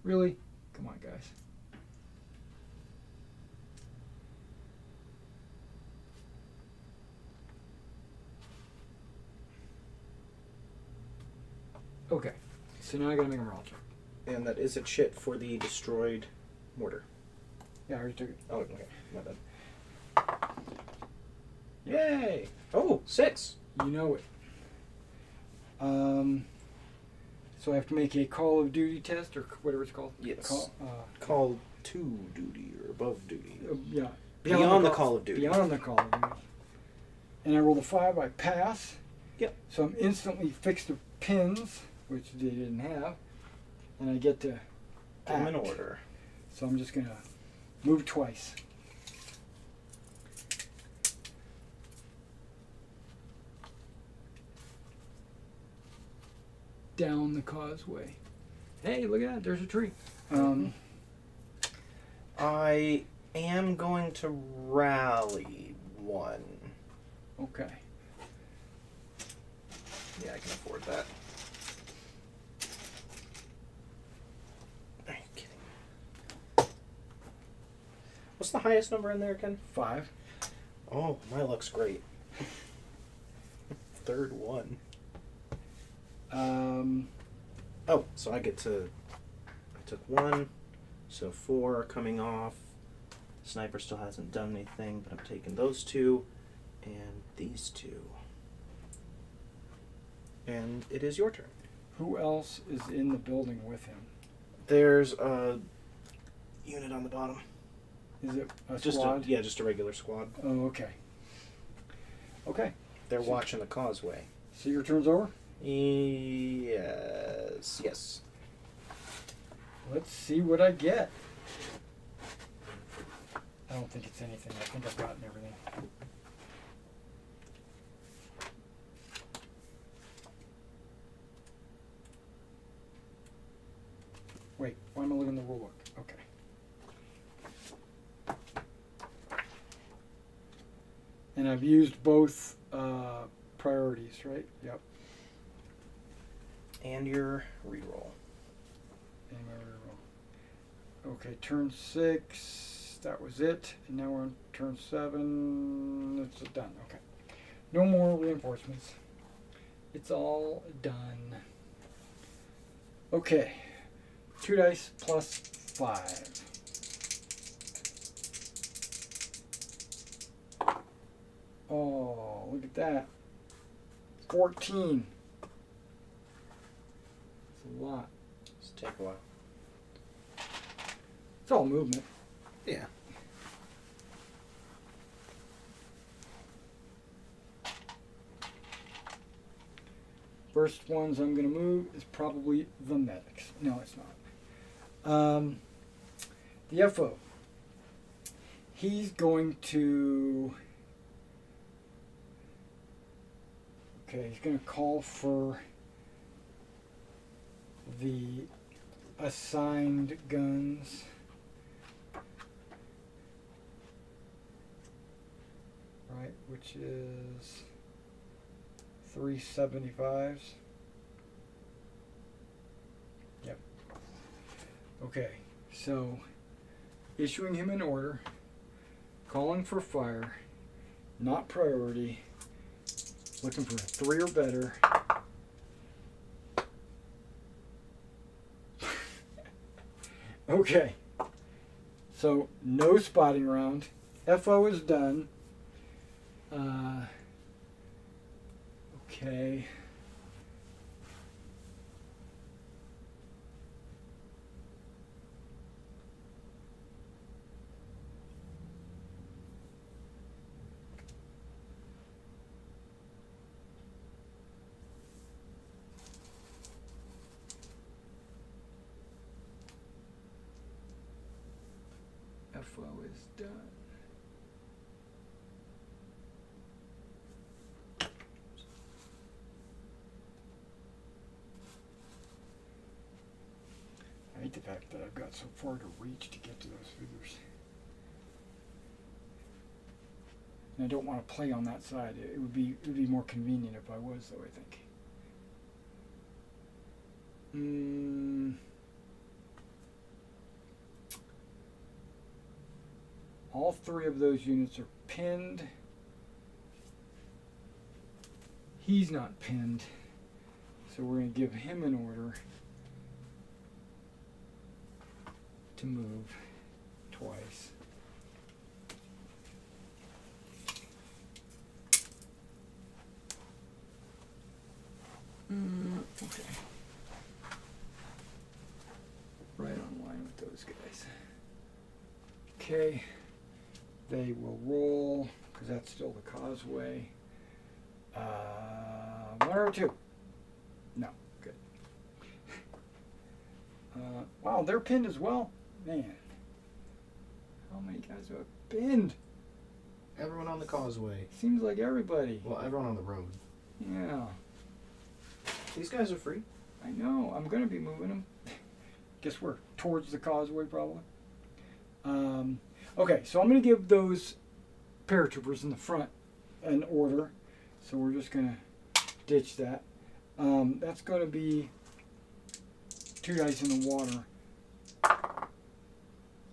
Really? Come on, guys. Okay, so now I gotta make a morale check. And that is a chit for the destroyed mortar. Yeah, I already took it. Oh, okay. My bad. Yay! Oh, 6. You know it. So I have to make a Call of Duty test, or whatever it's called. Yes. Call to duty or above duty. yeah. Beyond the Call of Duty. Beyond the Call of Duty. And I roll a 5, I pass. Yep. So I'm instantly fixed to pins, which they didn't have. And I get to Put them in act. order. So I'm just gonna move twice. Down the causeway. Hey, look at that, there's a tree. I am going to rally 1. Okay. Yeah, I can afford that. Are you kidding? What's the highest number in there, Ken? 5. Oh, my luck's great. Third 1. Oh, so I get to... I took 1, so 4 coming off. Sniper still hasn't done anything, but I'm taking those 2 and these 2. And it is your turn. Who else is in the building with him? There's a unit on the bottom. Is it a Just squad? just a regular squad. Oh, okay. Okay. They're watching the causeway. So your turn's over? Yes. Let's see what I get. I don't think it's anything. I think I've gotten everything. Wait, why am I looking at the rulebook? Okay. And I've used both priorities, right? Yep. And your reroll. And my reroll. Okay, turn 6. That was it. And now we're on turn 7. It's done. Okay. No more reinforcements. It's all done. Okay. 2 dice plus 5. Oh, look at that. 14. It's a lot. Just take a while. It's all movement. Yeah. First ones I'm going to move is probably the medics. No, it's not. The FO. He's going to... Okay, he's going to call for the assigned guns. Right, which is 375s. Yep. Okay, so issuing him an order, calling for fire, not priority, looking for a 3 or better. Okay, so no spotting round. FO is done. Okay. FO is done. I hate the fact that I've got so far to reach to get to those figures. And I don't want to play on that side. It would be more convenient if I was, though, I think. All three of those units are pinned. He's not pinned. So we're going to give him an order to move twice. Okay. Right on line with those guys. Okay. They will roll, because that's still the causeway. 1 or 2? No. Good. Wow, they're pinned as well? Man. How many guys are pinned? Everyone on the causeway. Seems like everybody. Well, everyone on the road. Yeah. These guys are free. I know. I'm going to be moving them. Guess we're towards the causeway, probably. Okay, so I'm going to give those paratroopers in the front an order. So we're just going to ditch that. That's going to be 2 dice in the water.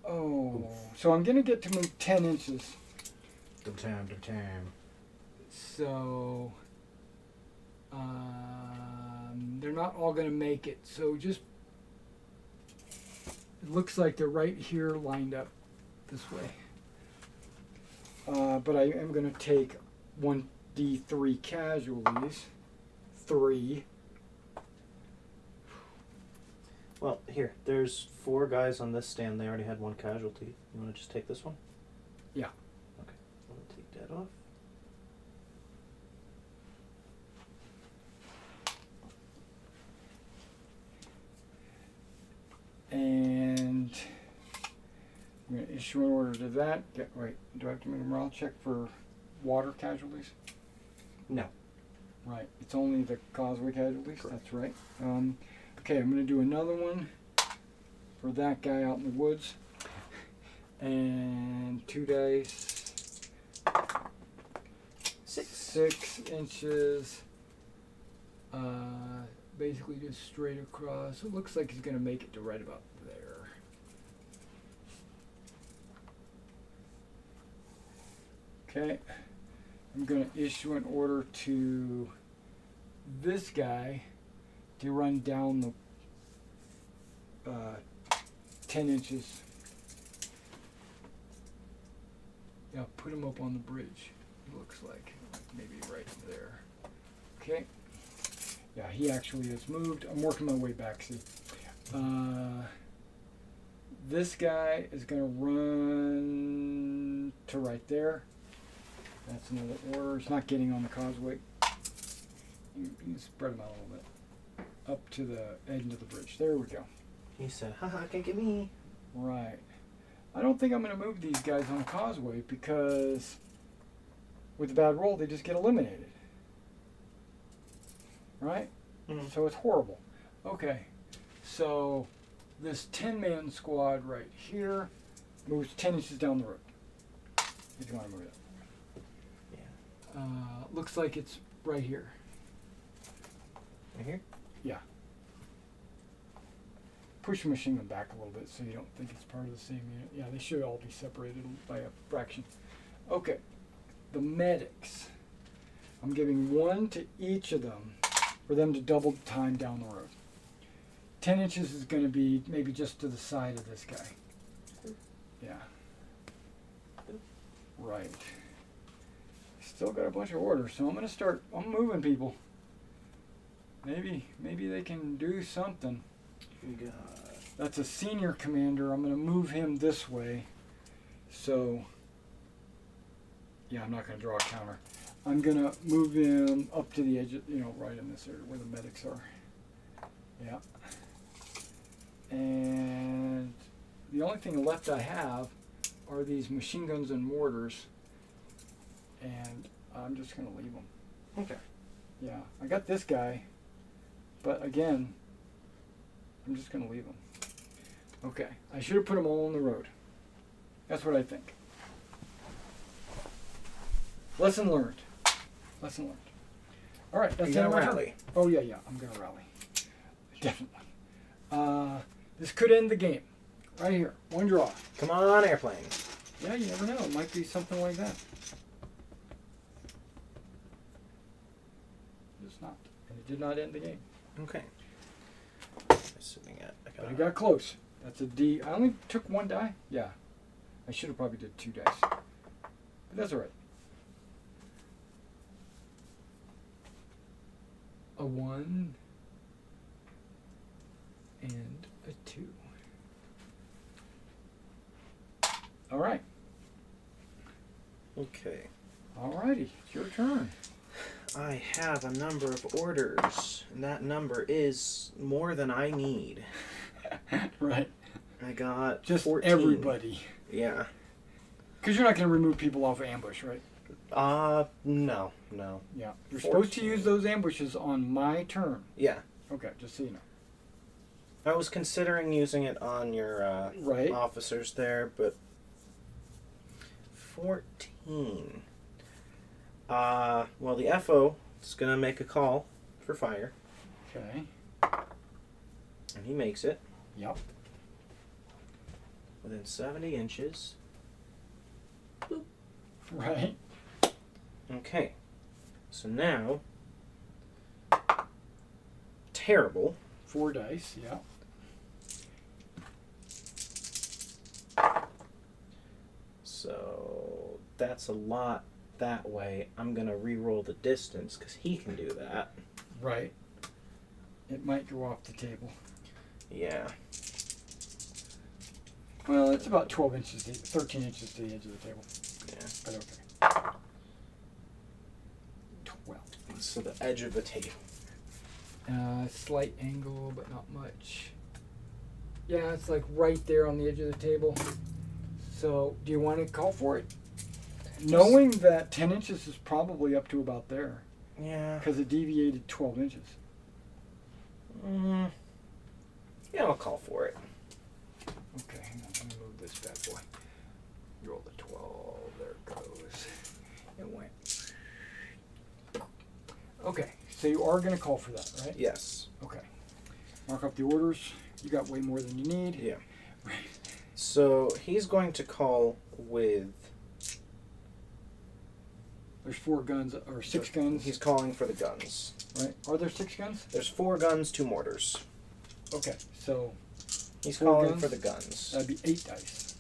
Oh, so I'm going to get to move 10 inches. The time. So they're not all going to make it. So just, it looks like they're right here lined up this way. But I am going to take 1d3 casualties. 3. Well, here, there's 4 guys on this stand. They already had 1 casualty. You want to just take this one? Yeah. Okay, I'll take that off. And I'm going to issue an order to that. Wait, do I have to make a morale check for water casualties? No. Right, it's only the causeway casualties. Correct. That's right. Okay, I'm going to do another one for that guy out in the woods. And 2 dice. 6 inches. Basically just straight across. It looks like he's going to make it to right about there. Okay. I'm going to issue an order to this guy to run down the 10 inches. Yeah, put him up on the bridge. It looks like maybe right there. Okay. Yeah, he actually has moved. I'm working my way back. See, this guy is going to run to right there. That's another order. It's not getting on the causeway. You spread them out a little bit. Up to the end of the bridge. There we go. He said, haha, can't get me. Right. I don't think I'm going to move these guys on the causeway because with the bad roll, they just get eliminated. Right? Mm-hmm. So it's horrible. Okay. So this 10-man squad right here moves 10 inches down the road. If you want to move it. Yeah. Looks like it's right here. Right here? Yeah. Push your machine gun back a little bit so you don't think it's part of the same unit. Yeah, they should all be separated by a fraction. Okay. The medics. I'm giving 1 to each of them for them to double the time down the road. 10 inches is going to be maybe just to the side of this guy. Yeah. Right. Still got a bunch of orders, so I'm moving people. Maybe they can do something. That's a senior commander. I'm going to move him this way. So, yeah, I'm not going to draw a counter. I'm going to move him up to the edge, right in this area where the medics are. Yeah. And the only thing left I have are these machine guns and mortars. And I'm just going to leave them. Okay. Yeah, I got this guy. But again, I'm just going to leave them. Okay, I should have put them all on the road. That's what I think. Lesson learned. Lesson learned. All right, that's You the end gonna of my turn. rally? Oh yeah, I'm gonna rally. Definitely. This could end the game. Right here, one draw. Come on, airplane. Yeah, you never know. It might be something like that. It's not, and it did not end the game. Okay. Sitting at. But it got close. That's a D. I only took one die. Yeah, I should have probably did 2 dice, but that's all right. A 1 and a 2. All right. Okay. All righty. It's your turn. I have a number of orders, and that number is more than I need. Right. I got Just 14. everybody. Yeah. Because you're not going to remove people off ambush, right? No. Yeah. You're supposed to 14. use those ambushes on my turn. Yeah. Okay, just so you know. I was considering using it on your Right. officers there, but 14. Well, the FO is going to make a call for fire, Okay. and he makes it Yep. within 70 inches. Right. Okay. So now, terrible. 4 dice. Yeah. So that's a lot that way. I'm going to re-roll the distance because he can do that. Right. It might go off the table. Yeah. Well, it's about 12 inches deep, 13 inches to the edge of the table. Yeah. But okay. 12. So the edge of the table. Slight angle, but not much. Yeah, it's like right there on the edge of the table. So, do you want to call for it? Knowing that 10 inches is probably up to about there. Yeah. Because it deviated 12 inches. Yeah, I'll call for it. Okay, hang on. Let me move this bad boy. You roll the 12. There it goes. It went. Okay, so you are going to call for that, right? Yes. Okay. Mark up the orders. You got way more than you need. Yeah. Right. So he's going to call with. There's 4 guns, or 6 guns. He's calling for the guns. Right. Are there 6 guns? There's 4 guns, 2 mortars. Okay, so He's 4 calling guns? for the guns. That'd be 8 dice.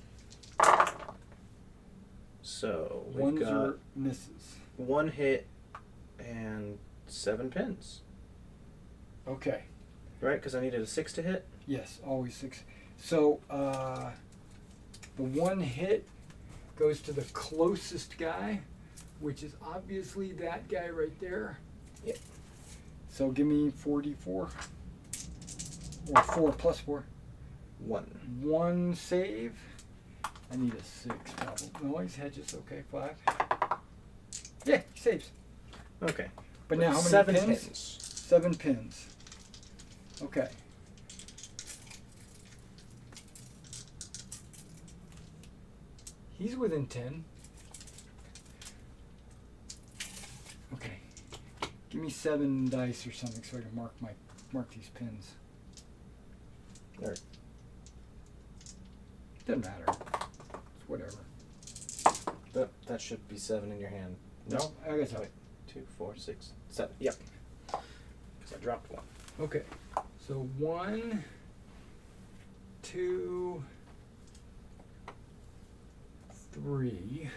So we've Ones got are misses. 1 hit and 7 pins. Okay. Right? Because I needed a 6 to hit. Yes, always 6. So the 1 hit goes to the closest guy, which is obviously that guy right there. Yep. So give me 44. Or 4 plus 4. 1. 1 save. I need a 6 probably. No, he's hedges. Okay, 5. Yeah, he saves. Okay. But now how many 7 pins? pins. 7 pins. Okay. He's within 10. Okay. Give me 7 dice or something so I can mark these pins. There. Doesn't matter. It's whatever. That should be 7 in your hand. No? I guess so. Wait. 2, 4, 6, 7. Yep. Because I dropped 1. Okay. So 1, 2, 3,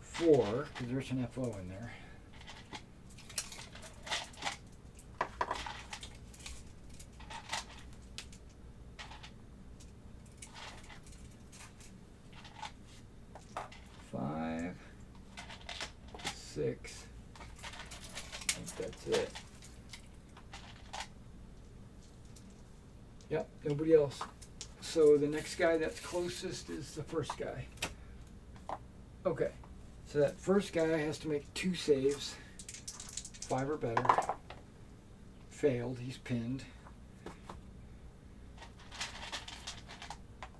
4, because there's an FO in there. Five, 6. I think that's it. Yep, nobody else. So the next guy that's closest is the first guy. Okay, so that first guy has to make 2 saves, 5 or better. Failed, he's pinned.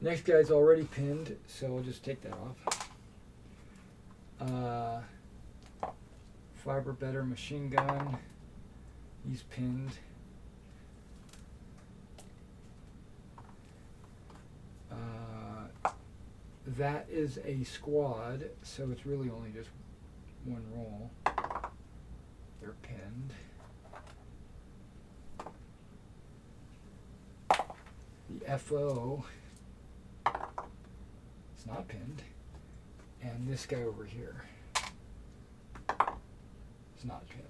Next guy's already pinned, so we'll just take that off. Fiber better machine gun. He's pinned. That is a squad, so it's really only just one roll. They're pinned. The FO is not pinned. And this guy over here is not pinned.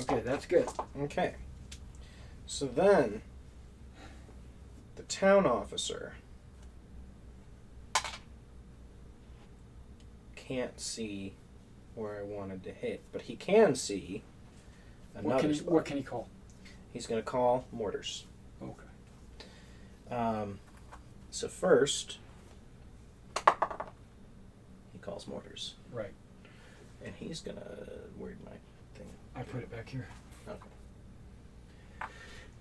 Okay, that's good. Okay. So then, the town officer can't see where I wanted to hit, but he can see another spot. What can he call? He's going to call mortars. Okay. So first, he calls mortars. Right. And he's going to... Where'd my thing? I put it back here. Okay.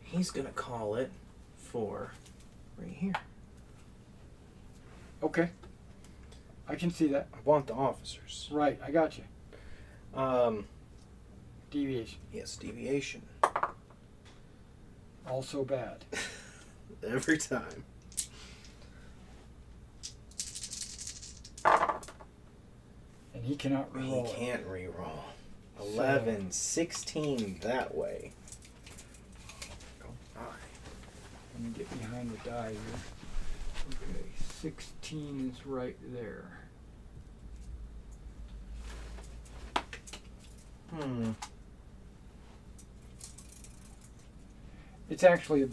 He's going to call it for right here. Okay. I can see that. I want the officers. Right, I got you. Deviation. Yes, deviation. Also bad. Every time. And he cannot reroll. He can't reroll. 11, 16 that way. Go. Let me get behind the die here. Okay, 16 is right there. It's actually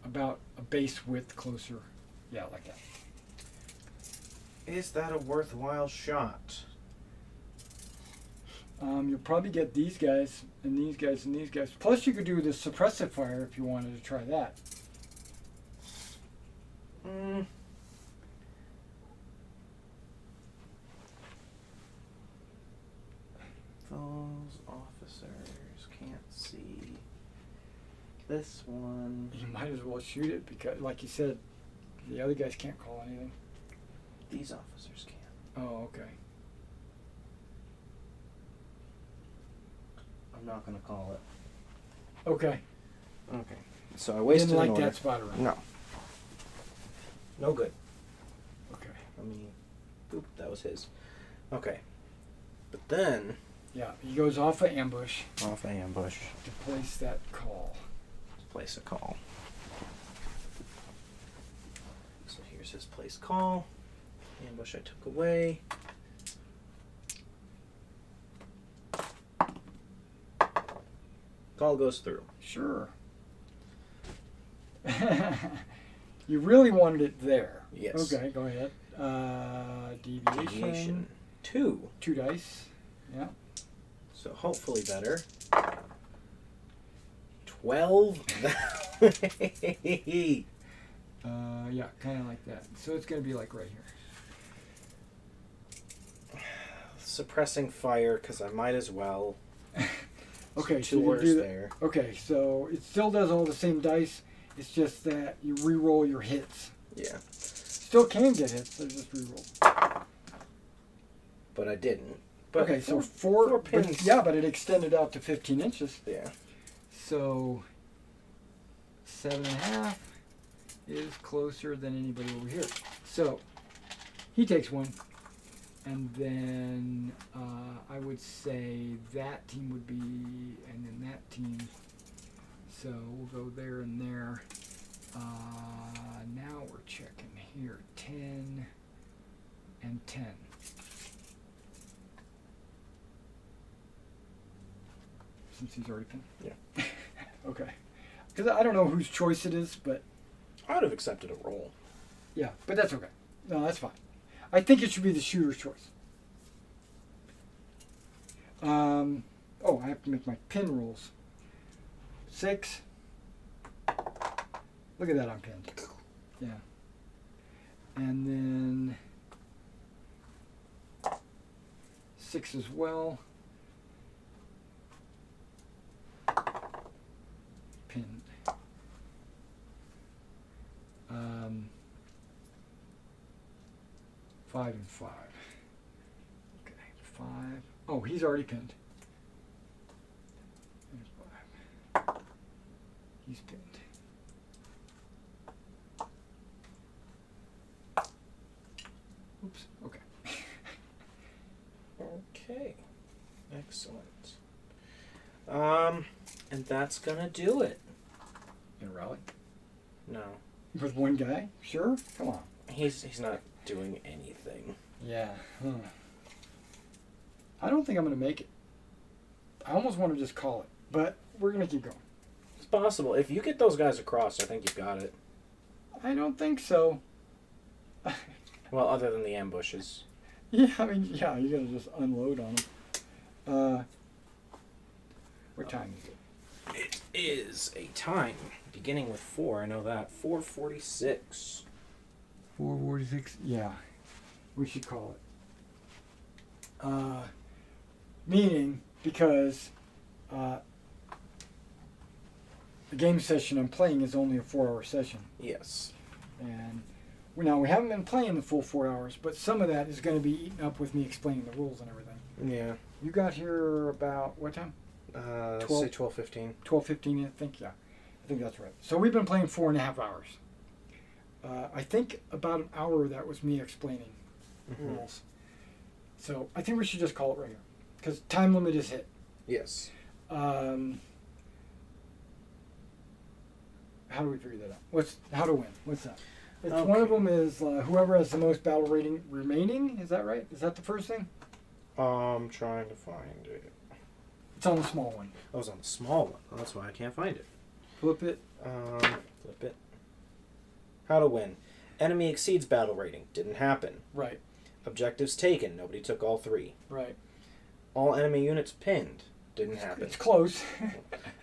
about a base width closer. Yeah, like that. Is that a worthwhile shot? You'll probably get these guys and these guys and these guys. Plus, you could do the suppressive fire if you wanted to try that. Those officers can't see this one. You might as well shoot it because, like you said, the other guys can't call anything. These officers can. Oh, okay. I'm not going to call it. Okay. Okay. So I wasted Didn't an like order. that spot around. No. No good. Okay. I mean, oop, that was his. Okay. But then... Yeah, he goes off of ambush Off ambush. to place that call. Place a call. So here's his place call. Ambush I took away. Call goes through. Sure. You really wanted it there. Yes. Okay, go ahead. Deviation. Deviation 2. 2 dice. Yeah. So hopefully better. 12. Yeah, kind of like that. So it's going to be like right here. Suppressing fire because I might as well. Okay, Two so you orders do that. there. Okay, so it still does all the same dice. It's just that you re-roll your hits. Yeah. Still can get hits. They're just re-rolled. But I didn't. But Okay, so four pins. yeah, but it extended out to 15 inches. Yeah. So 7.5 is closer than anybody over here. So he takes 1. And then I would say that team would be, and then that team. So we'll go there and there. Now we're checking here. 10 and 10. Since he's already pinned? Yeah. Okay. Because I don't know whose choice it is, but... I would have accepted a roll. Yeah, but that's okay. No, that's fine. I think it should be the shooter's choice. Oh, I have to make my pin rolls. 6. Look at that, I'm pinned. Yeah. And then 6 as well. Pinned. 5 and 5. Okay, 5. Oh, he's already pinned. There's 5. He's pinned. Oops. Okay. Okay. Excellent. And that's gonna do it. In a rally? No. With one guy? Sure? Come on. He's not doing anything. Yeah. I don't think I'm going to make it. I almost want to just call it, but we're going to keep going. It's possible. If you get those guys across, I think you've got it. I don't think so. Well, other than the ambushes. Yeah, I mean, yeah, you're going to just unload on them. What time is it? It is a time beginning with 4. I know that. 4:46. 4:46? Yeah. We should call it. Meaning, because the game session I'm playing is only a 4-hour session. Yes. And now we haven't been playing the full 4 hours, but some of that is going to be eaten up with me explaining the rules and everything. Yeah. You got here about what time? Let's say 12:15. 12:15, I think. Yeah, I think that's right. So we've been playing 4.5 hours. I think about an hour of that was me explaining rules. So I think we should just call it right here, because time limit is hit. Yes. How do we figure that out? How to win? What's that? It's Okay. One of them is whoever has the most battle rating remaining. Is that right? Is that the first thing? I'm trying to find it. It's on the small one. I was on the small one. Well, that's why I can't find it. Flip it. Flip it. How to win. Enemy exceeds battle rating. Didn't happen. Right. Objectives taken. Nobody took all 3. Right. All enemy units pinned. Didn't happen. It's close.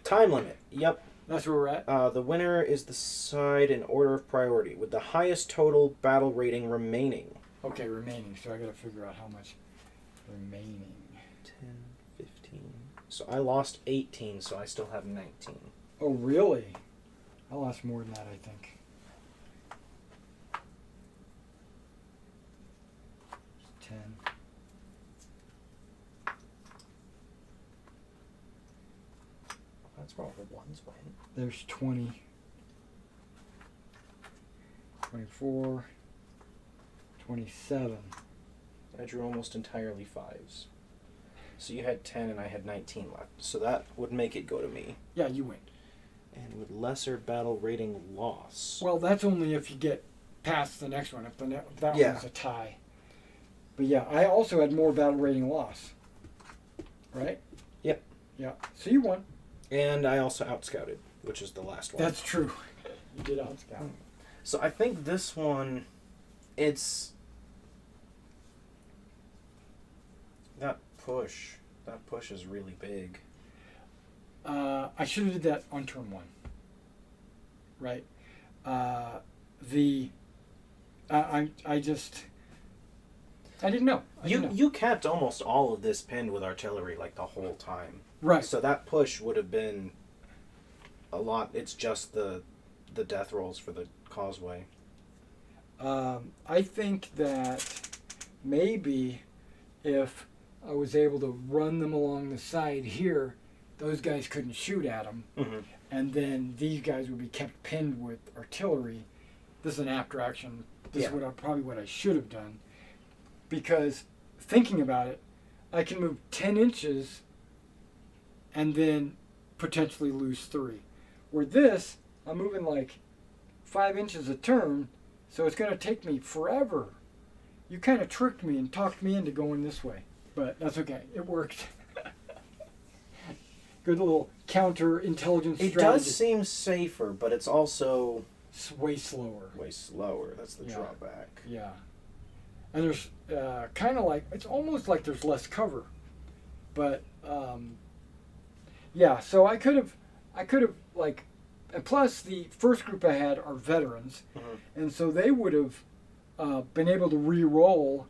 Time limit. Yep. That's where we're at. The winner is the side in order of priority with the highest total battle rating remaining. Okay, remaining. So I got to figure out how much remaining. 10, 15. So I lost 18, so I still have 19. Oh, really? I lost more than that, I think. It's 10. That's where all the ones went. There's 20. 24. 27. I drew almost entirely 5s. So you had 10 and I had 19 left. So that would make it go to me. Yeah, you win. And with lesser battle rating loss. Well, that's only if you get past the next one. If that Yeah. one's a tie. But yeah, I also had more battle rating loss. Right? Yep. Yeah. So you won. And I also outscouted, which is the last one. That's true. You did outscout. So I think this one, it's... That push is really big. I should have did that on turn 1. Right. I didn't know. You kept almost all of this pinned with artillery like the whole time. Right. So that push would have been a lot. It's just the death rolls for the causeway. I think that maybe if I was able to run them along the side here, those guys couldn't shoot at them, and then these guys would be kept pinned with artillery. This is an after action. This is probably what I should have done, because thinking about it, I can move 10 inches and then potentially lose 3. Where this, I'm moving like 5 inches a turn, so it's going to take me forever. You kind of tricked me and talked me into going this way, but that's okay. It worked. Good little counter-intelligence strategy. It does seem safer, but it's also... It's way slower. Way slower. That's the drawback. Yeah. And there's kind of like, it's almost like there's less cover. But, yeah, so I could have like, and plus the first group I had are veterans. And so they would have been able to re-roll,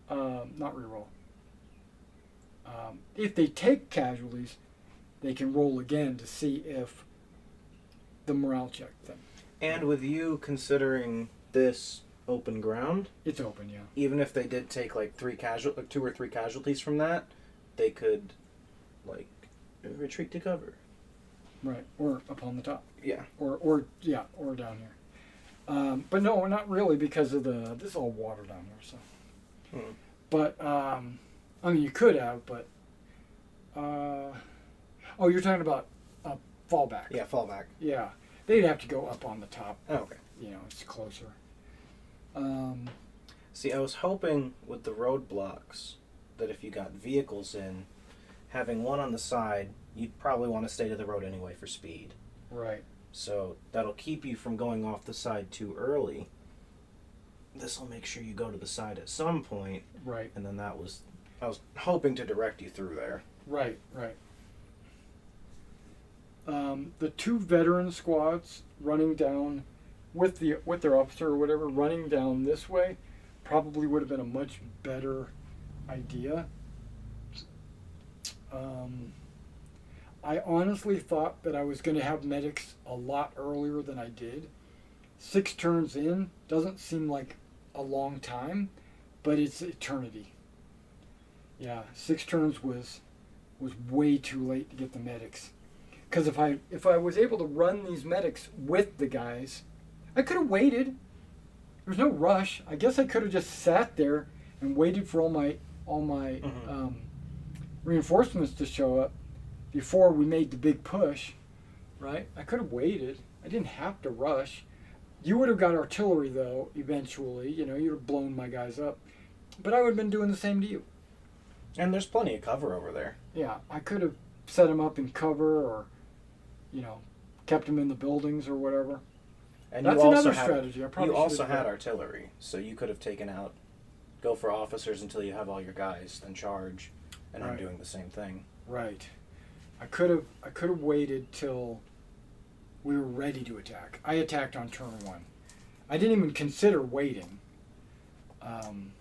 not re-roll. If they take casualties, they can roll again to see if the morale check thing. And with you considering this open ground. It's open, yeah. Even if they did take like 2 or 3 casualties from that, they could like retreat to cover. Right, or up on the top. Yeah. Or down here. But no, not really, because of this is all water down here. So, but I mean, you could have, but oh, you're talking about fallback. Yeah, fallback. Yeah, they'd have to go up on the top. Oh, okay. You know, it's closer. See, I was hoping with the roadblocks that if you got vehicles in, having one on the side, you'd probably want to stay to the road anyway for speed. Right. So that'll keep you from going off the side too early. This will make sure you go to the side at some point. Right. And then I was hoping to direct you through there. Right, right. The 2 veteran squads running down with their officer or whatever running down this way probably would have been a much better idea. I honestly thought that I was going to have medics a lot earlier than I did. 6 turns in doesn't seem like a long time, but it's eternity. Yeah, 6 turns was way too late to get the medics. Because if I was able to run these medics with the guys, I could have waited. There was no rush. I guess I could have just sat there and waited for all my reinforcements to show up before we made the big push, right? I could have waited. I didn't have to rush. You would have got artillery though eventually. You know, you'd have blown my guys up, but I would have been doing the same to you. And there's plenty of cover over there. Yeah, I could have set them up in cover, or you know, kept them in the buildings or whatever. And that's you also another had, strategy. I probably you also should have had done. artillery, so you could have taken out, go for officers until you have all your guys, then charge, and I'm Right. doing the same thing. Right. I could have waited till we were ready to attack. I attacked on turn 1. I didn't even consider waiting. I'm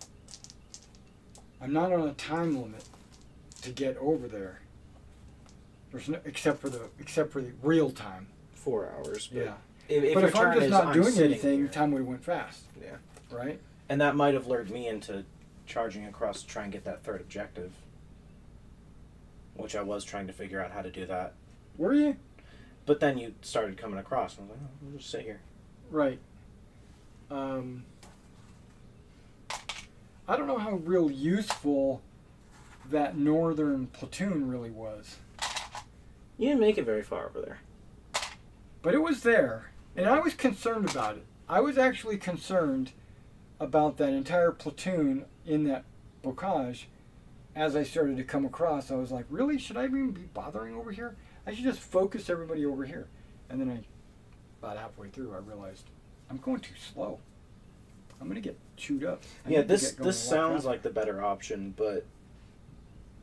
not on a time limit to get over there. There's no, except for the real time. 4 hours. But Yeah. If But your if I'm turn just is, not I'm doing sitting anything, here. time would have went fast. Yeah. Right. And that might have lured me into charging across to try and get that 3rd objective. Which I was trying to figure out how to do that. Were you? But then you started coming across, and I was like, oh, we'll just sit here. Right. I don't know how real useful that northern platoon really was. You didn't make it very far over there. But it was there, and I was concerned about it. I was actually concerned about that entire platoon in that bocage. As I started to come across, I was like, really? Should I even be bothering over here? I should just focus everybody over here. And then about halfway through, I realized I'm going too slow. I'm going to get chewed up. Yeah, this sounds like the better option, but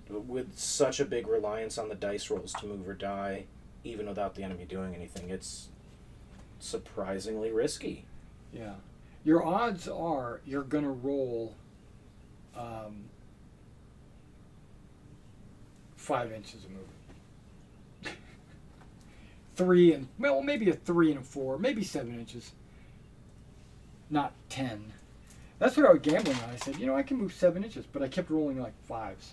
with such a big reliance on the dice rolls to move or die, even without the enemy doing anything, it's surprisingly risky. Yeah. Your odds are you're going to roll 5 inches of movement. 3 and, well, maybe a 3 and a 4, maybe 7 inches. Not 10. That's what I was gambling on. I said, you know, I can move 7 inches, but I kept rolling like 5s.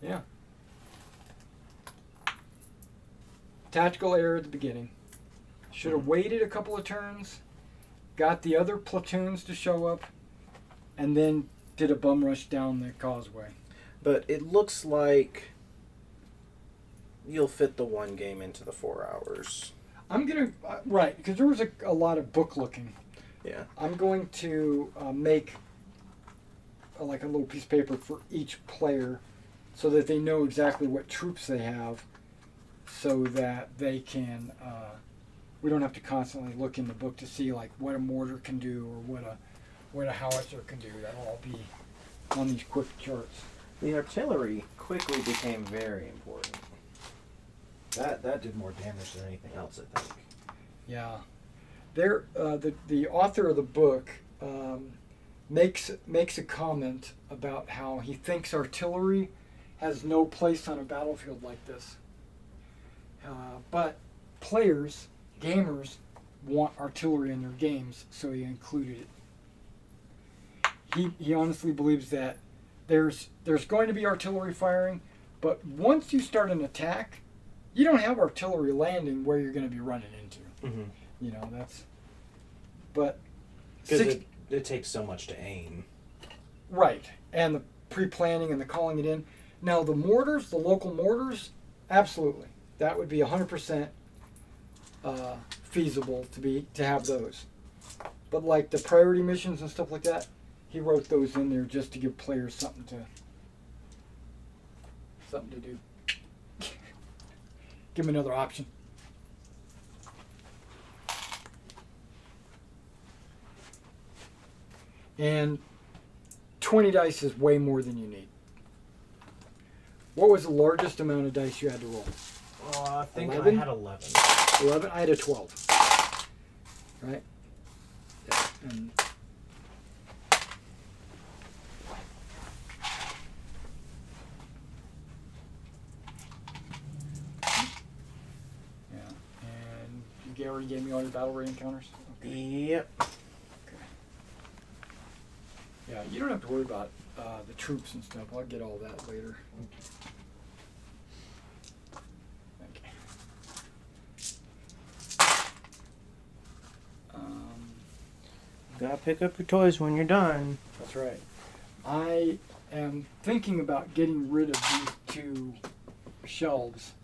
Yeah. Tactical error at the beginning. Should have waited a couple of turns, got the other platoons to show up, and then did a bum rush down the causeway. But it looks like you'll fit the one game into the 4 hours. I'm going to, right, because there was a lot of book looking. Yeah. I'm going to make like a little piece of paper for each player so that they know exactly what troops they have, so that they can, we don't have to constantly look in the book to see like what a mortar can do or what a howitzer can do. That'll all be on these quick charts. The artillery quickly became very important. That did more damage than anything else, I think. Yeah, there. The author of the book makes a comment about how he thinks artillery has no place on a battlefield like this. But players gamers want artillery in their games, so he included it. He honestly believes that there's going to be artillery firing, but once you start an attack, you don't have artillery landing where you're going to be running into. Mm-hmm. You know, that's... But... Because it takes so much to aim. Right. And the pre-planning and the calling it in. Now, the mortars, the local mortars, absolutely. That would be 100% feasible to have those. But like the priority missions and stuff like that, he wrote those in there just to give players something to do. Give them another option. And 20 dice is way more than you need. What was the largest amount of dice you had to roll? I think 11? I had 11. 11? I had a 12. Right? Yeah. And yeah. And you already gave me all your battle rate encounters? Okay. Yep. Yeah, you don't have to worry about the troops and stuff. I'll get all that later. Okay. Gotta pick up your toys when you're done. That's right. I am thinking about getting rid of these two shelves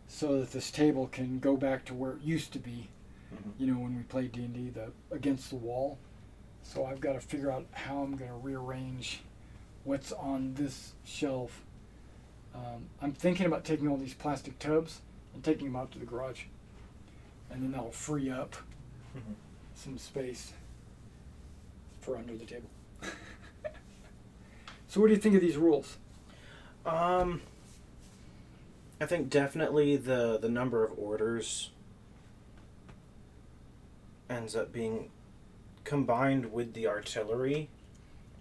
so that this table can go back to where it used to be. Mm-hmm. You know, when we played D&D, against the wall. So I've got to figure out how I'm going to rearrange what's on this shelf. I'm thinking about taking all these plastic tubs and taking them out to the garage. And then that'll free up some space for under the table. So what do you think of these rules? I think definitely the number of orders ends up being combined with the artillery.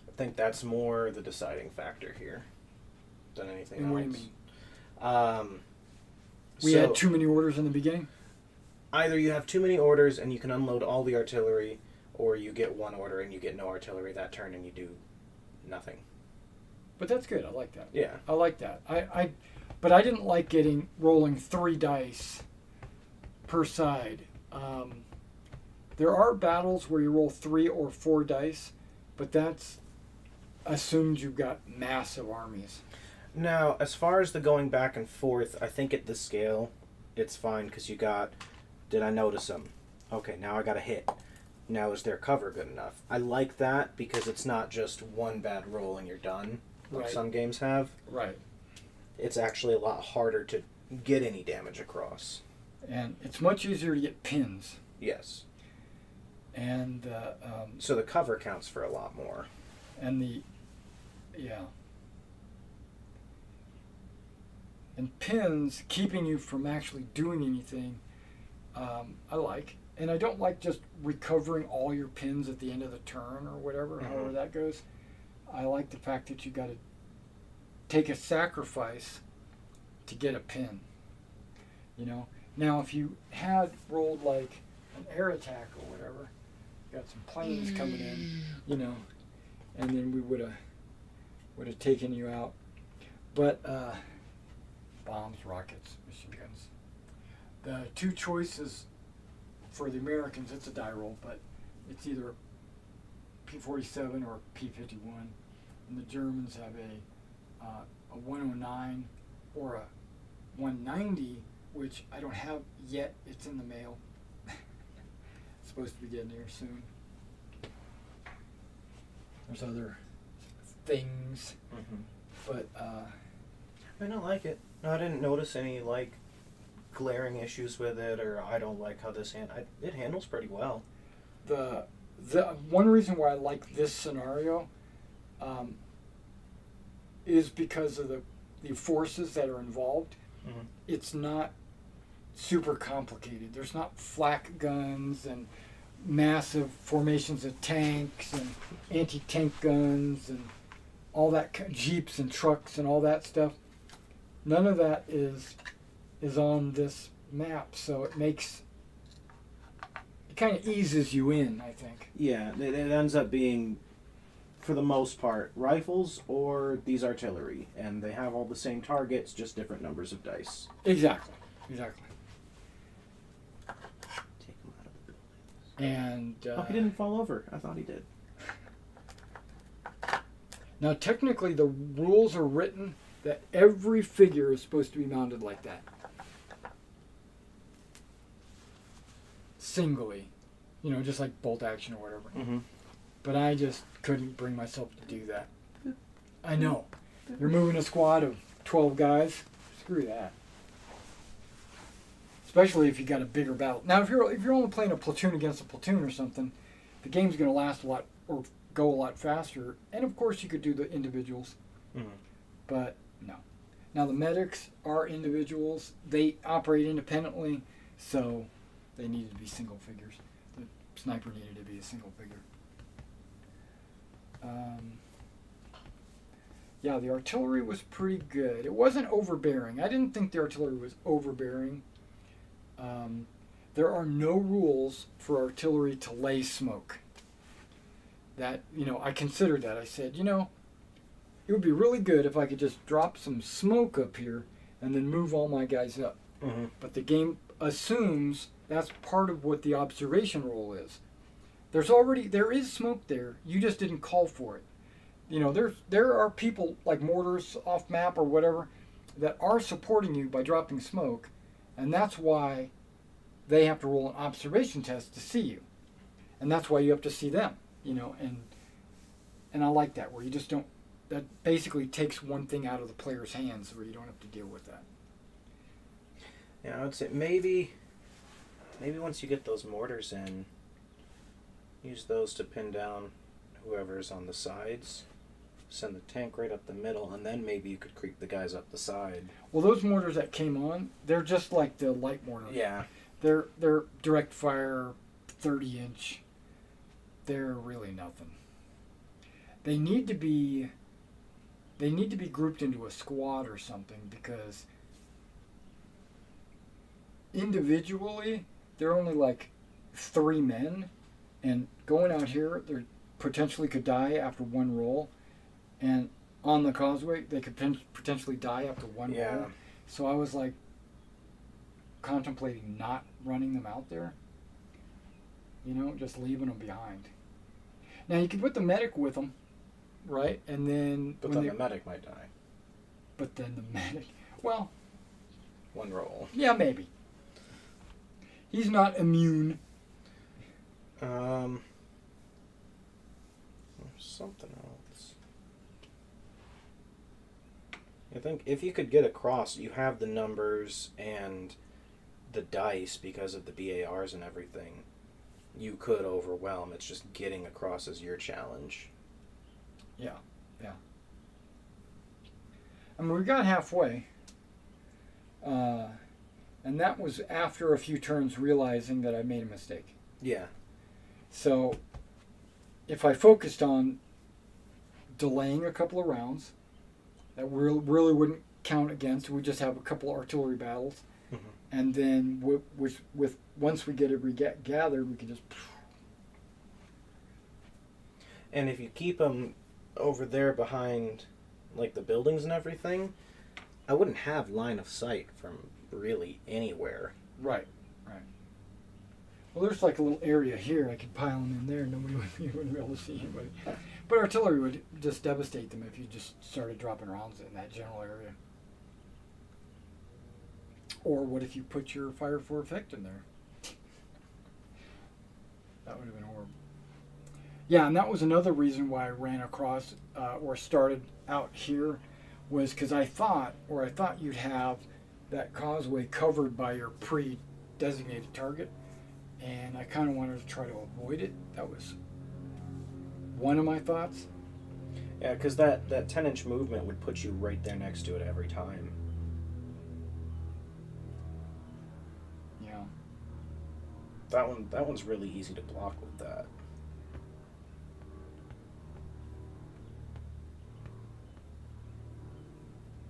I think that's more the deciding factor here than anything else. What do you mean? We So had too many orders in the beginning? either you have too many orders and you can unload all the artillery, or you get one order and you get no artillery that turn and you do nothing. But that's good. I like that. Yeah. I like that. But I didn't like rolling 3 dice per side. There are battles where you roll 3 or 4 dice, but that's assumes you've got massive armies. Now, as far as the going back and forth, I think at this scale, it's fine because you got, did I notice them? Okay, now I got a hit. Now is their cover good enough? I like that because it's not just one bad roll and you're done, like Right. some games have. Right. It's actually a lot harder to get any damage across. And it's much easier to get pins. Yes. And So the cover counts for a lot more. yeah. And pins keeping you from actually doing anything, I like. And I don't like just recovering all your pins at the end of the turn or whatever, however that goes. I like the fact that you got to take a sacrifice to get a pin. You know? Now, if you had rolled like an air attack or whatever, got some planes coming in, you know, and then we would have taken you out. But bombs, rockets, machine guns. The 2 choices for the Americans, it's a die roll, but it's either a P-47 or a P-51, and the Germans have a 109 or a 190, which I don't have yet. It's in the mail. It's supposed to be getting here soon. There's other things, but I don't like it. I didn't notice any like glaring issues with it, or I don't like how this it handles pretty well. The one reason why I like this scenario is because of the forces that are involved. It's not super complicated. There's not flak guns and massive formations of tanks and anti-tank guns and all that, jeeps and trucks and all that stuff. None of that is on this map, so it makes kind of eases you in, I think. Yeah, it ends up being, for the most part, rifles or these artillery, and they have all the same targets, just different numbers of dice. Exactly. Take them out of the buildings. And Oh, he didn't fall over. I thought he did. now, technically, the rules are written that every figure is supposed to be mounted like that. Singly. You know, just like bolt action or whatever. Mm-hmm. But I just couldn't bring myself to do that. I know. You're moving a squad of 12 guys. Screw that. Especially if you got a bigger battle. Now, if you're only playing a platoon against a platoon or something, the game's going to last a lot or go a lot faster. And of course, you could do the individuals. Mm-hmm. But no. Now, the medics are individuals. They operate independently, so they needed to be single figures. The sniper needed to be a single figure. Yeah, the artillery was pretty good. It wasn't overbearing. I didn't think the artillery was overbearing. There are no rules for artillery to lay smoke. That, you know, I considered that. I said, you know, it would be really good if I could just drop some smoke up here and then move all my guys up. Mm-hmm. But the game assumes that's part of what the observation role is. There is smoke there. You just didn't call for it. You know, there are people like mortars off map or whatever that are supporting you by dropping smoke, and that's why they have to roll an observation test to see you, and that's why you have to see them. You know, and I like that where you just don't. That basically takes one thing out of the player's hands where you don't have to deal with that. Yeah, I would say maybe once you get those mortars in, use those to pin down whoever's on the sides. Send the tank right up the middle, and then maybe you could creep the guys up the side. Well, those mortars that came on, they're just like the light mortar. Yeah. They're direct fire, 30-inch. They're really nothing. They need to be grouped into a squad or something, because individually they're only like 3 men, and going out here they potentially could die after one roll, and on the causeway they could potentially die after one roll. So I was like contemplating not running them out there, you know, just leaving them behind. Now you could put the medic with them, right? And then But then the medic might die. But then the medic, well, one roll. Yeah, maybe. He's not immune. Something else. I think if you could get across, you have the numbers and the dice because of the BARs and everything. You could overwhelm. It's just getting across is your challenge. Yeah. I mean, we got halfway. And that was after a few turns realizing that I made a mistake. Yeah. So, if I focused on delaying a couple of rounds, that really wouldn't count against. We just have a couple of artillery battles, and then with once we get it gathered, we can just. And if you keep them over there behind, like the buildings and everything, I wouldn't have line of sight from really anywhere. Right. Well, there's like a little area here. I could pile them in there. You wouldn't be able to see anybody. But artillery would just devastate them if you just started dropping rounds in that general area. Or what if you put your fire for effect in there? That would have been horrible. Yeah, and that was another reason why I ran across or started out here, was because I thought you'd have that causeway covered by your pre-designated target, and I kind of wanted to try to avoid it. That was one of my thoughts. Yeah, because that 10-inch movement would put you right there next to it every time. Yeah. That one's really easy to block with that.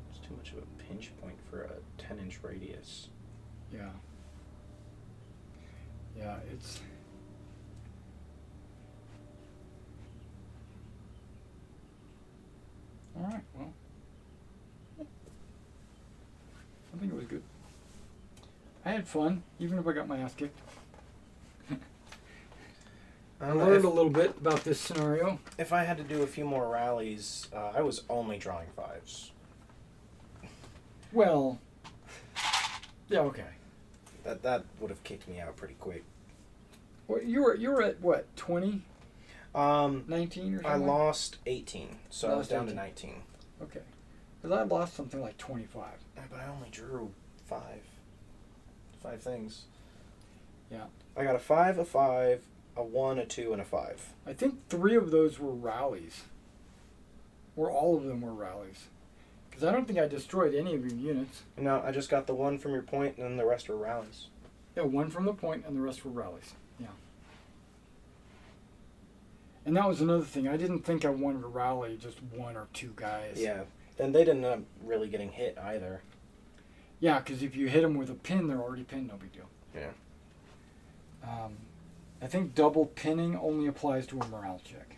It's too much of a pinch point for a 10-inch radius. Yeah. Yeah, it's had fun, even if I got my ass kicked. I don't know, learned a little bit about this scenario. If I had to do a few more rallies, I was only drawing 5s. Well, yeah, okay. That would have kicked me out pretty quick. Well, you were at what, 20? 19 or something? I lost 18, so I was Lost down 18. to 19. Okay. Because I lost something like 25. But I only drew 5 things. Yeah. I got a 5, a 5, a 1, a 2, and a 5. I think 3 of those were rallies. Or all of them were rallies. Because I don't think I destroyed any of your units. No, I just got the 1 from your point, and then the rest were rallies. Yeah, 1 from the point and the rest were rallies. Yeah. And that was another thing. I didn't think I wanted to rally just 1 or 2 guys. Yeah, and they didn't end up really getting hit either. Yeah, because if you hit them with a pin, they're already pinned. No big deal. Yeah. I think double pinning only applies to a morale check.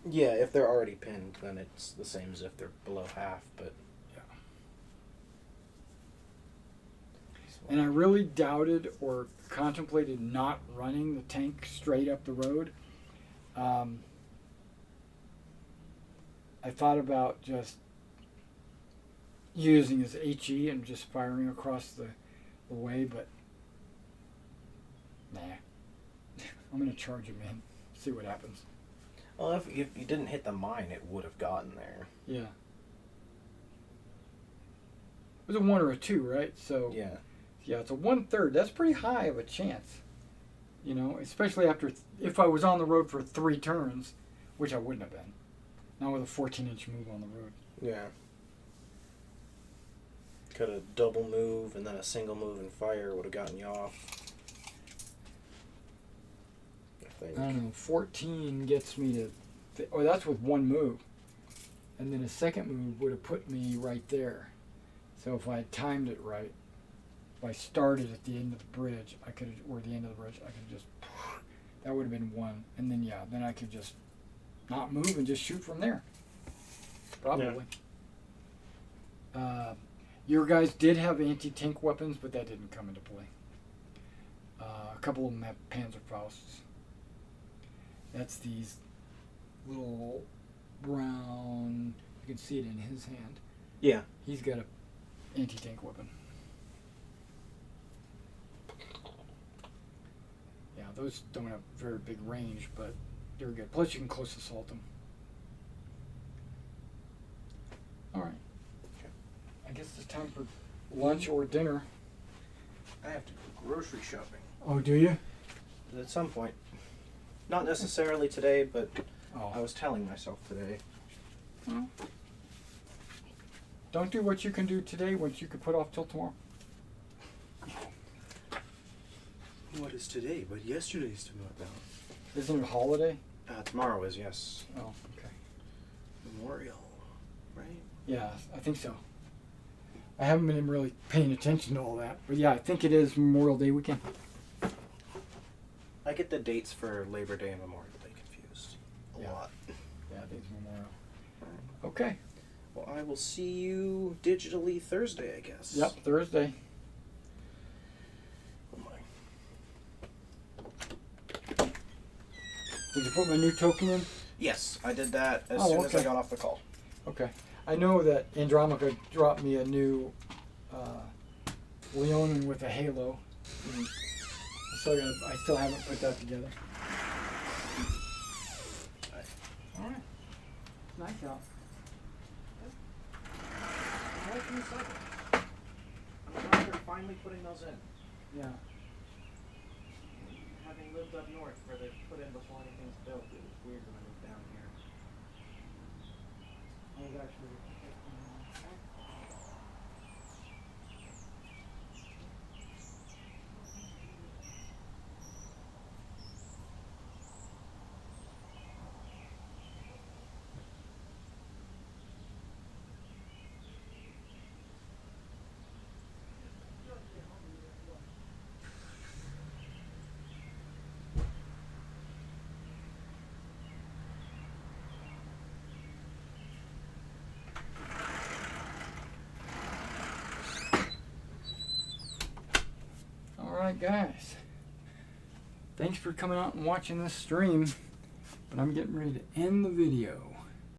Yeah, if they're already pinned, then it's the same as if they're below half, but... Yeah. And I really doubted or contemplated not running the tank straight up the road. I thought about just using his HE and just firing across the way, but nah. I'm going to charge him in, see what happens. Well, if you didn't hit the mine, it would have gotten there. Yeah. It was a 1 or a 2, right? So Yeah. yeah, it's a 1/3. That's pretty high of a chance. You know, especially after if I was on the road for 3 turns, which I wouldn't have been. Not with a 14-inch move on the road. Yeah. Could have double move and then a single move and fire would have gotten you off. I think. I don't know. 14 gets me to. Oh, that's with 1 move, and then a second move would have put me right there. So if I had timed it right, if I started at the end of the bridge, I could, or the end of the bridge, I could just. That would have been 1, and then yeah, then I could just not move and just shoot from there. Probably. Yeah. Your guys did have anti-tank weapons, but that didn't come into play. A couple of them have Panzerfausts. That's these little brown. You can see it in his hand. Yeah. He's got a anti-tank weapon. Yeah, those don't have very big range, but they're good. Plus, you can close assault them. All right. I guess it's time for lunch or dinner. I have to go grocery shopping. Oh, do you? At some point. Not necessarily today, but Oh. I was telling myself today. Well, don't do what you can do today, what you could put off till tomorrow. What is today? But yesterday's tomorrow. Isn't it a holiday? Tomorrow is, yes. Oh, okay. Memorial, right? Yeah, I think so. I haven't been really paying attention to all that. But yeah, I think it is Memorial Day weekend. I get the dates for Labor Day and Memorial Day confused a Yeah. lot. Yeah, I think it's Memorial. Okay. Well, I will see you digitally Thursday, I guess. Yep, Thursday. Oh my. Did you put my new token in? Yes, I did that as Oh, soon as I okay. got off the call. Okay. I know that Andromica dropped me a new Leonin with a halo. I still haven't put that together. Alright. Nice out. I like the new cycle. I'm glad they're finally putting those in. Yeah. Having lived up north where they put in before anything's built, it was weird when I moved down here. I was actually. Alright guys, thanks for coming out and watching this stream, but I'm getting ready to end the video.